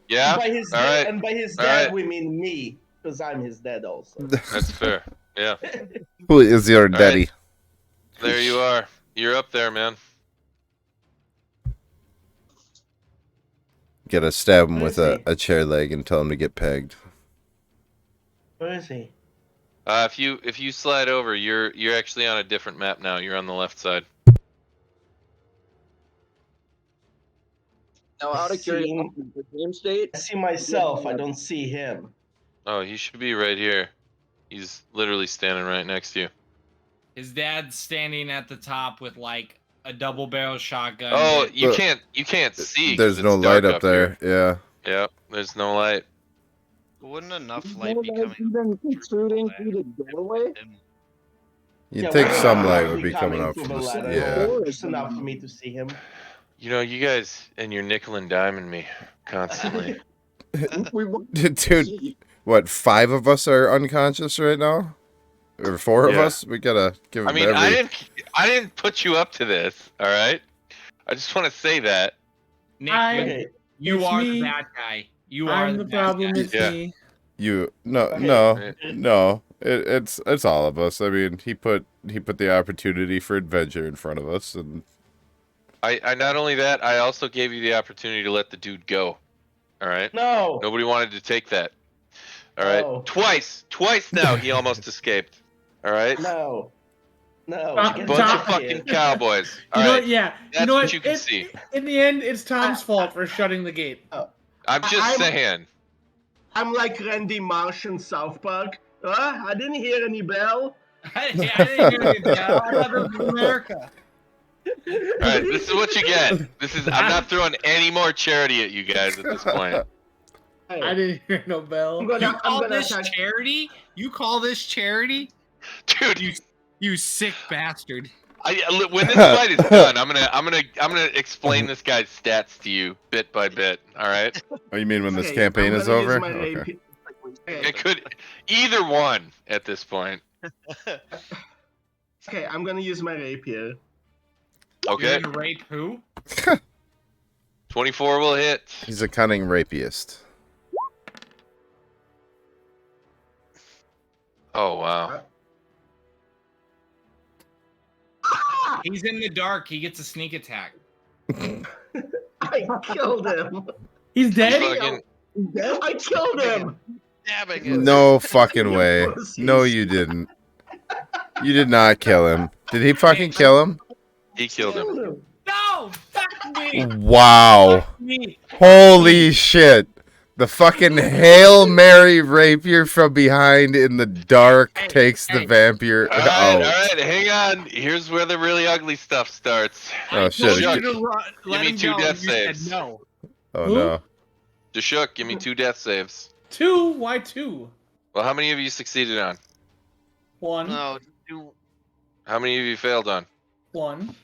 Yeah. By his All dad, right. and by his All dad right. we mean me, because I'm his dad also. That's fair. Yeah. Who is your daddy? There you are. You're up there, man. Gotta stab him Where with is a chair leg and tell him to get pegged. Where is he? If you slide over, you're actually on a different map now. You're on the left side. now, out of curiosity, the game state. I see myself. I don't see him. Oh, he should be right here. He's literally standing right next to you. His dad's standing at the top with like a double-barrel shotgun. Oh, that- you can't see. 'cause There's it's no light dark up there. here. Yep, there's no light. Wouldn't enough Is light be none of that coming even protruding through the doorway? You'd Yeah, think we're some not light actually would be coming up through from the the ladder. yeah. Just enough for me to see him. You know, you guys and your nickel and diming me constantly. We want Dude, what? 5 of us are unconscious right now. or 4 of Yeah. us. We gotta give him I mean, every. I didn't put you up to this. All right. I just want to say that. Nick, you It's are me. the bad guy. You are I'm the the bad problem. guy. It's Yeah. me. No. It's all of us. I mean, he put the opportunity for adventure in front of us, and I not only that, I also gave you the opportunity to let the dude go. All right. No. Nobody wanted to take that. All right. No. Twice now he almost escaped. All right. No. No. Tom- Bunch Tom- of fucking cowboys. You All know right. what? Yeah. That's You know what what? you can see. In the end, it's Tom's fault for shutting the gate. I'm just saying. I'm like Randy Marsh in South Park. I didn't hear any bell. I didn't hear you, Dad. I thought this was America. All right. This is what you get. I'm not throwing any more charity at you guys at this point. I didn't hear no bell. You call this charity? You call this charity? Dude, you sick bastard. When this fight is done, I'm gonna explain this guy's stats to you bit by bit. All right. Oh, you mean when this campaign is over? Okay. It could either one at this point. Okay, I'm gonna use my rapier. Okay. You're gonna rape who? 24 will hit. He's a cunning rapist. Oh wow. He's in the dark. He gets a sneak attack. I killed him. He's dead? I killed him. No fucking way. No, you didn't. You did not kill him. Did he fucking kill him? He killed him. No! Fuck me! Wow. Fuck me! Holy shit. The fucking Hail Mary rapier from behind in the dark takes the vampire All out. right, hang on. Here's where the really ugly stuff starts. Oh shit. Give me 2 death saves. No. Oh no. Dashuk, give me 2 death saves. 2? Why 2? Well, how many of you succeeded on? 1. No, How many of you failed on? 1.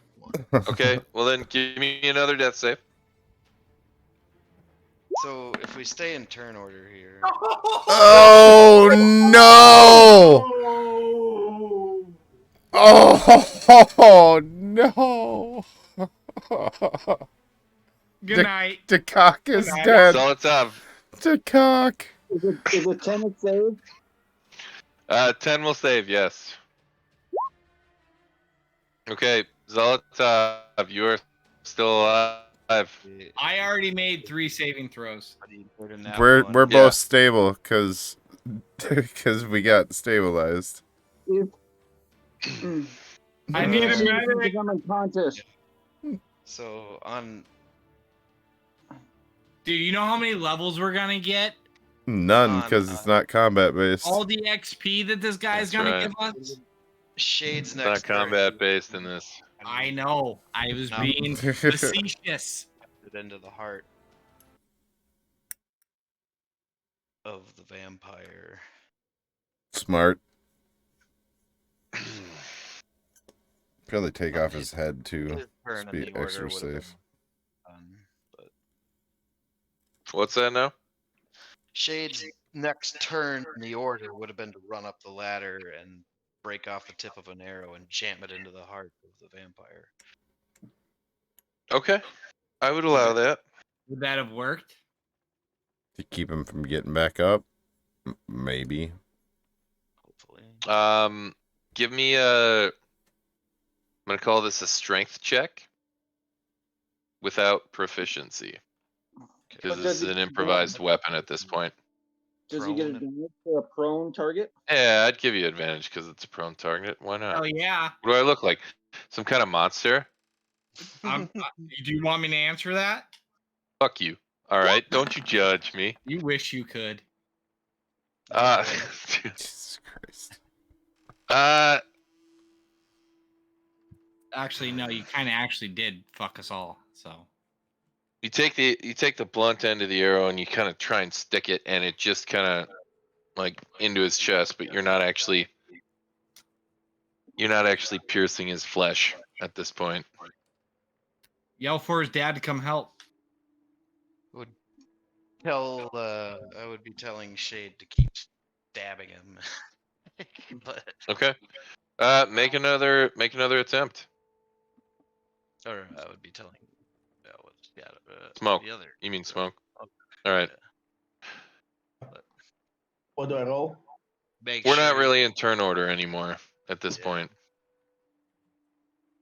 Okay, well then give me another death save. So if we stay in turn order here. Oh no! Oh no! Good night. Dakak is Good night. dead. Zolotov. Dakak. Is it 10 and save? 10 will save, yes. Okay, Zolotov, you are still alive. I already made 3 saving throws. We're both stable because we got stabilized. I need a medic. I'm unconscious. So on. Dude, you know how many levels we're gonna get? None because it's not combat based. All the XP that this guy's That's gonna right. give us? Shades It's next. not combat based in this. I know. I was No. being facetious. Into the heart of the vampire. Smart. Probably take off his head too. His turn Just in be the order extra would've been safe. but What's that now? Shade's next turn in the order would have been to run up the ladder and break off the tip of an arrow and jam it into the heart of the vampire. Okay, I would allow that. Would that have worked? To keep him from getting back up? Maybe. Hopefully. Give me a. I'm gonna call this a strength check without proficiency because this is an improvised weapon at this point. Does he get advantage for a prone target? Yeah, I'd give you advantage because it's a prone target. Why not? Oh yeah. What do I look like? Some kind of monster? Do you want me to answer that? Fuck you. All right, don't you judge me. You wish you could. Jesus Christ. Actually, no. You kind of actually did fuck us all. So. You take the blunt end of the arrow and you kind of try and stick it, and it just kind of like into his chest, but you're not actually piercing his flesh at this point. Yell for his dad to come help. I would be telling Shade to keep stabbing him. but Okay. Make another attempt. or I would be telling. Smoke. The other. You mean smoke? Okay. All right. What do I roll? Make We're sure not you really in turn order anymore at this Yeah. point.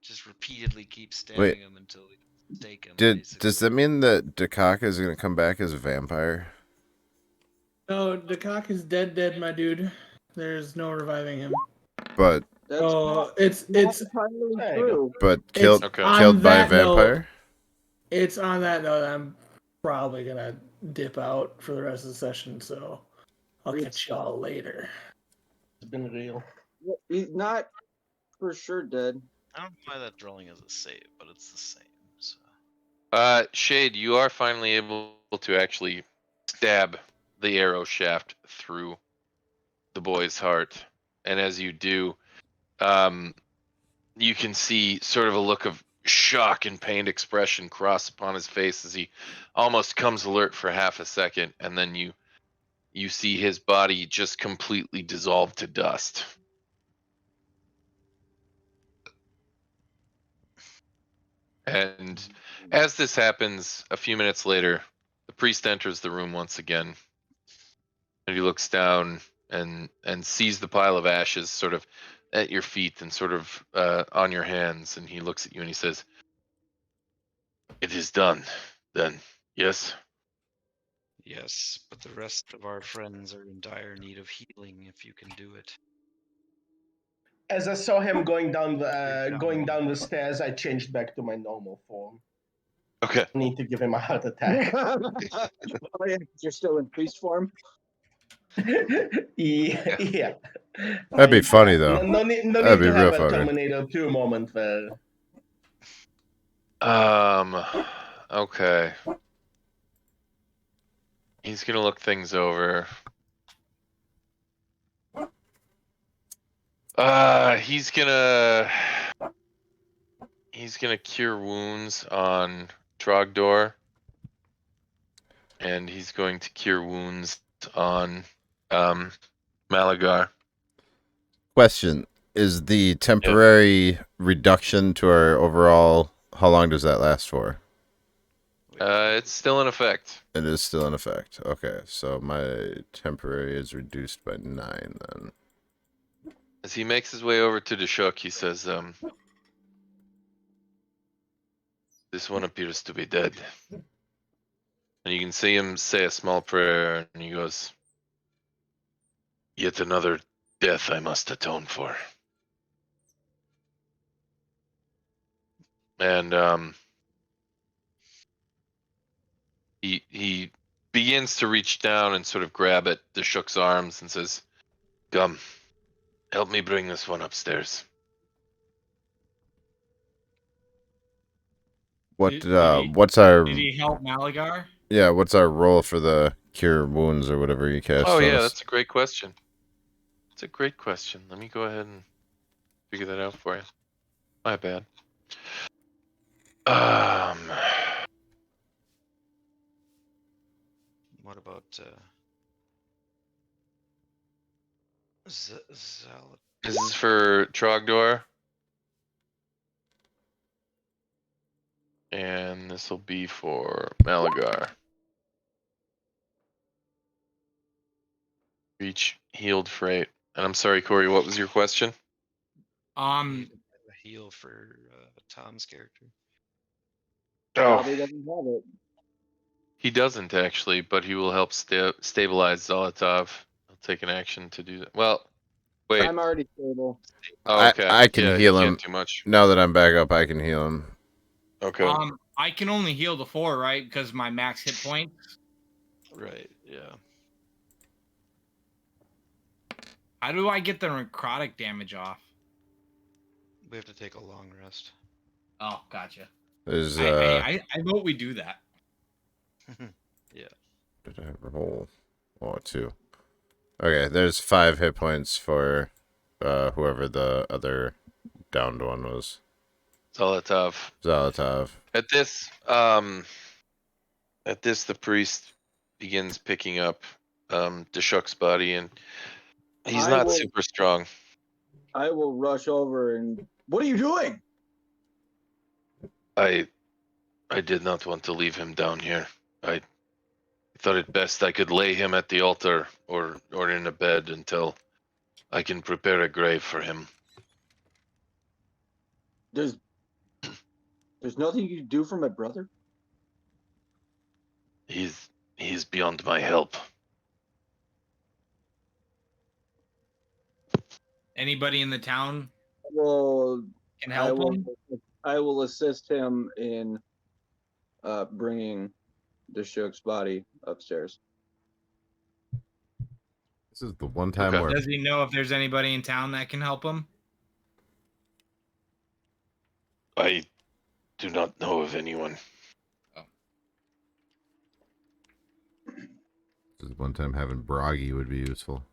just repeatedly keep stabbing Wait. him until we stake him. Does that mean that Dakaka is going to come back as a vampire? No, the cock is dead, my dude. There's no reviving him. But That's it's entirely There you go. true. but it's Okay. on killed by a that note. vampire? It's on that note. I'm probably gonna dip out for the rest of the session, so I'll catch y'all later. It's been real. He's not for sure dead. I don't know why that drawing is a save, but it's the same. So. Shade, you are finally able to actually stab the arrow shaft through the boy's heart, and as you do, you can see sort of a look of shock and pained expression cross upon his face as he almost comes alert for half a second, and then you see his body just completely dissolve to dust. And as this happens, a few minutes later, the priest enters the room once again, and he looks down and sees the pile of ashes sort of at your feet and sort of on your hands, and he looks at you and he says, "It is done, then, yes?" Yes, but the rest of our friends are in dire need of healing. If you can do it. As I saw him going down the stairs, I changed back to my normal form. Okay. I need to give him a heart attack. Oh, yeah, you're still in priest form. yeah. That'd be funny, though. No need That'd be to real have a funny. Terminator 2 moment there. Okay. He's gonna look things over. He's gonna cure wounds on Trogdor, and he's going to cure wounds on Malagar. Question: is the temporary reduction to our overall? How long does that last for? It's still in effect. It is still in effect. Okay, so my temporary is reduced by 9 then. As he makes his way over to Deshuk, he says, "This one appears to be dead." And you can see him say a small prayer, and he goes, "Yet another death I must atone for." And he begins to reach down and sort of grab at Deshuk's arms and says, "Come, help me bring this one upstairs." What's our? Did he help Malagar? Yeah, what's our role for the cure wounds or whatever you cast? Oh yeah, us? that's a great question. It's a great question. Let me go ahead and figure that out for you. My bad. What about This is for Trogdor. And this will be for Malagar. Reach healed freight. And I'm sorry, Corey, what was your question? a heal for Tom's character? Probably doesn't have it. He doesn't actually, but he will help stabilize Zolotov. He'll take an action to do that. Well, wait. I'm already stable. Oh, okay. I can heal you him. can't do much. Now that I'm back up, I can heal him. Okay. I can only heal the 4, right? Because my max hit points. Right. Yeah. How do I get the necrotic damage off? We have to take a long rest. Oh, gotcha. There's I vote we do that. Yeah. Did I roll? Oh, 2. Okay, there's 5 hit points for whoever the other downed one was. Zolotov. At this, the priest begins picking up Deshuk's body, and He's not super strong. I will rush over and. What are you doing? I did not want to leave him down here. I thought it best I could lay him at the altar or in a bed until I can prepare a grave for him. There's nothing you can do for my brother? He's beyond my help. Anybody in the town Well, can help him? I will assist him in bringing the Shook's body upstairs. This is the one time where Does he know if there's anybody in town that can help him? I do not know of anyone. this is one time having Broggy would be useful.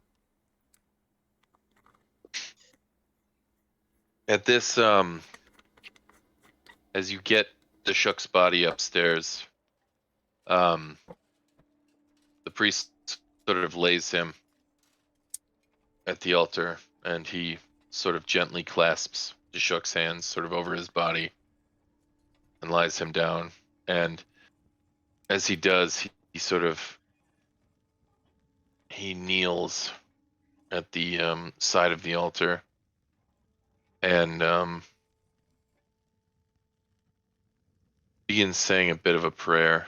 At this, as you get the Shook's body upstairs, the priest sort of lays him at the altar, and he sort of gently clasps the Shook's hands sort of over his body and lies him down. And as he does, he kneels at the side of the altar and begins saying a bit of a prayer.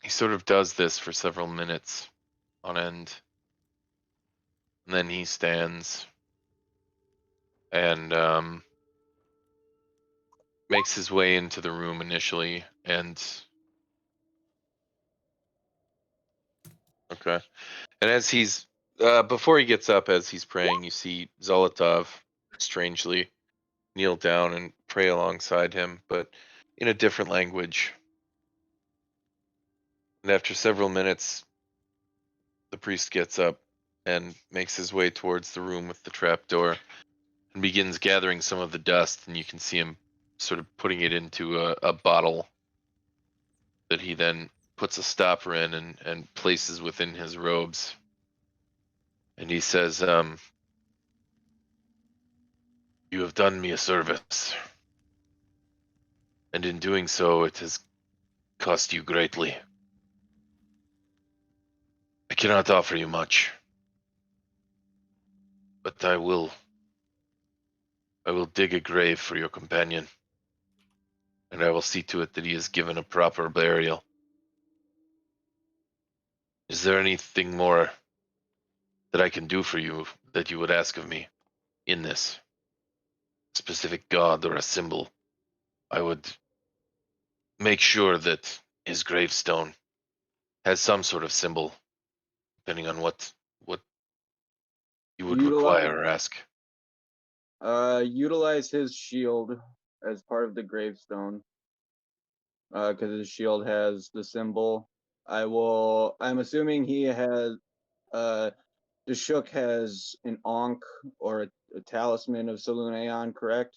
He sort of does this for several minutes on end. And then he stands and makes his way into the room initially. And okay. And as he's before he gets up, as he's praying, you see Zolotov strangely kneel down and pray alongside him, but in a different language. And after several minutes, the priest gets up and makes his way towards the room with the trapdoor and begins gathering some of the dust, and you can see him sort of putting it into a bottle that he then puts a stopper in and places within his robes. And he says, you have done me a service, and in doing so it has cost you greatly. I cannot offer you much, but I will dig a grave for your companion, and I will see to it that he is given a proper burial. Is there anything more that I can do for you that you would ask of me in this? Specific god or a symbol? I would make sure that his gravestone has some sort of symbol, depending on what you would require or ask. Utilize his shield as part of the gravestone. Because his shield has the symbol. I'm assuming he has. The Shook has an Ankh or a talisman of Saloon Aeon, correct?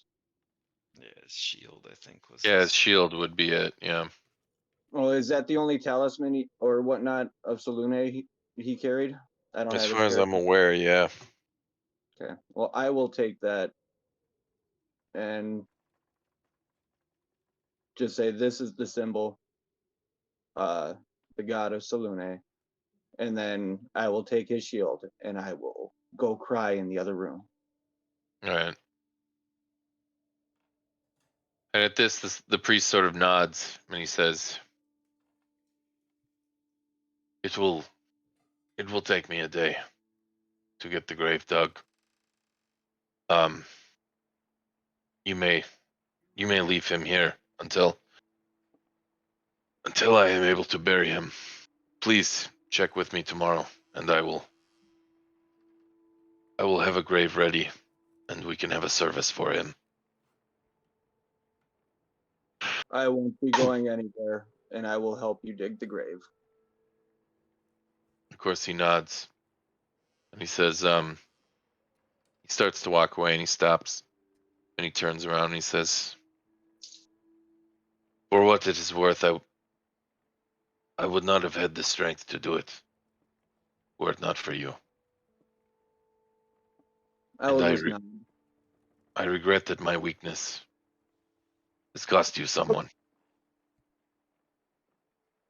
Yeah, his shield, I think, was. Yeah, his shield would be it. Yeah. Well, is that the only talisman or whatnot of Saloon he carried? I don't as have. far as I'm aware, yeah. Okay. Well, I will take that and just say this is the symbol, the god of Salune, and then I will take his shield and I will go cry in the other room. All right. And at this, the priest sort of nods and he says, It will take me a day to get the grave dug. You may leave him here until I am able to bury him. Please check with me tomorrow, and I will have a grave ready, and we can have a service for him. I won't be going anywhere, and I will help you dig the grave. Of course, he nods, and he says, he starts to walk away, and he stops, and he turns around, and he says, For what it is worth, I would not have had the strength to do it were it not for you. I And would I listen now. I regret that my weakness has cost you someone.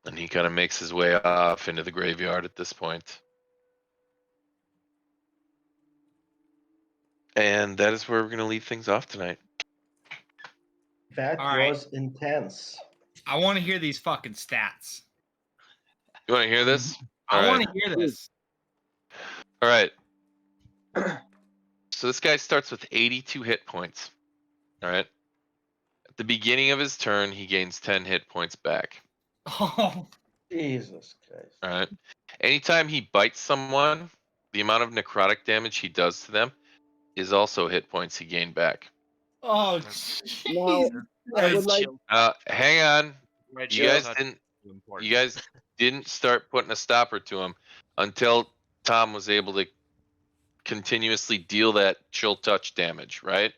And he kind of makes his way off into the graveyard at this point. And that is where we're going to leave things off tonight. That All right. was intense. I want to hear these fucking stats. You want to hear this? I All want right. to hear this. All right. So this guy starts with 82 hit points. All right. At the beginning of his turn, he gains 10 hit points back. Oh, Jesus Christ. All right. Anytime he bites someone, the amount of necrotic damage he does to them is also hit points he gained back. oh, Now, I would like. Hang on. Right, You guys didn't. You guys didn't start putting a stopper to him until Tom was able to continuously deal that chill touch damage, right?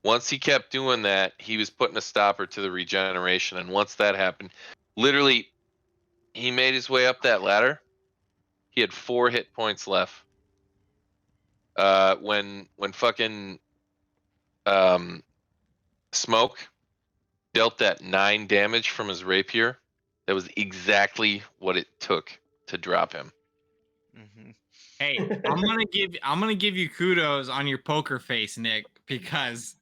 Once he kept doing that, he was putting a stopper to the regeneration, and once that happened, literally, he made his way up that ladder. He had 4 hit points left. When fucking Smoke dealt that 9 damage from his rapier, that was exactly what it took to drop him. Mm-hmm. hey, I'm gonna give you kudos on your poker face, Nick, because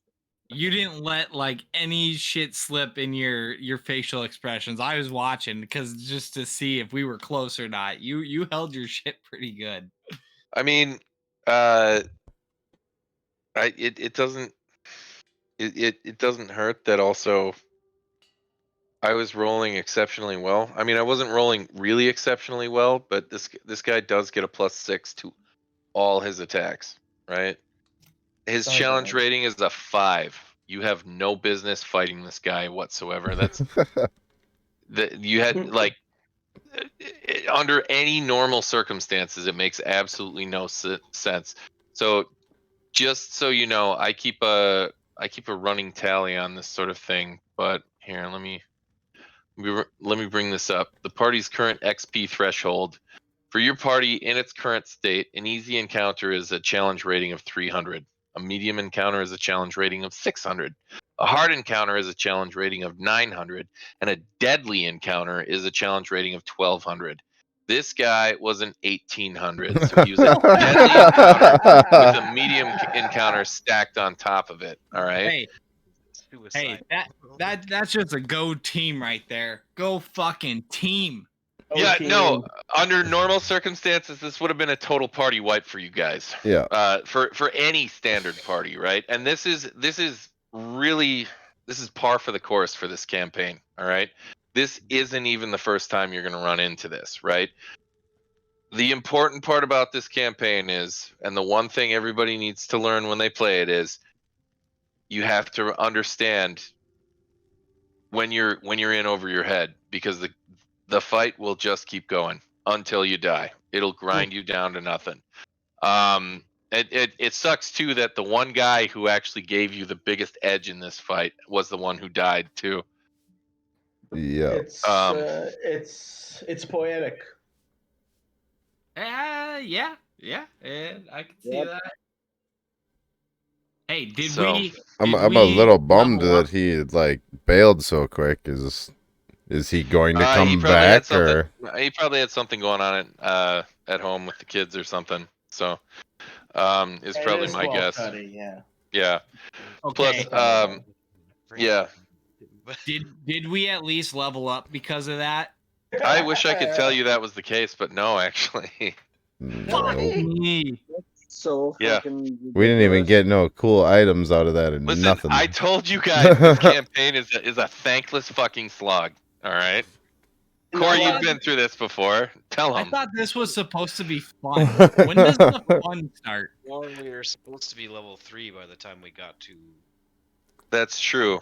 you didn't let like any shit slip in your facial expressions. I was watching because just to see if we were close or not. You held your shit pretty good. I mean, it doesn't it doesn't hurt that also I was rolling exceptionally well. I mean, I wasn't rolling really exceptionally well, but this guy does get a +6 to all his attacks, right? His Not challenge bad. rating is a 5. You have no business fighting this guy whatsoever. That's that you had like under any normal circumstances, it makes absolutely no sense. So just so you know, I keep a running tally on this sort of thing. But here, let me bring this up. The party's current XP threshold for your party in its current state. An easy encounter is a challenge rating of 300. A medium encounter is a challenge rating of 600. A hard encounter is a challenge rating of 900, and a deadly encounter is a challenge rating of 1200. This guy was an 1800, so he was a deadly encounter with a medium encounter stacked on top of it. All right. Hey, Suicide. that's just a go team right there. Go fucking team. Yeah, Okay. no. Under normal circumstances, this would have been a total party wipe for you guys. Yeah. For any standard party, right? And this is really par for the course for this campaign. All right. This isn't even the first time you're going to run into this, right? The important part about this campaign is, and the one thing everybody needs to learn when they play it is, you have to understand when you're in over your head, because the fight will just keep going until you die. It'll grind you down to nothing. It sucks too that the one guy who actually gave you the biggest edge in this fight was the one who died too. Yeah. It's poetic. Yeah, I can see Yep. that. Hey, did So, we? I'm did a we little bummed level up? that he like bailed so quick. Is he going to he come probably had back something. or? He probably had something going on at home with the kids or something. So, is It probably is my guess. 12:30, yeah. Yeah. Okay. Plus, yeah. Did we at least level up because of that? I wish I could tell you that was the case, but no, actually. Fuck No. me. So Yeah. fucking. We didn't even ridiculous. get no cool items out of that and Listen, nothing. I told you guys this campaign is a thankless fucking slog. All right. Corey, I you've thought- been through this before. Tell I him. thought this was supposed to be fun. When does the fun start? Well, we were supposed to be level 3 by the time we got to. That's true.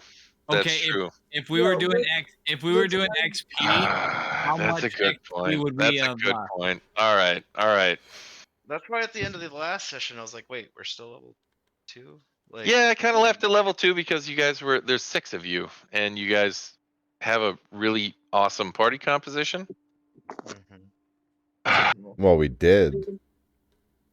That's Okay, true. if we were doing XP, how That's much a good XP point. would we That's a have? good point. All right. All right. That's why at the end of the last session, I was like, "Wait, we're still level 2." Like, Yeah, I kind of left at level 2 because you guys there's 6 of you, and you guys have a really awesome party composition. Well, we did.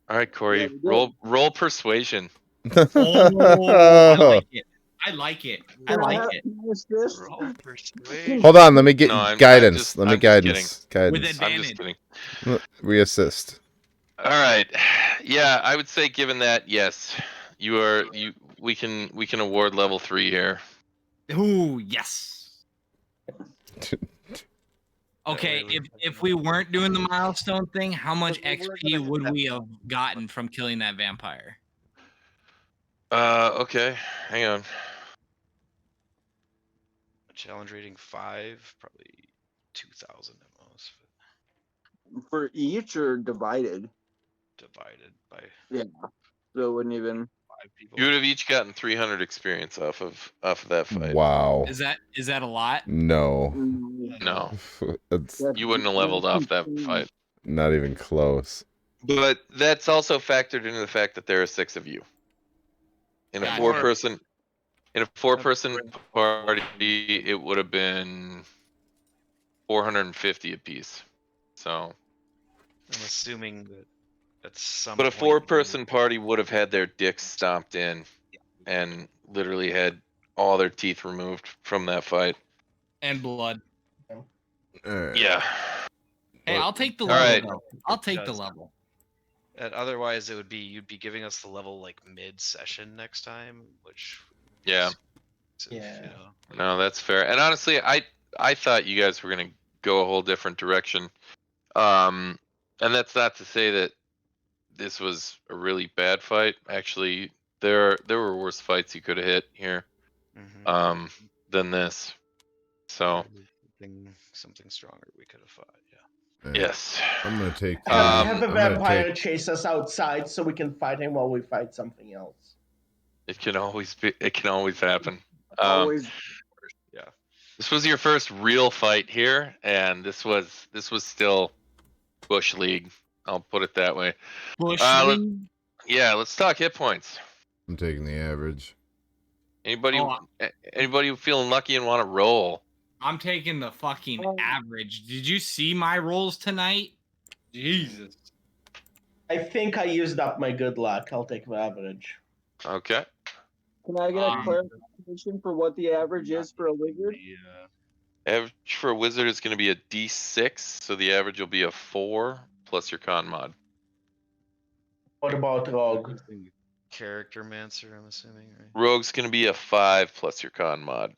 All right, Corey, Yeah, we did. roll persuasion. Oh, I like it. I like it. I Can I like have it. this? Roll persuasion. Hold on, let me get No, I'm guidance. just- Let me I'm just kidding. guidance. With Guidance. I'm just advantage. kidding. We assist. All right. Yeah, I would say given that, yes, we can award level 3 here. Ooh, yes. Okay, if we weren't doing the milestone thing, how much XP would we have gotten from killing that vampire? Okay, hang on. Challenge rating 5, probably 2,000 at most. For each or divided? Divided by Yeah. So it wouldn't even. 5 people. You would have each gotten 300 experience off of that fight. Wow. Is that a lot? No. No, It's you wouldn't have leveled off that fight. not even close. But that's also factored into the fact that there are 6 of you. In a Gotcha. 4-person party, it would have been 450 apiece. So, I'm assuming that at some but a point 4-person party would have had their dicks stomped in and literally had all their teeth removed from that fight. And blood. Yeah. Hey, I'll take the All level. right. Though. I'll take the level. And otherwise, you'd be giving us the level like mid-session next time, which Yeah. Yeah. You know. No, that's fair. And honestly, I thought you guys were gonna go a whole different direction. And that's not to say that this was a really bad fight. Actually, there were worse fights you could have hit here, than this. So something stronger we could have fought. Yeah. yes, I'm gonna take. Have a I'm gonna vampire take- chase us outside so we can fight him while we fight something else. it can always happen. Always. Yeah. This was your first real fight here, and this was still Bush League. I'll put it that way. Bush League? Yeah, let's talk hit points. I'm taking the average. Anybody feeling lucky and want to roll? I'm taking the fucking average. Did you see my rolls tonight? Jesus. I think I used up my good luck. I'll take the average. Okay. Can I get a clarification for what the average is for a wizard? Yeah. Average for a wizard is going to be a D6, so the average will be a 4 plus your con mod. What about rogue? Character mancer, I'm assuming, right? Rogue's going to be a 5 plus your con mod.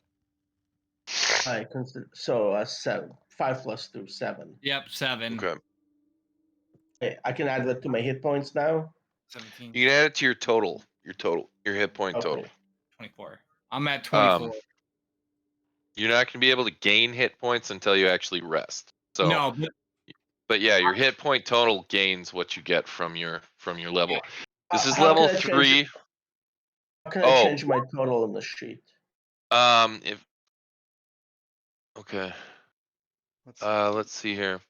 I consider so 7. 5 plus 2, 7. Yep, 7. Okay. Okay, I can add that to my hit points now. 17. You can add it to your total. Your hit point Okay. total. 24. I'm at 24. You're not going to be able to gain hit points until you actually rest. So no, but yeah, your hit point total gains what you get from your level. This is How level can I 3. How can I change my total on the sheet? Okay. Let's see here.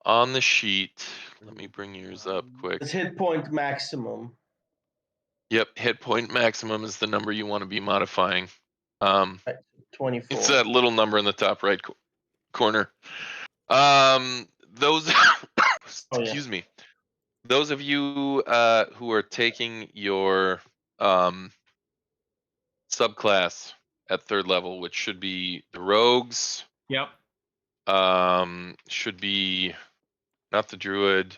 On the sheet, let me bring yours up quick. It's hit point maximum. Yep, hit point maximum is the number you want to be modifying. 24. It's that little number in the top right corner. Those excuse me. Those of you who are taking your subclass at 3rd level, which should be the rogues. Yep. Should be not the druid.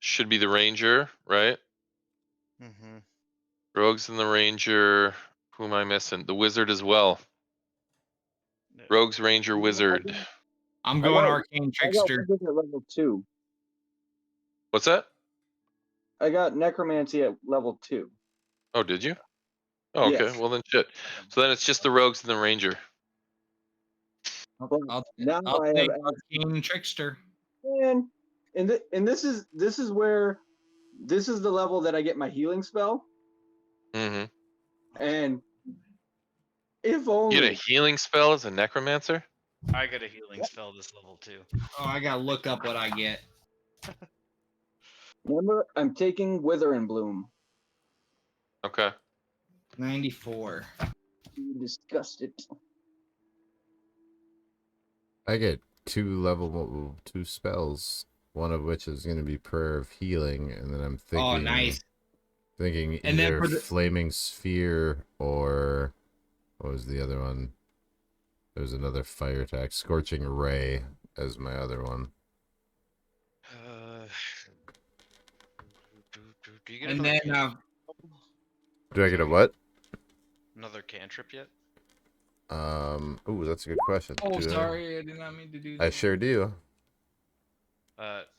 Should be the ranger, right? Mm-hmm. Rogues and the ranger. Who am I missing? The wizard as well. Rogues, ranger, wizard. I'm going arcane trickster. I got at level 2. What's that? I got necromancy at level 2. Oh, did you? Oh, okay. Yes. Well then, shit. So then it's just the rogues and the ranger. I'll take arcane trickster. And this is where this is the level that I get my healing spell. Mm-hmm. And if only you get a healing spell as a necromancer. I got a healing spell this level too. Oh, I gotta look up what I get. Remember, I'm taking Wither and Bloom. Okay. 94. You discussed it. I get two spells. One of which is going to be Prayer of Healing, and then I'm thinking, Oh, nice. Thinking And then either for the Flaming Sphere or what was the other one? There's another fire attack, Scorching Ray as my other one. Do you get and another then cantrip? Do I get a what? Another cantrip yet? Ooh, that's a good question. oh, sorry, I did not mean to do that. I sure do.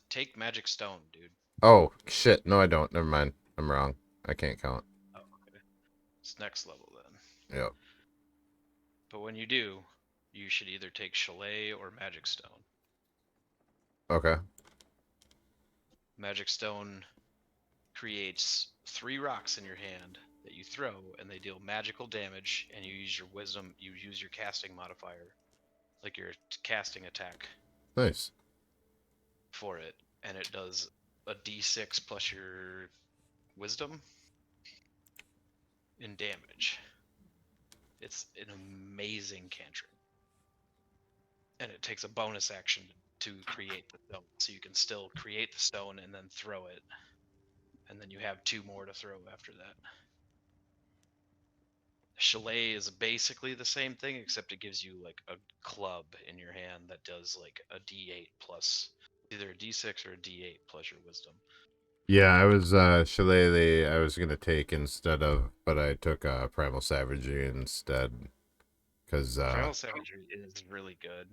Take magic stone, dude. Oh shit! No, I don't. Never mind. I'm wrong. I can't count. Oh, okay. It's next level then. Yep. But when you do, you should either take Chalet or Magic Stone. Okay. Magic Stone creates 3 rocks in your hand that you throw, and they deal magical damage, and you use your wisdom, you use your casting modifier, like your casting attack Nice. for it, and it does a d6 plus your wisdom in damage. It's an amazing cantrip. And it takes a bonus action to create the stone. So you can still create the stone and then throw it. And then you have 2 more to throw after that. Chalet is basically the same thing, except it gives you like a club in your hand that does like a d8 plus either a d6 or a d8 plus your wisdom. Yeah, I was Shillelagh I was gonna take instead of, but I took Primal Savagery instead, because Primal Savagery is really good.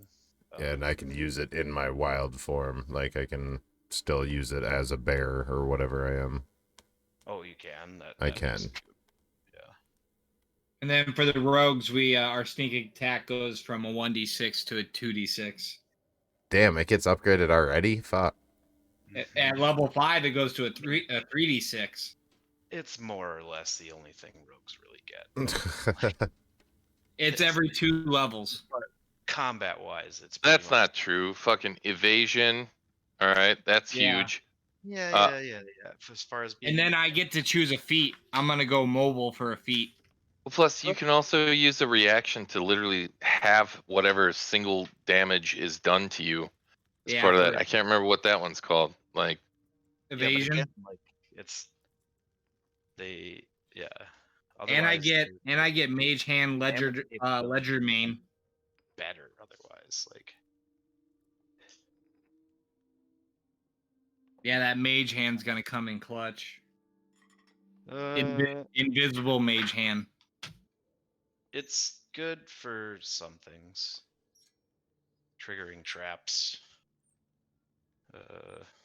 Yeah, and I can use it in my wild form. Like I can still use it as a bear or whatever I am. Oh, you can. I can. Yeah. And then for the rogues, we our sneak attack goes from a 1d6 to a 2d6. Damn, it gets upgraded already. Fuck. At level 5, it goes to a 3d6. It's more or less the only thing rogues really get. It's every 2 levels. But combat-wise, it's That's not true. Fucking evasion. All right, that's huge. Yeah. As far as being... And then I get to choose a feat. I'm gonna go mobile for a feat. Well, plus you can also use a reaction to literally have whatever single damage is done to you as part of that. I can't remember what that one's called. Like evasion. Yeah, again, like it's they And I get mage hand ledger main. Better otherwise, like yeah, that mage hand's gonna come in clutch. Invisible mage hand. It's good for some things. Triggering traps.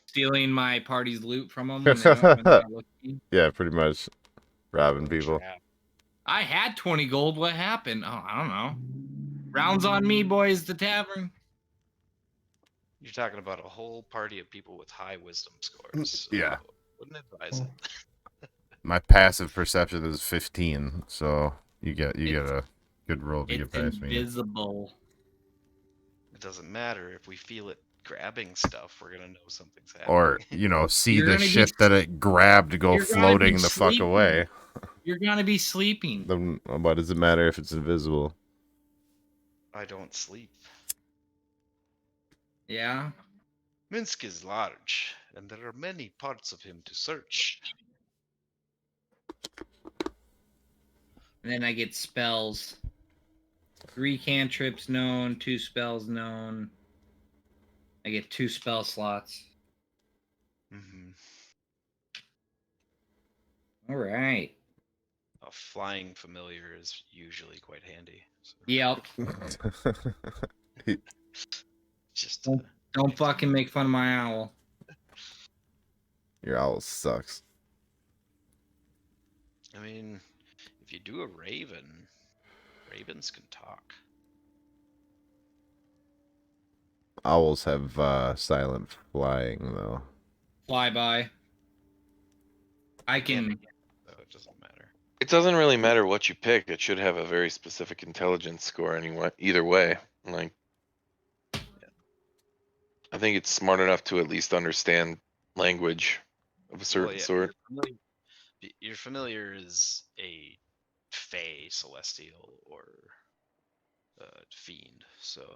Stealing my party's loot from them when they're not looking. Yeah, pretty much robbing people. I had 20 gold. What happened? Oh, I don't know. Rounds on me, boys. The tavern. You're talking about a whole party of people with high wisdom scores. So Yeah. Wouldn't advise it. My passive perception is 15, so you get a good roll to get past me. Invisible. It doesn't matter if we feel it grabbing stuff. We're gonna know something's happening. Or see the shit that it grabbed go floating the fuck away. You're gonna be sleeping. Then what does it matter if it's invisible? I don't sleep. Yeah. Minsk is large, and there are many parts of him to search. And then I get spells. 3 cantrips known, 2 spells known. I get 2 spell slots. All right. A flying familiar is usually quite handy. So. Yep. Just don't fucking make fun of my owl. Your owl sucks. I mean, if you do a raven, ravens can talk. Owls have silent flying though. Flyby. I can. It doesn't matter. it doesn't really matter what you pick. It should have a very specific intelligence score anyway. Either way, like I think it's smart enough to at least understand language of a certain sort. Your familiar is a fey, celestial, or fiend. So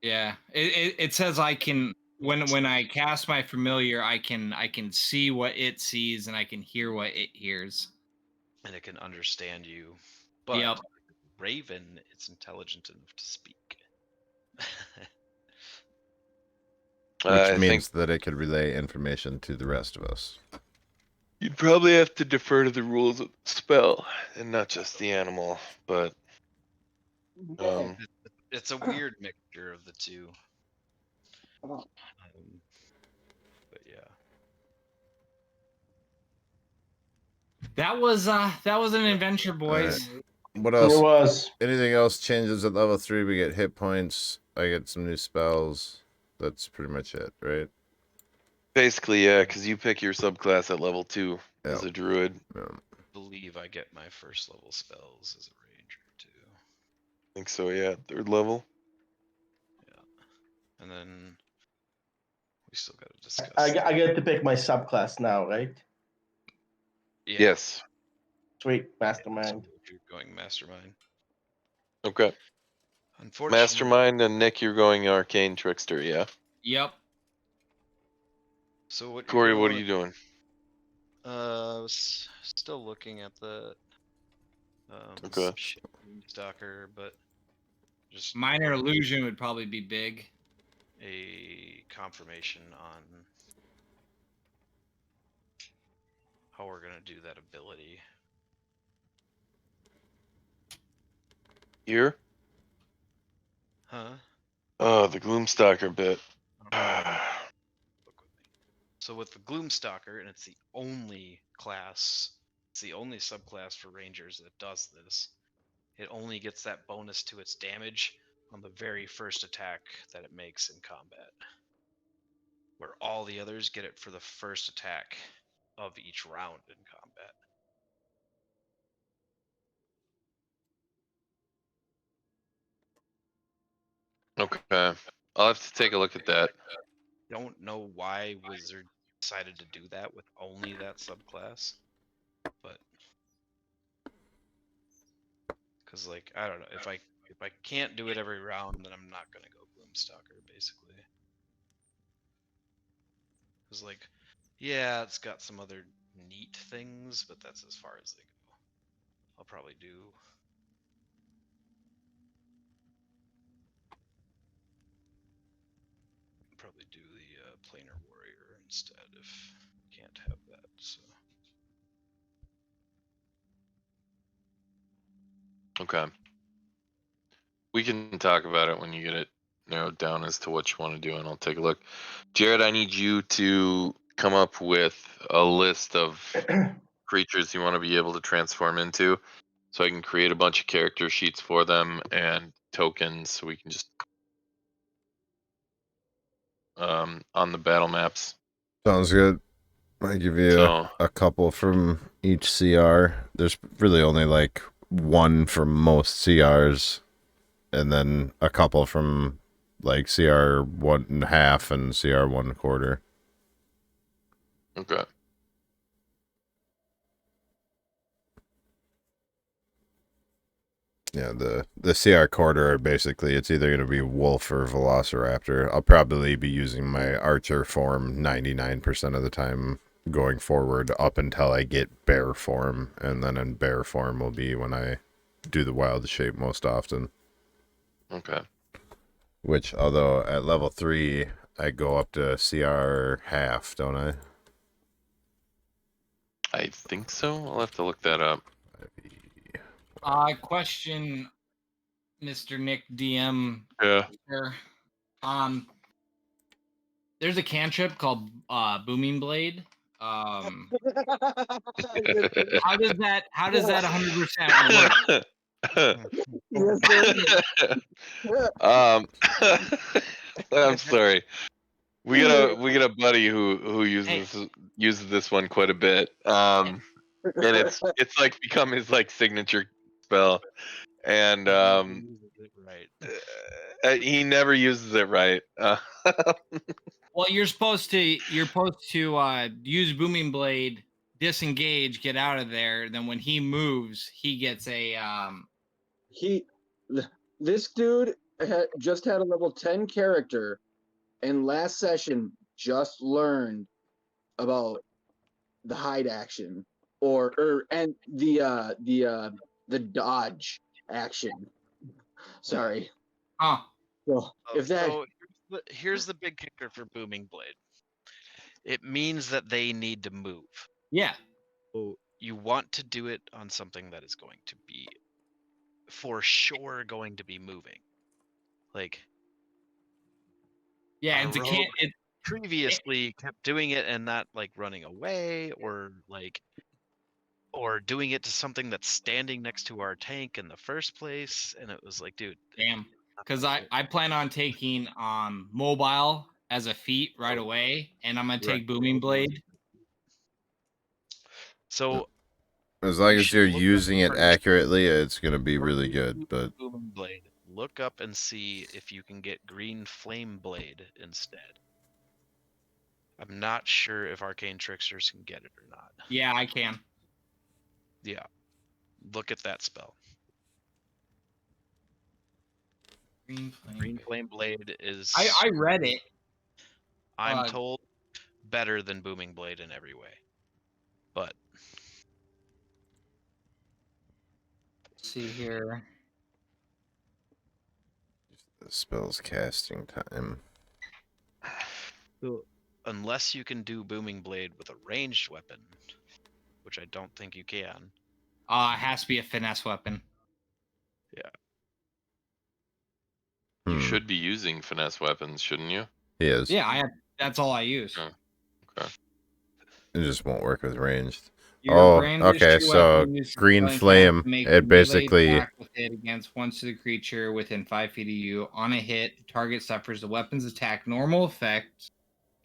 Yeah, it says I can when I cast my familiar, I can see what it sees and I can hear what it hears. And it can understand you. But Yep. Raven, it's intelligent enough to speak. Which I means think that it could relay information to the rest of us. you'd probably have to defer to the rules of the spell and not just the animal. But It's a weird mixture of the two. But yeah. That was an adventure, boys. What It else? was. Anything else changes at level 3? We get hit points. I get some new spells. That's pretty much it, right? basically, yeah, because you pick your subclass at level 2 as Yeah. a druid. Yeah. I believe I get my first level spells as a ranger too. I think so, yeah. 3rd level. Yeah. And then we still got to discuss. I get to pick my subclass now, right? Yeah. Yes. Sweet, mastermind. So if you're going mastermind. Okay. Unfortunately, Mastermind and Nick, you're going arcane trickster, yeah. Yep. So what? Corey, what are you doing? I was still looking at the Okay. stalker, but just Minor illusion would probably be big. a confirmation on how we're gonna do that ability. Here? Huh? Oh, the Gloomstalker bit. Look with me. So with the Gloomstalker, and it's the only class, it's the only subclass for rangers that does this. It only gets that bonus to its damage on the very first attack that it makes in combat. Where all the others get it for the first attack of each round in combat. Okay. I'll have to take a look at that. Don't know why Wizard decided to do that with only that subclass, but because like I don't know, if I can't do it every round, then I'm not gonna go Gloomstalker basically. Because like, yeah, it's got some other neat things, but that's as far as they go. I'll probably do. Probably do the planar warrior instead if can't have that. So. Okay. We can talk about it when you get it narrowed down as to what you want to do, and I'll take a look. Jared, I need you to come up with a list of creatures you want to be able to transform into, so I can create a bunch of character sheets for them and tokens, so we can just on the battle maps. Sounds good. I give you So a couple from each CR. There's really only like one from most CRs, and then a couple from like CR 1.5 and CR 1/4. okay. Yeah, the CR quarter are basically, it's either going to be wolf or velociraptor. I'll probably be using my archer form 99% of the time going forward up until I get bear form, and then in bear form will be when I do the wild shape most often. Okay. Which, although at level 3 I go up to CR half, don't I? I think so. I'll have to look that up. Question, Mr. Nick DM. Yeah. Here. There's a cantrip called Booming Blade. How does that 100% work? I'm sorry. We get a buddy who uses this one quite a bit. And it's like become his like signature spell. And right. he never uses it right. Well, you're supposed to use Booming Blade, disengage, get out of there. Then when he moves, he gets a This dude just had a level 10 character, and last session just learned about the hide action and the dodge action. Sorry. So if that So here's the big kicker for Booming Blade. It means that they need to move. Yeah. So you want to do it on something that is going to be for sure going to be moving. Like Yeah, it's a rogue can't. previously kept doing it and not like running away or doing it to something that's standing next to our tank in the first place, and it was like, dude, Damn. Because I plan on taking mobile as a feat right away, and I'm gonna take Booming Blade. So as long as you're look up using it first accurately, it's gonna be before really you good. do But Booming Blade. Look up and see if you can get Green Flame Blade instead. I'm not sure if Arcane Tricksters can get it or not. Yeah, I can. Yeah. Look at that spell. Green Flame Blade is. I read it. I'm told better than Booming Blade in every way. But let's see here. the spell's casting time. So, unless you can do Booming Blade with a ranged weapon, which I don't think you can. It has to be a finesse weapon. Yeah. You should be using finesse weapons, shouldn't you? He is. Yeah, that's all I use. Oh, okay. It just won't work with ranged. Your brandish okay. your So weapon, use green spelling count flame. to make It a melee basically. attack with it against once to the creature within 5 feet of you. On a hit, the target suffers the weapon's attack normal effect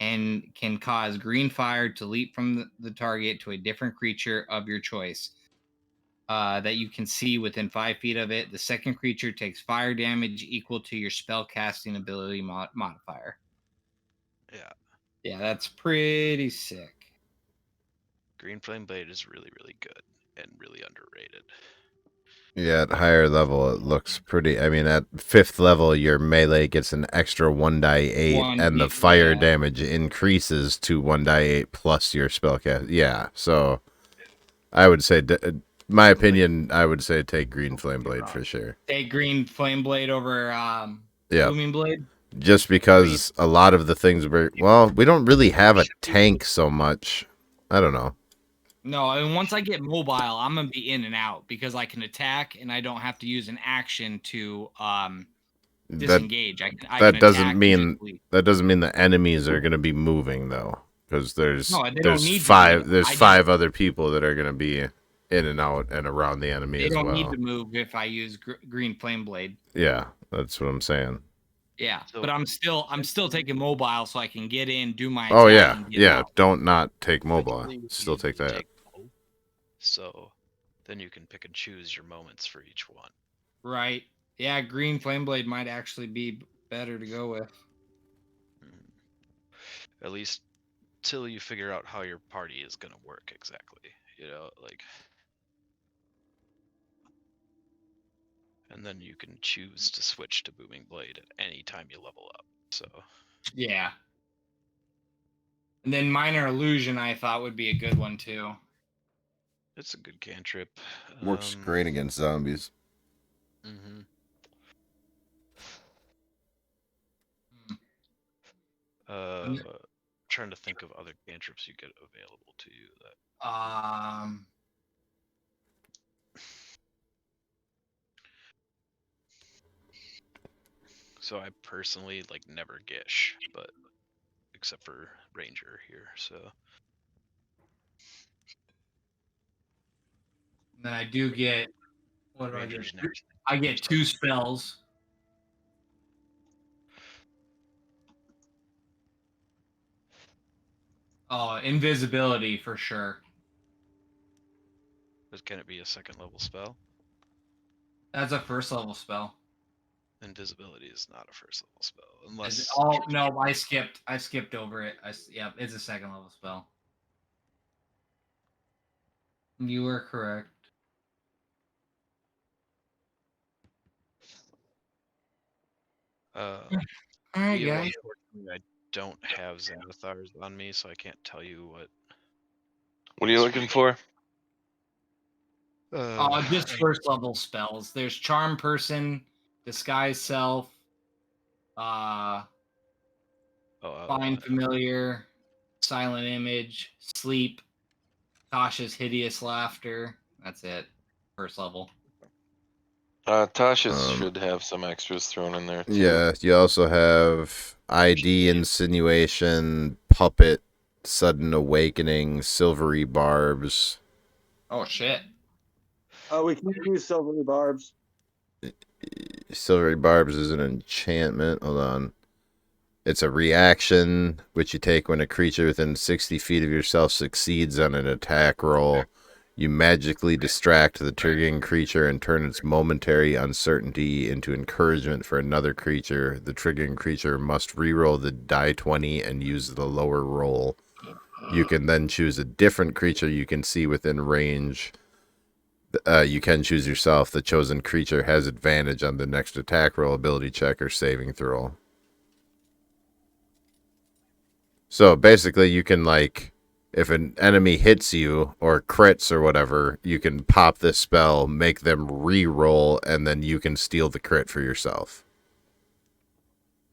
and can cause green fire to leap from the target to a different creature of your choice that you can see within 5 feet of it. The second creature takes fire damage equal to your spell casting ability modifier. Yeah. Yeah, that's pretty sick. Green Flame Blade is really, really good and really underrated. Yeah, at higher level, it looks pretty. I mean, at 5th level, your melee gets an extra 1d8, and the fire damage increases to 1d8 plus your spellcast. Yeah, so I would say, my opinion, I would say take Green Flame Blade for sure. Take Green Flame Blade over Booming Blade? Just because a lot of the things we don't really have a tank so much. I don't know. No, and once I get mobile, I'm gonna be in and out because I can attack and I don't have to use an action to disengage. That doesn't mean the enemies are gonna be moving though, because there's five other people that are gonna be in and out and around the enemy as well. They don't need to move if I use Green Flame Blade. Yeah, that's what I'm saying. Yeah, but I'm still taking mobile so I can get in, do my attack. Oh yeah. Out. Don't not take mobile. Still take that. So then you can pick and choose your moments for each one. Right. Yeah, Green Flame Blade might actually be better to go with. At least till you figure out how your party is gonna work exactly. And then you can choose to switch to Booming Blade at any time you level up. So yeah. And then Minor Illusion I thought would be a good one too. It's a good cantrip. Works great against zombies. Mm-hmm. Trying to think of other cantrips you get available to you that. So I personally never Gish, but except for Ranger here, so. Then I do get what do Ranger's I get? I get 2 spells. Oh, invisibility for sure. But can it be a 2nd level spell? That's a 1st level spell. Invisibility is not a 1st level spell, unless. Oh no, I skipped over it. It's a 2nd level spell. You were correct. Alright, Leo, guys. unfortunately, I don't have Xanathars on me, so I can't tell you what. What are you looking for? Just first level spells. There's Charm Person, Disguise Self, Find Familiar, Silent Image, Sleep, Tasha's Hideous Laughter. That's it. First level. Tasha Um, should have some extras thrown in there too. Yeah, you also have ID, Insinuation, Puppet, Sudden Awakening, Silvery Barbs. Oh shit. We can use silvery barbs. Silvery Barbs is an enchantment. Hold on. It's a reaction which you take when a creature within 60 feet of yourself succeeds on an attack roll. You magically distract the triggering creature and turn its momentary uncertainty into encouragement for another creature. The triggering creature must reroll the die 20 and use the lower roll. You can then choose a different creature you can see within range. You can choose yourself. The chosen creature has advantage on the next attack roll, ability check, or saving throw. So basically, you can, like, if an enemy hits you or crits or whatever, you can pop this spell, make them re-roll, and then you can steal the crit for yourself.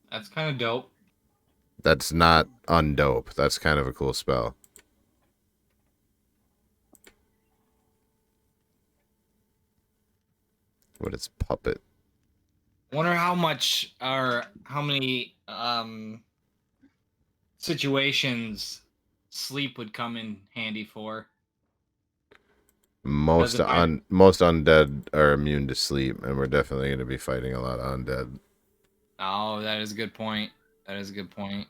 That's kind of dope. That's not undope. That's kind of a cool spell. What is Puppet? Wonder how much or how many situations sleep would come in handy for. Most undead are immune to sleep, and we're definitely going to be fighting a lot of undead. Oh, that is a good point. That is a good point.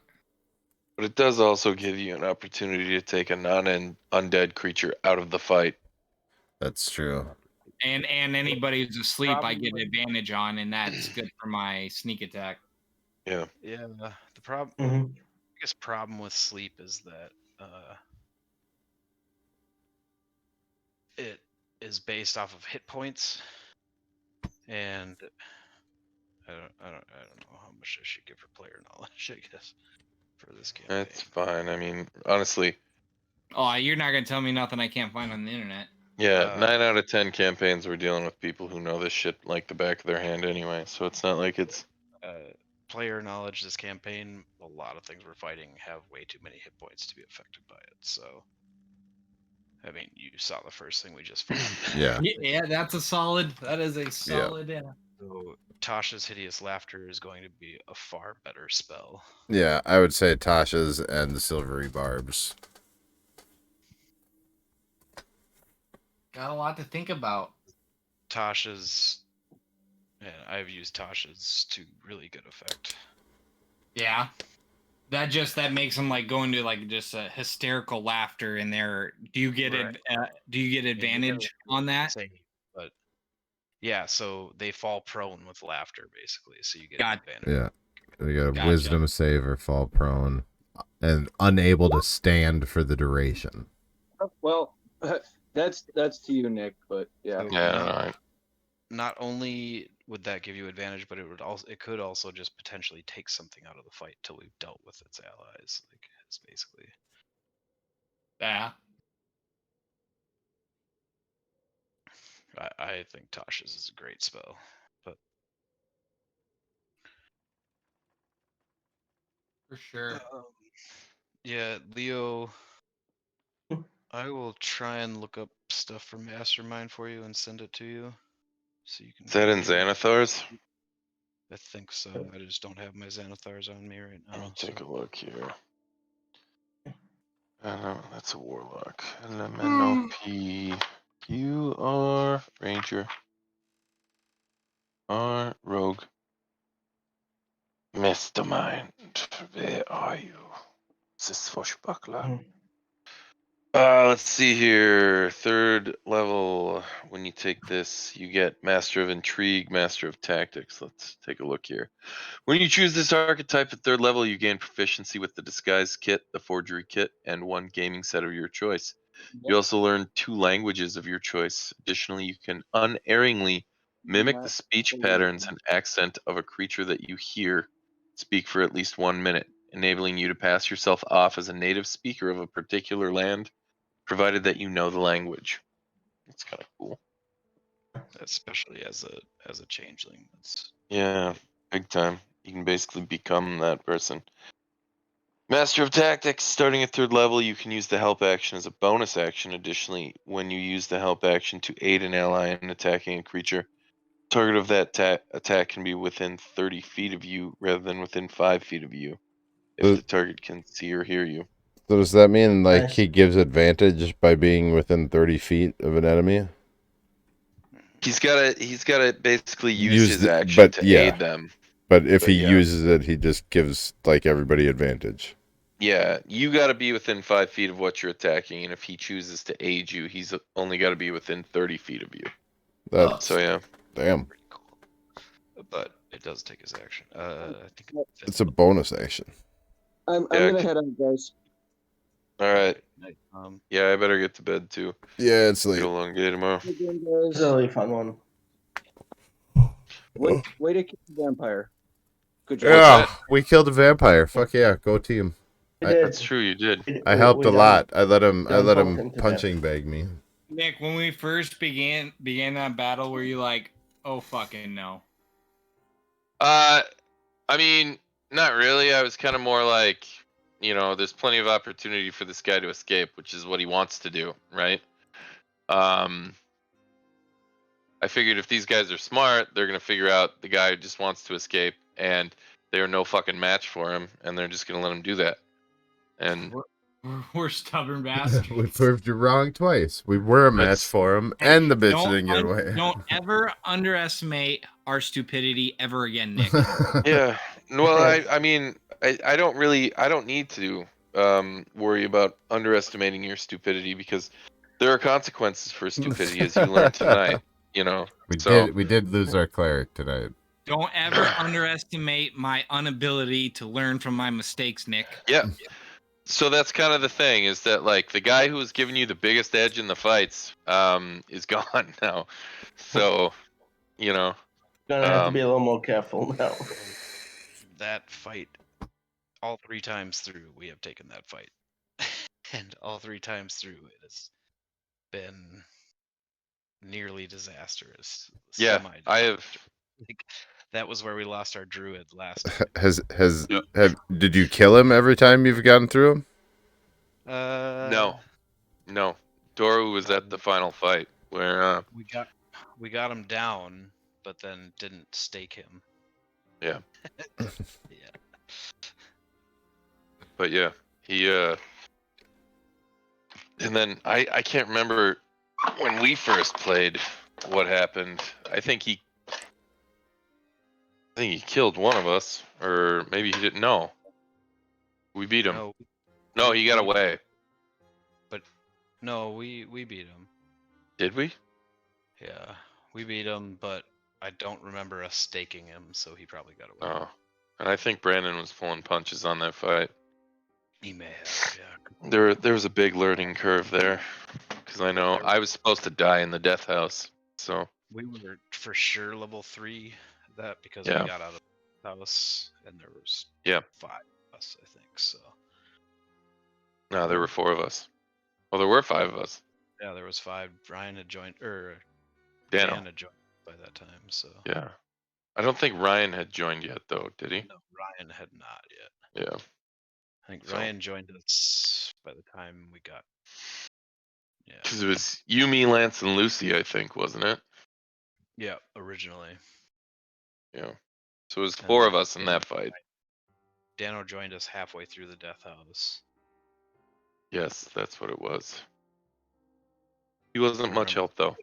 But it does also give you an opportunity to take a non-undead creature out of the fight. That's true. And anybody who's asleep, I get advantage on, and that's good for my sneak attack. Yeah. Yeah. The problem, biggest problem with sleep is that it is based off of hit points, and I don't know how much I should give for player knowledge, I guess, for this campaign. That's fine. I mean, honestly. Oh, you're not gonna tell me nothing I can't find on the internet. Yeah, 9 out of 10 campaigns we're dealing with people who know this shit like the back of their hand anyway. So it's not like it's player knowledge. This campaign, a lot of things we're fighting have way too many hit points to be affected by it. So, I mean, you saw the first thing we just fought. Yeah. Yeah, that's a solid. That is a solid. Yeah. So Tasha's Hideous Laughter is going to be a far better spell. Yeah, I would say Tasha's and the Silvery Barbs. Got a lot to think about. Tasha's, and I've used Tasha's to really good effect. Yeah, that makes them like go into like just a hysterical laughter in there. Do you get do you get advantage on that? But yeah, so they fall prone with laughter basically, so you get advantage. Yeah, they got a wisdom save or fall prone, and unable to stand for the duration. Well, that's to you, Nick. But yeah. So not only would that give you advantage, but it could also just potentially take something out of the fight till we've dealt with its allies. Like it's basically. Yeah. I think Tasha's is a great spell, but for sure. Yeah, Leo. I will try and look up stuff from Mastermind for you and send it to you, so you can. Is that in Xanathars? I think so. I just don't have my Xanathars on me right now. Let me take a look here. That's a warlock. Elemental P. You are ranger. Are rogue. Mastermind. Where are you? This swashbuckler. Let's see here. 3rd level. When you take this, you get Master of Intrigue, Master of Tactics. Let's take a look here. When you choose this archetype at 3rd level, you gain proficiency with the Disguise Kit, the Forgery Kit, and 1 gaming set of your choice. You also learn 2 languages of your choice. Additionally, you can unerringly Mimic the speech patterns and accent of a creature that you hear speak for at least 1 minute, enabling you to pass yourself off as a native speaker of a particular land, provided that you know the language. That's kind of cool. Especially as a changeling. Yeah, big time. You can basically become that person. Master of Tactics. Starting at 3rd level, you can use the help action as a bonus action. Additionally, when you use the help action to aid an ally in attacking a creature, target of that attack can be within 30 feet of you rather than within 5 feet of you, if the target can see or hear you. So does that mean like Nice. he gives advantage by being within 30 feet of an enemy? He's gotta basically use his action but to yeah, aid them. but if But he yeah. uses it, he just gives like everybody advantage. Yeah, you gotta be within 5 feet of what you're attacking, and if he chooses to aid you, he's only gotta be within 30 feet of you. That's So yeah. damn. Pretty cool. But it does take his action. I think It's a bonus action. I'm Yeah, gonna head out, guys. Alright. Um, Yeah, I better get to bed too. Yeah, it's Get a late. long day tomorrow. Hey, again, It's guys. a really fun one. Way to kill the vampire. Good job. Yeah, we killed a vampire. Fuck yeah, go team. We I- did. That's true, you did. I helped a lot. I let him talk him to punching bag me. Nick, when we first began that battle, were you like, "Oh fucking no"? I mean, not really. I was kind of more like, there's plenty of opportunity for this guy to escape, which is what he wants to do, right? I figured if these guys are smart, they're gonna figure out the guy just wants to escape, and they're no fucking match for him, and they're just gonna let him do that. And We're stubborn bastards. We proved you wrong twice. We were a match for him, and the bitch didn't get away. Don't ever underestimate our stupidity ever again, Nick. yeah, well, I mean, I don't need to worry about underestimating your stupidity, because there are consequences for stupidity, as you learned tonight. We So did lose our cleric tonight. Don't ever underestimate my inability to learn from my mistakes, Nick. yeah. So that's kind of the thing, is that like the guy who was giving you the biggest edge in the fights is gone now. So, Gonna have to be a little more careful now. that fight, all 3 times through, we have taken that fight. And all 3 times through, it has been nearly disastrous. yeah, I have. Like, that was where we lost our druid last Have did you kill him every time you've gotten through him? No. Doru was at the final fight where we got him down, but then didn't stake him. Yeah. Yeah. But yeah, he and then I can't remember when we first played what happened. I think he killed one of us, or maybe he didn't. No, we beat him. No, he got away. But no, we beat him. Did we? Yeah, we beat him, but I don't remember us staking him, so he probably got away. Oh, and I think Brandon was pulling punches on that fight. He may have, yeah. There was a big learning curve there, because I know I was supposed to die in the death house, so we were for sure level 3 that because Yeah. we got out of the house and there was 5 of us, I think. So no, there were 4 of us. Well, there were 5 of us. yeah, there was 5. Ryan had joined, or Dano. Dan had joined by that time. So Yeah, I don't think Ryan had joined yet, though, did he? no, Ryan had not yet. Yeah. I think So- Ryan joined us by the time we got. Yeah. Because it was you, me, Lance, and Lucy, I think, wasn't it? Yeah, originally. Yeah. So it was And 4 of then us in that fight. Dano joined us halfway through the death house. Yes, that's what it was. He wasn't much help, though.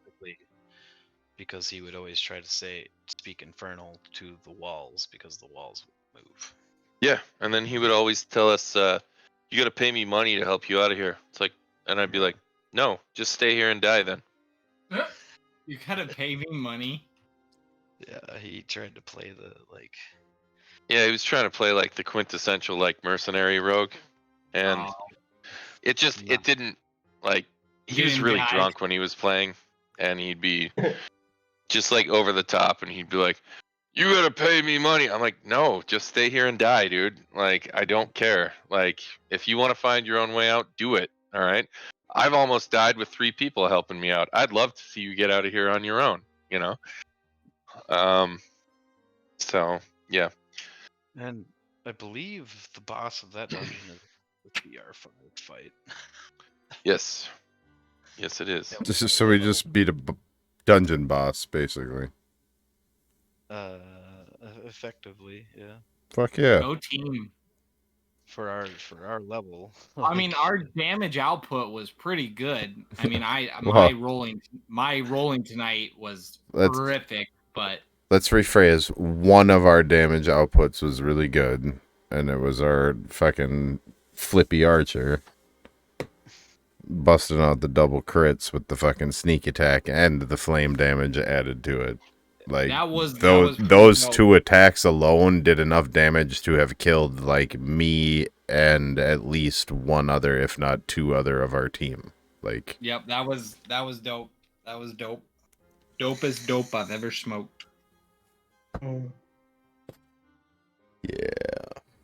Because he would always try to speak infernal to the walls because the walls would move. Yeah, and then he would always tell us, "You got to pay me money to help you out of here." It's like, and I'd be like, "No, just stay here and die then." You gotta pay me money. Yeah, he tried to play the like. Yeah, he was trying to play like the quintessential like mercenary rogue, and it didn't like. He was Didn't really die. drunk when he was playing, and he'd be just like over the top, and he'd be like, "You gotta pay me money." I'm like, "No, just stay here and die, dude. Like, I don't care. Like, if you want to find your own way out, do it. All right." I've almost died with 3 people helping me out. I'd love to see you get out of here on your own. You know. So yeah. And I believe the boss of that dungeon is the BR5 fight. Yes. Yes, it is. So we just beat a dungeon boss, basically. Effectively, yeah. Fuck yeah. Go team. For our level. I mean, our damage output was pretty good. I mean, Well, my rolling tonight was Let's- horrific, but Let's rephrase. One of our damage outputs was really good, and it was our fucking flippy archer busting out the double crits with the fucking sneak attack and the flame damage added to it. Like that was those pretty 2 attacks alone did enough damage to have killed like me and at least 1 other, if not 2 other of our team. Like, yep, that was dope. That was dope. Dopest dope I've ever smoked. yeah.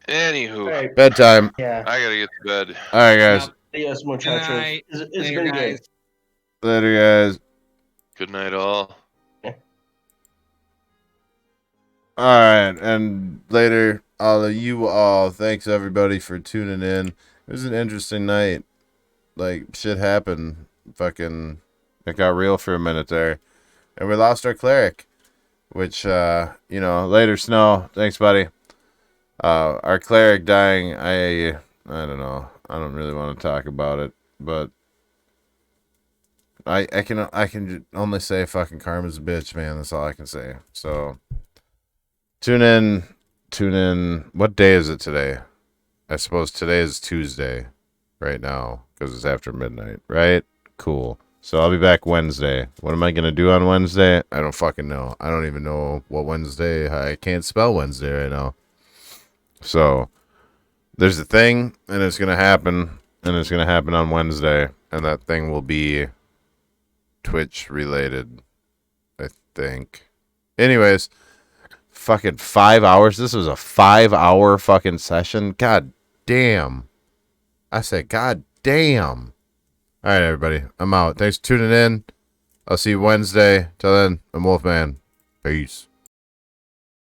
Anywho, Hey, Bedtime. yeah. I gotta get to bed. All right, guys. Yes, Good muchachos. night. It's Later, been guys. good. Later, guys. Good night, all. All right, and later, all of you all. Thanks everybody for tuning in. It was an interesting night. Like, shit happened. Fucking, it got real for a minute there, and we lost our cleric. Which, later, Snow. Thanks, buddy. Our cleric dying. I don't know. I don't really want to talk about it, but I can only say fucking karma's a bitch, man. That's all I can say. So. Tune in. What day is it today? I suppose today is Tuesday right now because it's after midnight, right? Cool. So I'll be back Wednesday. What am I going to do on Wednesday? I don't fucking know. I don't even know what Wednesday. I can't spell Wednesday right now. So there's a thing, and it's going to happen, and it's going to happen on Wednesday, and that thing will be Twitch related, I think. Anyways. Fucking 5 hours. This was a 5-hour fucking session. God damn. I said, God damn. All right, everybody. I'm out. Thanks for tuning in. I'll see you Wednesday. Till then, I'm Wolfman. Peace.